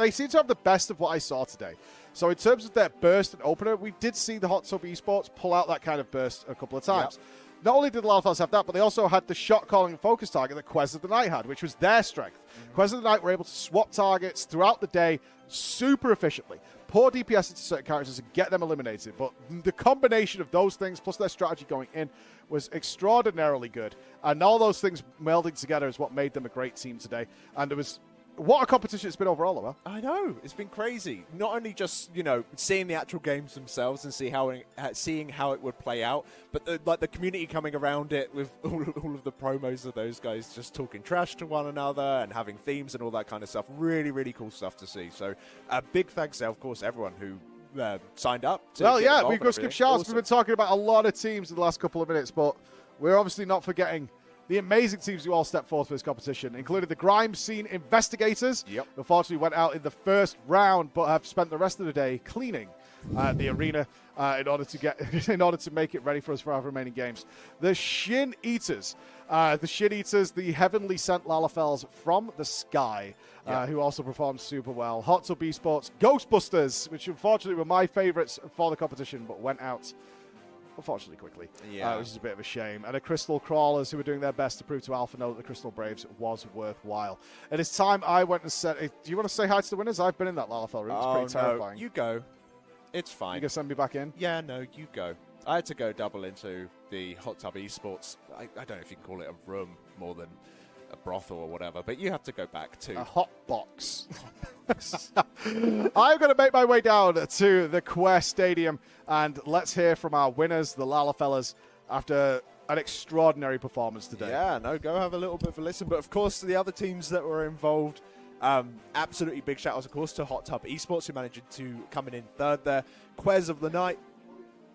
S1: seem to have the best of what I saw today. So in terms of their burst and opener, we did see the Hot Tub Esports pull out that kind of burst a couple of times. Not only did the Lalafellas have that, but they also had the shot calling and focus target that Quez of the Night had, which was their strength. Quez of the Night were able to swap targets throughout the day super efficiently. Pour DPS into certain characters and get them eliminated. But the combination of those things plus their strategy going in was extraordinarily good. And all those things melding together is what made them a great team today. And it was... What a competition it's been overall, though.
S2: I know. It's been crazy. Not only just, you know, seeing the actual games themselves and seeing how it would play out, but the community coming around it with all of the promos of those guys just talking trash to one another and having themes and all that kind of stuff. Really, really cool stuff to see. So a big thanks to, of course, everyone who signed up.
S1: We've got skip shouts. We've been talking about a lot of teams in the last couple of minutes, but we're obviously not forgetting the amazing teams who all stepped forth for this competition, including the Grime Scene Investigators, who unfortunately went out in the first round, but have spent the rest of the day cleaning the arena in order to make it ready for us for our remaining games. The Shin Eaters, the heavenly sent Lalafellas from the sky, who also performed super well. Hot Tub Esports, Ghostbusters, which unfortunately were my favourites for the competition, but went out unfortunately quickly, which is a bit of a shame. And the Crystal Crawlers, who were doing their best to prove to Alpha Note that the Crystal Braves was worthwhile. And it's time I went and said, do you want to say hi to the winners? I've been in that Lalafell room. It's pretty terrifying.
S2: You go. It's fine.
S1: You going to send me back in?
S2: Yeah, no, you go. I had to go double into the Hot Tub Esports. I don't know if you can call it a room more than a brothel or whatever, but you have to go back to
S1: a hot box. I'm going to make my way down to the Quest Stadium, and let's hear from our winners, the Lala fellas, after an extraordinary performance today.
S2: Yeah, no, go have a little bit of a listen. But of course, the other teams that were involved, absolutely big shout outs, of course, to Hot Tub Esports, who managed to come in third there. Quez of the night.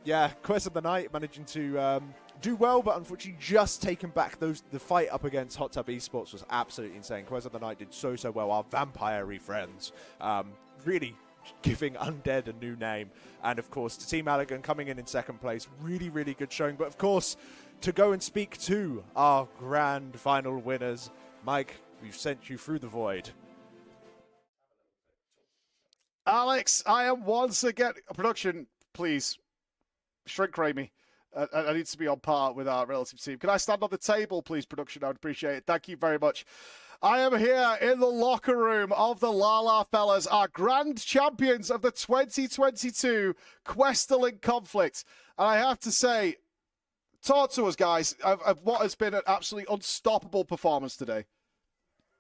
S2: Yeah, Quest of the Night managing to do well, but unfortunately just taking back the fight up against Hot Tub Esports was absolutely insane. Quest of the Night did so well. Our vampire-y friends really giving Undead a new name. And of course, to Team Allegan coming in second place, really good showing. But of course, to go and speak to our grand final winners, Mike, we've sent you through the void.
S1: Alex, I am once again... Production, please. Shrink ray me. I need to be on par with our relative team. Can I stand on the table, please, production? I would appreciate it. Thank you very much. I am here in the locker room of the Lala fellas, our grand champions of the 2022 Kwehstalline conflict. And I have to say, talk to us, guys, of what has been an absolutely unstoppable performance today.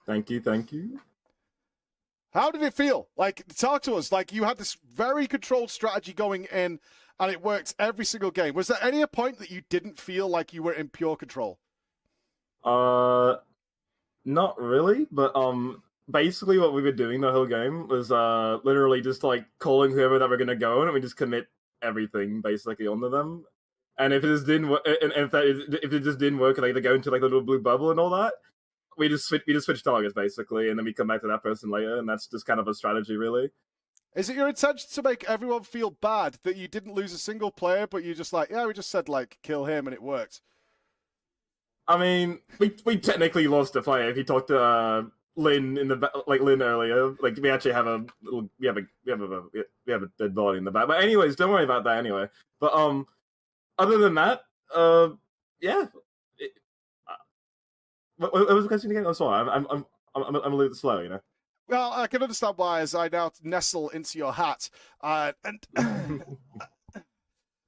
S17: Thank you.
S1: How did it feel? Like, talk to us. Like, you had this very controlled strategy going in, and it worked every single game. Was there any point that you didn't feel like you were in pure control?
S17: Not really, but basically what we were doing the whole game was literally just like calling whoever that we're gonna go, and we just commit everything basically onto them. And if it just didn't work, and if it just didn't work, like they go into like the little blue bubble and all that, we just switch targets basically, and then we come back to that person later, and that's just kind of a strategy, really.
S1: Is it your intention to make everyone feel bad that you didn't lose a single player, but you just like, yeah, we just said like kill him and it worked?
S17: I mean, we technically lost a player. If you talked to Lynn Lynn earlier, like we actually have a dead body in the back. But anyways, don't worry about that anyway. But other than that, yeah. What was the question again? I'm sorry, I'm a little bit slow, you know.
S1: Well, I can understand why, as I now nestle into your hat. And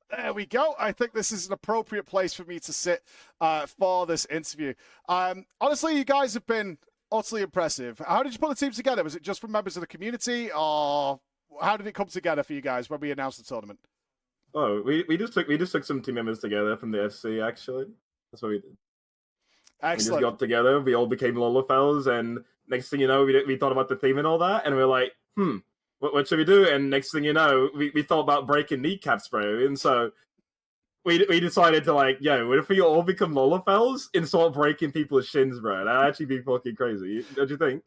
S1: there we go. I think this is an appropriate place for me to sit for this interview. Honestly, you guys have been utterly impressive. How did you put the team together? Was it just from members of the community, or how did it come together for you guys when we announced the tournament?
S17: Oh, we just took some team members together from the FC. Actually, that's what we did.
S1: Excellent.
S17: We just got together. We all became Lola fellas, and next thing you know, we thought about the theme and all that, and we were like, what should we do? And next thing you know, we thought about breaking kneecaps, bro. And so we decided to like, yo, what if we all become Lola fellas and start breaking people's shins, bro? That'd actually be fucking crazy. Don't you think?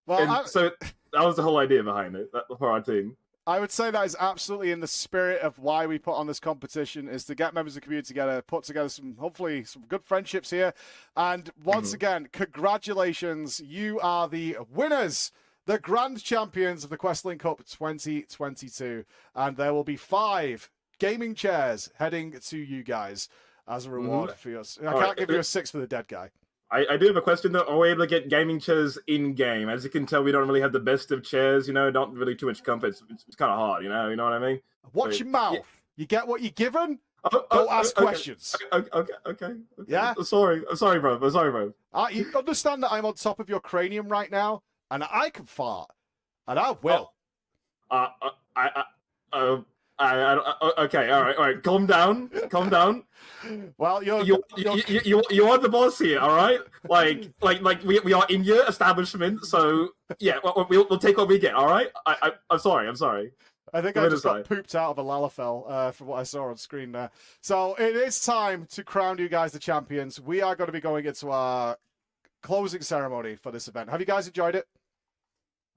S17: Well, so that was the whole idea behind it for our team.
S1: I would say that is absolutely in the spirit of why we put on this competition, is to get members of the community together, put together hopefully some good friendships here. And once again, congratulations. You are the winners, the grand champions of the Kwehstalline Cup 2022. And there will be 5 gaming chairs heading to you guys as a reward for yours. I can't give you a 6 for the dead guy.
S17: I do have a question though. Are we able to get gaming chairs in game? As you can tell, we don't really have the best of chairs. You know, not really too much comfort. It's kind of hard. You know what I mean?
S1: Watch your mouth. Yeah. You get what you're given. Don't ask questions.
S17: Okay.
S1: Yeah.
S17: I'm sorry, bro.
S1: You understand that I'm on top of your cranium right now, and I can fart, and I will. Okay, all right. Calm down.
S17: Well, you are the boss here, all right? Like we are in your establishment, so yeah, we'll take what we get, all right? I'm sorry.
S1: I think I just got pooped out of a Lalafell from what I saw on screen there. So it is time to crown you guys the champions. We are going to be going into our closing ceremony for this event. Have you guys enjoyed it?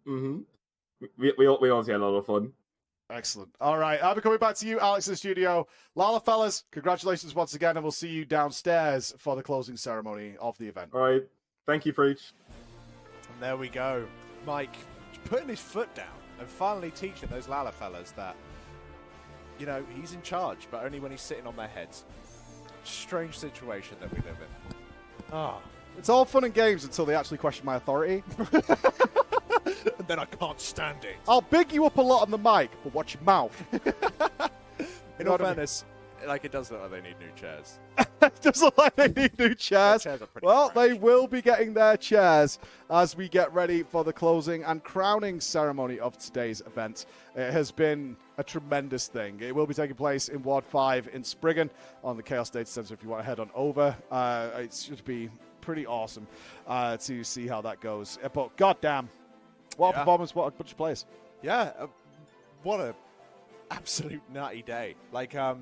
S17: Mm-hmm. We all had a lot of fun.
S1: Excellent. All right, I'll be coming back to you, Alex, in the studio. Lala fellas, congratulations once again, and we'll see you downstairs for the closing ceremony of the event.
S17: All right. Thank you, Preach.
S2: And there we go. Mike putting his foot down and finally teaching those Lala fellas that, you know, he's in charge, but only when he's sitting on their heads. Strange situation that we live in.
S1: It's all fun and games until they actually question my authority.
S2: And then I can't stand it.
S1: I'll big you up a lot on the mic, but watch your mouth.
S2: In all fairness, Like, it does look like they need new chairs.
S1: It does look like they need new chairs.
S2: Chairs are pretty
S1: Well,
S2: fresh.
S1: they will be getting their chairs as we get ready for the closing and crowning ceremony of today's event. It has been a tremendous thing. It will be taking place in Ward 5 in Spriggan on the Chaos Data Center if you want to head on over. It should be pretty awesome to see how that goes. But goddamn, what a performance, what a bunch of players.
S2: Yeah, what a absolute nutty day. Like, the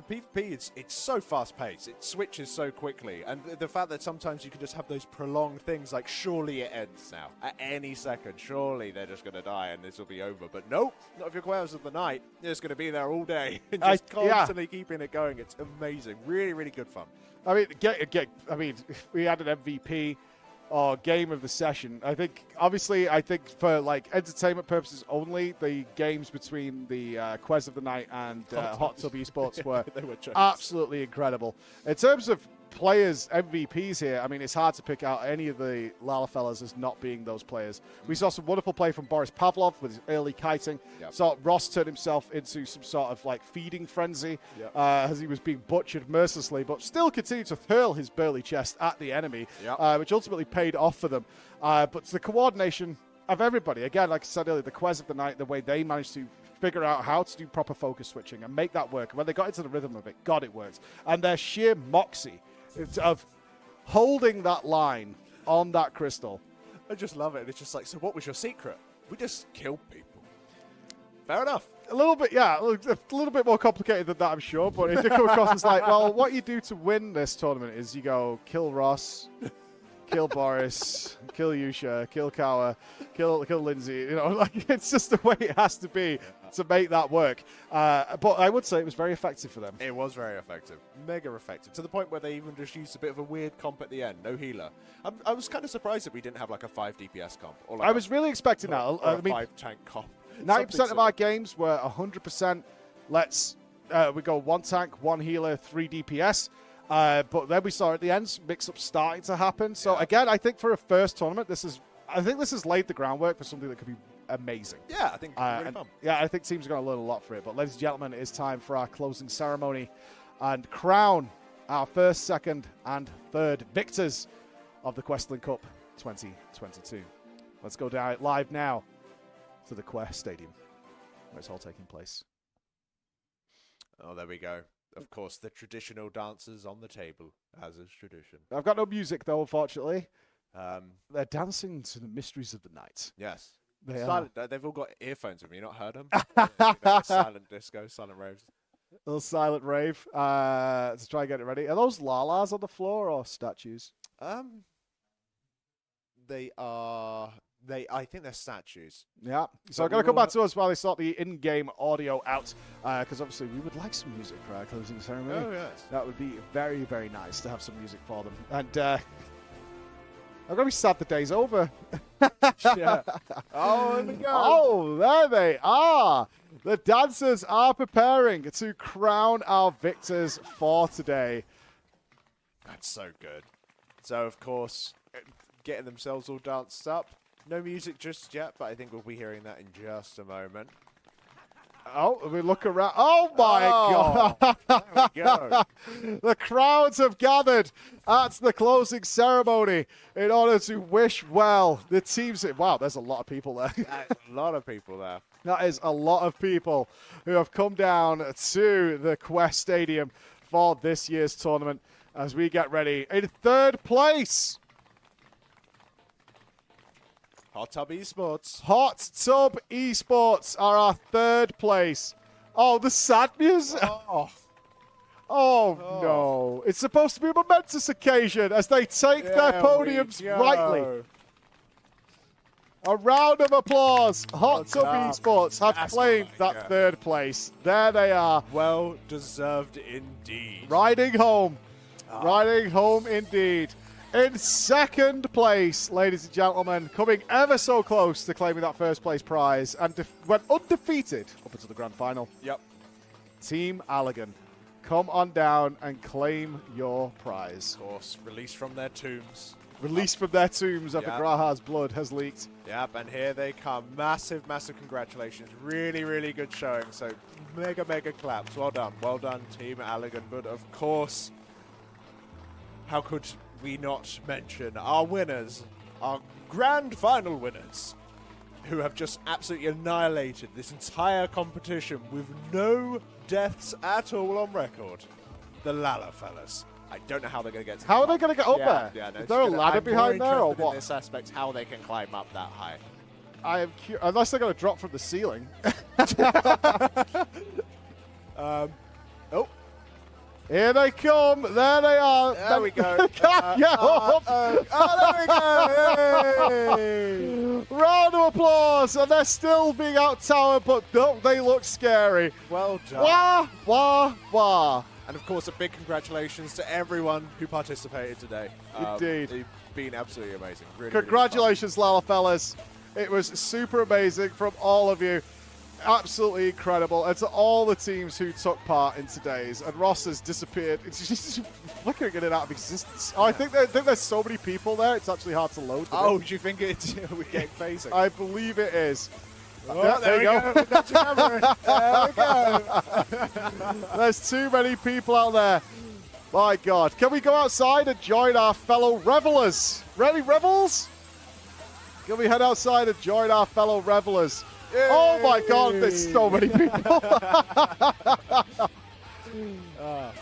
S2: PvP, it's so fast-paced. It switches so quickly. And the fact that sometimes you can just have those prolonged things, like, surely it ends now. At any second, surely they're just going to die and this will be over. But nope, not if you're Quails of the Night. You're just going to be there all day and just constantly keeping it going. It's amazing. Really, really good fun.
S1: I mean, if we had an MVP or game of the session, I think for like entertainment purposes only, the games between the Quest of the Night and Hot Tub Esports were absolutely incredible. In terms of players, MVPs here, I mean, it's hard to pick out any of the Lala fellas as not being those players. We saw some wonderful play from Boris Pavlov with his early kiting. Saw Ross turn himself into some sort of like feeding frenzy as he was being butchered mercilessly, but still continued to hurl his burly chest at the enemy, which ultimately paid off for them. But the coordination of everybody, again, like I said earlier, the Quest of the Night, the way they managed to figure out how to do proper focus switching and make that work. When they got into the rhythm of it, God, it worked. And their sheer moxie of holding that line on that crystal.
S2: I just love it. It's just like, so what was your secret? We just killed people. Fair enough.
S1: A little bit, a little bit more complicated than that, I'm sure, but it did come across as like, well, what you do to win this tournament is you go kill Ross, kill Boris, kill Yusha, kill Kawa, kill Lindsay. You know, like, it's just the way it has to be to make that work. But I would say it was very effective for them.
S2: It was very effective. Mega effective. To the point where they even just used a bit of a weird comp at the end. No healer. I was kind of surprised that we didn't have like a 5 DPS comp. Or like
S1: I was really expecting that.
S2: Or a 5 tank comp.
S1: 90% of our games were 100%. We go 1 tank, 1 healer, 3 DPS. But then we saw at the end mix-up starting to happen. So again, I think for a first tournament, this has laid the groundwork for something that could be amazing.
S2: Yeah, I think it's really fun.
S1: Yeah, I think teams are going to learn a lot for it. But ladies and gentlemen, it is time for our closing ceremony and crown our first, second, and third victors of the Kwehstalline Cup 2022. Let's go down live now to the Quest Stadium, where it's all taking place.
S2: Oh, there we go. Of course, the traditional dancers on the table, as is tradition.
S1: I've got no music, though, unfortunately. They're dancing to the mysteries of the night.
S2: Yes.
S1: They
S2: They've all got earphones. Have you not heard them? Silent disco, silent raves.
S1: A little silent rave to try and get it ready. Are those lalas on the floor or statues?
S2: They are... I think they're statues.
S1: Yeah. So I'm going to come back to us while they sort the in-game audio out, because obviously we would like some music for our closing ceremony.
S2: Oh, yes.
S1: That would be very, very nice to have some music for them. And I'm going to be sad the day's over.
S2: Yeah. Oh, there we go.
S1: Oh, there they are. The dancers are preparing to crown our victors for today.
S2: That's so good. So, of course, getting themselves all danced up. No music just yet, but I think we'll be hearing that in just a moment.
S1: Oh, we look around. Oh, my God.
S2: There we go.
S1: The crowds have gathered at the closing ceremony in order to wish well the teams. Wow, there's a lot of people there.
S2: A lot of people there.
S1: That is a lot of people who have come down to the Quest Stadium for this year's tournament as we get ready. In third place,
S2: Hot Tub Esports.
S1: Hot Tub Esports are our third place. Oh, the sad music. Oh, no. It's supposed to be a momentous occasion as they take their podiums rightly. A round of applause. Hot Tub Esports have claimed that third place. There they are.
S2: Well deserved indeed.
S1: Riding home. Riding home indeed. In second place, ladies and gentlemen, coming ever so close to claiming that first place prize and went undefeated up into the grand final.
S2: Yep.
S1: Team Allegan, come on down and claim your prize.
S2: Of course, released from their tombs.
S1: released from their tombs after
S2: Yep.
S1: Graha's blood has leaked.
S2: Yep, and here they come. Massive, massive congratulations. Really, really good showing. So mega, mega claps. Well done. Well done, Team Allegan. But of course, how could we not mention our winners, our grand final winners, who have just absolutely annihilated this entire competition with no deaths at all on record. The Lala fellas. I don't know how they're going to get to the
S1: How are
S2: top.
S1: they going to get up there?
S2: Yeah, no,
S1: Is there a ladder behind there, or
S2: I'm more interested
S1: what?
S2: in this aspect, how they can climb up that high.
S1: I am unless they're going to drop from the ceiling. Oh. Here they come. There they are.
S2: There we go.
S1: Can't get up.
S2: There we go.
S1: Round of applause. And they're still being out-towered, but don't they look scary.
S2: Well done.
S1: Wah, wah, wah.
S2: And of course, a big congratulations to everyone who participated today.
S1: Indeed.
S2: It's been absolutely amazing. Really,
S1: Congratulations, Lala fellas. It was super amazing from all of you. Absolutely incredible. And to all the teams who took part in today's. And Ross has disappeared. It's just flickering in and out of existence. Oh, I think there's so many people there, it's actually hard to load.
S2: Oh, do you think we're getting phasing?
S1: I believe it is.
S2: Oh,
S1: Yeah, there you go.
S2: That's your camera. There we go.
S1: There's too many people out there. My God. Can we go outside and join our fellow revelers? Ready, revels? Can we head outside and join our fellow revelers?
S2: Yay!
S1: Oh my God, there's so many people.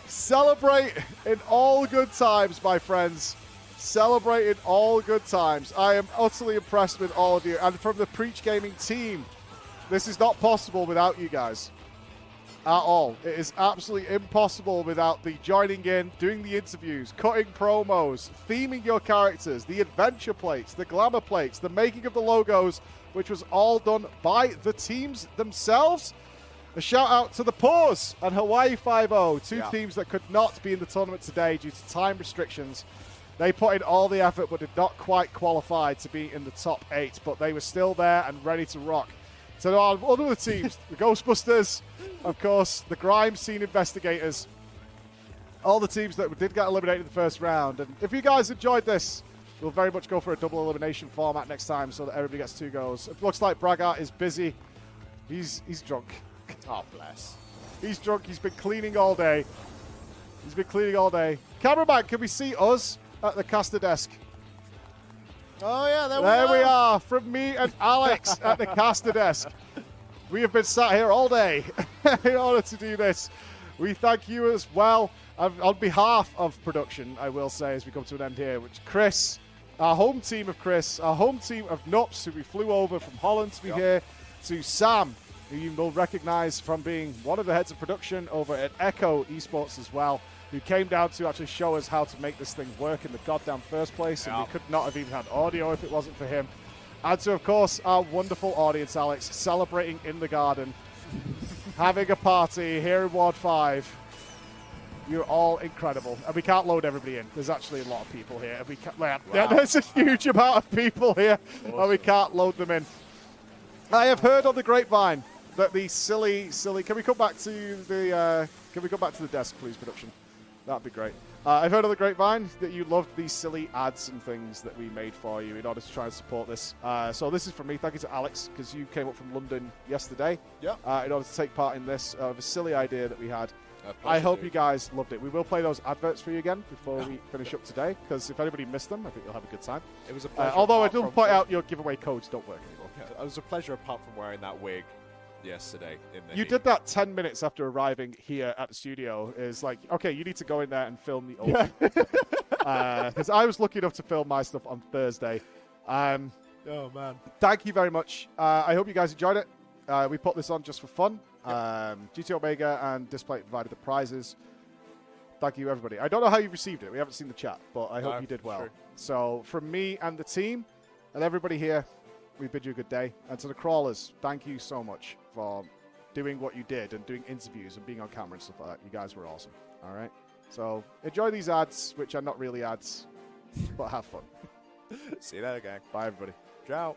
S1: Celebrate in all good times, my friends. Celebrate in all good times. I am utterly impressed with all of you. And from the PreachGaming team, this is not possible without you guys. At all. It is absolutely impossible without the joining in, doing the interviews, cutting promos, theming your characters, the adventure plates, the glamour plates, the making of the logos, which was all done by the teams themselves. A shout out to the Paws and Hawaii 5-0, two teams that could not be in the tournament today due to time restrictions. They put in all the effort but did not quite qualify to be in the top 8, but they were still there and ready to rock. So our other teams, the Ghostbusters, of course, the Grime Scene Investigators, all the teams that did get eliminated in the first round. And if you guys enjoyed this, we'll very much go for a double elimination format next time so that everybody gets 2 goes. It looks like Braggart is busy. He's drunk.
S2: Oh, bless.
S1: He's drunk. He's been cleaning all day. Cameraman, can we see us at the caster desk?
S2: Oh, yeah,
S1: there we are. From me and Alex at the caster desk. We have been sat here all day in order to do this. We thank you as well. On behalf of production, I will say, as we come to an end here, which Chris, our home team of Chris, our home team of Nups, who we flew over from Holland to be here, to Sam, who you will recognize from being one of the heads of production over at Echo Esports as well, who came down to actually show us how to make this thing work in the goddamn first place, and we could not have even had audio if it wasn't for him. And to, of course, our wonderful audience, Alex, celebrating in the garden, having a party here in Ward 5. You're all incredible. And we can't load everybody in. There's actually a lot of people here. And we can't, there's a huge amount of people here, and we can't load them in. I have heard on the grapevine that the silly, can we come back to the desk, please, production? That'd be great. I've heard on the grapevine that you loved these silly ads and things that we made for you in order to try and support this. So this is from me. Thank you to Alex, because you came up from London yesterday in order to take part in this of a silly idea that we had. I hope you guys loved it. We will play those adverts for you again before we finish up today, because if anybody missed them, I think you'll have a good time.
S2: It was a pleasure.
S1: Although I do point out your giveaway codes don't work anymore.
S2: Yeah, it was a pleasure apart from wearing that wig yesterday.
S1: You did that 10 minutes after arriving here at the studio. Is like, okay, you need to go in there and film the old. Because I was lucky enough to film my stuff on Thursday.
S2: Oh, man.
S1: Thank you very much. I hope you guys enjoyed it. We put this on just for fun. GT Omega and Display provided the prizes. Thank you, everybody. I don't know how you received it. We haven't seen the chat, but I hope you did well.
S2: True.
S1: So from me and the team and everybody here, we bid you a good day. And to the crawlers, thank you so much for doing what you did and doing interviews and being on camera and stuff like that. You guys were awesome. All right. So enjoy these ads, which are not really ads, but have fun.
S2: See you later, gang.
S1: Bye, everybody.
S2: Ciao.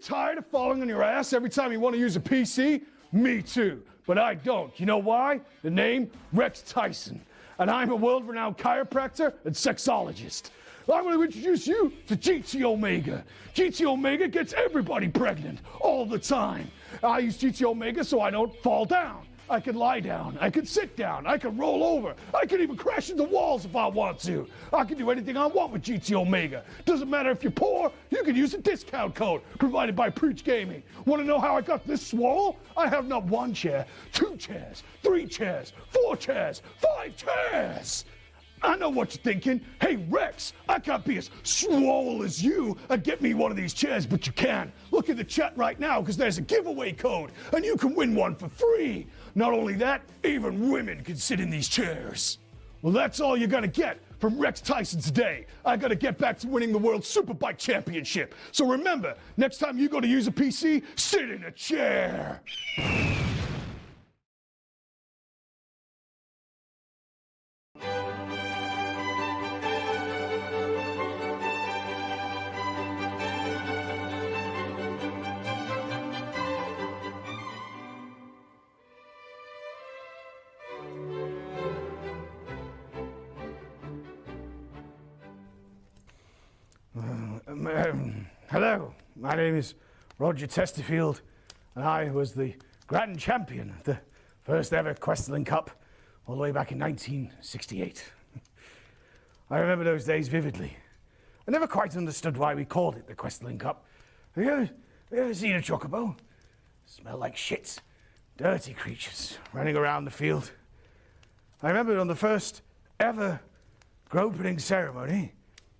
S9: tired of falling on your ass every time you want to use a PC? Me too, but I don't. You know why? The name? Rex Tyson. And I'm a world-renowned chiropractor and sexologist. I'm going to introduce you to GT Omega. GT Omega gets everybody pregnant all the time. I use GT Omega so I don't fall down. I can lie down, I can sit down, I can roll over, I can even crash into walls if I want to. I can do anything I want with GT Omega. Doesn't matter if you're poor, you can use a discount code provided by PreachGaming. Want to know how I got this swole? I have not one chair, 2 chairs, 3 chairs, 4 chairs, 5 chairs. I know what you're thinking. Hey, Rex, I can't be as swole as you and get me one of these chairs, but you can. Look at the chat right now because there's a giveaway code and you can win one for free. Not only that, even women can sit in these chairs. Well, that's all you're going to get from Rex Tyson today. I got to get back to winning the World Superbike Championship. So remember, next time you go to use a PC, sit in a chair. Hello, my name is Roger Testerfield, and I was the grand champion of the first ever Kwehstalline Cup all the way back in 1968. I remember those days vividly. I never quite understood why we called it the Kwehstalline Cup. Have you ever seen a chocobo? Smell like shit. Dirty creatures running around the field. I remember on the first ever opening ceremony,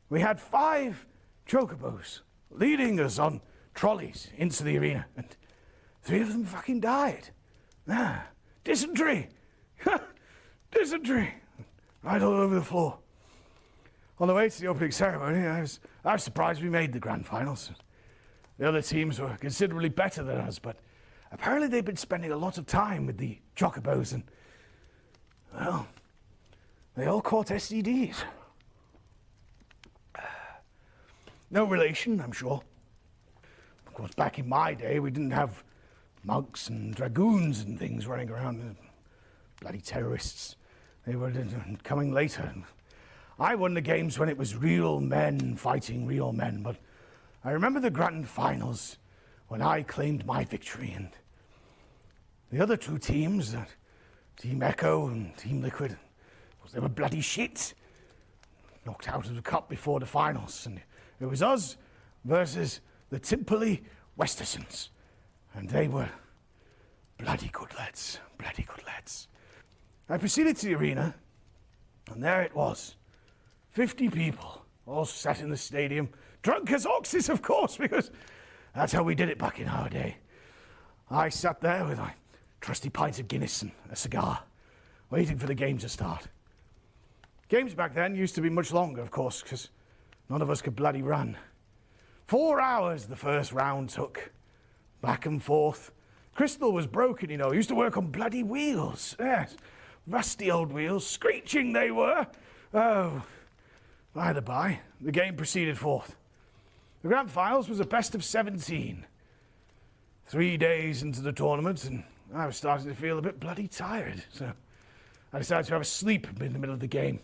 S9: we had 5 chocobos leading us on trolleys into the arena, and 3 of them fucking died. Dysentery! Dysentery! Right all over the floor. On the way to the opening ceremony, I was surprised we made the grand finals. The other teams were considerably better than us, but apparently they'd been spending a lot of time with the chocobos, and, well, they all caught STDs. No relation, I'm sure. Of course, back in my day, we didn't have monks and dragoons and things running around. Bloody terrorists. They were coming later. I won the games when it was real men fighting real men, but I remember the grand finals when I claimed my victory, and the other 2 teams, Team Echo and Team Liquid, they were bloody shit. Knocked out of the cup before the finals, and it was us versus the Timperley Westersons, and they were bloody good lads, bloody good lads. I proceeded to the arena, and there it was, 50 people, all sat in the stadium, drunk as oxes, of course, because that's how we did it back in our day. I sat there with my trusty pint of Guinness and a cigar, waiting for the game to start. Games back then used to be much longer, of course, because none of us could bloody run. 4 hours the first round took, back and forth. Crystal was broken, you know. He used to work on bloody wheels. Yes, rusty old wheels, screeching they were. Oh, by the by, the game proceeded forth. The grand finals was a best of 17. 3 days into the tournament, and I was starting to feel a bit bloody tired, so I decided to have a sleep in the middle of the game.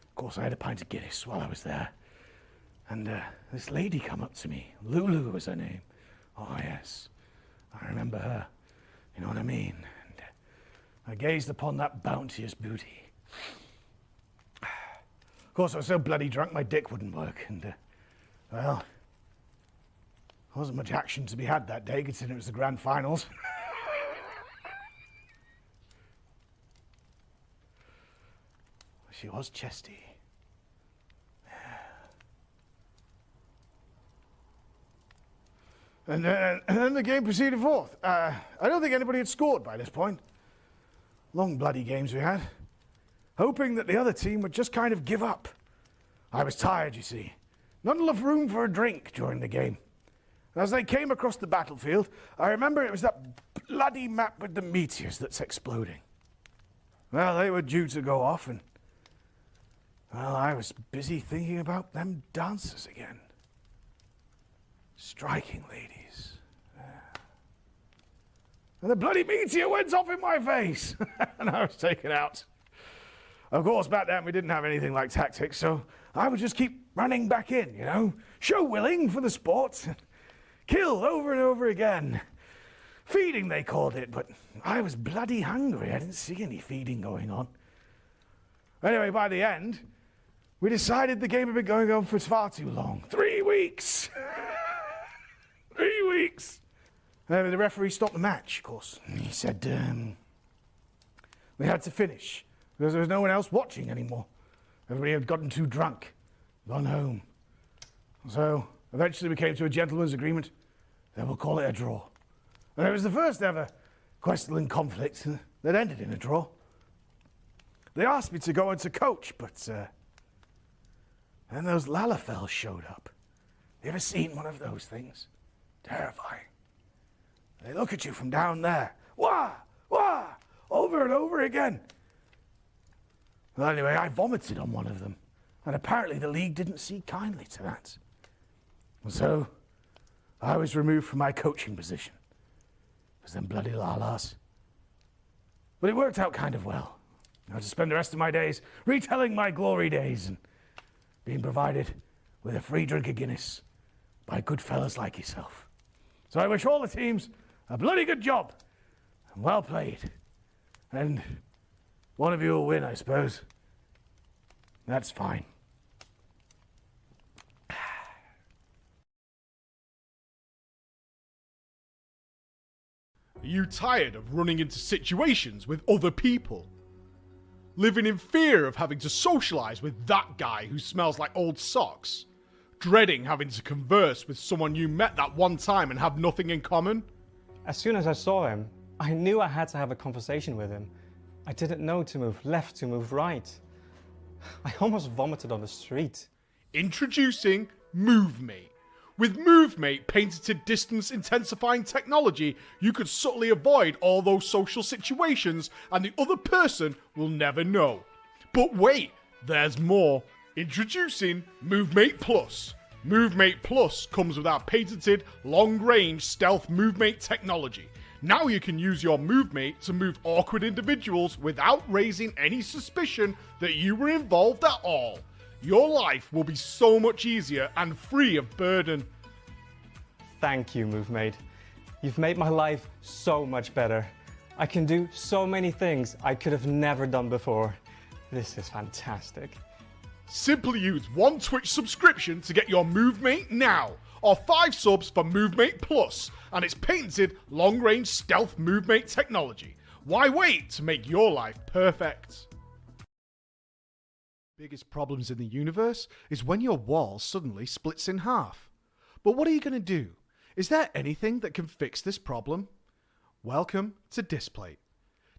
S9: Of course, I had a pint of Guinness while I was there. And this lady come up to me. Lulu was her name. Oh, yes. I remember her. You know what I mean? And I gazed upon that bounteous booty. Of course, I was so bloody drunk, my dick wouldn't work. And, well, there wasn't much action to be had that day, considering it was the grand finals. She was chesty. And then the game proceeded forth. I don't think anybody had scored by this point. Long bloody games we had. Hoping that the other team would just kind of give up. I was tired, you see. Not enough room for a drink during the game. And as they came across the battlefield, I remember it was that bloody map with the meteors that's exploding. Well, they were due to go off, and well, I was busy thinking about them dancers again. striking ladies. And the bloody meteor went off in my face, and I was taken out. Of course, back then we didn't have anything like tactics, so I would just keep running back in, you know, show willing for the sport, kill over and over again. Feeding, they called it, but I was bloody hungry. I didn't see any feeding going on. Anyway, by the end, we decided the game had been going on for far too long. 3 weeks! 3 weeks! The referee stopped the match, of course. He said we had to finish because there was no one else watching anymore. Everybody had gotten too drunk, gone home. So eventually we came to a gentleman's agreement that we'll call it a draw. And it was the first ever Kwehstalline conflict that ended in a draw. They asked me to go on to coach, but then those Lalafels showed up. You ever seen one of those things? Terrifying. They look at you from down there. Wah! Wah! Over and over again. Well, anyway, I vomited on one of them. And apparently the league didn't see kindly to that. And so, I was removed from my coaching position. It was them bloody lalas. But it worked out kind of well. I had to spend the rest of my days retelling my glory days and being provided with a free drink of Guinness by good fellas like yourself. So I wish all the teams a bloody good job, and well played. And one of you will win, I suppose. That's fine.
S1: Are you tired of running into situations with other people? Living in fear of having to socialize with that guy who smells like old socks? Dreading having to converse with someone you met that one time and have nothing in common?
S10: As soon as I saw him, I knew I had to have a conversation with him. I didn't know to move left, to move right. I almost vomited on the street.
S1: Introducing MoveMate. With MoveMate painted to distance intensifying technology, you could subtly avoid all those social situations and the other person will never know. But wait, there's more. Introducing MoveMate Plus. MoveMate Plus comes with our patented long-range stealth MoveMate technology. Now you can use your MoveMate to move awkward individuals without raising any suspicion that you were involved at all. Your life will be so much easier and free of burden.
S10: Thank you, MoveMate. You've made my life so much better. I can do so many things I could have never done before. This is fantastic.
S1: Simply use 1 Twitch subscription to get your MoveMate now, or 5 subs for MoveMate Plus, and its patented long-range stealth MoveMate technology. Why wait to make your life perfect? Biggest problems in the universe is when your wall suddenly splits in half. But what are you going to do? Is there anything that can fix this problem? Welcome to Displate.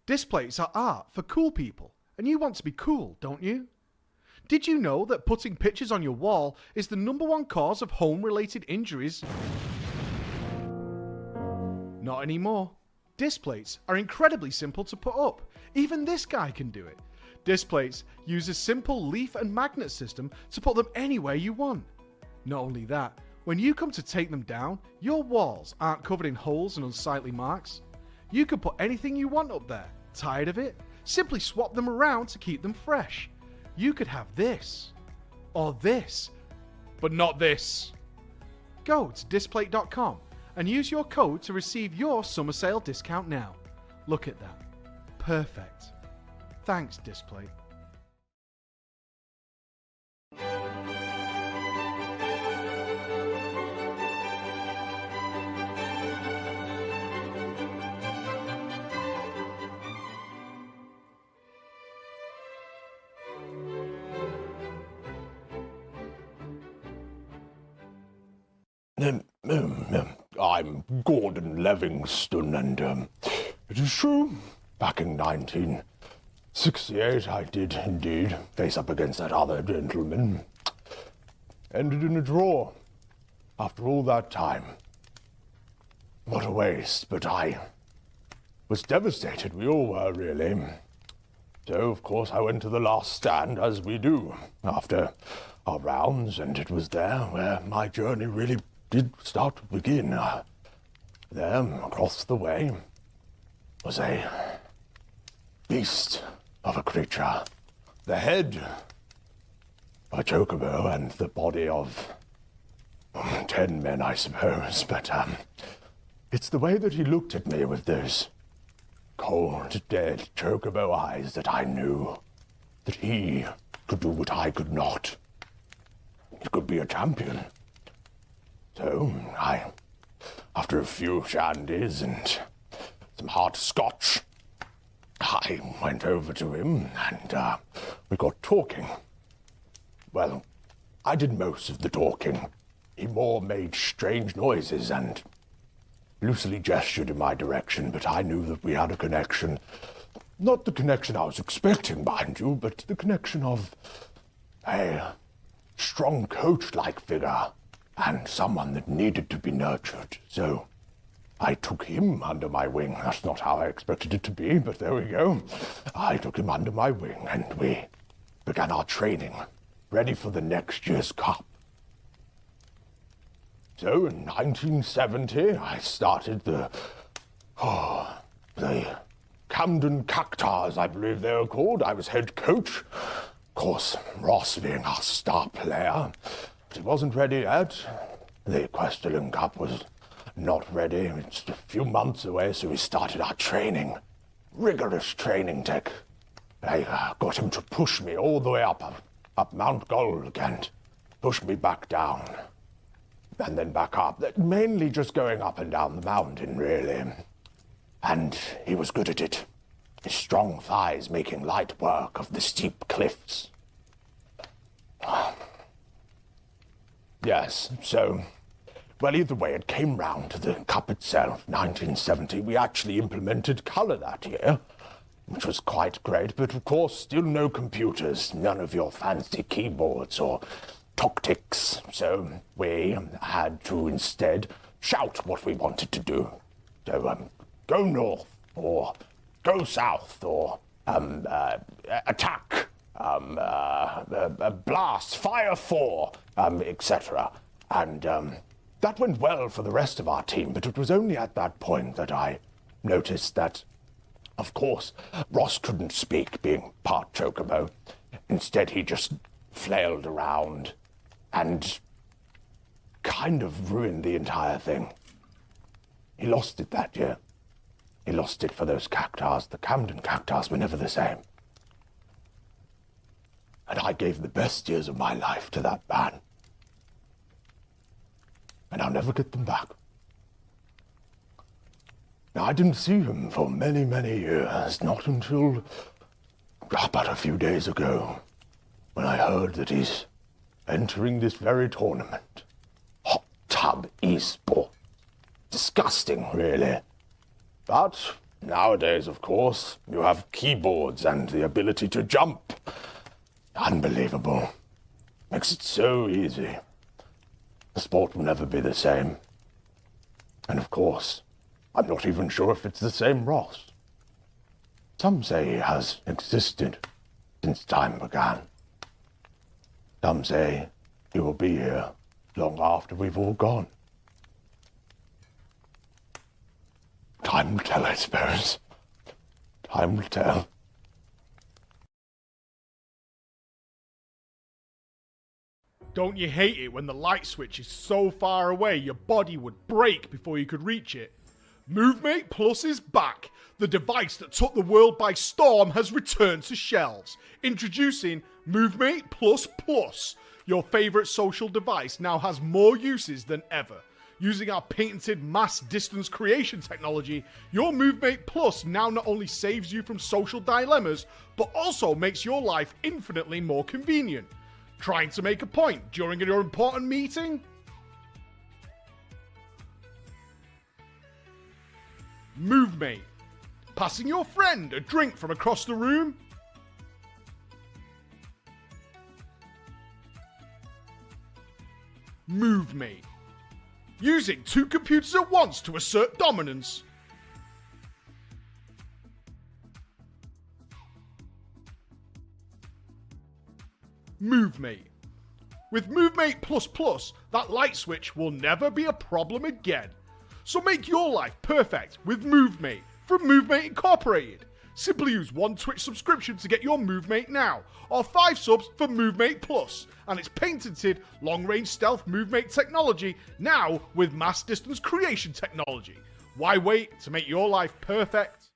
S1: Displates are art for cool people, and you want to be cool, don't you? Did you know that putting pictures on your wall is the #1 cause of home-related injuries? Not anymore. Displates are incredibly simple to put up. Even this guy can do it. Displates use a simple leaf and magnet system to put them anywhere you want. Not only that, when you come to take them down, your walls aren't covered in holes and unsightly marks. You can put anything you want up there. Tired of it? Simply swap them around to keep them fresh. You could have this, or this, but not this. Go to Displate.com and use your code to receive your summer sale discount now. Look at that. Perfect. Thanks, Displate.
S14: I'm Gordon Livingston, and it is true, back in 1968 I did indeed face up against that other gentleman. Ended in a draw. After all that time. What a waste, but I was devastated. We all were, really. So, of course, I went to the last stand, as we do, after our rounds, and it was there where my journey really did start to begin. There, across the way, was a beast of a creature. The head of a chocobo and the body of 10 men, I suppose. But it's the way that he looked at me with those cold, dead chocobo eyes that I knew that he could do what I could not. He could be a champion. So after a few shandies and some hot scotch, I went over to him and we got talking. Well, I did most of the talking. He more made strange noises and loosely gestured in my direction, but I knew that we had a connection. Not the connection I was expecting, mind you, but the connection of a strong coach-like figure and someone that needed to be nurtured. So I took him under my wing. That's not how I expected it to be, but there we go. I took him under my wing and we began our training, ready for the next year's cup. So in 1970, I started the Camden Cactars, I believe they were called. I was head coach. Of course, Ross being our star player, but he wasn't ready yet. The Kwehstalline Cup was not ready. It's a few months away, so we started our training. Rigorous training tech. I got him to push me all the way up Mount Gold and push me back down. And then back up. Mainly just going up and down the mountain, really. And he was good at it. His strong thighs making light work of the steep cliffs. Yes, so, well, either way, it came round to the cup itself, 1970. We actually implemented colour that year, which was quite great, but of course, still no computers, none of your fancy keyboards or tactics. So we had to instead shout what we wanted to do. So, go north, or go south, or attack, blast, fire four, etc. And that went well for the rest of our team, but it was only at that point that I noticed that, of course, Ross couldn't speak, being part chocobo. Instead, he just flailed around and kind of ruined the entire thing. He lost it that year. He lost it for those cactars. The Camden Cactars were never the same. And I gave the best years of my life to that man. And I'll never get them back. Now, I didn't see him for many, many years, not until about a few days ago, when I heard that he's entering this very tournament. Hot tub eSport. Disgusting, really. But nowadays, of course, you have keyboards and the ability to jump. Unbelievable. Makes it so easy. The sport will never be the same. And of course, I'm not even sure if it's the same Ross. Some say he has existed since time began. Some say he will be here long after we've all gone. Time will tell, I suppose. Time will tell.
S13: Don't you hate it when the light switch is so far away your body would break before you could reach it? MoveMate Plus is back. The device that took the world by storm has returned to shelves. Introducing MoveMate Plus Plus. Your favourite social device now has more uses than ever. Using our patented mass distance creation technology, your MoveMate Plus now not only saves you from social dilemmas, but also makes your life infinitely more convenient. Trying to make a point during your important meeting? MoveMate. Passing your friend a drink from across the room? MoveMate. Using two computers at once to assert dominance? MoveMate. With MoveMate ++, that light switch will never be a problem again. So make your life perfect with MoveMate from MoveMate Incorporated. Simply use 1 Twitch subscription to get your MoveMate now, or 5 subs for MoveMate Plus, and its patented long-range stealth MoveMate technology now with mass distance creation technology. Why wait to make your life perfect?